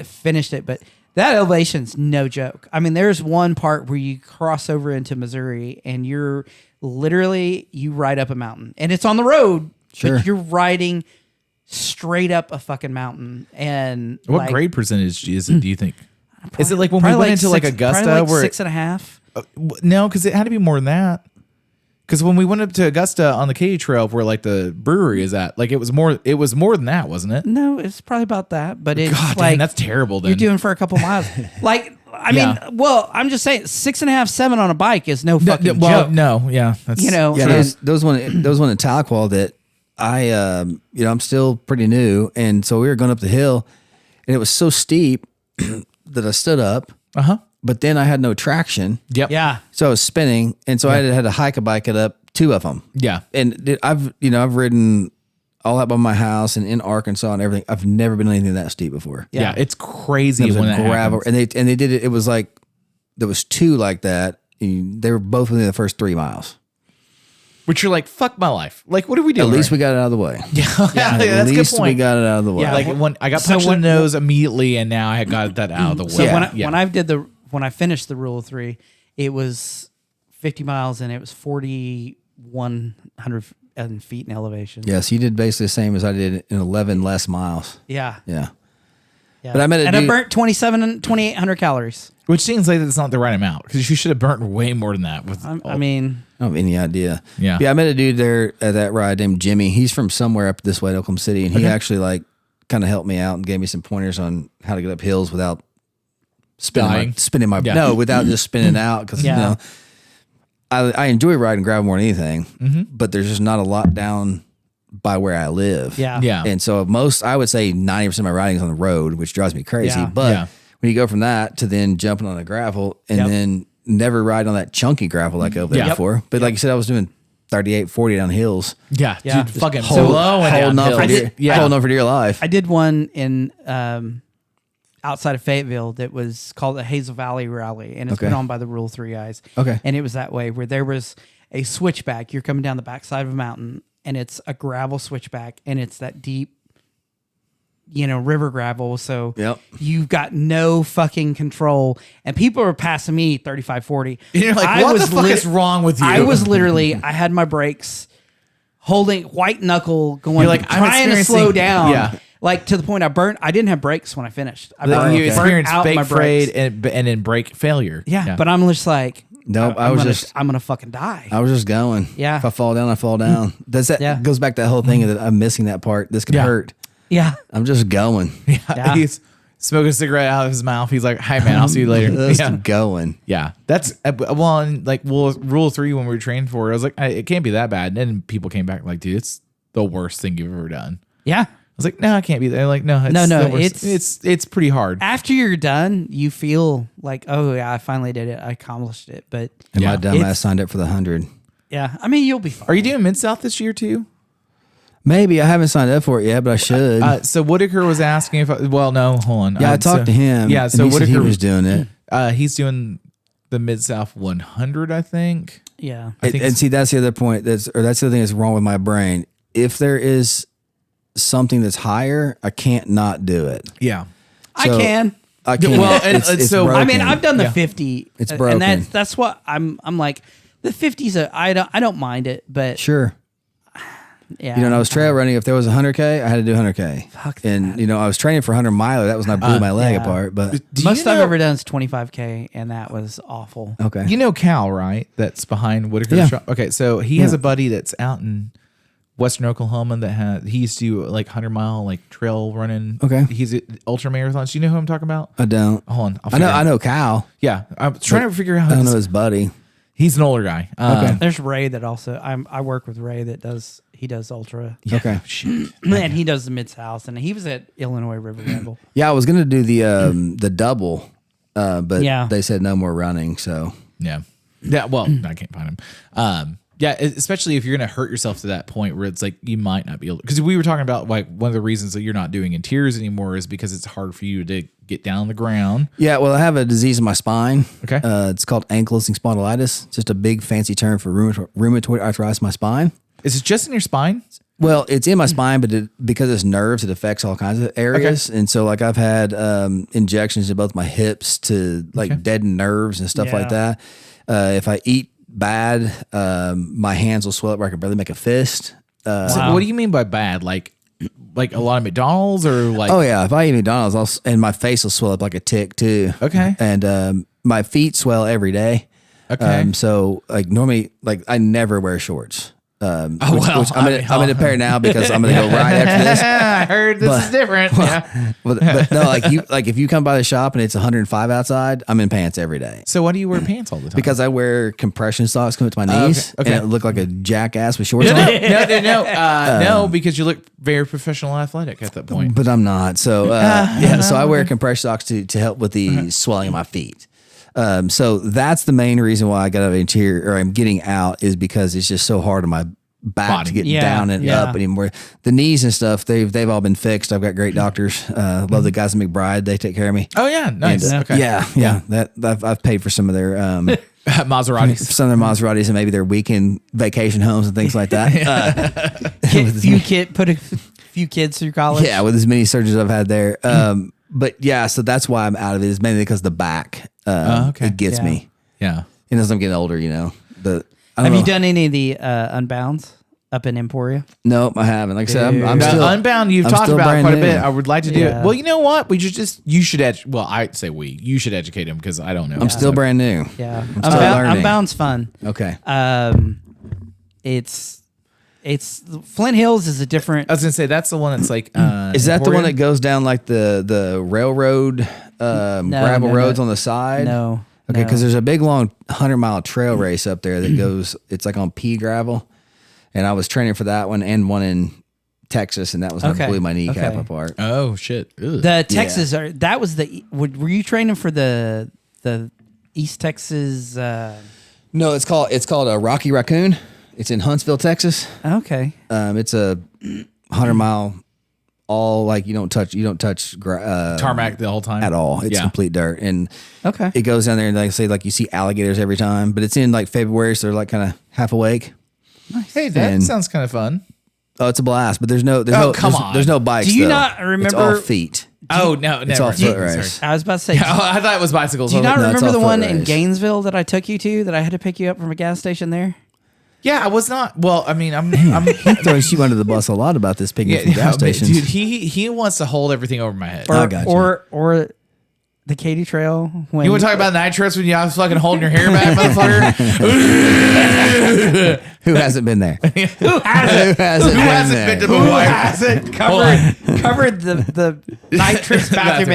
[SPEAKER 2] finished it. But that elevation's no joke. I mean, there's one part where you cross over into Missouri and you're literally, you ride up a mountain and it's on the road, but you're riding straight up a fucking mountain. And
[SPEAKER 1] what grade percentage is it, do you think? Is it like when we went into like Augusta
[SPEAKER 2] where 6.5?
[SPEAKER 1] No, because it had to be more than that. Because when we went up to Augusta on the Katy Trail, where like the brewery is at, like it was more than that, wasn't it?
[SPEAKER 2] No, it's probably about that. But it's
[SPEAKER 1] God,
[SPEAKER 2] like
[SPEAKER 1] damn, that's terrible. Then
[SPEAKER 2] you're doing for a couple miles. Like I mean, I'm just saying 6.5, 7 on a bike is no fucking joke.
[SPEAKER 1] No, that's
[SPEAKER 4] those one in Tahlequah that I I'm still pretty new, and so we were going up the hill, and it was so steep that I stood up. But then I had no traction.
[SPEAKER 1] Yep.
[SPEAKER 2] Yeah.
[SPEAKER 4] So I was spinning, and so I had to hike a bike it up 2 of them.
[SPEAKER 1] Yeah.
[SPEAKER 4] And I've ridden all out by my house and in Arkansas and everything. I've never been on anything that steep before.
[SPEAKER 1] Yeah, it's crazy
[SPEAKER 4] when
[SPEAKER 1] that
[SPEAKER 4] gravel,
[SPEAKER 1] happens.
[SPEAKER 4] and they did it. It was like there was 2 like that. They were both within the first 3 miles.
[SPEAKER 1] Which you're like, fuck my life. Like, what are we doing?
[SPEAKER 4] At least we got it out of the way.
[SPEAKER 1] That's
[SPEAKER 4] at least
[SPEAKER 1] a good point.
[SPEAKER 4] We got it out of the way.
[SPEAKER 1] Yeah, like when I got punched in the nose immediately, and now I got that out of the way.
[SPEAKER 2] So when I finished the Rule of 3, it was 50 miles and it was 4,100 feet in elevation.
[SPEAKER 4] Yes, you did basically the same as I did in 11 less miles.
[SPEAKER 2] Yeah. Yeah.
[SPEAKER 4] But I met a
[SPEAKER 2] and I
[SPEAKER 4] dude-
[SPEAKER 2] burnt 2,800 calories.
[SPEAKER 1] Which seems like that's not the right amount because you should have burnt way more than that. With
[SPEAKER 2] I mean,
[SPEAKER 4] I don't have any idea.
[SPEAKER 1] Yeah.
[SPEAKER 4] Yeah, I met a dude there at that ride named Jimmy. He's from somewhere up this way in Oklahoma City, and he actually like kind of helped me out and gave me some pointers on how to get up hills without
[SPEAKER 1] Dying.
[SPEAKER 4] spinning my
[SPEAKER 1] Yeah.
[SPEAKER 4] no, without just spinning out because
[SPEAKER 2] Yeah.
[SPEAKER 4] you know I enjoy riding gravel more than anything, but there's just not a lot down by where I live.
[SPEAKER 2] yeah.
[SPEAKER 1] Yeah.
[SPEAKER 4] And so I would say 90% of my riding is on the road, which drives me crazy.
[SPEAKER 2] Yeah.
[SPEAKER 4] But
[SPEAKER 1] Yeah.
[SPEAKER 4] when you go from that to then jumping on the gravel and
[SPEAKER 2] Yep.
[SPEAKER 4] then never ride on that chunky gravel like over there
[SPEAKER 1] Yep.
[SPEAKER 4] before. But like you said, I was doing 38, 40 down hills.
[SPEAKER 1] Yeah.
[SPEAKER 2] Yeah.
[SPEAKER 1] Dude, fucking
[SPEAKER 4] Hold-
[SPEAKER 1] slow and
[SPEAKER 4] holding on
[SPEAKER 1] downhill.
[SPEAKER 4] for dear,
[SPEAKER 1] Yeah.
[SPEAKER 4] holding on for dear life.
[SPEAKER 2] I did one in outside of Fayetteville that was called the Hazel Valley Rally, and it's
[SPEAKER 4] Okay.
[SPEAKER 2] put on by the Rule 3 guys.
[SPEAKER 4] Okay.
[SPEAKER 2] And it was that way where there was a switchback. You're coming down the backside of a mountain, and it's a gravel switchback, and it's that deep, river gravel. So
[SPEAKER 4] Yep.
[SPEAKER 2] you've got no fucking control. And people are passing me 35, 40.
[SPEAKER 1] And you're like,
[SPEAKER 2] I
[SPEAKER 1] what the
[SPEAKER 2] was
[SPEAKER 1] fuck is wrong with you?
[SPEAKER 2] I was literally, I had my brakes holding white knuckle going,
[SPEAKER 1] You're like, I'm
[SPEAKER 2] trying to slow
[SPEAKER 1] experiencing-
[SPEAKER 2] down.
[SPEAKER 1] yeah.
[SPEAKER 2] Like to the point I didn't have brakes when I finished. I
[SPEAKER 1] You
[SPEAKER 2] burnt
[SPEAKER 1] experienced
[SPEAKER 2] out
[SPEAKER 1] fake
[SPEAKER 2] my
[SPEAKER 1] fade
[SPEAKER 2] brakes.
[SPEAKER 1] and then brake failure.
[SPEAKER 2] Yeah, but I'm just like,
[SPEAKER 4] Nope,
[SPEAKER 2] I'm
[SPEAKER 4] was
[SPEAKER 2] gonna,
[SPEAKER 4] just-
[SPEAKER 2] I'm gonna fucking die.
[SPEAKER 4] I was just going.
[SPEAKER 2] Yeah.
[SPEAKER 4] If I fall down, I fall down. Does that
[SPEAKER 2] Yeah.
[SPEAKER 4] goes back to that whole thing that I'm missing that part. This could
[SPEAKER 1] Yeah.
[SPEAKER 4] hurt.
[SPEAKER 2] Yeah,
[SPEAKER 4] I'm just going.
[SPEAKER 2] Yeah.
[SPEAKER 1] He's smoking a cigarette out of his mouth. He's like, "Hey man, I'll see you later."
[SPEAKER 4] Just
[SPEAKER 1] Yeah.
[SPEAKER 4] going.
[SPEAKER 1] Yeah, that's well, and like rule 3 when we were trained for it, I was like, it can't be that bad. And then people came back like, dude, it's the worst thing you've ever done.
[SPEAKER 2] yeah.
[SPEAKER 1] I was like, no, I can't be there. Like, no, it's
[SPEAKER 2] No,
[SPEAKER 1] the worst. it's pretty hard.
[SPEAKER 2] After you're done, you feel like, oh yeah, I finally did it. I accomplished it. But
[SPEAKER 4] And
[SPEAKER 1] Yeah.
[SPEAKER 4] my dumbass signed up for the 100.
[SPEAKER 2] yeah, I mean, you'll be fine.
[SPEAKER 1] Are you doing Mid South this year too?
[SPEAKER 4] Maybe I haven't signed up for it yet, but I should.
[SPEAKER 1] So Whitaker was asking if. Well, no, hold on.
[SPEAKER 4] yeah, I talked to him.
[SPEAKER 1] Yeah, so
[SPEAKER 4] and he said
[SPEAKER 1] Whitaker
[SPEAKER 4] he was doing it.
[SPEAKER 1] He's doing the Mid South 100, I think.
[SPEAKER 2] Yeah.
[SPEAKER 1] I think
[SPEAKER 4] And see, that's the other point. That's the other thing that's wrong with my brain. If there is something that's higher, I can't not do it.
[SPEAKER 1] Yeah.
[SPEAKER 2] I
[SPEAKER 4] So-
[SPEAKER 2] can.
[SPEAKER 4] I can't.
[SPEAKER 1] Well, and so-
[SPEAKER 2] I mean,
[SPEAKER 4] broken.
[SPEAKER 2] I've done the
[SPEAKER 1] Yeah.
[SPEAKER 2] 50.
[SPEAKER 4] It's
[SPEAKER 2] And
[SPEAKER 4] broken.
[SPEAKER 2] that's what I'm like. The 50s, I don't mind it, but
[SPEAKER 4] Sure.
[SPEAKER 2] yeah.
[SPEAKER 4] You know, when I was trail running, if there was 100K, I had to do 100K.
[SPEAKER 2] Fuck
[SPEAKER 4] And,
[SPEAKER 2] that.
[SPEAKER 4] you know, I was training for 100 miler. That was when I blew my leg
[SPEAKER 2] yeah.
[SPEAKER 4] apart. But,
[SPEAKER 1] Do
[SPEAKER 2] most
[SPEAKER 1] you
[SPEAKER 2] I've
[SPEAKER 1] know-
[SPEAKER 2] ever done is 25K, and that was awful.
[SPEAKER 4] okay.
[SPEAKER 1] You know Cal, right? That's behind Whitaker's
[SPEAKER 4] Yeah.
[SPEAKER 1] shop. Okay, so he has a buddy that's out in Western Oklahoma that he used to do like 100-mile like trail running.
[SPEAKER 4] Okay.
[SPEAKER 1] He's at ultra marathons. Do you know who I'm talking about?
[SPEAKER 4] I don't.
[SPEAKER 1] Hold on. I'll
[SPEAKER 4] I know.
[SPEAKER 1] figure it
[SPEAKER 4] I
[SPEAKER 1] out.
[SPEAKER 4] know Kyle.
[SPEAKER 1] Yeah, I'm trying to figure out.
[SPEAKER 4] I don't know his buddy.
[SPEAKER 1] He's an older guy.
[SPEAKER 2] There's Ray that also I work with Ray that does ultra.
[SPEAKER 4] Okay.
[SPEAKER 1] Shoot.
[SPEAKER 2] And he does the Mid South, and he was at Illinois River Ramble.
[SPEAKER 4] Yeah, I was gonna do the double, but
[SPEAKER 2] Yeah.
[SPEAKER 4] they said no more running. So
[SPEAKER 1] Yeah. Yeah. Well, I can't find him. Yeah, especially if you're going to hurt yourself to that point where it's like you might not be able, because we were talking about like one of the reasons that you're not doing interiors anymore is because it's hard for you to get down on the ground.
[SPEAKER 4] yeah, well, I have a disease in my spine.
[SPEAKER 1] Okay.
[SPEAKER 4] It's called ankylosing spondylitis. It's just a big fancy term for rheumatoid arthritis in my spine.
[SPEAKER 1] Is it just in your spine?
[SPEAKER 4] Well, it's in my spine, but because it's nerves, it affects all kinds of areas. And so, like, I've had injections in both my hips to like deaden nerves and stuff like
[SPEAKER 2] Yeah.
[SPEAKER 4] that. If I eat bad, my hands will swell up where I can barely make a fist.
[SPEAKER 1] So what do you mean by bad? Like a lot of McDonald's or like?
[SPEAKER 4] Oh yeah, if I eat McDonald's, and my face will swell up like a tick too.
[SPEAKER 1] Okay.
[SPEAKER 4] And my feet swell every day.
[SPEAKER 1] Okay.
[SPEAKER 4] So like normally, like I never wear shorts.
[SPEAKER 1] well,
[SPEAKER 4] which I'm in a pair now because I'm gonna go right after this.
[SPEAKER 1] I heard this is different. Yeah.
[SPEAKER 4] But no, like if you come by the shop and it's 105 outside, I'm in pants every day.
[SPEAKER 1] So why do you wear pants all the time?
[SPEAKER 4] Because I wear compression socks coming to my knees,
[SPEAKER 1] okay.
[SPEAKER 4] and it look like a jackass with shorts on.
[SPEAKER 1] no, because you look very professional and athletic at that point.
[SPEAKER 4] But I'm not. So yeah, so I wear compression socks to help with the swelling of my feet. So that's the main reason why I got out of interior, or I'm getting out, is because it's just so hard on my back
[SPEAKER 1] Body.
[SPEAKER 4] to get
[SPEAKER 2] Yeah,
[SPEAKER 4] down and
[SPEAKER 2] yeah.
[SPEAKER 4] up anymore. The knees and stuff, they've all been fixed. I've got great doctors. Love the guys at McBride. They take care of me.
[SPEAKER 1] Oh yeah, nice.
[SPEAKER 4] And,
[SPEAKER 1] Okay.
[SPEAKER 4] yeah. That I've paid for some of their
[SPEAKER 1] Maseratis.
[SPEAKER 4] some of their Maseratis and maybe their weekend vacation homes and things like that.
[SPEAKER 2] Put a few kids through college.
[SPEAKER 4] Yeah, with as many surgeries I've had there. But yeah, so that's why I'm out of it, is mainly because the back
[SPEAKER 1] okay.
[SPEAKER 4] it gets
[SPEAKER 2] Yeah.
[SPEAKER 4] me.
[SPEAKER 1] Yeah.
[SPEAKER 4] And as I'm getting older, you know,
[SPEAKER 2] Have you done any of the unbounds? up in Emporia?
[SPEAKER 4] Nope, I haven't. Like I said, I'm
[SPEAKER 1] Now,
[SPEAKER 4] still
[SPEAKER 1] Unbound, you've
[SPEAKER 4] I'm
[SPEAKER 1] talked
[SPEAKER 4] still
[SPEAKER 1] about
[SPEAKER 4] brand
[SPEAKER 1] quite a
[SPEAKER 4] new.
[SPEAKER 1] bit. I would like to do
[SPEAKER 2] Yeah.
[SPEAKER 1] it. Well, you know what? You should well, I'd say you should educate him because I don't know.
[SPEAKER 4] I'm still brand new.
[SPEAKER 2] Yeah,
[SPEAKER 4] still learning.
[SPEAKER 2] Unbound's fun.
[SPEAKER 4] Okay.
[SPEAKER 2] It's Flint Hills is a different.
[SPEAKER 1] I was gonna say that's the one that's like.
[SPEAKER 4] Is that the one that
[SPEAKER 1] Emporium?
[SPEAKER 4] goes down like the railroad gravel
[SPEAKER 2] no,
[SPEAKER 4] roads
[SPEAKER 2] no.
[SPEAKER 4] on the side?
[SPEAKER 2] No.
[SPEAKER 4] Okay,
[SPEAKER 2] no.
[SPEAKER 4] because there's a big long 100-mile trail race up there that goes. It's like on pea gravel, and I was training for that one and one in Texas, and that was what
[SPEAKER 2] Okay,
[SPEAKER 4] blew my kneecap
[SPEAKER 2] okay.
[SPEAKER 4] apart.
[SPEAKER 1] Oh shit! Ugh.
[SPEAKER 2] The Texas that was the. Were you training for the East Texas?
[SPEAKER 4] No, it's called a Rocky Raccoon. It's in Huntsville, Texas.
[SPEAKER 2] Okay.
[SPEAKER 4] It's a 100-mile, all like you don't touch
[SPEAKER 1] Tarmac the whole time
[SPEAKER 4] at all. It's
[SPEAKER 1] Yeah.
[SPEAKER 4] complete dirt, and
[SPEAKER 2] Okay.
[SPEAKER 4] it goes down there and like I say, like you see alligators every time, but it's in like February, so they're like kind of half awake.
[SPEAKER 1] Hey, that
[SPEAKER 4] And-
[SPEAKER 1] sounds kind of fun.
[SPEAKER 4] Oh, it's a blast, but there's no
[SPEAKER 1] come on.
[SPEAKER 4] there's no bikes.
[SPEAKER 2] Do you
[SPEAKER 4] though.
[SPEAKER 2] not
[SPEAKER 4] It's
[SPEAKER 2] remember-
[SPEAKER 4] all feet?
[SPEAKER 1] Oh no,
[SPEAKER 4] It's
[SPEAKER 1] never.
[SPEAKER 4] all foot
[SPEAKER 1] Sorry.
[SPEAKER 4] race.
[SPEAKER 2] I was about to say.
[SPEAKER 1] Oh, I thought it was bicycles.
[SPEAKER 2] Do you
[SPEAKER 1] I was
[SPEAKER 2] not
[SPEAKER 1] like,
[SPEAKER 4] No, it's
[SPEAKER 2] remember the
[SPEAKER 4] all
[SPEAKER 2] one
[SPEAKER 4] foot
[SPEAKER 2] in
[SPEAKER 4] race.
[SPEAKER 2] Gainesville that I took you to that I had to pick you up from a gas station there?
[SPEAKER 1] yeah, I was not. Well, I mean, I'm
[SPEAKER 4] Throws you under the bus a lot about this picking
[SPEAKER 1] yeah,
[SPEAKER 4] from gas
[SPEAKER 1] but
[SPEAKER 4] stations.
[SPEAKER 1] dude. He wants to hold everything over my head.
[SPEAKER 4] I got you.
[SPEAKER 2] Or the Katy Trail. When
[SPEAKER 1] You want to talk about night trips when you was fucking holding your hair back, motherfucker?
[SPEAKER 4] Who hasn't been there?
[SPEAKER 1] Who hasn't? Who hasn't been to Hawaii?
[SPEAKER 2] hasn't covered the night trips bathroom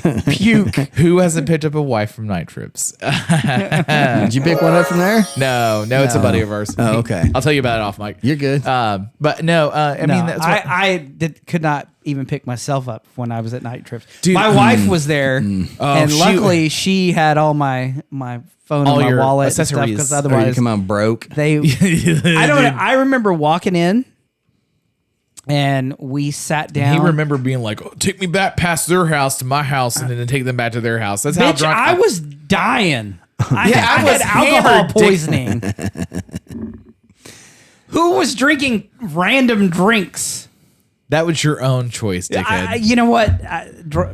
[SPEAKER 2] in puke?
[SPEAKER 1] Who hasn't picked up a wife from night trips?
[SPEAKER 4] Did you pick one up from there?
[SPEAKER 1] No, it's a buddy of ours.
[SPEAKER 4] Oh, okay.
[SPEAKER 1] I'll tell you about it off mic.
[SPEAKER 4] You're good.
[SPEAKER 1] But no, I mean, that's what,
[SPEAKER 2] could not even pick myself up when I was at night trips.
[SPEAKER 1] Dude,
[SPEAKER 2] my wife was there,
[SPEAKER 1] Oh,
[SPEAKER 2] and
[SPEAKER 1] she-
[SPEAKER 2] luckily she had all my phone
[SPEAKER 1] All
[SPEAKER 2] and my
[SPEAKER 1] your
[SPEAKER 2] wallet and stuff
[SPEAKER 1] accessories.
[SPEAKER 2] because
[SPEAKER 4] Or you
[SPEAKER 2] otherwise
[SPEAKER 4] come out broke.
[SPEAKER 2] they. I don't. I remember walking in, and we sat down.
[SPEAKER 1] he remember being like, oh, take me back past their house to my house and then take them back to their house. That's how
[SPEAKER 2] Bitch,
[SPEAKER 1] drunk
[SPEAKER 2] I was dying. I
[SPEAKER 1] I was
[SPEAKER 2] had alcohol
[SPEAKER 1] hammered, dick.
[SPEAKER 2] poisoning. Who was drinking random drinks?
[SPEAKER 1] That was your own choice, dickhead.
[SPEAKER 2] You know what?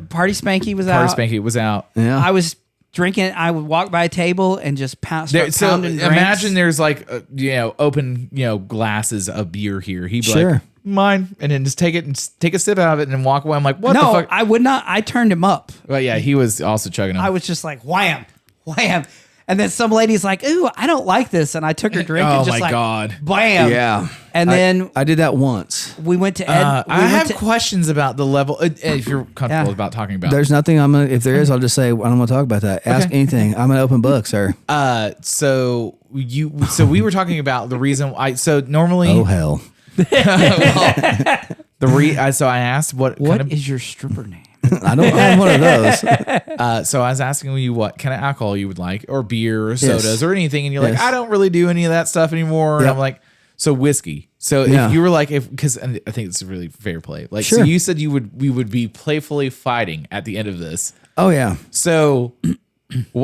[SPEAKER 2] Party Spanky was
[SPEAKER 1] Party
[SPEAKER 2] out.
[SPEAKER 1] Spanky was out.
[SPEAKER 4] Yeah.
[SPEAKER 2] I was drinking. I would walk by a table and just
[SPEAKER 1] There, so
[SPEAKER 2] pounding drinks.
[SPEAKER 1] imagine there's like open glasses of beer here. He'd be
[SPEAKER 4] Sure.
[SPEAKER 1] like, mine, and then just take it and take a sip out of it and then walk away. I'm like, what the
[SPEAKER 2] no,
[SPEAKER 1] fuck?
[SPEAKER 2] I would not. I turned him up.
[SPEAKER 1] Well, yeah, he was also chugging them.
[SPEAKER 2] I was just like wham, wham, and then some lady's like, "Ooh, I don't like this," and I took her drink.
[SPEAKER 1] Oh
[SPEAKER 2] and just
[SPEAKER 1] my
[SPEAKER 2] like,
[SPEAKER 1] God.
[SPEAKER 2] bam,
[SPEAKER 4] Yeah.
[SPEAKER 2] And then
[SPEAKER 4] I did that once.
[SPEAKER 2] we went to Ed. we
[SPEAKER 1] I
[SPEAKER 2] went
[SPEAKER 1] have
[SPEAKER 2] to-
[SPEAKER 1] questions about the level. If you're comfortable
[SPEAKER 2] Yeah.
[SPEAKER 1] about talking about.
[SPEAKER 4] There's nothing I'm gonna. If there is, I'll just say I don't want to talk about that. Ask anything. I'm an open book, sir.
[SPEAKER 1] So we were talking about the reason why. So normally,
[SPEAKER 4] Oh hell.
[SPEAKER 1] so I asked what
[SPEAKER 2] What
[SPEAKER 1] kind
[SPEAKER 2] is your stripper name?
[SPEAKER 4] I don't have one of those.
[SPEAKER 1] of. So I was asking you what kind of alcohol you would like, or beer, or sodas, or anything, and you're like,
[SPEAKER 4] Yes.
[SPEAKER 1] I don't really do any of that stuff anymore. And
[SPEAKER 4] Yep.
[SPEAKER 1] I'm like, so whiskey. So
[SPEAKER 4] Yeah.
[SPEAKER 1] if you were like, because I think it's a really fair play. Like, so
[SPEAKER 4] Sure.
[SPEAKER 1] you said we would be playfully fighting at the end of this.
[SPEAKER 4] Oh yeah.
[SPEAKER 1] So,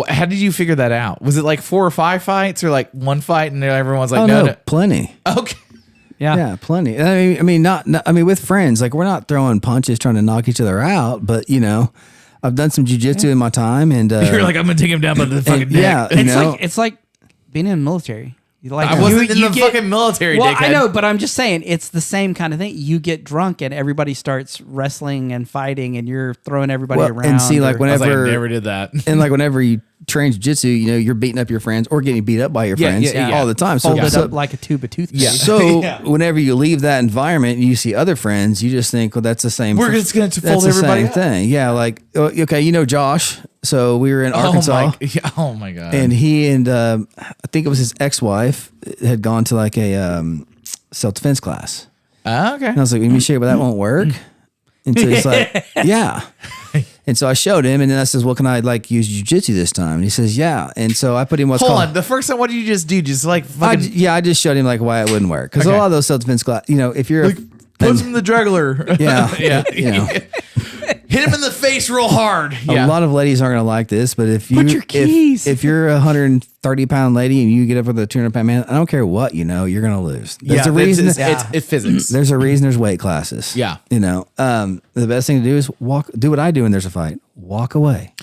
[SPEAKER 1] how did you figure that out? Was it like 4 or 5 fights, or like one fight, and then everyone's like,
[SPEAKER 4] Oh
[SPEAKER 1] no,
[SPEAKER 4] no, plenty.
[SPEAKER 1] okay.
[SPEAKER 4] Yeah, plenty. I mean, not. I mean, with friends, like we're not throwing punches trying to knock each other out, but I've done some jujitsu in my time, and
[SPEAKER 1] You're like, I'm gonna take him down by the fucking
[SPEAKER 4] and,
[SPEAKER 1] neck.
[SPEAKER 4] yeah,
[SPEAKER 2] It's like being in the military. You like
[SPEAKER 1] I wasn't
[SPEAKER 2] you
[SPEAKER 1] in the fucking military,
[SPEAKER 2] Well,
[SPEAKER 1] dickhead.
[SPEAKER 2] I know, but I'm just saying it's the same kind of thing. You get drunk and everybody starts wrestling and fighting, and you're throwing everybody
[SPEAKER 4] Well,
[SPEAKER 2] around.
[SPEAKER 4] and see, like
[SPEAKER 1] I was like, I
[SPEAKER 4] whenever
[SPEAKER 1] never did that.
[SPEAKER 4] and like whenever you train jiu-jitsu, you're beating up your friends or getting beat up by your
[SPEAKER 1] Yeah,
[SPEAKER 4] friends
[SPEAKER 1] yeah, yeah.
[SPEAKER 4] all the time.
[SPEAKER 2] fold it
[SPEAKER 4] so
[SPEAKER 2] up like a tube of toothpaste.
[SPEAKER 4] so whenever you leave that environment and you see other friends, you just think, well, that's the same.
[SPEAKER 1] We're just gonna fold
[SPEAKER 4] that's the
[SPEAKER 1] everybody
[SPEAKER 4] same
[SPEAKER 1] up.
[SPEAKER 4] thing. Yeah, like okay, Josh. So we were in Arkansas.
[SPEAKER 1] Oh my god.
[SPEAKER 4] And he and I think it was his ex-wife had gone to like a self-defense class.
[SPEAKER 1] Okay.
[SPEAKER 4] And I was like, "Let me show you, but that won't work." And so he's like, "Yeah." And so I showed him, and then I says, "Well, can I like use jujitsu this time?" And he says, "Yeah." And so I put him what's
[SPEAKER 1] Hold
[SPEAKER 4] called.
[SPEAKER 1] on. The first time, what did you just do? Just like fucking
[SPEAKER 4] I just showed him like why it wouldn't work because
[SPEAKER 1] Okay.
[SPEAKER 4] a lot of those self-defense class, if you're
[SPEAKER 1] punch him in the juggler.
[SPEAKER 4] yeah,
[SPEAKER 1] yeah. Hit him in the face real hard.
[SPEAKER 4] A lot of ladies aren't gonna like this, but if you
[SPEAKER 2] Put your keys.
[SPEAKER 4] if you're a 130-pound lady and you get up with a 200-pound man, I don't care what you're gonna lose. There's a reason.
[SPEAKER 1] It's physics.
[SPEAKER 4] There's a reason there's weight classes.
[SPEAKER 1] Yeah.
[SPEAKER 4] The best thing to do is do what I do when there's a fight. Walk away.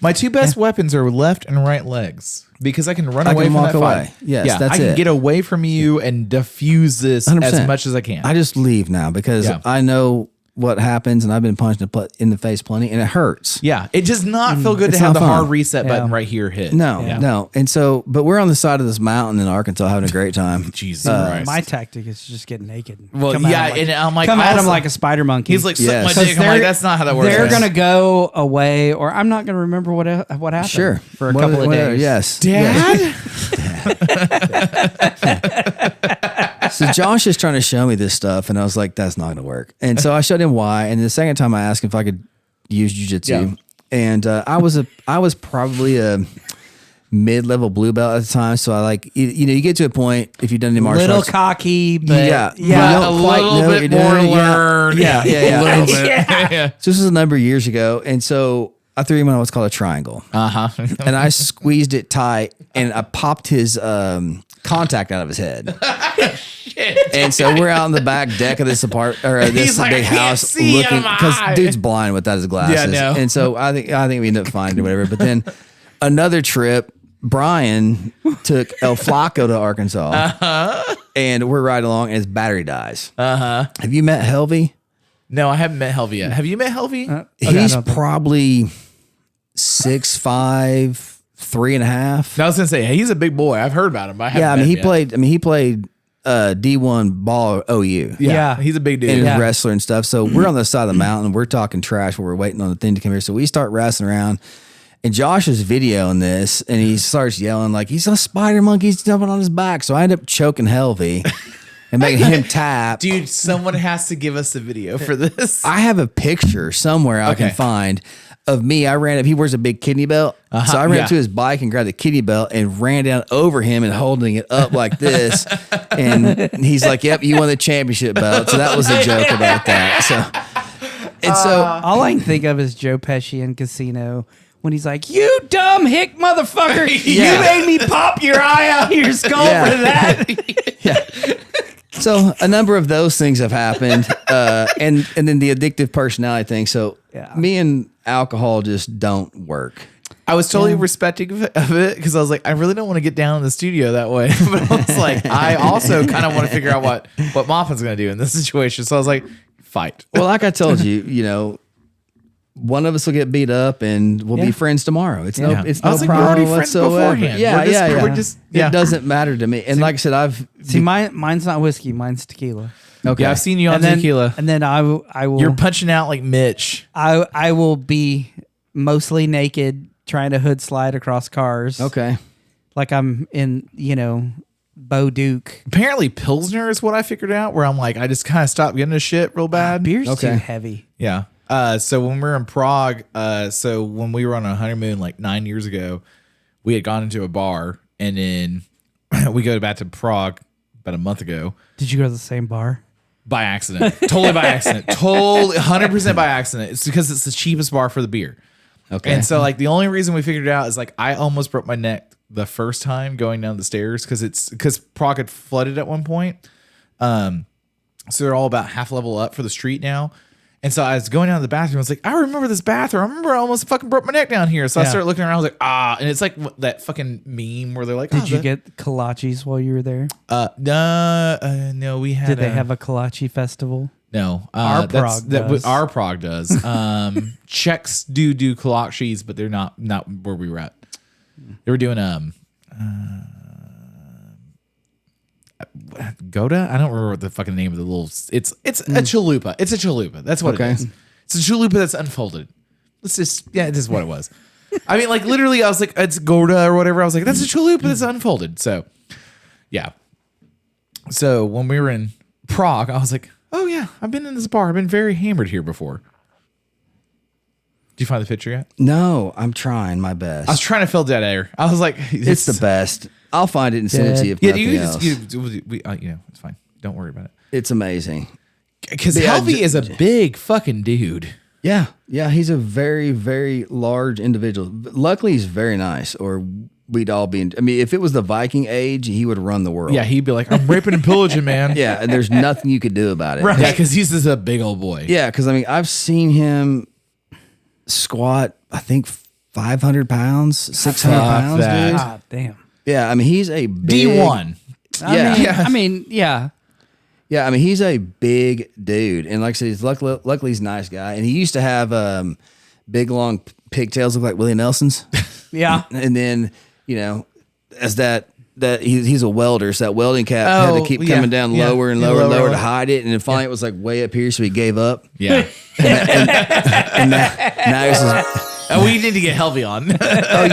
[SPEAKER 1] My two best weapons are left and right legs because I can run away
[SPEAKER 4] can
[SPEAKER 1] from
[SPEAKER 4] walk
[SPEAKER 1] that
[SPEAKER 4] away.
[SPEAKER 1] fight.
[SPEAKER 4] Yes,
[SPEAKER 1] yeah,
[SPEAKER 4] that's
[SPEAKER 1] I can
[SPEAKER 4] it.
[SPEAKER 1] get away from you and diffuse this
[SPEAKER 4] 100%.
[SPEAKER 1] as much as I can.
[SPEAKER 4] I just leave now because
[SPEAKER 1] Yeah.
[SPEAKER 4] I know what happens, and I've been punched in the face plenty, and it hurts.
[SPEAKER 1] yeah, it does not feel good to
[SPEAKER 4] It's
[SPEAKER 1] have
[SPEAKER 4] not
[SPEAKER 1] the hard
[SPEAKER 4] fun.
[SPEAKER 1] reset button
[SPEAKER 2] Yeah.
[SPEAKER 1] right here hit.
[SPEAKER 4] No,
[SPEAKER 1] Yeah.
[SPEAKER 4] no. And so, but we're on the side of this mountain in Arkansas having a great time.
[SPEAKER 1] Jesus Christ.
[SPEAKER 2] My tactic is to just get naked.
[SPEAKER 1] Well,
[SPEAKER 2] Come at
[SPEAKER 1] yeah,
[SPEAKER 2] 'em like,
[SPEAKER 1] and I'm like,
[SPEAKER 2] come at him
[SPEAKER 1] also-
[SPEAKER 2] like a spider monkey.
[SPEAKER 1] He's like, suck
[SPEAKER 4] Yes.
[SPEAKER 1] my
[SPEAKER 2] 'Cause
[SPEAKER 1] dick. I'm like, that's not how that works.
[SPEAKER 2] They're
[SPEAKER 1] guys.
[SPEAKER 2] gonna go away, or I'm not gonna remember what happened.
[SPEAKER 4] Sure.
[SPEAKER 2] for a couple of
[SPEAKER 4] Whatever,
[SPEAKER 2] days.
[SPEAKER 4] Yes.
[SPEAKER 1] Dad?
[SPEAKER 4] So Josh is trying to show me this stuff, and I was like, "That's not going to work." And so I showed him why. And the second time I asked him if I could use jujitsu,
[SPEAKER 1] Yeah.
[SPEAKER 4] and I was probably a mid-level blue belt at the time. So I like you get to a point if you've done any martial
[SPEAKER 2] Little
[SPEAKER 4] arts.
[SPEAKER 2] cocky, but
[SPEAKER 4] Yeah.
[SPEAKER 2] yeah.
[SPEAKER 4] You
[SPEAKER 1] a
[SPEAKER 4] don't quite
[SPEAKER 1] little
[SPEAKER 4] know what
[SPEAKER 1] bit
[SPEAKER 4] you're
[SPEAKER 1] more
[SPEAKER 4] doing.
[SPEAKER 1] to learn.
[SPEAKER 4] Yeah, yeah.
[SPEAKER 1] A little bit. Yeah.
[SPEAKER 4] So this was a number of years ago, and so I threw him on what's called a triangle,
[SPEAKER 1] Uh-huh.
[SPEAKER 4] and I squeezed it tight, and I popped his contact out of his head. And so we're out on the back deck of this this
[SPEAKER 1] He's like,
[SPEAKER 4] big
[SPEAKER 1] "I can't
[SPEAKER 4] house
[SPEAKER 1] see
[SPEAKER 4] looking
[SPEAKER 1] out of my
[SPEAKER 4] because
[SPEAKER 1] eye."
[SPEAKER 4] dude's blind without his glasses.
[SPEAKER 1] Yeah, no.
[SPEAKER 4] And so I think we ended up finding or whatever. But then another trip, Brian took El Flaco to Arkansas, and we're riding along, and his battery dies. Have you met Helvey?
[SPEAKER 1] No, I haven't met Helvey yet. Have you met Helvey?
[SPEAKER 4] He's
[SPEAKER 2] don't think-
[SPEAKER 4] probably 6'5", 3.5.
[SPEAKER 1] No, I was gonna say he's a big boy. I've heard about him. But I haven't
[SPEAKER 4] Yeah, I
[SPEAKER 1] met
[SPEAKER 4] mean
[SPEAKER 1] him yet.
[SPEAKER 4] he played D1 ball at OU.
[SPEAKER 2] Yeah.
[SPEAKER 1] He's a big dude.
[SPEAKER 4] And he was
[SPEAKER 2] Yeah.
[SPEAKER 4] a wrestler and stuff. So we're on the side of the mountain. We're talking trash while we're waiting on the thing to come here. So we start wrestling around. And Josh is videoing this, and he starts yelling like he's a spider monkey. He's jumping on his back. So I end up choking Helvey and making him tap.
[SPEAKER 1] Dude, someone has to give us a video for this.
[SPEAKER 4] I have a picture somewhere I can
[SPEAKER 1] Okay.
[SPEAKER 4] find of me. I ran up. He wears a big kidney belt. So I ran
[SPEAKER 1] yeah.
[SPEAKER 4] up to his bike and grabbed the kidney belt and ran down over him and holding it up like this. And he's like, "Yep, you won the championship belt." So that was a joke about that. So
[SPEAKER 2] All I can think of is Joe Pesci in Casino when he's like, "You dumb hick motherfucker!
[SPEAKER 4] Yeah.
[SPEAKER 2] You made me pop your eye out of your skull
[SPEAKER 4] Yeah.
[SPEAKER 2] for that."
[SPEAKER 4] So a number of those things have happened, and then the addictive personality thing. So
[SPEAKER 2] Yeah.
[SPEAKER 4] me and alcohol just don't work.
[SPEAKER 1] I was totally respecting of it because I was like, I really don't want to get down in the studio that way. But I was like, I also kind of want to figure out what Moffin's going to do in this situation. So I was like, fight.
[SPEAKER 4] Well, like I told you, one of us will get beat up, and we'll be friends tomorrow. It's
[SPEAKER 1] Yeah.
[SPEAKER 4] it's
[SPEAKER 1] I
[SPEAKER 4] no
[SPEAKER 1] was like, we're
[SPEAKER 4] problem
[SPEAKER 1] already friends
[SPEAKER 4] whatsoever.
[SPEAKER 1] beforehand.
[SPEAKER 4] Yeah,
[SPEAKER 1] We're just-
[SPEAKER 4] yeah.
[SPEAKER 1] we're just- yeah.
[SPEAKER 4] It doesn't matter to me. And like I said,
[SPEAKER 2] See, mine's not whiskey. Mine's tequila.
[SPEAKER 4] okay.
[SPEAKER 1] Yeah, I've seen you on
[SPEAKER 2] And then,
[SPEAKER 1] tequila.
[SPEAKER 2] and then I will.
[SPEAKER 1] You're punching out like Mitch.
[SPEAKER 2] I will be mostly naked, trying to hood slide across cars.
[SPEAKER 4] Okay.
[SPEAKER 2] Like I'm in, Bo Duke.
[SPEAKER 1] Apparently, Pilsner is what I figured out, where I'm like, I just kind of stopped getting a shit real bad.
[SPEAKER 2] Beer's
[SPEAKER 4] Okay.
[SPEAKER 2] too heavy.
[SPEAKER 1] Yeah. So when we were in Prague, so when we were on a honeymoon like 9 years ago, we had gone into a bar, and then we go back to Prague about a month ago
[SPEAKER 2] Did you go to the same bar?
[SPEAKER 1] by accident. Totally by accident. Totally 100% by accident. It's because it's the cheapest bar for the beer.
[SPEAKER 4] Okay.
[SPEAKER 1] And so like the only reason we figured it out is like I almost broke my neck the first time going down the stairs because Prague had flooded at one point. So they're all about half level up for the street now. And so I was going down to the bathroom. I was like, I remember this bathroom. I remember I almost fucking broke my neck down here. So I
[SPEAKER 2] Yeah.
[SPEAKER 1] started looking around. I was like, and it's like that fucking meme where they're like,
[SPEAKER 2] Did you get kolaches while you were there?
[SPEAKER 1] no, we had.
[SPEAKER 2] Did they have a kolache festival?
[SPEAKER 1] No,
[SPEAKER 2] Our
[SPEAKER 1] that's-
[SPEAKER 2] Prague does.
[SPEAKER 1] Our Prague does. Czechs do kolaches, but they're not where we were at. They were doing Goda. I don't remember what the fucking name of the little. It's a chalupa. It's a chalupa. That's what
[SPEAKER 4] Okay.
[SPEAKER 1] it is. It's a chalupa that's unfolded. It's just it is what it was. I mean, like literally, I was like, it's Goda or whatever. I was like, that's a chalupa that's unfolded. So, yeah. So when we were in Prague, I was like, oh yeah, I've been in this bar. I've been very hammered here before. Do you find the picture yet?
[SPEAKER 4] No, I'm trying my best.
[SPEAKER 1] I was trying to fill dead air. I was like,
[SPEAKER 4] it's the best. I'll find it and send it to you. If
[SPEAKER 1] Yeah,
[SPEAKER 4] nothing
[SPEAKER 1] you
[SPEAKER 4] else.
[SPEAKER 1] it's fine. Don't worry about it.
[SPEAKER 4] It's amazing.
[SPEAKER 1] Because
[SPEAKER 4] Yeah,
[SPEAKER 1] Helvey is a big fucking dude.
[SPEAKER 4] Yeah, yeah, he's a very, very large individual. Luckily, he's very nice, or we'd all be. I mean, if it was the Viking age, he would run the world.
[SPEAKER 1] Yeah, he'd be like, I'm raping and pillaging, man.
[SPEAKER 4] yeah, and there's nothing you could do about it.
[SPEAKER 1] Right. Yeah, because he's just a big old boy.
[SPEAKER 4] Yeah, because I mean, I've seen him squat, I think 500 pounds, 600 pounds,
[SPEAKER 1] that.
[SPEAKER 4] dude.
[SPEAKER 2] God damn.
[SPEAKER 4] Yeah, I mean, he's a big
[SPEAKER 1] D1.
[SPEAKER 2] I mean, yeah.
[SPEAKER 4] Yeah, I mean, he's a big dude, and like I said, he's luckily he's a nice guy. And he used to have big long pigtails, look like Willie Nelson's.
[SPEAKER 2] Yeah.
[SPEAKER 4] And then as that he's a welder, so that welding cap had to keep coming down lower and lower to hide it, and then finally it was like way up here, so he gave up.
[SPEAKER 1] Yeah.
[SPEAKER 4] And now he's just,
[SPEAKER 1] We need to get Helvy on.
[SPEAKER 4] oh, you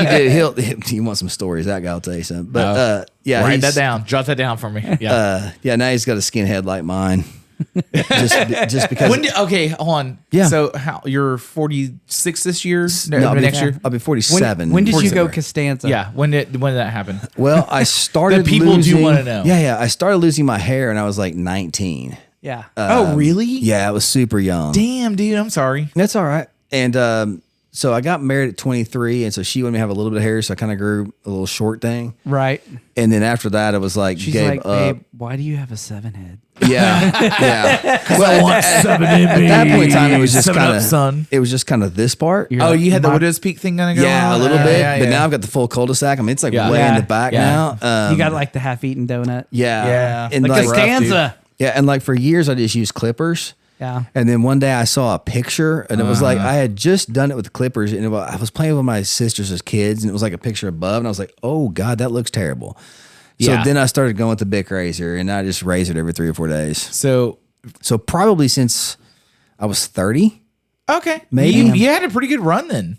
[SPEAKER 4] did. He wants some stories. That guy will tell you something. But yeah,
[SPEAKER 1] Write that down. Jot that down for me. Yeah.
[SPEAKER 4] Yeah, now he's got a skinhead like mine. just because.
[SPEAKER 1] Okay, hold on.
[SPEAKER 4] Yeah.
[SPEAKER 1] So you're 46 this year?
[SPEAKER 4] No,
[SPEAKER 1] Next year?
[SPEAKER 4] I'll be 47.
[SPEAKER 2] When did you go
[SPEAKER 4] 47.
[SPEAKER 2] Costanza?
[SPEAKER 1] Yeah. When did that happen?
[SPEAKER 4] Well, I started.
[SPEAKER 1] The people do
[SPEAKER 4] losing,
[SPEAKER 1] wanna know.
[SPEAKER 4] Yeah. I started losing my hair, and I was like 19.
[SPEAKER 2] Yeah.
[SPEAKER 1] Oh, really?
[SPEAKER 4] Yeah, I was super young.
[SPEAKER 1] Damn, dude. I'm sorry.
[SPEAKER 4] That's all right. And so I got married at 23, and so she wanted me to have a little bit of hair, so I kind of grew a little short thing.
[SPEAKER 2] Right.
[SPEAKER 4] And then after that, it was like
[SPEAKER 2] She's
[SPEAKER 4] gave
[SPEAKER 2] like,
[SPEAKER 4] up.
[SPEAKER 2] babe, why do you have a 7 head?
[SPEAKER 4] Yeah. Well, at that point in time, it was just
[SPEAKER 1] 7
[SPEAKER 4] kind
[SPEAKER 1] Up,
[SPEAKER 4] of
[SPEAKER 1] son.
[SPEAKER 4] It was just kind of this part.
[SPEAKER 1] Oh, you had the Widow's Peak thing going on?
[SPEAKER 4] Yeah, a little bit.
[SPEAKER 1] Yeah,
[SPEAKER 4] But
[SPEAKER 1] yeah.
[SPEAKER 4] now I've got the full cul-de-sac. I mean, it's like
[SPEAKER 1] Yeah.
[SPEAKER 4] way
[SPEAKER 2] Yeah.
[SPEAKER 4] in the back
[SPEAKER 1] Yeah.
[SPEAKER 4] now.
[SPEAKER 2] You got like the half-eaten donut.
[SPEAKER 4] Yeah.
[SPEAKER 1] Yeah.
[SPEAKER 4] And
[SPEAKER 2] Like
[SPEAKER 4] like,
[SPEAKER 2] Costanza.
[SPEAKER 4] yeah, and like for years I just used clippers.
[SPEAKER 2] Yeah.
[SPEAKER 4] And then one day I saw a picture, and it was like I had just done it with clippers, and I was playing with my sisters as kids, and it was like a picture above, and I was like, "Oh God, that looks terrible." So
[SPEAKER 1] Yeah.
[SPEAKER 4] then I started going with the Bic razor, and I just razor it every 3 or 4 days.
[SPEAKER 1] So,
[SPEAKER 4] So probably since I was 30.
[SPEAKER 1] okay.
[SPEAKER 4] Maybe.
[SPEAKER 1] You had a pretty good run then.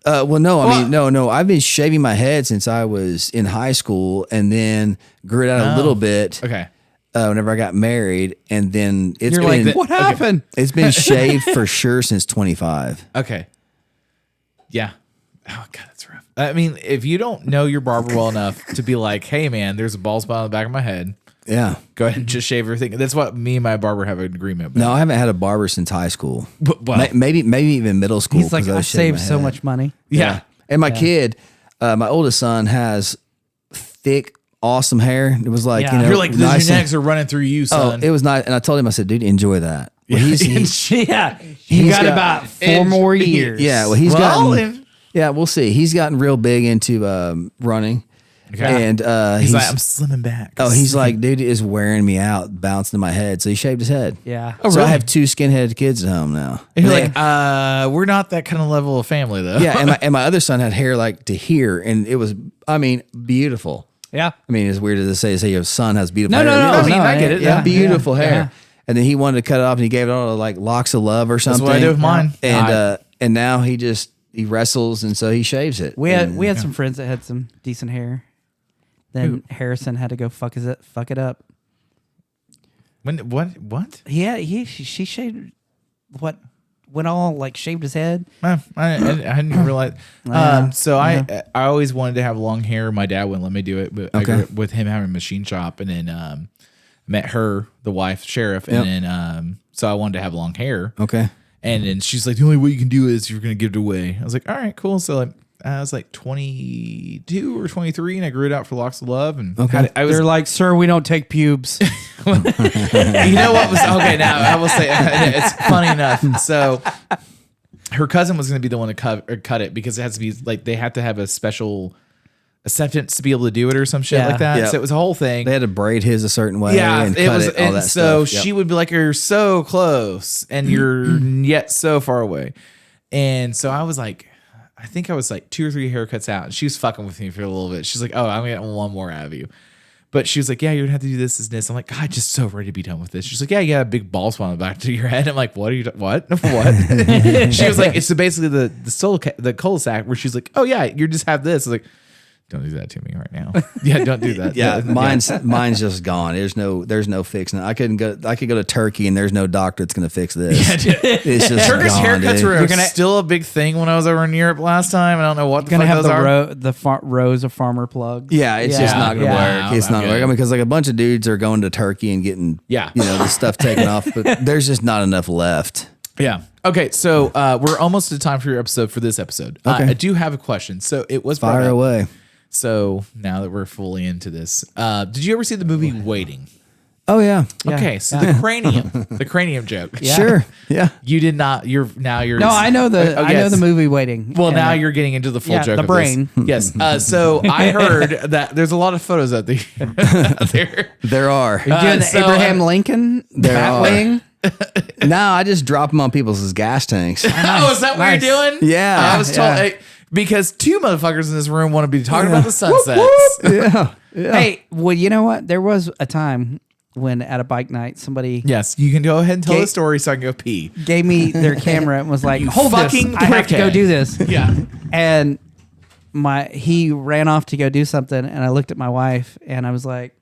[SPEAKER 4] Well, no, I mean, no. I've been shaving my head since I was in high school, and then grew it out a little bit.
[SPEAKER 1] Okay.
[SPEAKER 4] Whenever I got married, and then it's
[SPEAKER 2] You're
[SPEAKER 4] been
[SPEAKER 2] like, what happened?
[SPEAKER 4] it's been shaved for sure since 25.
[SPEAKER 1] Okay. Yeah. Oh, God, that's rough. I mean, if you don't know your barber well enough to be like, hey, man, there's a bald spot on the back of my head,
[SPEAKER 4] Yeah.
[SPEAKER 1] go ahead and just shave everything. That's what me and my barber have an agreement with.
[SPEAKER 4] No, I haven't had a barber since high school.
[SPEAKER 1] Well,
[SPEAKER 4] Maybe even middle school.
[SPEAKER 2] He's like,
[SPEAKER 4] 'cause
[SPEAKER 2] I
[SPEAKER 4] was shaving
[SPEAKER 2] saved
[SPEAKER 4] my
[SPEAKER 2] so
[SPEAKER 4] head.
[SPEAKER 2] much money.
[SPEAKER 1] yeah.
[SPEAKER 4] And my kid, my oldest son, has thick, awesome hair. It was like,
[SPEAKER 2] Yeah.
[SPEAKER 1] You're like,
[SPEAKER 4] nice
[SPEAKER 1] your
[SPEAKER 4] and-
[SPEAKER 1] necks are running through you,
[SPEAKER 4] Oh,
[SPEAKER 1] son.
[SPEAKER 4] it was nice. And I told him, I said, dude, enjoy that. Well,
[SPEAKER 2] Yeah. You got about 4 more years.
[SPEAKER 4] yeah, well, he's
[SPEAKER 1] Well,
[SPEAKER 4] gotten. Yeah, we'll see. He's gotten real big into running.
[SPEAKER 1] Okay.
[SPEAKER 4] And
[SPEAKER 1] he's like, I'm slimming back.
[SPEAKER 4] oh, he's like, dude, it is wearing me out, bouncing in my head. So he shaved his head.
[SPEAKER 2] Yeah.
[SPEAKER 4] So I have 2 skinhead kids at home now.
[SPEAKER 1] And you're
[SPEAKER 4] And
[SPEAKER 1] like, we're not that kind of level of family, though.
[SPEAKER 4] yeah, and my other son had hair like to here, and it was, I mean, beautiful.
[SPEAKER 2] Yeah.
[SPEAKER 4] I mean, it's weird to say your son has beautiful
[SPEAKER 2] No,
[SPEAKER 4] hair.
[SPEAKER 2] no, no.
[SPEAKER 1] I mean, I get it.
[SPEAKER 4] Yeah,
[SPEAKER 1] Yeah.
[SPEAKER 4] beautiful hair.
[SPEAKER 2] Yeah.
[SPEAKER 4] And then he wanted to cut it off, and he gave it all to like locks of love or something.
[SPEAKER 1] what I do with mine.
[SPEAKER 4] And now he wrestles, and so he shaves it.
[SPEAKER 2] We had
[SPEAKER 4] And-
[SPEAKER 2] some friends that had some decent hair. Then Harrison had to go fuck it up.
[SPEAKER 1] What?
[SPEAKER 2] She shaved went all like shaved his head.
[SPEAKER 1] I didn't realize. So I always wanted to have long hair. My dad wouldn't let me do it, but I grew up with him having a machine shop, and then met her, the wife, sheriff, and then so I wanted to have long hair.
[SPEAKER 4] Okay.
[SPEAKER 1] And then she's like, the only way you can do it is you're going to give it away. I was like, all right, cool. So like, I was like 22 or 23, and I grew it out for locks of love. And I was
[SPEAKER 2] They're like, sir, we don't take pubes.
[SPEAKER 1] you know what was okay? Now I will say it's funny enough. So her cousin was going to be the one to cut it because it has to be like they have to have a special acceptance to be able to do it or some shit
[SPEAKER 2] Yeah.
[SPEAKER 1] like that.
[SPEAKER 4] Yeah.
[SPEAKER 1] So it was a whole thing.
[SPEAKER 4] They had to braid his a certain way.
[SPEAKER 1] Yeah,
[SPEAKER 4] and
[SPEAKER 1] it
[SPEAKER 4] cut
[SPEAKER 1] was,
[SPEAKER 4] it, all
[SPEAKER 1] and
[SPEAKER 4] that
[SPEAKER 1] so
[SPEAKER 4] stuff.
[SPEAKER 1] she would be like, "You're so close, and you're yet so far away." And so I was like, I think I was like 2 or 3 haircuts out, and she was fucking with me for a little bit. She's like, "Oh, I'm gonna get one more out of you," but she was like, "Yeah, you're gonna have to do this and this." I'm like, "God, just so ready to be done with this." She's like, "Yeah, you got a big ball spot on the back of your head." I'm like, "What are you? What? What?" She was like, "It's basically the cul-de-sac where she's like, oh yeah, you just have this." I was like, don't do that to me right now. Yeah, don't do that.
[SPEAKER 4] Yeah, mine's just gone. There's no fixing it. I could go to Turkey, and there's no doctor that's gonna fix this. It's just
[SPEAKER 1] Turkish
[SPEAKER 4] gone,
[SPEAKER 1] haircuts
[SPEAKER 4] dude.
[SPEAKER 1] were still a big thing when I was over in Europe last time. I don't know what the
[SPEAKER 2] Gonna
[SPEAKER 1] fuck
[SPEAKER 2] have
[SPEAKER 1] those are.
[SPEAKER 2] rows of farmer plugs.
[SPEAKER 4] Yeah, it's just not gonna
[SPEAKER 1] Yeah.
[SPEAKER 4] work. It's
[SPEAKER 1] I'm
[SPEAKER 4] not
[SPEAKER 1] good.
[SPEAKER 4] work. I mean, because like a bunch of dudes are going to Turkey and getting the stuff taken off, but there's just not enough left.
[SPEAKER 1] Yeah. Okay, so we're almost at time for your episode for this episode.
[SPEAKER 4] Okay.
[SPEAKER 1] I do have a question. So it was brought
[SPEAKER 4] Fire
[SPEAKER 1] up.
[SPEAKER 4] away.
[SPEAKER 1] So now that we're fully into this, did you ever see the movie Waiting?
[SPEAKER 4] Oh yeah.
[SPEAKER 1] Okay, so the cranium joke.
[SPEAKER 2] Yeah.
[SPEAKER 4] Sure. Yeah.
[SPEAKER 1] You did not. You're.
[SPEAKER 2] No, I know the I know the movie Waiting.
[SPEAKER 1] Well,
[SPEAKER 2] And,
[SPEAKER 1] now you're getting into the full
[SPEAKER 2] yeah,
[SPEAKER 1] joke.
[SPEAKER 2] the
[SPEAKER 1] of
[SPEAKER 2] brain.
[SPEAKER 1] This. Yes. So I heard that there's a lot of photos out there.
[SPEAKER 4] There are.
[SPEAKER 2] Are you doing the Abraham Lincoln
[SPEAKER 4] There are.
[SPEAKER 2] Batwing?
[SPEAKER 4] No, I just drop them on people's gas tanks.
[SPEAKER 1] Oh, is that what
[SPEAKER 2] Nice.
[SPEAKER 1] you're doing?
[SPEAKER 4] Yeah.
[SPEAKER 1] I was told
[SPEAKER 2] Yeah.
[SPEAKER 1] because 2 motherfuckers in this room want to be talking about the sunsets.
[SPEAKER 4] Yeah.
[SPEAKER 2] Hey, well, you know what? There was a time when at a bike night, somebody
[SPEAKER 1] Yes, you can go ahead and tell
[SPEAKER 2] Okay.
[SPEAKER 1] the story so I can go pee.
[SPEAKER 2] gave me their camera and was like, "Hold this!
[SPEAKER 1] fucking
[SPEAKER 2] I have to go
[SPEAKER 1] prickhead."
[SPEAKER 2] do this."
[SPEAKER 1] Yeah.
[SPEAKER 2] And he ran off to go do something, and I looked at my wife and I was like,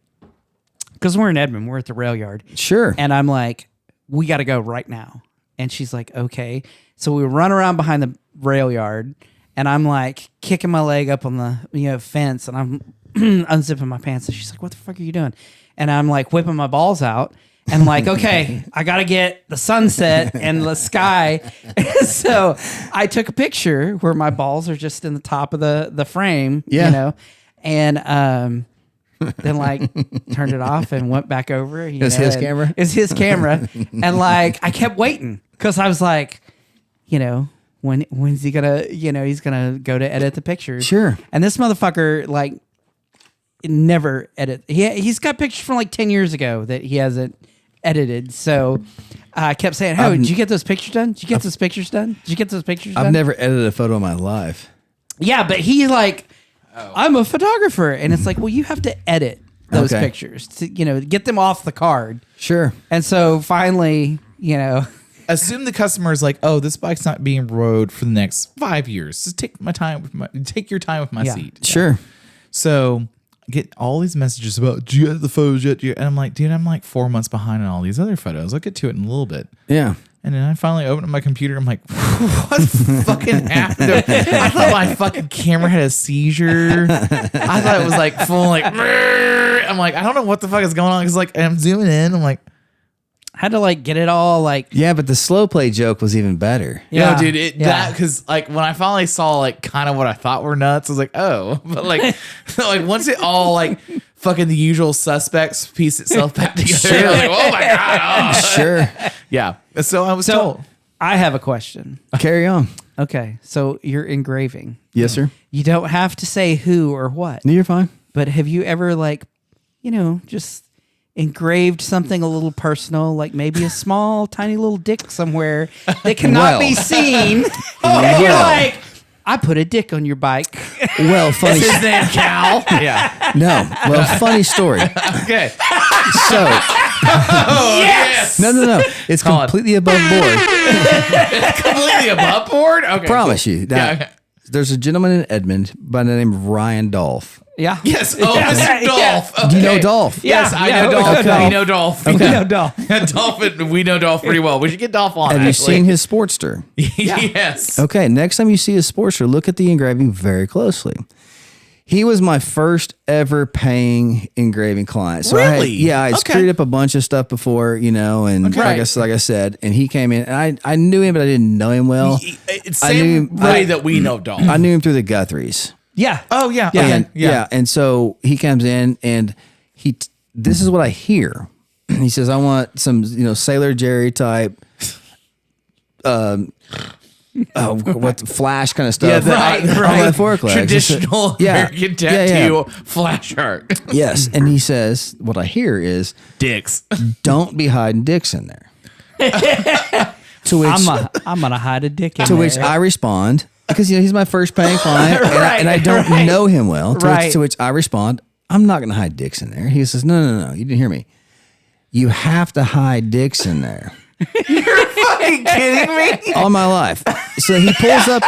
[SPEAKER 2] because we're in Edmond, we're at the rail yard,
[SPEAKER 4] Sure.
[SPEAKER 2] and I'm like, we got to go right now. And she's like, okay. So we run around behind the rail yard, and I'm like kicking my leg up on the fence, and I'm unzipping my pants, and she's like, "What the fuck are you doing?" And I'm like whipping my balls out. And like, okay, I got to get the sunset and the sky. So I took a picture where my balls are just in the top of the frame, and then like turned it off and went back over.
[SPEAKER 4] It's his camera?
[SPEAKER 2] It's his camera. And like, I kept waiting because I was like, when's he gonna, he's gonna go to edit the pictures.
[SPEAKER 4] Sure.
[SPEAKER 2] And this motherfucker, like, never edit. He's got pictures from like 10 years ago that he hasn't edited. So I kept saying, "Oh, did you get those pictures done? Did you get those pictures done? Did you get those pictures done?"
[SPEAKER 4] I've never edited a photo in my life.
[SPEAKER 2] Yeah, but he like, I'm a photographer, and it's like, well, you have to edit those
[SPEAKER 4] Okay.
[SPEAKER 2] pictures to get them off the card.
[SPEAKER 4] Sure.
[SPEAKER 2] And so finally,
[SPEAKER 1] Assume the customer is like, "Oh, this bike's not being rode for the next 5 years. Just take your time with my
[SPEAKER 2] Yeah.
[SPEAKER 1] seat."
[SPEAKER 4] Sure.
[SPEAKER 1] So I get all these messages about, "Do you have the photos yet?" And I'm like, dude, I'm like 4 months behind on all these other photos. I'll get to it in a little bit.
[SPEAKER 4] Yeah.
[SPEAKER 1] And then I finally opened up my computer. I'm like, what fucking happened? I thought my fucking camera had a seizure. I thought it was like full like, I'm like, I don't know what the fuck is going on. Cause like I'm zooming in. I'm like,
[SPEAKER 2] had to like get it all like,
[SPEAKER 4] Yeah, but the slow play joke was even better.
[SPEAKER 1] yeah, dude,
[SPEAKER 2] yeah.
[SPEAKER 1] cause like when I finally saw like kind of what I thought were nuts, I was like, oh, but like, like once it all like fucking the usual suspects piece itself back together, I was like, oh my God. Oh.
[SPEAKER 4] Sure.
[SPEAKER 1] Yeah. So I was
[SPEAKER 2] so
[SPEAKER 1] told.
[SPEAKER 2] I have a question.
[SPEAKER 4] Carry on.
[SPEAKER 2] Okay. So you're engraving.
[SPEAKER 4] Yes, sir.
[SPEAKER 2] You don't have to say who or what,
[SPEAKER 4] No, you're fine.
[SPEAKER 2] but have you ever like, just engraved something a little personal, like maybe a small, tiny little dick somewhere that cannot
[SPEAKER 4] Well.
[SPEAKER 2] be seen? You're like, I put a dick on your bike.
[SPEAKER 4] Well, funny.
[SPEAKER 1] His name Cal. Yeah.
[SPEAKER 4] No. Well, funny story.
[SPEAKER 1] Okay.
[SPEAKER 4] So,
[SPEAKER 1] Yes.
[SPEAKER 4] no. It's
[SPEAKER 1] Colin.
[SPEAKER 4] completely above board.
[SPEAKER 1] Completely above board. Okay.
[SPEAKER 4] Promise you. Now,
[SPEAKER 1] Yeah, okay.
[SPEAKER 4] There's a gentleman in Edmond by the name of Ryan Dolph.
[SPEAKER 2] Yeah.
[SPEAKER 1] Yes. Oh,
[SPEAKER 2] Yeah.
[SPEAKER 1] Mr. Dolph.
[SPEAKER 2] Yeah.
[SPEAKER 4] Do you know
[SPEAKER 1] Okay.
[SPEAKER 4] Dolph?
[SPEAKER 1] Yes, I
[SPEAKER 2] Yeah,
[SPEAKER 1] know Dolph.
[SPEAKER 2] okay.
[SPEAKER 1] We know Dolph.
[SPEAKER 2] You know, Dolph.
[SPEAKER 1] We know Dolph pretty well. We should get Dolph on.
[SPEAKER 4] Have you
[SPEAKER 1] actually.
[SPEAKER 4] seen his Sportster?
[SPEAKER 1] Yes.
[SPEAKER 4] Okay, next time you see a Sportster, look at the engraving very closely. He was my first ever paying engraving client. So
[SPEAKER 1] Really?
[SPEAKER 4] I
[SPEAKER 1] Okay.
[SPEAKER 4] screwed up a bunch of stuff before, and
[SPEAKER 1] Okay.
[SPEAKER 4] like I said, and he came in, and I knew him, but I didn't know him well.
[SPEAKER 1] It's
[SPEAKER 4] I
[SPEAKER 1] same
[SPEAKER 4] knew-
[SPEAKER 1] way
[SPEAKER 4] I-
[SPEAKER 1] that we know Dolph.
[SPEAKER 4] I knew him through the Guthries.
[SPEAKER 2] Yeah.
[SPEAKER 1] Oh yeah.
[SPEAKER 2] Yeah.
[SPEAKER 1] Okay.
[SPEAKER 4] And,
[SPEAKER 1] Yeah.
[SPEAKER 4] and so he comes in, and this is what I hear. He says, "I want some, Sailor Jerry type, what flash kind of stuff."
[SPEAKER 1] Right.
[SPEAKER 4] on my forklift.
[SPEAKER 1] Traditional
[SPEAKER 4] Yeah.
[SPEAKER 1] American
[SPEAKER 4] Yeah,
[SPEAKER 1] tattoo flash art.
[SPEAKER 4] Yes, and he says, "What I hear is,
[SPEAKER 1] Dicks.
[SPEAKER 4] don't be hiding dicks in there." To which,
[SPEAKER 2] I'm gonna hide a dick in
[SPEAKER 4] to
[SPEAKER 2] there.
[SPEAKER 4] which I respond, because he's my first paying client, and I don't
[SPEAKER 2] right.
[SPEAKER 4] know him well.
[SPEAKER 2] Right.
[SPEAKER 4] To which I respond, "I'm not going to hide dicks in there." He says, "No, you didn't hear me. You have to hide dicks in there."
[SPEAKER 1] Fucking kidding me?
[SPEAKER 4] All my life. So he pulls up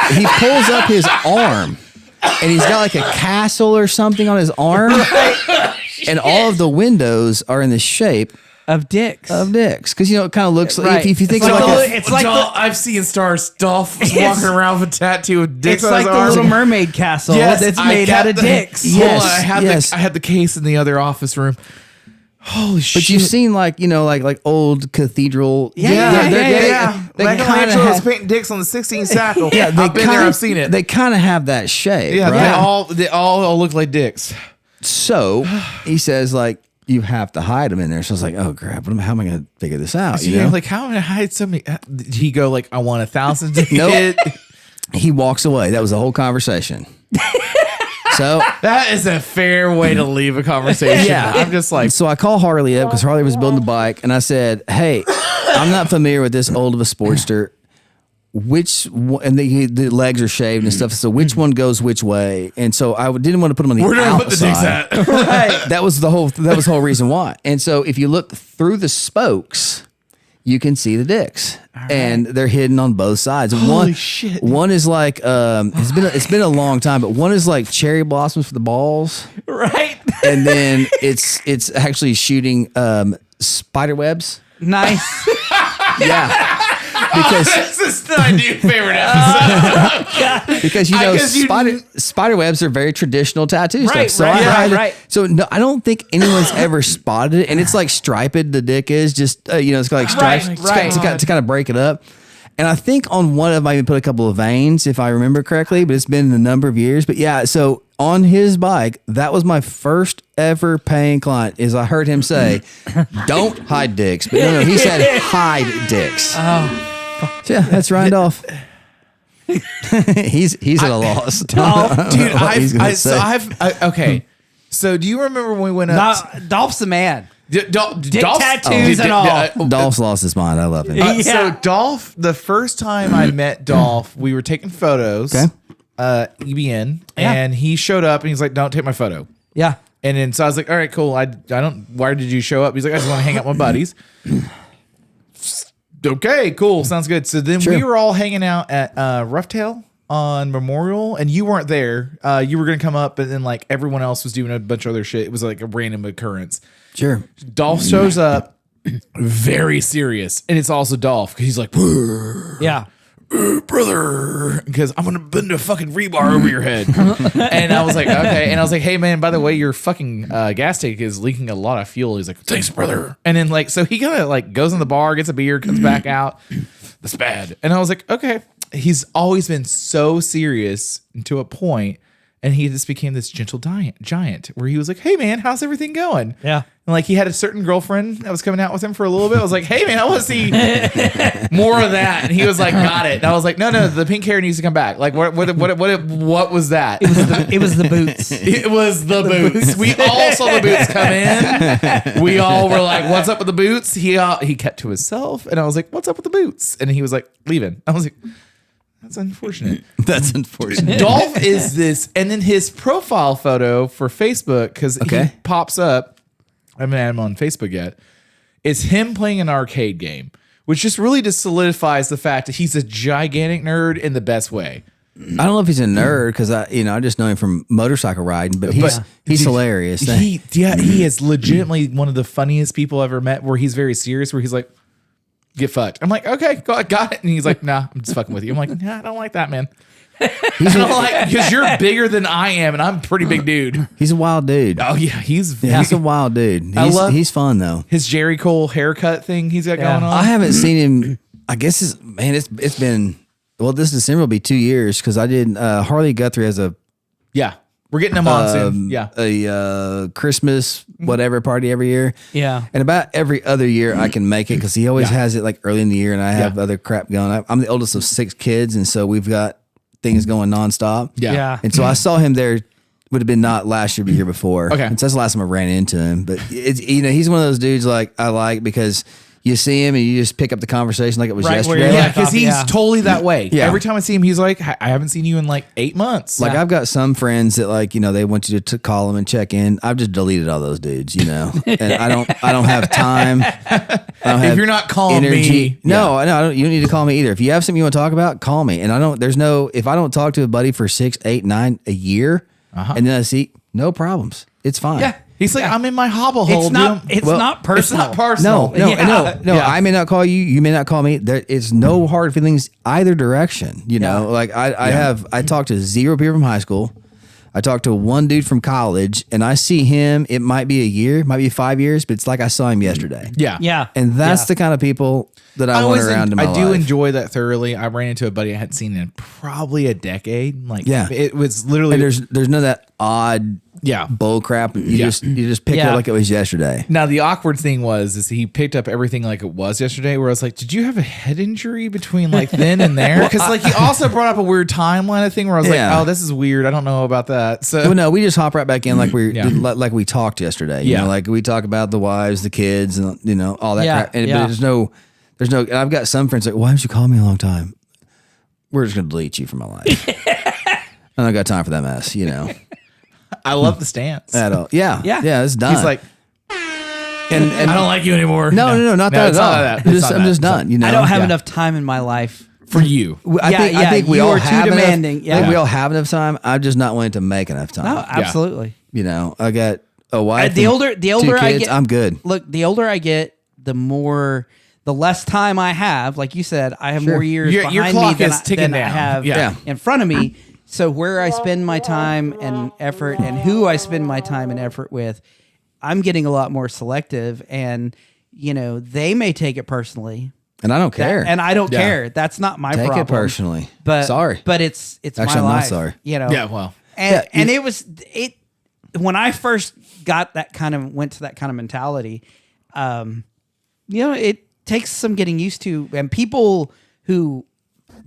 [SPEAKER 4] his arm, and he's got like a castle or something on his arm, and all of the windows are in the shape
[SPEAKER 2] of dicks.
[SPEAKER 4] of dicks, because it kind of looks like
[SPEAKER 2] Right.
[SPEAKER 4] if you think
[SPEAKER 2] It's
[SPEAKER 4] of
[SPEAKER 2] like
[SPEAKER 4] like
[SPEAKER 2] the- it's like
[SPEAKER 1] Dolph, I've seen stars. Dolph was walking around with a tattoo with dicks
[SPEAKER 2] It's
[SPEAKER 1] on
[SPEAKER 2] like
[SPEAKER 1] his
[SPEAKER 2] the
[SPEAKER 1] arms.
[SPEAKER 2] Little Mermaid castle
[SPEAKER 1] Yes,
[SPEAKER 2] that's
[SPEAKER 1] I
[SPEAKER 2] made out
[SPEAKER 1] got
[SPEAKER 2] of
[SPEAKER 1] the-
[SPEAKER 2] dicks.
[SPEAKER 1] Hold
[SPEAKER 4] Yes,
[SPEAKER 1] on, I had the case in the other office room. Holy shit!
[SPEAKER 4] But you've seen like old cathedral.
[SPEAKER 2] Yeah.
[SPEAKER 4] They kind of
[SPEAKER 1] Michelangelo's
[SPEAKER 4] have.
[SPEAKER 1] painting dicks on the 16th Sackle.
[SPEAKER 4] Yeah,
[SPEAKER 1] I've been there. I've seen it.
[SPEAKER 4] They kind of have that shape.
[SPEAKER 1] Yeah,
[SPEAKER 4] right?
[SPEAKER 1] they all look like dicks.
[SPEAKER 4] So he says, like, you have to hide them in there. So I was like, oh crap, how am I going to figure this out? You
[SPEAKER 1] Yeah,
[SPEAKER 4] know?
[SPEAKER 1] like how am I gonna hide somebody? Did he go like I want 1,000 to
[SPEAKER 4] Nope.
[SPEAKER 1] hit?
[SPEAKER 4] He walks away. That was the whole conversation. So
[SPEAKER 1] That is a fair way to leave a conversation.
[SPEAKER 4] Yeah.
[SPEAKER 1] I'm just like,
[SPEAKER 4] I call Harley up because Harley was building the bike, and I said, "Hey, I'm not familiar with this old of a Sportster. Which one, and the legs are shaved and stuff. So which one goes which way? And so I didn't want to put them on the
[SPEAKER 1] where do I
[SPEAKER 4] outside.
[SPEAKER 1] put the dicks at?
[SPEAKER 2] Right.
[SPEAKER 4] That was the whole reason why. And so if you look through the spokes, you can see the dicks, and they're hidden on both sides.
[SPEAKER 1] Holy shit.
[SPEAKER 4] One is like it's been a long time, but one is like cherry blossoms for the balls,
[SPEAKER 2] Right.
[SPEAKER 4] and then it's actually shooting spider webs.
[SPEAKER 2] Nice.
[SPEAKER 4] Yeah. Because
[SPEAKER 1] This is my new favorite episode.
[SPEAKER 4] because spider webs are very traditional tattoo
[SPEAKER 2] Right,
[SPEAKER 4] stuff. So
[SPEAKER 2] right,
[SPEAKER 4] I
[SPEAKER 2] right,
[SPEAKER 4] hide it.
[SPEAKER 2] right.
[SPEAKER 4] So no, I don't think anyone's ever spotted it, and it's like striped. The dick is just it's got like stripes
[SPEAKER 2] Right,
[SPEAKER 4] to kind of break it up. And I think on one of them I even put a couple of veins, if I remember correctly. But it's been a number of years. But yeah, so on his bike, that was my first ever paying client. Is I heard him say, "Don't hide dicks," but no, he said hide dicks.
[SPEAKER 2] Oh.
[SPEAKER 4] So yeah, that's Randolph. he's at a loss.
[SPEAKER 1] Dude, okay. So do you remember when we went up?
[SPEAKER 2] Dolph's the man. Dick
[SPEAKER 1] Dolph-
[SPEAKER 2] tattoos and all.
[SPEAKER 4] Dolph's lost his mind. I love him.
[SPEAKER 2] Yeah.
[SPEAKER 1] So Dolph, the first time I met Dolph, we were taking photos.
[SPEAKER 4] Okay.
[SPEAKER 1] EBN,
[SPEAKER 2] Yeah.
[SPEAKER 1] and he showed up and he's like, "Don't take my photo."
[SPEAKER 2] Yeah.
[SPEAKER 1] And then so I was like, "All right, cool. I don't. Why did you show up?" He's like, "I just want to hang out with my buddies." Okay, cool. Sounds good. So then we were all hanging out at Roughtail on Memorial, and you weren't there. You were gonna come up, and then like everyone else was doing a bunch of other shit. It was like a random occurrence.
[SPEAKER 4] Sure.
[SPEAKER 1] Dolph shows up, very serious, and it's also Dolph because he's like,
[SPEAKER 2] Yeah.
[SPEAKER 1] brother, because I'm gonna bend a fucking rebar over your head. And I was like, okay. And I was like, hey man, by the way, your fucking gas tank is leaking a lot of fuel. He's like, thanks, brother. And then like, so he kind of like goes in the bar, gets a beer, comes back out. That's bad. And I was like, okay. He's always been so serious to a point, and he just became this gentle giant where he was like, hey man, how's everything going?
[SPEAKER 2] Yeah.
[SPEAKER 1] And like he had a certain girlfriend that was coming out with him for a little bit. I was like, hey man, I want to see more of that. And he was like, got it. And I was like, no, the pink hair needs to come back. Like what was that?
[SPEAKER 2] It was the boots.
[SPEAKER 1] It was the boots. We all saw the boots come in. We all were like, what's up with the boots? He kept to himself. And I was like, what's up with the boots? And he was like, leaving. I was like, that's unfortunate.
[SPEAKER 4] That's unfortunate.
[SPEAKER 1] Dolph is this, and then his profile photo for Facebook, because he pops up. I haven't had him on Facebook yet. It's him playing an arcade game, which just really just solidifies the fact that he's a gigantic nerd in the best way.
[SPEAKER 4] I don't know if he's a nerd because I just know him from motorcycle riding, but he's hilarious.
[SPEAKER 1] He is legitimately one of the funniest people I've ever met. Where he's very serious. Where he's like, get fucked. I'm like, okay, got it. And he's like, nah, I'm just fucking with you. I'm like, nah, I don't like that, man. Because you're bigger than I am, and I'm a pretty big dude.
[SPEAKER 4] He's a wild dude.
[SPEAKER 1] Oh yeah, he's
[SPEAKER 4] a wild dude. He's fun though.
[SPEAKER 1] His Jerry Cole haircut thing he's got going on.
[SPEAKER 4] I haven't seen him. I guess it's been this December will be 2 years because I did Harley Guthrie has a
[SPEAKER 1] we're getting him on soon. Yeah,
[SPEAKER 4] a Christmas whatever party every year.
[SPEAKER 2] Yeah.
[SPEAKER 4] And about every other year I can make it because he always has it like early in the year, and I have other crap going. I'm the oldest of 6 kids, and so we've got things going nonstop.
[SPEAKER 2] Yeah.
[SPEAKER 4] And so I saw him there. Would have been not last year, but the year before.
[SPEAKER 1] Okay.
[SPEAKER 4] And so that's the last time I ran into him. But it's he's one of those dudes like I like because you see him and you just pick up the conversation like it was
[SPEAKER 2] Right, where
[SPEAKER 4] yesterday.
[SPEAKER 2] you're
[SPEAKER 1] yeah,
[SPEAKER 2] like,
[SPEAKER 1] because he's
[SPEAKER 2] yeah.
[SPEAKER 1] totally that way.
[SPEAKER 4] Yeah.
[SPEAKER 1] Every time I see him, he's like, I haven't seen you in like 8 months.
[SPEAKER 4] Like I've got some friends that like, they want you to call them and check in. I've just deleted all those dudes, and I don't have time. I don't have
[SPEAKER 1] if you're not calling me,
[SPEAKER 4] no, I don't. You don't need to call me either. If you have something you want to talk about, call me. And if I don't talk to a buddy for 6, 8, 9 a year, and then I see no problems, it's fine.
[SPEAKER 1] yeah. He's like, I'm in my hobble hole.
[SPEAKER 2] It's not. It's not personal.
[SPEAKER 1] It's not personal.
[SPEAKER 4] No.
[SPEAKER 1] Yeah.
[SPEAKER 4] I may not call you. You may not call me. There is no hard feelings either direction. Like I talked to 0 people from high school. I talked to 1 dude from college, and I see him. It might be a year, might be 5 years, but it's like I saw him yesterday.
[SPEAKER 1] Yeah.
[SPEAKER 2] Yeah.
[SPEAKER 4] And that's the kind of people that I want around in my life.
[SPEAKER 1] I do enjoy that thoroughly. I ran into a buddy I hadn't seen in probably a decade. Like, it was literally.
[SPEAKER 4] And there's none of that odd
[SPEAKER 1] Yeah.
[SPEAKER 4] bull crap. You just pick it
[SPEAKER 2] Yeah.
[SPEAKER 4] up like it was yesterday.
[SPEAKER 1] Now the awkward thing is he picked up everything like it was yesterday. Where I was like, "Did you have a head injury between like then and there?" Because like he also brought up a weird timeline of thing where I was
[SPEAKER 4] Yeah.
[SPEAKER 1] like, "Oh, this is weird. I don't know about that." So
[SPEAKER 4] Well, no, we just hop right back in like
[SPEAKER 1] Yeah.
[SPEAKER 4] like we talked yesterday. You
[SPEAKER 1] Yeah.
[SPEAKER 4] know, like we talk about the wives, the kids, and all that
[SPEAKER 2] Yeah,
[SPEAKER 4] crap. And
[SPEAKER 2] yeah.
[SPEAKER 4] but there's no. And I've got some friends like, why haven't you called me in a long time? We're just gonna delete you from my life. I don't got time for that mess.
[SPEAKER 1] I love the stance.
[SPEAKER 4] At all. Yeah,
[SPEAKER 2] Yeah.
[SPEAKER 4] it's done.
[SPEAKER 1] He's like,
[SPEAKER 4] and
[SPEAKER 1] I don't like you anymore.
[SPEAKER 4] no, not that
[SPEAKER 1] it's
[SPEAKER 4] at all.
[SPEAKER 1] not that.
[SPEAKER 4] I'm
[SPEAKER 1] It's
[SPEAKER 4] just,
[SPEAKER 1] not
[SPEAKER 4] I'm
[SPEAKER 1] that.
[SPEAKER 4] just done.
[SPEAKER 2] I don't have
[SPEAKER 1] Yeah.
[SPEAKER 2] enough time in my life.
[SPEAKER 1] For you.
[SPEAKER 4] I think we
[SPEAKER 2] you
[SPEAKER 4] all
[SPEAKER 2] are too
[SPEAKER 4] have
[SPEAKER 2] demanding.
[SPEAKER 4] enough.
[SPEAKER 2] Yeah.
[SPEAKER 4] I think we all have enough time. I'm just not willing to make enough time.
[SPEAKER 2] No, absolutely.
[SPEAKER 4] I got a wife.
[SPEAKER 2] The
[SPEAKER 4] and
[SPEAKER 2] older
[SPEAKER 4] two
[SPEAKER 2] I
[SPEAKER 4] kids,
[SPEAKER 2] get,
[SPEAKER 4] I'm good.
[SPEAKER 2] Look, the older I get, the less time I have. Like you said, I have more years
[SPEAKER 1] Your
[SPEAKER 2] behind
[SPEAKER 1] clock
[SPEAKER 2] me than,
[SPEAKER 1] is ticking
[SPEAKER 2] I
[SPEAKER 1] down.
[SPEAKER 2] have
[SPEAKER 1] Yeah.
[SPEAKER 2] in front of me. So where I spend my time and effort, and who I spend my time and effort with, I'm getting a lot more selective. And they may take it personally,
[SPEAKER 4] And I don't care.
[SPEAKER 2] and I don't care. That's not my
[SPEAKER 4] Take
[SPEAKER 2] problem.
[SPEAKER 4] it personally.
[SPEAKER 2] But
[SPEAKER 4] sorry.
[SPEAKER 2] but it's
[SPEAKER 4] Actually,
[SPEAKER 2] my
[SPEAKER 4] I'm not
[SPEAKER 2] life.
[SPEAKER 4] sorry.
[SPEAKER 1] Yeah, well.
[SPEAKER 2] And it was when I first went to that kind of mentality. It takes some getting used to, and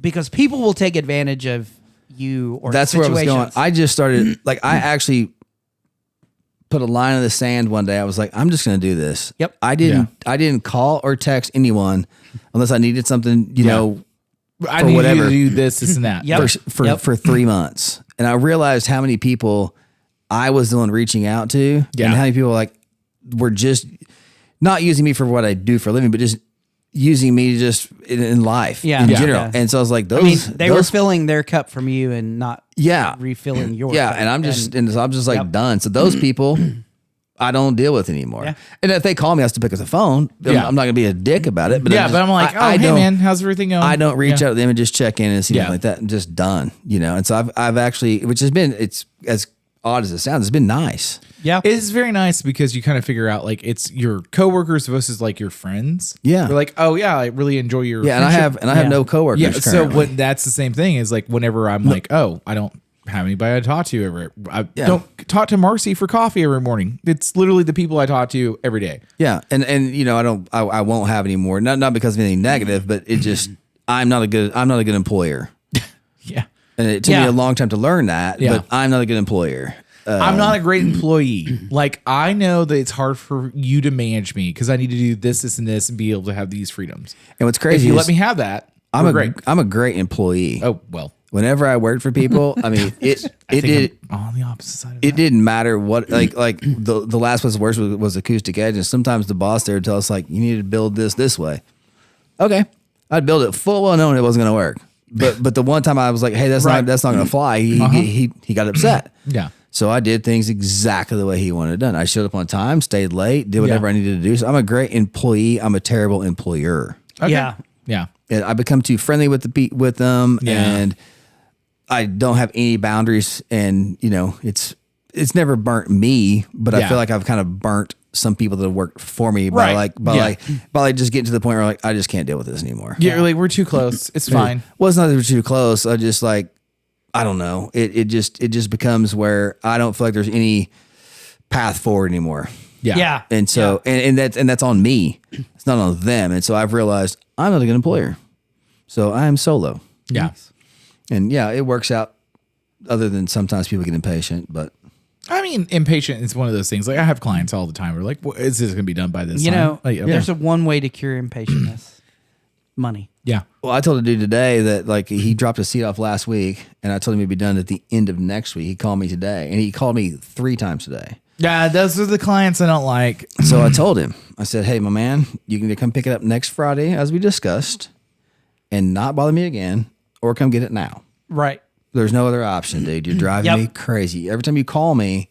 [SPEAKER 2] because people will take advantage of you or
[SPEAKER 4] That's where I was going.
[SPEAKER 2] situations.
[SPEAKER 4] I just started I actually put a line in the sand one day. I was like, I'm just going to do this.
[SPEAKER 2] Yep.
[SPEAKER 4] I didn't call or text anyone unless I needed something,
[SPEAKER 1] I
[SPEAKER 4] for
[SPEAKER 1] need
[SPEAKER 4] whatever.
[SPEAKER 1] you to do this and that.
[SPEAKER 2] Yep.
[SPEAKER 4] for 3 months. And I realized how many people I was the one reaching out to,
[SPEAKER 1] Yeah.
[SPEAKER 4] and how many people were just not using me for what I do for a living, but just using me just in life
[SPEAKER 2] Yeah.
[SPEAKER 4] in
[SPEAKER 2] Yeah.
[SPEAKER 4] general.
[SPEAKER 2] Yeah.
[SPEAKER 4] And so I was like,
[SPEAKER 2] they were filling their cup from you and not refilling yours.
[SPEAKER 4] yeah. And I'm just like
[SPEAKER 2] Yep.
[SPEAKER 4] done. So those people I don't deal with anymore.
[SPEAKER 2] Yeah.
[SPEAKER 4] And if they call me, I still pick up the phone.
[SPEAKER 1] Yeah.
[SPEAKER 4] I'm not gonna be a dick about it. But
[SPEAKER 1] Yeah, but I'm like, hey
[SPEAKER 4] don't-
[SPEAKER 1] man, how's everything going?
[SPEAKER 4] I don't reach
[SPEAKER 1] Yeah.
[SPEAKER 4] out to them and just check in and see
[SPEAKER 1] Yeah.
[SPEAKER 4] anything like that. I'm just done, And so I've actually, which has been, it's as odd as it sounds, it's been nice.
[SPEAKER 2] Yeah.
[SPEAKER 1] It's very nice because you kind of figure out like it's your coworkers versus like your friends.
[SPEAKER 4] Yeah.
[SPEAKER 1] You're like, oh yeah, I really enjoy your
[SPEAKER 4] Yeah, and I have no coworkers.
[SPEAKER 1] Yeah, so
[SPEAKER 4] currently.
[SPEAKER 1] when that's the same thing is like whenever I'm like, oh, I don't have anybody to talk to ever. I don't talk to Marcy for coffee every morning. It's literally the people I talk to every day.
[SPEAKER 4] Yeah, and I won't have any more. Not because of anything negative, but it just I'm not a good employer.
[SPEAKER 1] Yeah.
[SPEAKER 4] And it took me a long time to learn that,
[SPEAKER 1] Yeah.
[SPEAKER 4] but I'm not a good employer.
[SPEAKER 1] I'm not a great employee. Like I know that it's hard for you to manage me because I need to do this, and this, and be able to have these freedoms.
[SPEAKER 4] And what's
[SPEAKER 1] If
[SPEAKER 4] crazy
[SPEAKER 1] you
[SPEAKER 4] is
[SPEAKER 1] let me have that,
[SPEAKER 4] I'm
[SPEAKER 1] great.
[SPEAKER 4] a great employee.
[SPEAKER 1] Oh well,
[SPEAKER 4] Whenever I worked for people, I mean it
[SPEAKER 1] I think
[SPEAKER 4] did.
[SPEAKER 1] I'm on the opposite side of
[SPEAKER 4] It
[SPEAKER 1] that.
[SPEAKER 4] didn't matter what like the last place worse was acoustic edge, and sometimes the boss there would tell us like you need to build this way. Okay, I'd build it full well knowing it wasn't going to work. But the one time I was like, hey, that's not going to fly. He got upset.
[SPEAKER 1] Yeah.
[SPEAKER 4] So I did things exactly the way he wanted it done. I showed up on time, stayed late, did whatever I needed to do. So I'm a great employee. I'm a terrible employer.
[SPEAKER 1] Okay.
[SPEAKER 2] Yeah.
[SPEAKER 1] Yeah.
[SPEAKER 4] And I become too friendly with them,
[SPEAKER 1] Yeah.
[SPEAKER 4] and I don't have any boundaries. And it's never burnt me, but I
[SPEAKER 1] Yeah.
[SPEAKER 4] feel like I've kind of burnt some people that have worked for me by
[SPEAKER 1] Right.
[SPEAKER 4] just getting to the point where I just can't deal with this anymore.
[SPEAKER 1] Yeah. Like we're too close. It's fine.
[SPEAKER 4] Well, it's not that we're too close. I just I don't know. It just becomes where I don't feel like there's any path forward anymore.
[SPEAKER 1] Yeah.
[SPEAKER 2] Yeah.
[SPEAKER 4] And so and that's on me. It's not on them. And so I've realized I'm not a good employer. So I am solo.
[SPEAKER 1] Yeah.
[SPEAKER 4] And yeah, it works out other than sometimes people get impatient, but
[SPEAKER 1] I mean, impatient is one of those things. Like I have clients all the time. We're like, is this going to be done by this time? Like, okay.
[SPEAKER 2] There's a one way to cure impatientness: money.
[SPEAKER 1] yeah.
[SPEAKER 4] well, I told a dude today that like he dropped a seat off last week and I told him it'd be done at the end of next week. He called me today and he called me 3 times today.
[SPEAKER 1] Yeah. Those are the clients I don't like.
[SPEAKER 4] So I told him, I said, hey, my man, you can come pick it up next Friday as we discussed and not bother me again or come get it now.
[SPEAKER 2] Right.
[SPEAKER 4] There's no other option, dude. You're driving
[SPEAKER 2] Yep.
[SPEAKER 4] me crazy. Every time you call me,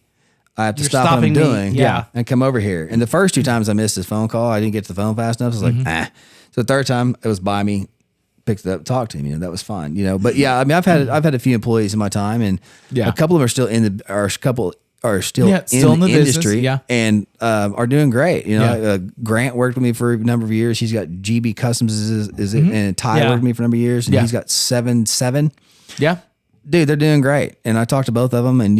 [SPEAKER 4] I have to
[SPEAKER 2] You're
[SPEAKER 4] stop what I'm
[SPEAKER 2] stopping me.
[SPEAKER 4] doing
[SPEAKER 2] Yeah.
[SPEAKER 4] and come over here. And the first 2 times I missed his phone call, I didn't get to the phone fast enough. I was like, ah. So the third time it was by me, picked it up, talked to him. That was fine. But yeah, I mean, I've had a few employees in my time, and
[SPEAKER 1] Yeah.
[SPEAKER 4] a couple of them are still in the
[SPEAKER 1] still in the business,
[SPEAKER 4] industry,
[SPEAKER 1] yeah.
[SPEAKER 4] and are doing great. Grant worked with me for a number of years. He's got GB Customs and Ty
[SPEAKER 2] Yeah.
[SPEAKER 4] worked with me for a number of years, and
[SPEAKER 1] Yeah.
[SPEAKER 4] he's got 7.
[SPEAKER 1] Yeah.
[SPEAKER 4] Dude, they're doing great. And I talked to both of them, and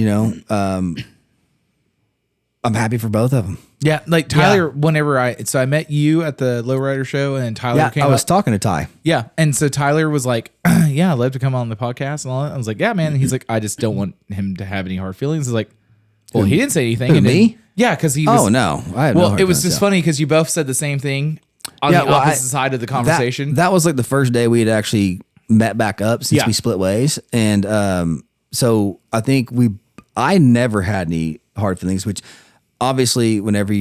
[SPEAKER 4] I'm happy for both of them.
[SPEAKER 1] Yeah, like Tyler. Whenever I met you at the Lowrider show, and then Tyler
[SPEAKER 4] Yeah,
[SPEAKER 1] came.
[SPEAKER 4] I was
[SPEAKER 1] up.
[SPEAKER 4] talking to Ty.
[SPEAKER 1] Yeah, and so Tyler was like, "Yeah, I'd love to come on the podcast and all that." I was like, "Yeah, man." And he's like, "I just don't want him to have any hard feelings." I was like, "Well, he didn't say anything."
[SPEAKER 4] Who,
[SPEAKER 1] and then-
[SPEAKER 4] me?
[SPEAKER 1] Yeah, because he was.
[SPEAKER 4] Oh no, I had no
[SPEAKER 1] Well,
[SPEAKER 4] hard
[SPEAKER 1] it was
[SPEAKER 4] feelings,
[SPEAKER 1] just
[SPEAKER 4] yeah.
[SPEAKER 1] funny because you both said the same thing on the opposite side of the conversation.
[SPEAKER 4] That was like the first day we had actually met back up since we split ways, and so I think I never had any hard feelings, which obviously whenever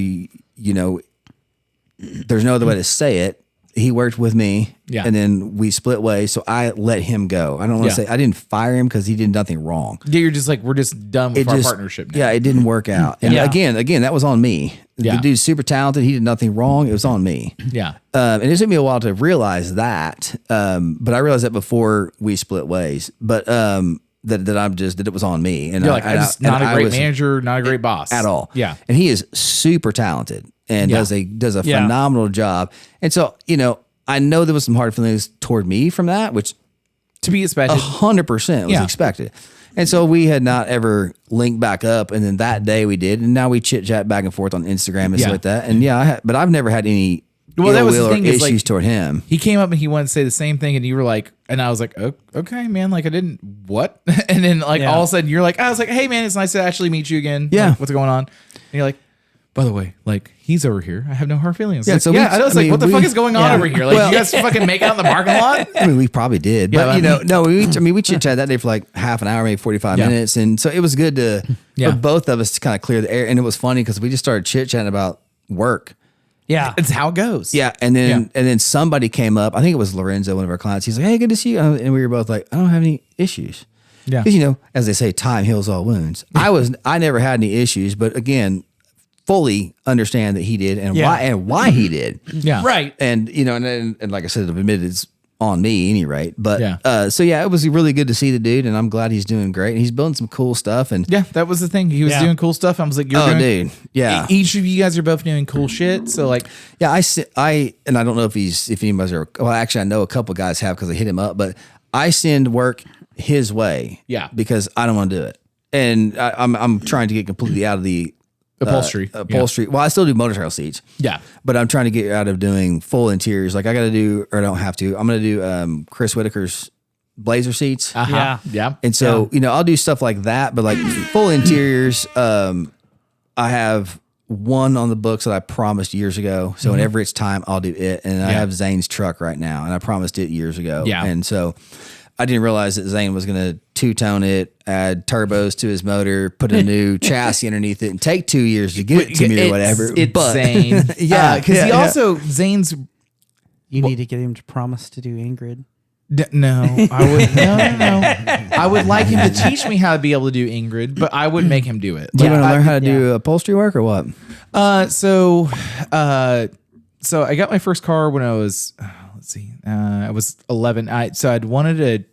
[SPEAKER 4] there's no other way to say it. He worked with me, and then we split ways. So I let him go. I don't want to say I didn't fire him because he did nothing wrong.
[SPEAKER 1] Yeah, you're just like, we're just done with our partnership now.
[SPEAKER 4] Yeah, it didn't work out. And again, that was on me.
[SPEAKER 1] Yeah.
[SPEAKER 4] The dude's super talented. He did nothing wrong. It was on me.
[SPEAKER 1] Yeah.
[SPEAKER 4] And it took me a while to realize that. But I realized that before we split ways. But that it was on me. And
[SPEAKER 1] You're like, I'm just not a great manager, not a great boss.
[SPEAKER 4] At all.
[SPEAKER 1] Yeah.
[SPEAKER 4] And he is super talented and does a phenomenal job. And so, I know there was some hard feelings toward me from that, which
[SPEAKER 1] To be expected.
[SPEAKER 4] 100% was expected. And so we had not ever linked back up. And then that day we did. And now we chit chat back and forth on Instagram and stuff like that. And but I've never had any
[SPEAKER 1] that was the thing
[SPEAKER 4] or
[SPEAKER 1] is,
[SPEAKER 4] issues toward him.
[SPEAKER 1] He came up and he wanted to say the same thing, and you were like, and I was like, oh, okay, man, like I didn't what? And then all of a sudden you're like, I was like, hey man, it's nice to actually meet you again.
[SPEAKER 4] Yeah.
[SPEAKER 1] Like, what's going on? And you're like, by the way, like he's over here. I have no hard feelings.
[SPEAKER 4] Yeah,
[SPEAKER 1] Like,
[SPEAKER 4] so
[SPEAKER 1] I was like, what the fuck is going on over here? Like, you guys fucking make out in the parking lot?
[SPEAKER 4] I mean, we probably did, but we chit chat that day for like half an hour, maybe 45 minutes. And so it was good for both of us to kind of clear the air. And it was funny because we just started chit chatting about work.
[SPEAKER 2] Yeah.
[SPEAKER 1] It's how it goes.
[SPEAKER 4] Yeah. And then somebody came up, I think it was Lorenzo, one of our clients. He's like, hey, good to see you. And we were both like, I don't have any issues.
[SPEAKER 1] Yeah.
[SPEAKER 4] Because, as they say, time heals all wounds. I never had any issues, but again, fully understand that he did and why he did.
[SPEAKER 1] Yeah.
[SPEAKER 2] Right.
[SPEAKER 4] And, and like I said, I've admitted it's on me any rate. But
[SPEAKER 1] Yeah.
[SPEAKER 4] it was really good to see the dude, and I'm glad he's doing great. And he's building some cool stuff. And
[SPEAKER 1] Yeah, that was the thing. He was doing cool stuff. I was like, you're doing,
[SPEAKER 4] dude, yeah.
[SPEAKER 1] Each of you guys are both doing cool shit. So like,
[SPEAKER 4] Yeah, I don't know if anybody's ever. Well, actually, I know a couple guys have because I hit him up. But I send work his way.
[SPEAKER 1] Yeah.
[SPEAKER 4] because I don't want to do it, and I'm trying to get completely out of the
[SPEAKER 1] upholstery.
[SPEAKER 4] Upholstery. Well, I still do motorcycle seats.
[SPEAKER 1] Yeah.
[SPEAKER 4] but I'm trying to get out of doing full interiors. Like I got to do, or I don't have to. I'm going to do Chris Whitaker's Blazer seats.
[SPEAKER 1] Uh-huh. Yeah.
[SPEAKER 4] And so, I'll do stuff like that, but like full interiors, I have one on the books that I promised years ago. So whenever it's time, I'll do it. And I have Zane's truck right now, and I promised it years ago.
[SPEAKER 1] Yeah.
[SPEAKER 4] And so I didn't realize that Zane was going to two-tone it, add turbos to his motor, put a new chassis underneath it, and take 2 years to get it to me or whatever.
[SPEAKER 1] It's
[SPEAKER 4] but
[SPEAKER 1] Zane. Because he also, Zane's,
[SPEAKER 2] You need to get him to promise to do Ingrid.
[SPEAKER 1] no, I would, no. I would like him to teach me how to be able to do Ingrid, but I wouldn't make him do it.
[SPEAKER 4] Do you want to learn how to do upholstery work or what?
[SPEAKER 1] So I got my first car when I was, I was 11. I'd wanted a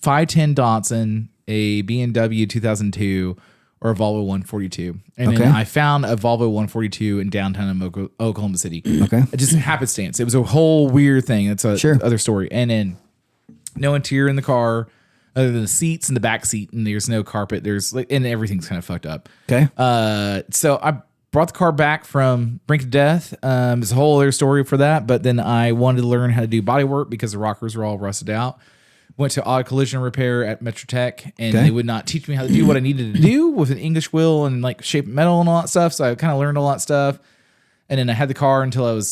[SPEAKER 1] 510 Datsun, a B&W 2002, or a Volvo 142. And then I found a Volvo 142 in downtown Oklahoma City.
[SPEAKER 4] Okay.
[SPEAKER 1] It just happenstance. It was a whole weird thing. It's a other story. And then no interior in the car other than the seats and the back seat, and there's no carpet. There's and everything's kind of fucked up.
[SPEAKER 4] Okay.
[SPEAKER 1] So I brought the car back from brink of death. There's a whole other story for that. But then I wanted to learn how to do body work because the rockers were all rusted out. Went to auto collision repair at Metrotech, and they would not teach me how to do what I needed to do with an English wheel and like shape metal and all that stuff. So I kind of learned a lot of stuff. And then I had the car until I was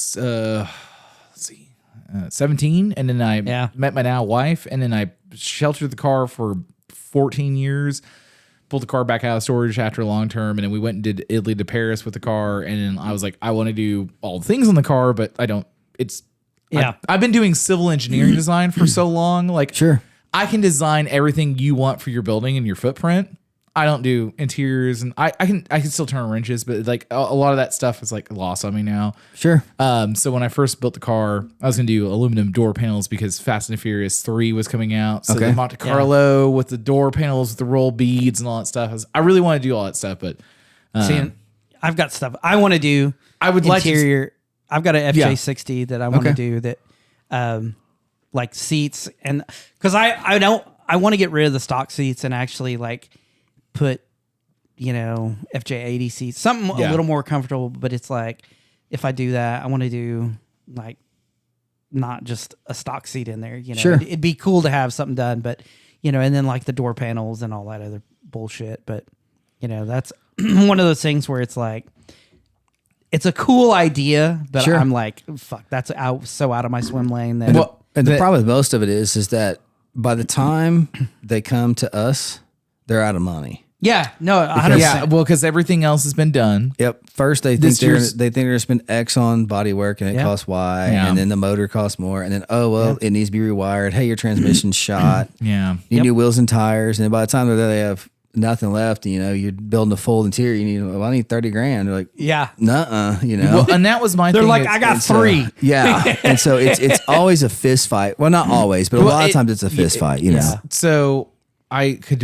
[SPEAKER 1] 17, and then I met my now wife, and then I sheltered the car for 14 years. Pulled the car back out of storage after a long term, and then we went and did Italy to Paris with the car. And then I was like, I want to do all the things on the car, but I don't. I've been doing civil engineering design for so long. Like,
[SPEAKER 4] Sure.
[SPEAKER 1] I can design everything you want for your building and your footprint. I don't do interiors, and I can still turn wrenches, but like a lot of that stuff is like lost on me now.
[SPEAKER 4] Sure.
[SPEAKER 1] So when I first built the car, I was gonna do aluminum door panels because Fast and Furious 3 was coming out. So the Monte Carlo with the door panels with the roll beads and all that stuff. I really want to do all that stuff, but
[SPEAKER 2] See, I've got stuff I want to do.
[SPEAKER 1] I would like
[SPEAKER 2] interior. I've got an FJ60 that I want to do that, like seats, and because I want to get rid of the stock seats and actually like put FJ80 seats, something a
[SPEAKER 1] Yeah.
[SPEAKER 2] little more comfortable. But it's like, if I do that, I want to do like not just a stock seat in there.
[SPEAKER 4] Sure.
[SPEAKER 2] It'd be cool to have something done, but and then like the door panels and all that other bullshit. But that's one of those things where it's like, it's a cool idea, but
[SPEAKER 4] Sure.
[SPEAKER 2] I'm like, fuck, that's so out of my swim lane that.
[SPEAKER 4] And the problem with most of it is that by the time they come to us, they're out of money.
[SPEAKER 2] Yeah, no, 100%.
[SPEAKER 1] Yeah, well, because everything else has been done.
[SPEAKER 4] Yep. First, they
[SPEAKER 1] This
[SPEAKER 4] think
[SPEAKER 1] year's-
[SPEAKER 4] they're going to spend X on body work and it
[SPEAKER 2] Yeah.
[SPEAKER 4] costs Y,
[SPEAKER 1] Yeah.
[SPEAKER 4] and then the motor costs more, and then it needs to be rewired. Hey, your transmission's shot.
[SPEAKER 1] Yeah.
[SPEAKER 4] You need new wheels and tires, and then by the time they're there, they have nothing left. You're building a full interior. You need, I need $30,000. They're like,
[SPEAKER 2] Yeah.
[SPEAKER 4] nuh-uh.
[SPEAKER 1] Well, and that was my
[SPEAKER 2] They're
[SPEAKER 1] thing.
[SPEAKER 2] like,
[SPEAKER 1] is-
[SPEAKER 2] I got
[SPEAKER 1] it's,
[SPEAKER 2] three.
[SPEAKER 4] Yeah, and so it's always a fist fight. Well, not always, but a lot of times it's a fist fight. You know.
[SPEAKER 2] Yeah.
[SPEAKER 1] So I could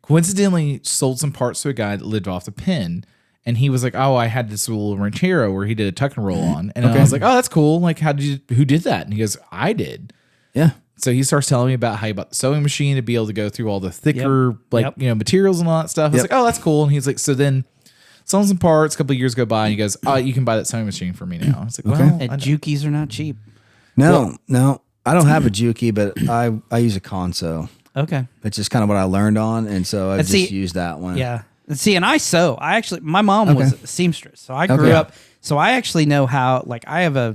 [SPEAKER 1] coincidentally sold some parts to a guy that lived off the pin, and he was like, "Oh, I had this little ranchero where he did a tuck and roll on," and I was like, "Oh, that's cool. Like, who did that?" And he goes, "I did."
[SPEAKER 4] Yeah.
[SPEAKER 1] So he starts telling me about how he bought the sewing machine to be able to go through all the thicker materials and all that stuff. I was
[SPEAKER 4] Yep.
[SPEAKER 1] like, "Oh, that's cool." And he's like, "So then." Selling some parts. A couple of years go by, and he goes, "Oh, you can buy that sewing machine for me now." I was like, "Well,
[SPEAKER 2] And Jukies are not cheap.
[SPEAKER 4] No, I don't have a Juki, but I use a Conso.
[SPEAKER 2] Okay.
[SPEAKER 4] It's just kind of what I learned on, and so I
[SPEAKER 2] And
[SPEAKER 4] just
[SPEAKER 2] see-
[SPEAKER 4] used that one.
[SPEAKER 2] Yeah. And see, and I sew. My mom was a seamstress, so I grew
[SPEAKER 4] Okay.
[SPEAKER 2] up. So I actually know how. Like, I have a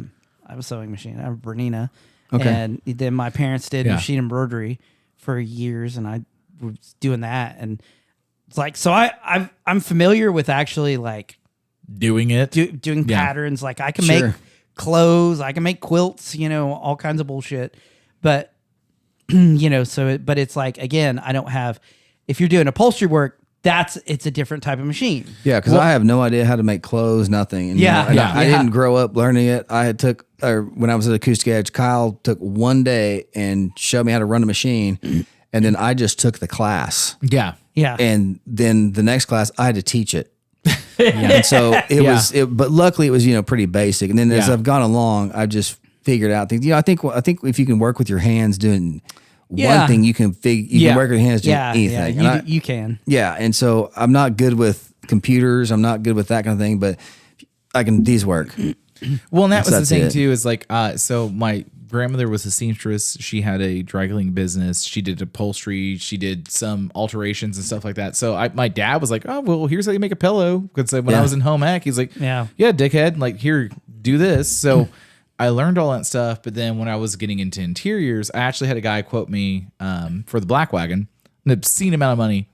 [SPEAKER 2] sewing machine. I have a Bernina,
[SPEAKER 4] Okay.
[SPEAKER 2] and then my parents did
[SPEAKER 1] Yeah.
[SPEAKER 2] machine embroidery for years, and I was doing that. And it's like, so I'm familiar with actually like
[SPEAKER 1] doing it."
[SPEAKER 2] doing
[SPEAKER 1] Yeah.
[SPEAKER 2] patterns. Like, I can
[SPEAKER 4] Sure.
[SPEAKER 2] make clothes, I can make quilts, all kinds of bullshit. But but it's like, again, I don't have. If you're doing upholstery work, it's a different type of machine.
[SPEAKER 4] Yeah, because I have no idea how to make clothes, nothing. And,
[SPEAKER 2] Yeah,
[SPEAKER 4] and
[SPEAKER 2] yeah,
[SPEAKER 4] I
[SPEAKER 2] yeah.
[SPEAKER 4] didn't grow up learning it. When I was at Acoustic Edge, Kyle took one day and showed me how to run a machine, and then I just took the class.
[SPEAKER 1] Yeah.
[SPEAKER 2] Yeah.
[SPEAKER 4] And then the next class, I had to teach it. And so but luckily it was, pretty basic. And then as
[SPEAKER 1] Yeah.
[SPEAKER 4] I've gone along, I've just figured out things. I think if you can work with your hands doing
[SPEAKER 2] Yeah.
[SPEAKER 4] one thing, you can
[SPEAKER 1] Yeah.
[SPEAKER 4] can work with your hands doing
[SPEAKER 2] yeah,
[SPEAKER 4] anything.
[SPEAKER 2] yeah,
[SPEAKER 4] And
[SPEAKER 2] you can.
[SPEAKER 4] yeah, and so I'm not good with computers. I'm not good with that kind of thing, but these work.
[SPEAKER 1] Well, and that was the
[SPEAKER 4] That's
[SPEAKER 1] thing
[SPEAKER 4] it.
[SPEAKER 1] too. Is like, so my grandmother was a seamstress. She had a dry cleaning business. She did upholstery. She did some alterations and stuff like that. So my dad was like, "Oh, well, here's how you make a pillow." Because when I was in home ec, he's like,
[SPEAKER 2] Yeah.
[SPEAKER 1] dickhead, like here, do this." So I learned all that stuff. But then when I was getting into interiors, I actually had a guy quote me for the Black Wagon, an obscene amount of money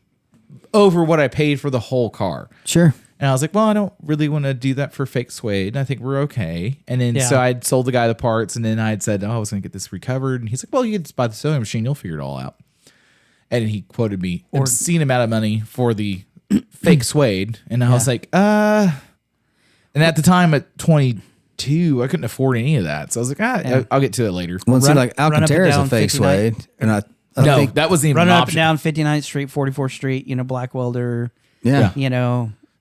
[SPEAKER 1] over what I paid for the whole car.
[SPEAKER 4] Sure.
[SPEAKER 1] And I was like, well, I don't really want to do that for fake suede. And I think we're okay. And then so I'd sold the guy the parts, and then I had said, oh, I was going to get this recovered. And he's like, well, you can just buy the sewing machine. You'll figure it all out. And he quoted me an obscene amount of money for the fake suede. And I was like, and at the time at 22, I couldn't afford any of that. So I was like, I'll get to it later.
[SPEAKER 4] Well, it seemed like
[SPEAKER 2] run up and
[SPEAKER 4] Alcantara is a
[SPEAKER 2] down
[SPEAKER 4] fake
[SPEAKER 2] 59.
[SPEAKER 4] suede, and I
[SPEAKER 1] No,
[SPEAKER 4] think
[SPEAKER 1] that wasn't even
[SPEAKER 2] Running
[SPEAKER 1] an
[SPEAKER 2] up
[SPEAKER 1] option.
[SPEAKER 2] and down 59th Street, 44th Street, black welder,
[SPEAKER 4] yeah.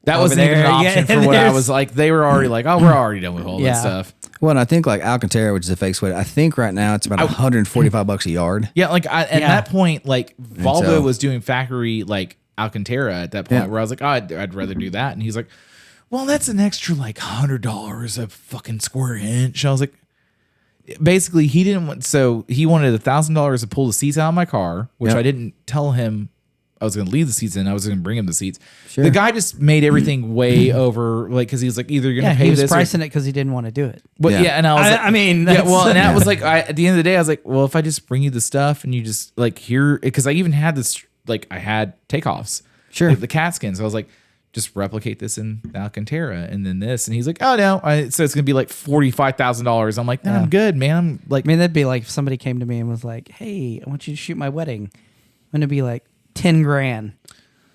[SPEAKER 1] That
[SPEAKER 2] over
[SPEAKER 1] wasn't even an
[SPEAKER 2] there.
[SPEAKER 1] option
[SPEAKER 2] Yeah,
[SPEAKER 1] for what I
[SPEAKER 2] there's-
[SPEAKER 1] was like. They were already like, oh, we're already done with all
[SPEAKER 2] Yeah.
[SPEAKER 1] this stuff.
[SPEAKER 4] Well, and I think like Alcantara, which is a fake suede, I think right now it's about $145 a yard.
[SPEAKER 1] Yeah, like at
[SPEAKER 2] Yeah.
[SPEAKER 1] that point, like Volvo
[SPEAKER 4] so-
[SPEAKER 1] was doing factory like Alcantara at that point,
[SPEAKER 4] Yeah.
[SPEAKER 1] where I was like, oh, I'd rather do that. And he's like, well, that's an extra like $100 a fucking square inch. I was like, basically, he didn't want, so he wanted $1,000 to pull the seats out of my car, which
[SPEAKER 4] Yep.
[SPEAKER 1] I didn't tell him I was going to leave the seats in. I was going to bring him the seats.
[SPEAKER 4] Sure.
[SPEAKER 1] The guy just made everything way over, like, because he was like, either you're going to pay
[SPEAKER 2] he was
[SPEAKER 1] this, or-
[SPEAKER 2] pricing it because he didn't want to do it.
[SPEAKER 1] but
[SPEAKER 4] Yeah.
[SPEAKER 1] yeah, and I was like,
[SPEAKER 2] I mean,
[SPEAKER 1] yeah,
[SPEAKER 2] that's-
[SPEAKER 1] well, and that was like, at the end of the day, I was like, well, if I just bring you the stuff and you just like here, because I even had this, like, I had takeoffs,
[SPEAKER 4] Sure.
[SPEAKER 1] like the cat skin. So I was like, just replicate this in Alcantara and then this. And he's like, oh no, so it's gonna be like $45,000. I'm like, no, I'm good, man. I'm like,
[SPEAKER 2] I mean, that'd be like if somebody came to me and was like, "Hey, I want you to shoot my wedding." I'm gonna be like 10 grand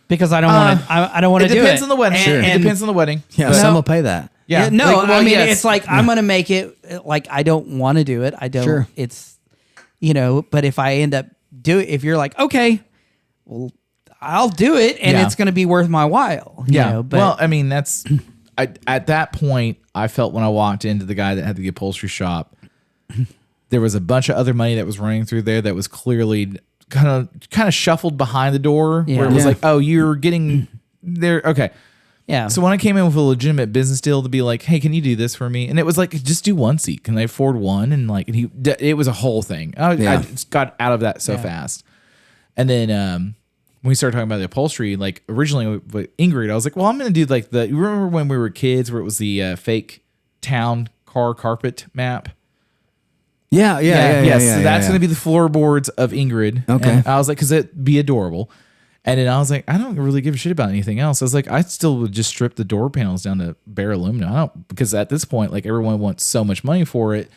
[SPEAKER 2] because I don't want to. I don't want to
[SPEAKER 1] it
[SPEAKER 2] do it.
[SPEAKER 1] depends on the wedding.
[SPEAKER 2] And-
[SPEAKER 1] It
[SPEAKER 2] and-
[SPEAKER 1] depends on the wedding.
[SPEAKER 4] Yeah,
[SPEAKER 1] But-
[SPEAKER 4] some will pay that.
[SPEAKER 1] yeah.
[SPEAKER 2] no,
[SPEAKER 1] Like, well,
[SPEAKER 2] I mean,
[SPEAKER 1] yes.
[SPEAKER 2] it's like I'm gonna make it. Like I don't want to do it. I don't.
[SPEAKER 4] Sure.
[SPEAKER 2] It's but if I end up if you're like, okay, well, I'll do it, and
[SPEAKER 1] Yeah.
[SPEAKER 2] it's gonna be worth my while.
[SPEAKER 1] Yeah.
[SPEAKER 2] But
[SPEAKER 1] Well, I mean, that's at that point, I felt when I walked into the guy that had the upholstery shop, there was a bunch of other money that was running through there that was clearly kind of shuffled behind the door
[SPEAKER 2] Yeah.
[SPEAKER 1] where it was
[SPEAKER 4] Yeah.
[SPEAKER 1] like, oh, you're getting there. Okay.
[SPEAKER 2] Yeah.
[SPEAKER 1] So when I came in with a legitimate business deal to be like, hey, can you do this for me? And it was like, just do one seat. Can they afford one? And like, it was a whole thing. I just got out of that so fast. And then when we started talking about the upholstery, like originally with Ingrid, I was like, well, I'm going to do like you remember when we were kids where it was the fake town car carpet map?
[SPEAKER 4] Yeah.
[SPEAKER 1] So that's going to be the floorboards of Ingrid.
[SPEAKER 4] Okay.
[SPEAKER 1] And I was like, because it'd be adorable. And then I was like, I don't really give a shit about anything else. I was like, I still would just strip the door panels down to bare aluminum. Because at this point, like everyone wants so much money for it.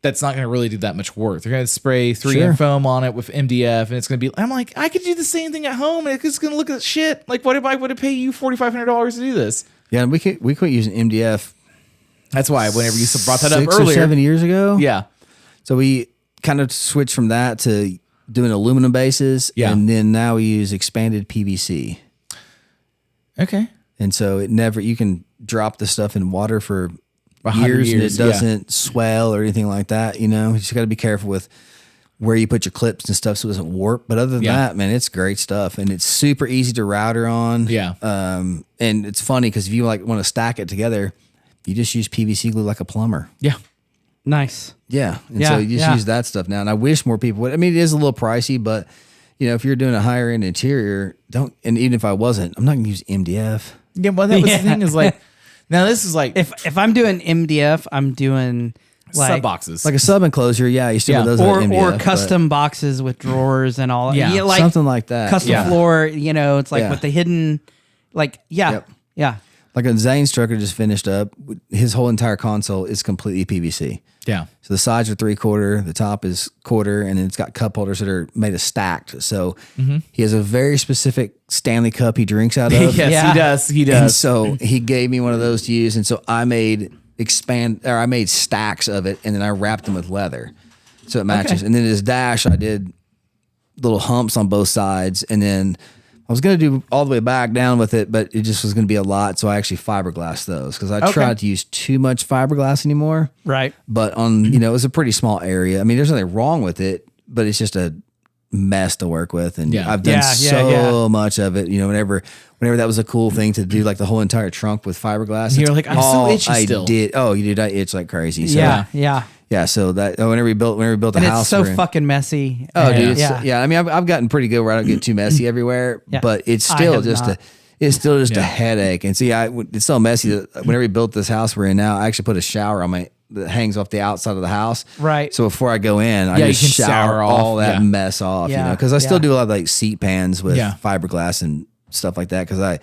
[SPEAKER 1] That's not going to really do that much work. They're going to spray 3M foam on it with MDF, and it's going to be. I'm like, I could do the same thing at home, and it's going to look like shit. Like, what if I would have paid you $4,500 to do this?
[SPEAKER 4] Yeah, we quit using MDF.
[SPEAKER 1] That's why whenever you brought that up
[SPEAKER 4] 6
[SPEAKER 1] earlier,
[SPEAKER 4] or 7 years ago.
[SPEAKER 1] yeah,
[SPEAKER 4] So we kind of switched from that to doing aluminum bases, and then now we use expanded PVC.
[SPEAKER 1] okay,
[SPEAKER 4] And so you can drop the stuff in water for
[SPEAKER 1] 100
[SPEAKER 4] years and it
[SPEAKER 1] years,
[SPEAKER 4] doesn't swell or anything like that. You just got to be careful with where you put your clips and stuff so it doesn't warp. But other than that, man, it's great stuff, and it's super easy to router on.
[SPEAKER 1] Yeah.
[SPEAKER 4] And it's funny because if you like want to stack it together, you just use PVC glue like a plumber.
[SPEAKER 1] yeah.
[SPEAKER 2] Nice.
[SPEAKER 4] Yeah. And
[SPEAKER 2] Yeah,
[SPEAKER 4] so you just
[SPEAKER 2] yeah.
[SPEAKER 4] use that stuff now. And I wish more people would. I mean, it is a little pricey, but if you're doing a higher end interior, and even if I wasn't, I'm not going to use MDF.
[SPEAKER 1] Yeah, well, that was the thing is like, now this is like
[SPEAKER 2] If I'm doing MDF, I'm doing like
[SPEAKER 1] sub boxes.
[SPEAKER 4] Like a sub enclosure. Yeah. You still
[SPEAKER 1] Yeah.
[SPEAKER 4] have those with MDF,
[SPEAKER 2] or
[SPEAKER 4] but
[SPEAKER 2] custom boxes with drawers and all.
[SPEAKER 1] Yeah,
[SPEAKER 2] like
[SPEAKER 4] something like that.
[SPEAKER 2] custom
[SPEAKER 1] Yeah.
[SPEAKER 2] floor. It's like
[SPEAKER 4] Yeah.
[SPEAKER 2] with the hidden, like
[SPEAKER 4] Yep.
[SPEAKER 2] yeah.
[SPEAKER 4] Like a Zane's trucker just finished up. His whole entire console is completely PVC.
[SPEAKER 1] yeah.
[SPEAKER 4] So the sides are 3/4, the top is 1/4, and then it's got cup holders that are made of stacked. So he has a very specific Stanley cup he drinks out of.
[SPEAKER 1] Yes,
[SPEAKER 2] Yeah.
[SPEAKER 1] he does. He
[SPEAKER 4] And
[SPEAKER 1] does.
[SPEAKER 4] so he gave me one of those to use, and so I made stacks of it, and then I wrapped them with leather, so it matches.
[SPEAKER 2] Okay.
[SPEAKER 4] And then his dash, I did little humps on both sides, and then I was gonna do all the way back down with it, but it just was gonna be a lot, so I actually fiberglassed those because I tried to use too much fiberglass anymore.
[SPEAKER 2] Right.
[SPEAKER 4] But it was a pretty small area. I mean, there's nothing wrong with it, but it's just a mess to work with. And
[SPEAKER 1] Yeah.
[SPEAKER 4] I've done
[SPEAKER 2] Yeah,
[SPEAKER 4] so much of it. Whenever that was a cool thing to do, like the whole entire trunk with fiberglass.
[SPEAKER 1] You're
[SPEAKER 4] it's
[SPEAKER 1] like, I'm so
[SPEAKER 4] all
[SPEAKER 1] itchy
[SPEAKER 4] I
[SPEAKER 1] still.
[SPEAKER 4] did. Oh, you did. I itch like crazy. So,
[SPEAKER 2] Yeah.
[SPEAKER 4] yeah. So that whenever we built the
[SPEAKER 2] And
[SPEAKER 4] house,
[SPEAKER 2] it's so
[SPEAKER 4] we're in-
[SPEAKER 2] fucking messy.
[SPEAKER 4] Oh,
[SPEAKER 2] And-
[SPEAKER 4] dude. Yeah. I mean, I've gotten pretty good where I don't get too messy everywhere,
[SPEAKER 2] Yeah.
[SPEAKER 4] but it's
[SPEAKER 2] I
[SPEAKER 4] still
[SPEAKER 2] have
[SPEAKER 4] just
[SPEAKER 2] not.
[SPEAKER 4] a headache. And see, it's so messy that whenever we built this house we're in now, I actually put a shower on that hangs off the outside of the house.
[SPEAKER 2] Right.
[SPEAKER 4] So before I go in, I
[SPEAKER 1] Yeah, you
[SPEAKER 4] just
[SPEAKER 1] can
[SPEAKER 4] shower
[SPEAKER 1] shower
[SPEAKER 4] all
[SPEAKER 1] off.
[SPEAKER 4] that
[SPEAKER 1] Yeah.
[SPEAKER 4] mess off,
[SPEAKER 2] Yeah.
[SPEAKER 4] because I still
[SPEAKER 2] Yeah.
[SPEAKER 4] do a lot of like seat pans with
[SPEAKER 1] Yeah.
[SPEAKER 4] fiberglass and stuff like that because I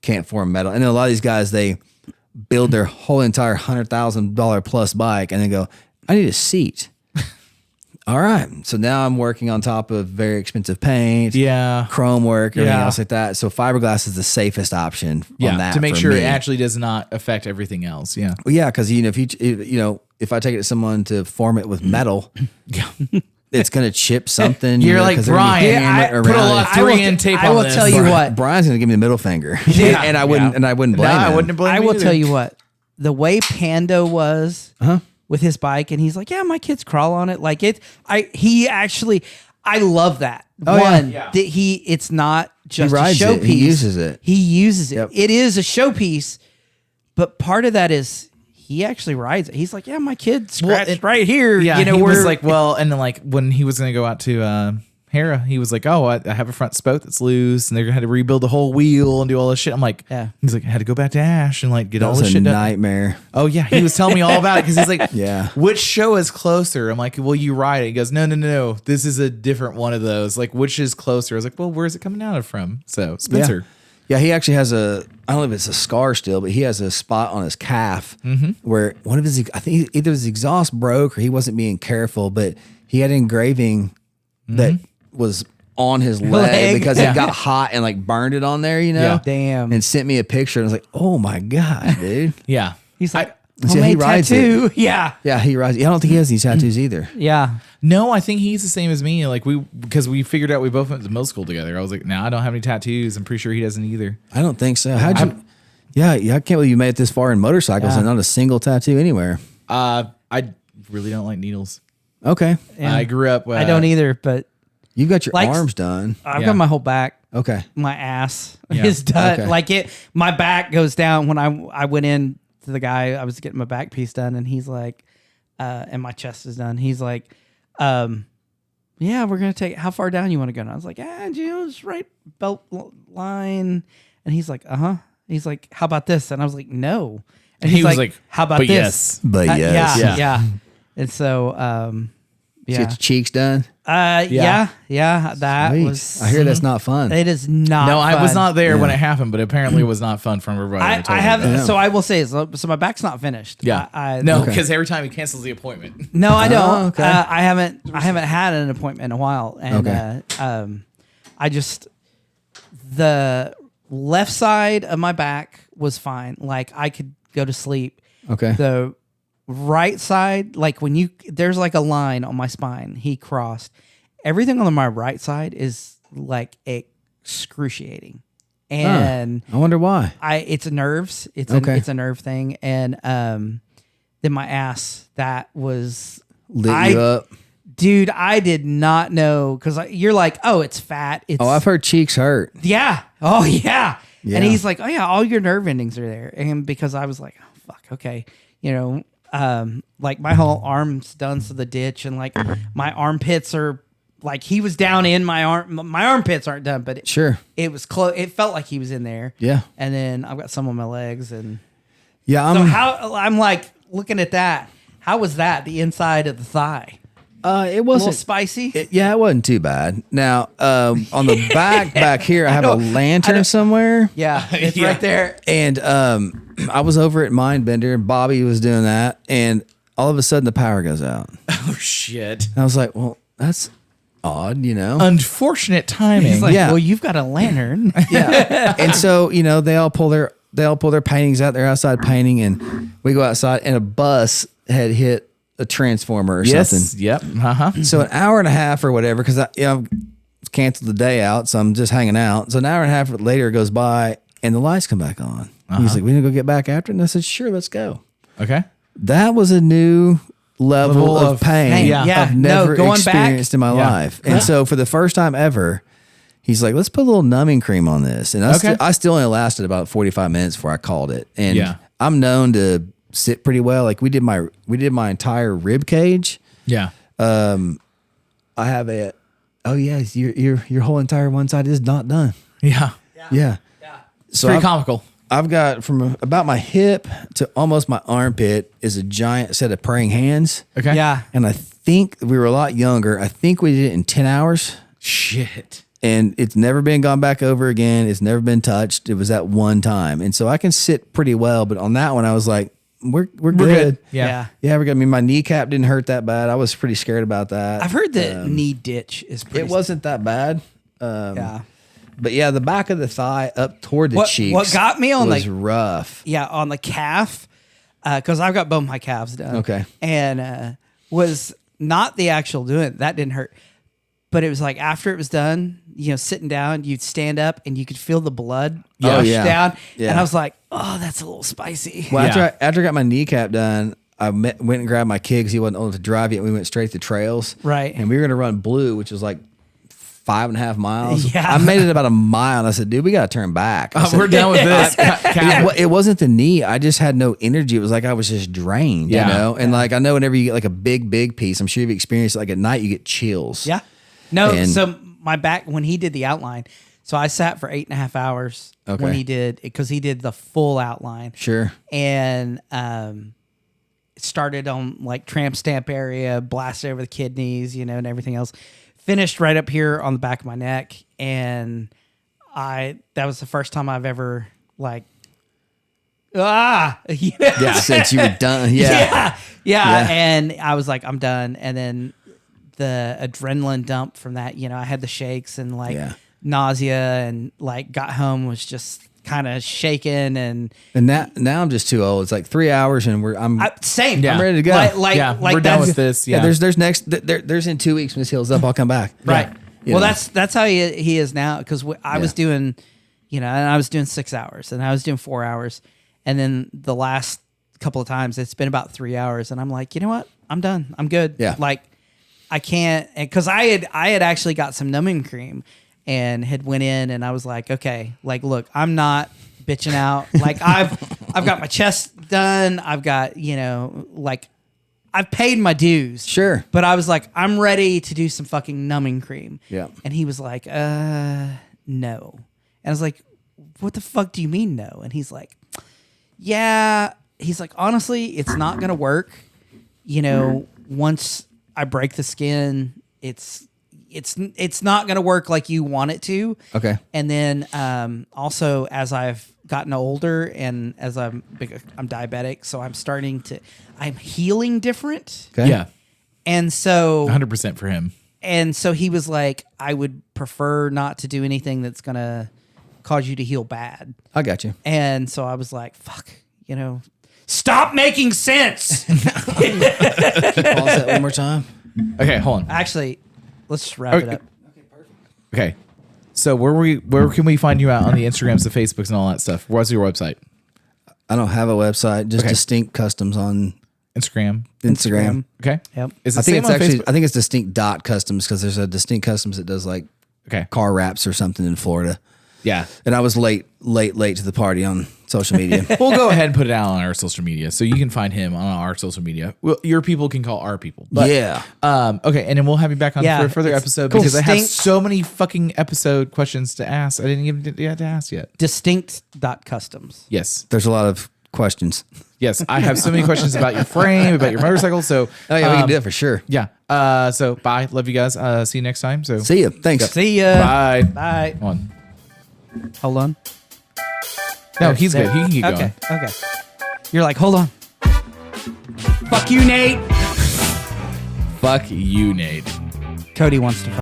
[SPEAKER 4] can't form metal. And then a lot of these guys, they build their whole entire $100,000 plus bike and then go, I need a seat. All right. So now I'm working on top of very expensive paint,
[SPEAKER 1] Yeah.
[SPEAKER 4] chrome work, everything
[SPEAKER 2] Yeah.
[SPEAKER 4] else like that. So fiberglass is the safest option on that
[SPEAKER 1] to make
[SPEAKER 4] for
[SPEAKER 1] sure
[SPEAKER 4] me.
[SPEAKER 1] it actually does not affect everything else. Yeah.
[SPEAKER 4] Well, yeah, because if I take it to someone to form it with metal,
[SPEAKER 1] Yeah.
[SPEAKER 4] it's gonna chip something.
[SPEAKER 1] You're like,
[SPEAKER 4] 'cause they're gonna be
[SPEAKER 1] Brian,
[SPEAKER 4] hammering
[SPEAKER 1] put a
[SPEAKER 4] around
[SPEAKER 1] lot
[SPEAKER 4] it.
[SPEAKER 1] of 3N tape
[SPEAKER 2] I
[SPEAKER 1] on
[SPEAKER 2] will
[SPEAKER 1] this.
[SPEAKER 2] tell you what.
[SPEAKER 4] Brian's gonna give me the middle finger,
[SPEAKER 1] Yeah.
[SPEAKER 4] and I wouldn't blame
[SPEAKER 1] No,
[SPEAKER 4] him.
[SPEAKER 1] I wouldn't blame
[SPEAKER 2] I
[SPEAKER 1] him
[SPEAKER 2] will
[SPEAKER 1] either.
[SPEAKER 2] tell you what, the way Pando was with his bike, and he's like, yeah, my kids crawl on it. Like I love that.
[SPEAKER 4] Oh, yeah.
[SPEAKER 2] One,
[SPEAKER 1] Yeah.
[SPEAKER 2] that it's not just a
[SPEAKER 4] rides it.
[SPEAKER 2] showpiece.
[SPEAKER 4] He uses it.
[SPEAKER 2] He uses it.
[SPEAKER 4] Yep.
[SPEAKER 2] It is a showpiece, but part of that is he actually rides it. He's like, yeah, my kid scratched right here.
[SPEAKER 1] Yeah,
[SPEAKER 2] he
[SPEAKER 1] was
[SPEAKER 2] where-
[SPEAKER 1] like, well, and then like when he was going to go out to Hera, he was like, oh, I have a front spoke that's loose, and they're going to have to rebuild the whole wheel and do all this shit. I'm like,
[SPEAKER 2] Yeah.
[SPEAKER 1] He's like, I had to go back to Ash and like get
[SPEAKER 4] That
[SPEAKER 1] all
[SPEAKER 4] was
[SPEAKER 1] this
[SPEAKER 4] a
[SPEAKER 1] shit done.
[SPEAKER 4] nightmare.
[SPEAKER 1] Oh yeah, he was telling me all about it because he's like,
[SPEAKER 4] Yeah.
[SPEAKER 1] which show is closer? I'm like, well, you ride it. He goes, no, this is a different one of those. Like, which is closer? I was like, well, where's it coming out from? So Spencer.
[SPEAKER 4] Yeah, he actually has I don't know if it's a scar still, but he has a spot on his calf where one of I think either his exhaust broke or he wasn't being careful, but he had engraving that was on his leg because it got hot and like burned it on there,
[SPEAKER 1] Yeah.
[SPEAKER 2] Damn.
[SPEAKER 4] and sent me a picture. And I was like, oh my God, dude.
[SPEAKER 1] Yeah,
[SPEAKER 2] He's like,
[SPEAKER 4] See, he
[SPEAKER 2] homemade
[SPEAKER 4] rides
[SPEAKER 2] tattoo. Yeah.
[SPEAKER 4] Yeah, he rides. I don't think he has any tattoos either.
[SPEAKER 2] Yeah.
[SPEAKER 1] No, I think he's the same as me. Like because we figured out we both went to middle school together. I was like, no, I don't have any tattoos. I'm pretty sure he doesn't either.
[SPEAKER 4] I don't think so. How'd you? Yeah, I can't believe you made it this far in motorcycles and not a single tattoo anywhere.
[SPEAKER 1] I really don't like needles.
[SPEAKER 4] Okay.
[SPEAKER 2] Yeah.
[SPEAKER 1] I grew up.
[SPEAKER 2] I don't either, but
[SPEAKER 4] You got your
[SPEAKER 2] Like-
[SPEAKER 4] arms done.
[SPEAKER 2] I've
[SPEAKER 1] Yeah.
[SPEAKER 2] got my whole back.
[SPEAKER 4] Okay.
[SPEAKER 2] My ass
[SPEAKER 1] Yeah.
[SPEAKER 2] is done.
[SPEAKER 4] Okay.
[SPEAKER 2] Like my back goes down when I went in to the guy. I was getting my back piece done, and he's like, and my chest is done. He's like, yeah, we're gonna take. How far down you want to go? And I was like, just right belt line. And he's like, He's like, how about this? And I was like, no. And
[SPEAKER 1] He
[SPEAKER 2] he's
[SPEAKER 1] was like,
[SPEAKER 2] how about
[SPEAKER 1] "But
[SPEAKER 2] this?
[SPEAKER 1] yes."
[SPEAKER 4] But yes.
[SPEAKER 2] Yeah. And so,
[SPEAKER 4] Get your
[SPEAKER 2] yeah.
[SPEAKER 4] cheeks done.
[SPEAKER 2] Yeah. That
[SPEAKER 4] Sweet.
[SPEAKER 2] was.
[SPEAKER 4] I hear that's not fun.
[SPEAKER 2] It is not.
[SPEAKER 1] No, I was
[SPEAKER 2] fun.
[SPEAKER 1] not there when it happened, but apparently it was not fun from everybody.
[SPEAKER 2] I
[SPEAKER 1] that told me
[SPEAKER 2] have.
[SPEAKER 1] about it.
[SPEAKER 2] So I will say, so my back's not finished.
[SPEAKER 1] Yeah.
[SPEAKER 2] No,
[SPEAKER 1] No, because every time he cancels the appointment.
[SPEAKER 2] no, I don't.
[SPEAKER 4] Oh, okay.
[SPEAKER 2] I haven't had an appointment in a while, and
[SPEAKER 4] Okay.
[SPEAKER 2] I just the left side of my back was fine. Like I could go to sleep.
[SPEAKER 4] Okay.
[SPEAKER 2] The right side, like when there's like a line on my spine, he crossed. Everything on my right side is like excruciating, and
[SPEAKER 4] I wonder why.
[SPEAKER 2] it's nerves. It's
[SPEAKER 4] Okay.
[SPEAKER 2] it's a nerve thing, and then my ass that was
[SPEAKER 4] Lit you up.
[SPEAKER 2] dude. I did not know because you're like, oh, it's fat. It's
[SPEAKER 4] Oh, I've heard cheeks hurt.
[SPEAKER 2] yeah. Oh yeah.
[SPEAKER 4] Yeah.
[SPEAKER 2] And he's like, oh yeah, all your nerve endings are there. And because I was like, oh fuck, okay, like my whole arm's done to the ditch, and like my armpits are like he was down in my arm. My armpits aren't done, but
[SPEAKER 4] Sure.
[SPEAKER 2] it was close. It felt like he was in there.
[SPEAKER 4] Yeah.
[SPEAKER 2] And then I've got some on my legs, and
[SPEAKER 4] Yeah.
[SPEAKER 2] so how I'm like looking at that. How was that the inside of the thigh?
[SPEAKER 4] it
[SPEAKER 2] A little
[SPEAKER 4] wasn't.
[SPEAKER 2] spicy.
[SPEAKER 4] Yeah, it wasn't too bad. Now, on the back here, I have a lantern somewhere.
[SPEAKER 2] yeah, it's
[SPEAKER 1] Yeah.
[SPEAKER 2] right there.
[SPEAKER 4] And I was over at Mindbender, and Bobby was doing that, and all of a sudden the power goes out.
[SPEAKER 1] Oh, shit.
[SPEAKER 4] And I was like, well, that's odd,
[SPEAKER 1] Unfortunate timing.
[SPEAKER 2] He's like,
[SPEAKER 4] Yeah.
[SPEAKER 2] well, you've got a lantern.
[SPEAKER 4] Yeah. And so, they all pull their paintings out. They're outside painting, and we go outside, and a bus had hit a transformer or something.
[SPEAKER 1] Yes. Yep. Uh-huh.
[SPEAKER 4] So an hour and a half or whatever, because I canceled the day out, so I'm just hanging out. So an hour and a half later goes by, and the lights come back on. He's like, "We need to go get back after it." And I said, "Sure, let's go."
[SPEAKER 1] Okay.
[SPEAKER 4] That was a new level of pain
[SPEAKER 2] Yeah.
[SPEAKER 4] I've never
[SPEAKER 2] going back.
[SPEAKER 4] experienced in my life. And so for the first time ever, he's like, "Let's put a little numbing cream on this." And I still only lasted about 45 minutes before I called it. And
[SPEAKER 1] Yeah.
[SPEAKER 4] I'm known to sit pretty well. Like we did my entire rib cage.
[SPEAKER 1] Yeah.
[SPEAKER 4] I have your whole entire one side is not done.
[SPEAKER 1] Yeah.
[SPEAKER 4] Yeah.
[SPEAKER 1] It's pretty comical.
[SPEAKER 4] I've got from about my hip to almost my armpit is a giant set of praying hands.
[SPEAKER 1] Okay.
[SPEAKER 2] Yeah.
[SPEAKER 4] And I think we were a lot younger. I think we did it in 10 hours.
[SPEAKER 1] Shit.
[SPEAKER 4] And it's never been gone back over again. It's never been touched. It was that one time. And so I can sit pretty well. But on that one, I was like, we're good.
[SPEAKER 1] Yeah.
[SPEAKER 4] Yeah, we're good. I mean, my kneecap didn't hurt that bad. I was pretty scared about that.
[SPEAKER 2] I've heard that knee ditch is pretty.
[SPEAKER 4] It wasn't that bad.
[SPEAKER 2] Yeah.
[SPEAKER 4] But yeah, the back of the thigh up toward the cheeks.
[SPEAKER 2] What got me on
[SPEAKER 4] was
[SPEAKER 2] the
[SPEAKER 4] rough.
[SPEAKER 2] Yeah, on the calf, because I've got both my calves done.
[SPEAKER 4] Okay.
[SPEAKER 2] And was not the actual doing it. That didn't hurt. But it was like after it was done, sitting down, you'd stand up and you could feel the blood rush down.
[SPEAKER 4] Yeah.
[SPEAKER 2] And I was like, oh, that's a little spicy.
[SPEAKER 4] Well,
[SPEAKER 1] Yeah.
[SPEAKER 4] after I got my kneecap done, I went and grabbed my kid because he wasn't old enough to drive yet. We went straight to trails.
[SPEAKER 2] Right.
[SPEAKER 4] And we were going to run Blue, which was like 5.5 miles.
[SPEAKER 2] Yeah.
[SPEAKER 4] I made it about a mile, and I said, dude, we got to turn back. I said,
[SPEAKER 1] We're done with this.
[SPEAKER 4] it wasn't the knee. I just had no energy. It was like I was just drained,
[SPEAKER 1] Yeah.
[SPEAKER 4] And like I know whenever you get like a big piece, I'm sure you've experienced it, like at night you get chills.
[SPEAKER 2] Yeah. No,
[SPEAKER 4] And-
[SPEAKER 2] so my back, when he did the outline, so I sat for 8.5 hours
[SPEAKER 4] Okay.
[SPEAKER 2] when he did, because he did the full outline.
[SPEAKER 4] Sure.
[SPEAKER 2] And it started on like tramp stamp area, blasted over the kidneys, and everything else. Finished right up here on the back of my neck, and that was the first time I've ever like
[SPEAKER 4] Yeah. Since you were done. Yeah.
[SPEAKER 2] yeah. And I was like, I'm done. And then the adrenaline dump from that, I had the shakes and like
[SPEAKER 4] Yeah.
[SPEAKER 2] nausea, and like got home was just kind of shaken and
[SPEAKER 4] And now I'm just too old. It's like 3 hours, and
[SPEAKER 2] same.
[SPEAKER 1] Yeah.
[SPEAKER 4] I'm ready to go.
[SPEAKER 2] Like
[SPEAKER 1] Yeah, we're done
[SPEAKER 2] that's-
[SPEAKER 1] with this.
[SPEAKER 4] Yeah,
[SPEAKER 1] Yeah.
[SPEAKER 4] there's in 2 weeks when this heals up, I'll come back.
[SPEAKER 2] Right.
[SPEAKER 4] You
[SPEAKER 2] Well,
[SPEAKER 4] know.
[SPEAKER 2] that's how he is now, because I was doing, and I was doing 6 hours, and I was doing 4 hours, and then the last couple of times it's been about 3 hours, and I'm like, you know what? I'm done. I'm good.
[SPEAKER 4] Yeah.
[SPEAKER 2] Like I can't, because I had actually got some numbing cream and had went in and I was like, okay, like, look, I'm not bitching out. Like I've got my chest done. I've got, like I've paid my dues.
[SPEAKER 4] Sure.
[SPEAKER 2] But I was like, I'm ready to do some fucking numbing cream.
[SPEAKER 4] Yeah.
[SPEAKER 2] And he was like, no. And I was like, what the fuck do you mean no? And he's like, yeah. He's like, honestly, it's not going to work. Once I break the skin, it's not going to work like you want it to.
[SPEAKER 4] Okay.
[SPEAKER 2] And then also as I've gotten older and as I'm diabetic, so I'm healing different.
[SPEAKER 4] Okay.
[SPEAKER 1] Yeah.
[SPEAKER 2] And so
[SPEAKER 1] 100% for him.
[SPEAKER 2] And so he was like, I would prefer not to do anything that's going to cause you to heal bad.
[SPEAKER 4] I got you.
[SPEAKER 2] And so I was like, fuck, stop making sense.
[SPEAKER 4] Pause that one more time.
[SPEAKER 1] Okay, hold on.
[SPEAKER 2] Actually, let's just wrap it up.
[SPEAKER 1] Okay. So where can we find you out on the Instagrams, the Facebooks, and all that stuff? What's your website?
[SPEAKER 4] I don't have a website, just
[SPEAKER 1] Okay.
[SPEAKER 4] Distinct Customs on
[SPEAKER 1] Instagram.
[SPEAKER 4] Instagram.
[SPEAKER 1] Okay.
[SPEAKER 2] Yep.
[SPEAKER 1] Is it
[SPEAKER 4] I think
[SPEAKER 1] same
[SPEAKER 4] it's
[SPEAKER 1] on
[SPEAKER 4] actually
[SPEAKER 1] Facebook?
[SPEAKER 4] I think it's Distinct Dot Customs because there's a Distinct Customs that does like
[SPEAKER 1] Okay.
[SPEAKER 4] car wraps or something in Florida.
[SPEAKER 1] Yeah.
[SPEAKER 4] And I was late to the party on social media.
[SPEAKER 1] We'll go ahead and put it out on our social media, so you can find him on our social media. Well, your people can call our people. But,
[SPEAKER 4] Yeah.
[SPEAKER 1] Okay, and then we'll have you back on
[SPEAKER 2] Yeah,
[SPEAKER 1] for a further
[SPEAKER 2] it's
[SPEAKER 1] episode
[SPEAKER 2] cool.
[SPEAKER 1] because I have
[SPEAKER 2] Distinct-
[SPEAKER 1] so many fucking episode questions to ask. I didn't even get to ask yet.
[SPEAKER 2] Distinct.customs.
[SPEAKER 1] Yes.
[SPEAKER 4] There's a lot of questions.
[SPEAKER 1] Yes. I have so many questions about your frame, about your motorcycle. So
[SPEAKER 4] Oh yeah, we can do that for sure.
[SPEAKER 1] yeah. So bye. Love you guys. See you next time. So
[SPEAKER 4] See ya. Thanks.
[SPEAKER 2] See ya.
[SPEAKER 1] bye.
[SPEAKER 2] Bye.
[SPEAKER 1] Come on.
[SPEAKER 2] Hold on.
[SPEAKER 1] No, he's
[SPEAKER 2] There.
[SPEAKER 1] good. He can keep
[SPEAKER 2] Okay.
[SPEAKER 1] going.
[SPEAKER 2] Okay. You're like, hold on. Fuck you, Nate.
[SPEAKER 1] Fuck you, Nate.
[SPEAKER 2] Cody wants to